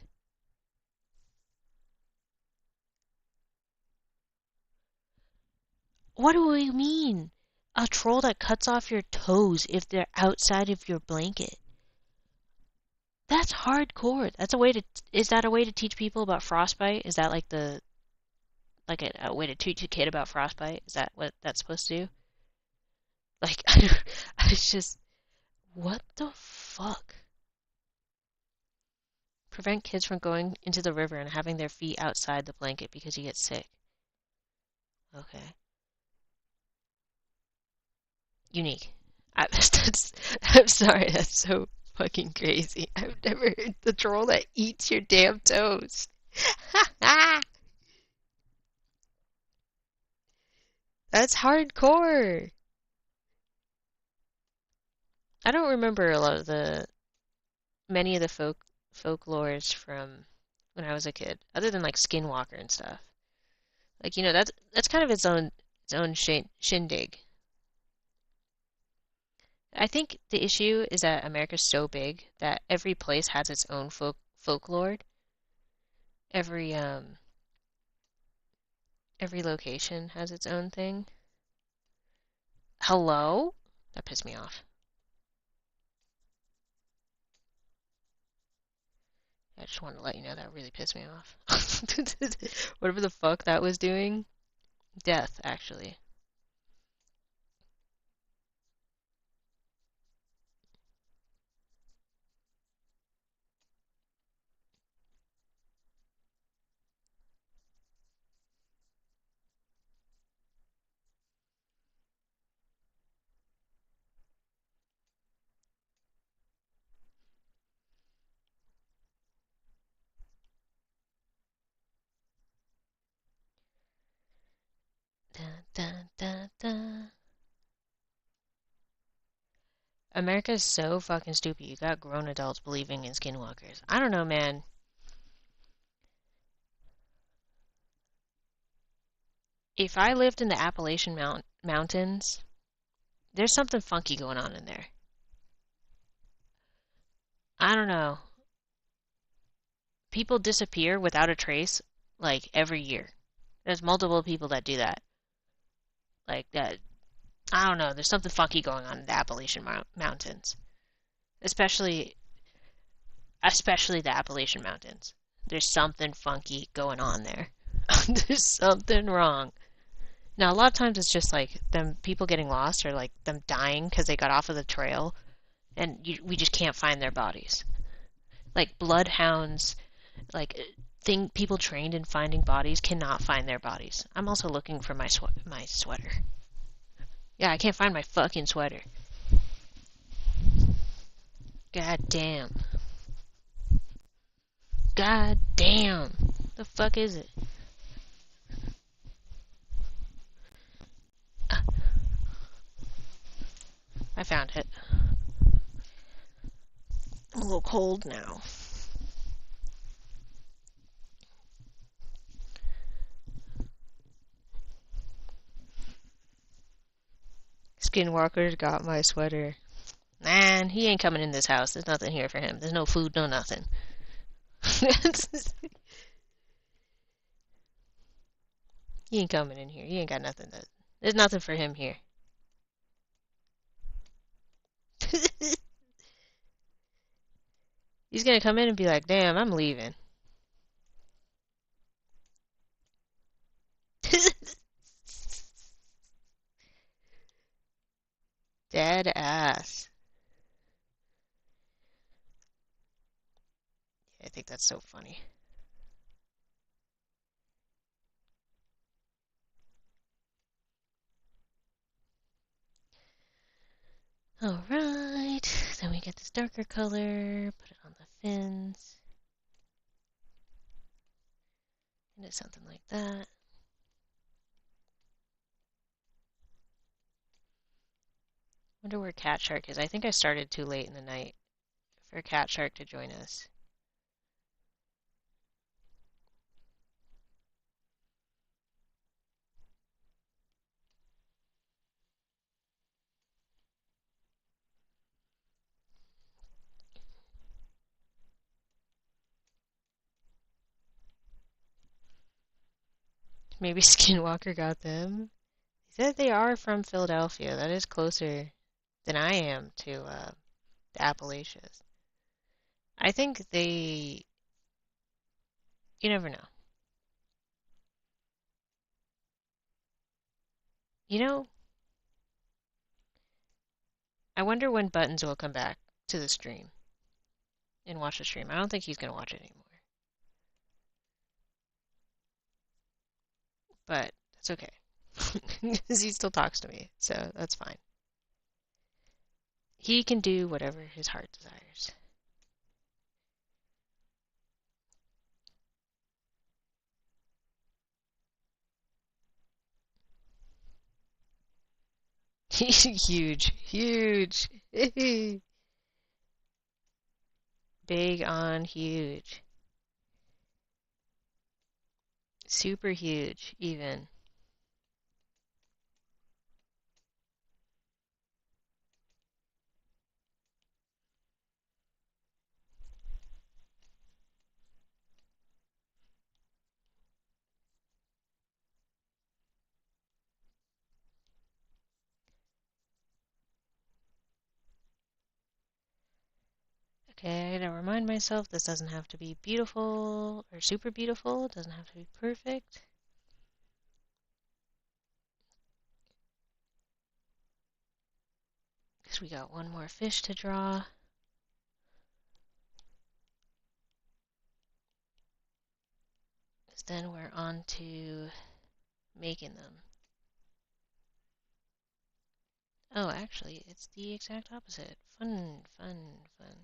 What do we mean? A troll that cuts off your toes if they're outside of your blanket. That's hardcore. That's a way to. Is that a way to teach people about frostbite? Is that like a way to teach a kid about frostbite? Is that what that's supposed to do? Like, it's just what the fuck? Prevent kids from going into the river and having their feet outside the blanket because you get sick. Okay. Unique. I'm sorry, that's so fucking crazy. I've never heard the troll that eats your damn toes. That's hardcore. I don't remember a lot of the many of the folklores from when I was a kid, other than like Skinwalker and stuff. Like that's kind of its own shindig. I think the issue is that America's so big that every place has its own folklore. Every every location has its own thing. Hello? That pissed me off. I just wanted to let you know that really pissed me off. Whatever the fuck that was doing. Death, actually. Dun, dun, dun, dun. America's so fucking stupid. You got grown adults believing in skinwalkers. I don't know, man. If I lived in the Appalachian Mountains, there's something funky going on in there. I don't know. People disappear without a trace, like, every year. There's multiple people that do that. Like, that. I don't know. There's something funky going on in the Appalachian Mountains. Especially, especially the Appalachian Mountains. There's something funky going on there. There's something wrong. Now, a lot of times it's just like them people getting lost or like them dying because they got off of the trail and we just can't find their bodies. Like bloodhounds, like people trained in finding bodies cannot find their bodies. I'm also looking for my sweater. Yeah, I can't find my fucking sweater. God damn. God damn. The fuck is it? I found it. I'm a little cold now. Skinwalker's got my sweater. Man, he ain't coming in this house. There's nothing here for him. There's no food, no nothing. He ain't coming in here. He ain't got nothing. There's nothing for him here. He's gonna come in and be like, damn, I'm leaving. Dead ass. I think that's so funny. Alright, then we get this darker color, put it on the fins. Into something like that. Wonder where Cat Shark is. I think I started too late in the night for Cat Shark to join us. Maybe Skinwalker got them. They said they are from Philadelphia. That is closer than I am to the Appalachians. I think they... You never know. You know, I wonder when Buttons will come back to the stream and watch the stream. I don't think he's going to watch it anymore. But it's okay. Because he still talks to me, so that's fine. He can do whatever his heart desires. Huge, huge. Big on huge. Super huge, even. Okay, I gotta remind myself this doesn't have to be beautiful or super beautiful. It doesn't have to be perfect. Because we got one more fish to draw. Because then we're on to making them. Oh, actually, it's the exact opposite. Fun, fun, fun.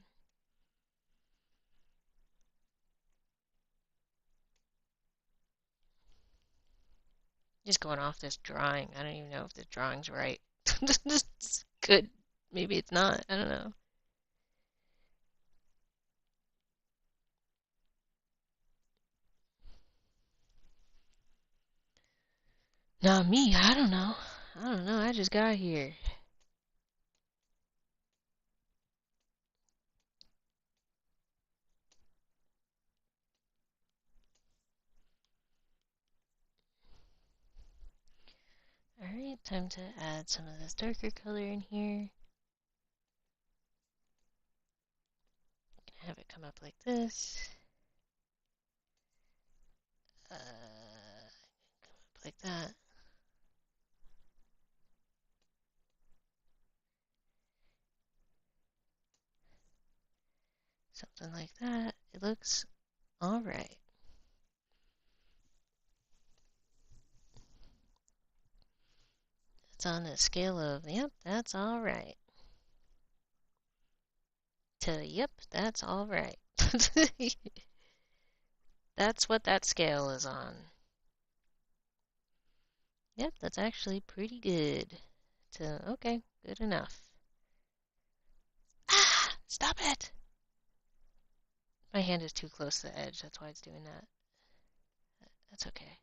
Just going off this drawing. I don't even know if this drawing's right. It's good. Maybe it's not. I don't know. Not me. I don't know. I don't know. I just got here. Alright, time to add some of this darker color in here. Have it come up like this. Come up like that. Something like that. It looks alright. It's on a scale of, yep, that's alright, to, yep, that's alright. That's what that scale is on. Yep, that's actually pretty good. To, okay, good enough. Ah! Stop it! My hand is too close to the edge, that's why it's doing that. That's okay.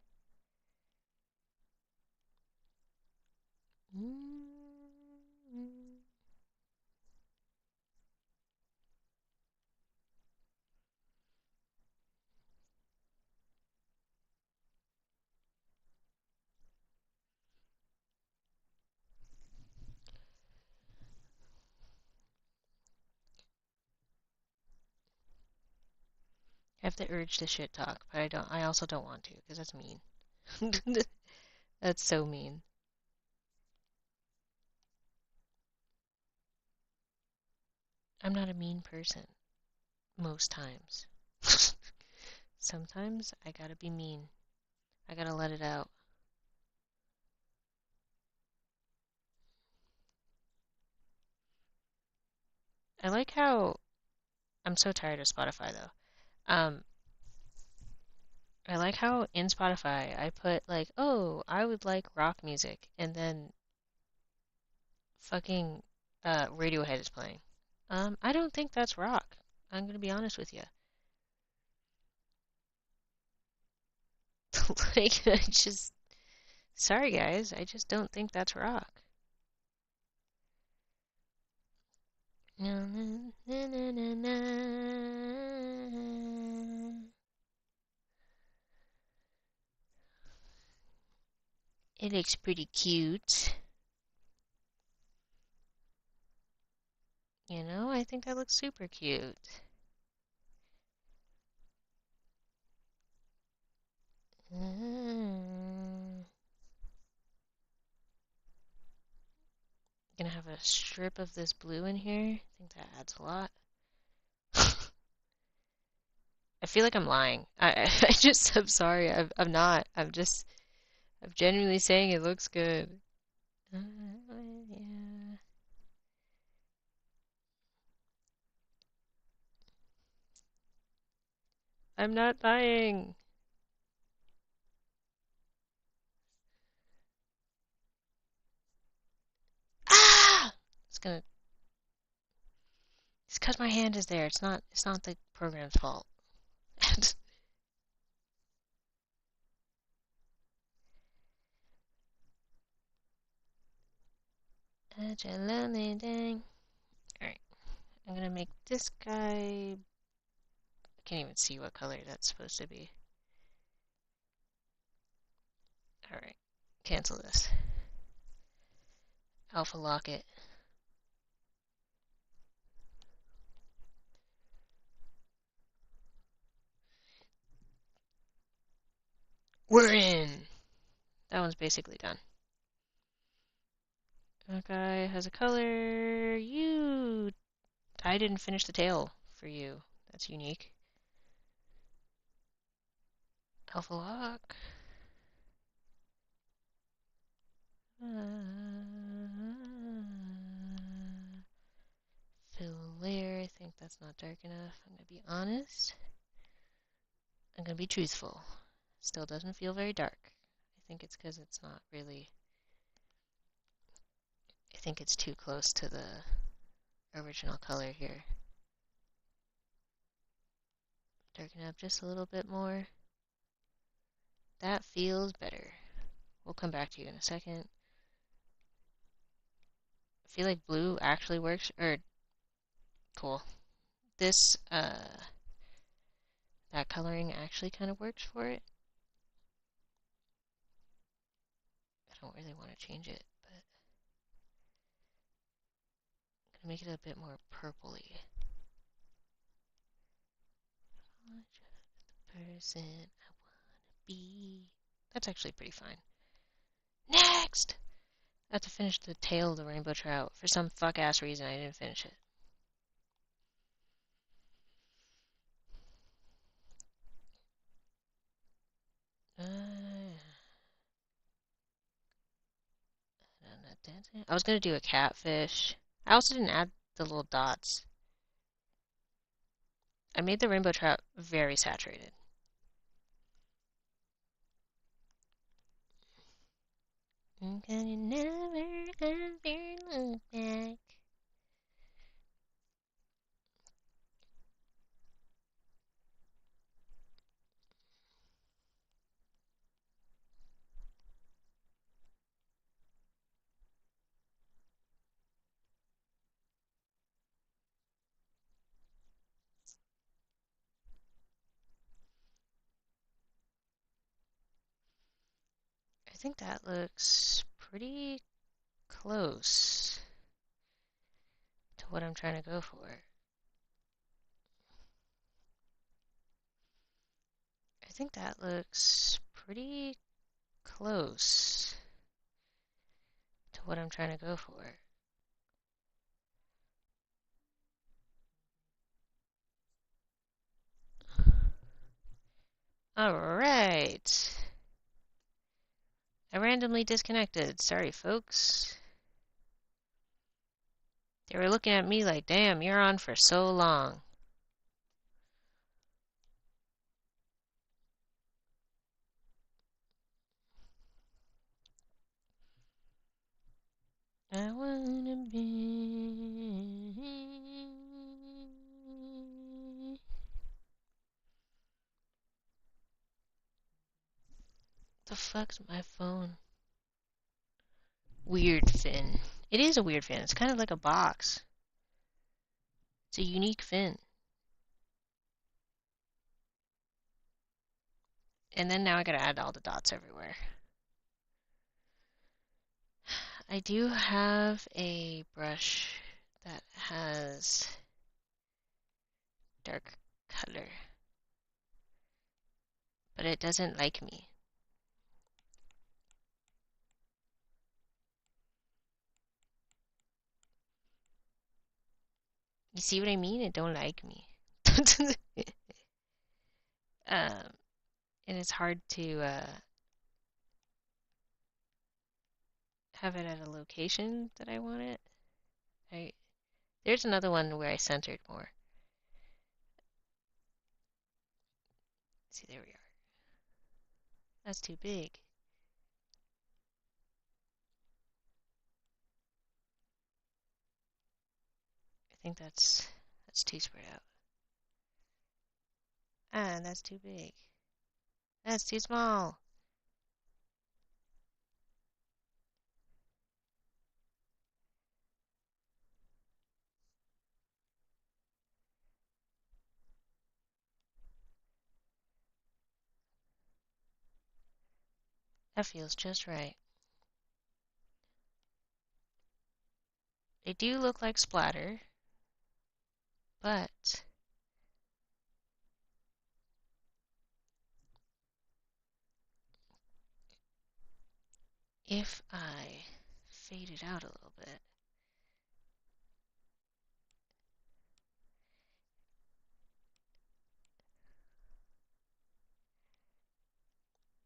I have the urge to shit talk, but I don't. I also don't want to because that's mean. That's so mean. I'm not a mean person most times. Sometimes I gotta be mean. I gotta let it out. I like how I'm so tired of Spotify though. I like how in Spotify I put like, oh, I would like rock music, and then fucking Radiohead is playing. I don't think that's rock. I'm gonna be honest with you. Like, I just sorry guys, I just don't think that's rock. Na, na, na, na, na, na. It looks pretty cute. You know, I think that looks super cute. Gonna have a strip of this blue in here. I think that adds a lot. I feel like I'm lying. I'm sorry. I'm not. I'm genuinely saying it looks good. Yeah. I'm not lying. Ah! It's gonna. It's because my hand is there. It's not. It's not the program's fault. Such a lonely day. Alright, I'm gonna make this guy. I can't even see what color that's supposed to be. Alright, cancel this. Alpha lock it. We're in! That one's basically done. That guy has a color. I didn't finish the tail for you. That's unique. Alpha lock. Fill layer. I think that's not dark enough. I'm gonna be honest. I'm gonna be truthful. Still doesn't feel very dark. I think it's because it's not really. I think it's too close to the original color here. Darken up just a little bit more. That feels better. We'll come back to you in a second. I feel like blue actually works, or cool. This, that coloring actually kind of works for it. I don't really want to change it, but I'm gonna make it a bit more purpley. The person I wanna be. That's actually pretty fine. Next! I have to finish the tail of the rainbow trout. For some fuck-ass reason, I didn't finish it. I was gonna do a catfish. I also didn't add the little dots. I made the rainbow trout very saturated. Can you never ever look back? I think that looks pretty close to what I'm trying to go for. I think that looks pretty close to what I'm trying to go for. Alright. I randomly disconnected. Sorry, folks. They were looking at me like, damn, you're on for so long. I wanna be. The fuck's my phone? Weird fin. It is a weird fin. It's kind of like a box. It's a unique fin. And then now I gotta add all the dots everywhere. I do have a brush that has dark color, but it doesn't like me. You see what I mean? It don't like me. And it's hard to have it at a location that I want it. There's another one where I centered more. See, there we are. That's too big. I think that's too spread out. Ah, that's too big. That's too small. That feels just right. They do look like splatter, but if I fade it out a little bit,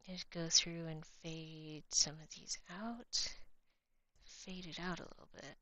just go through and fade some of these out, fade it out a little bit.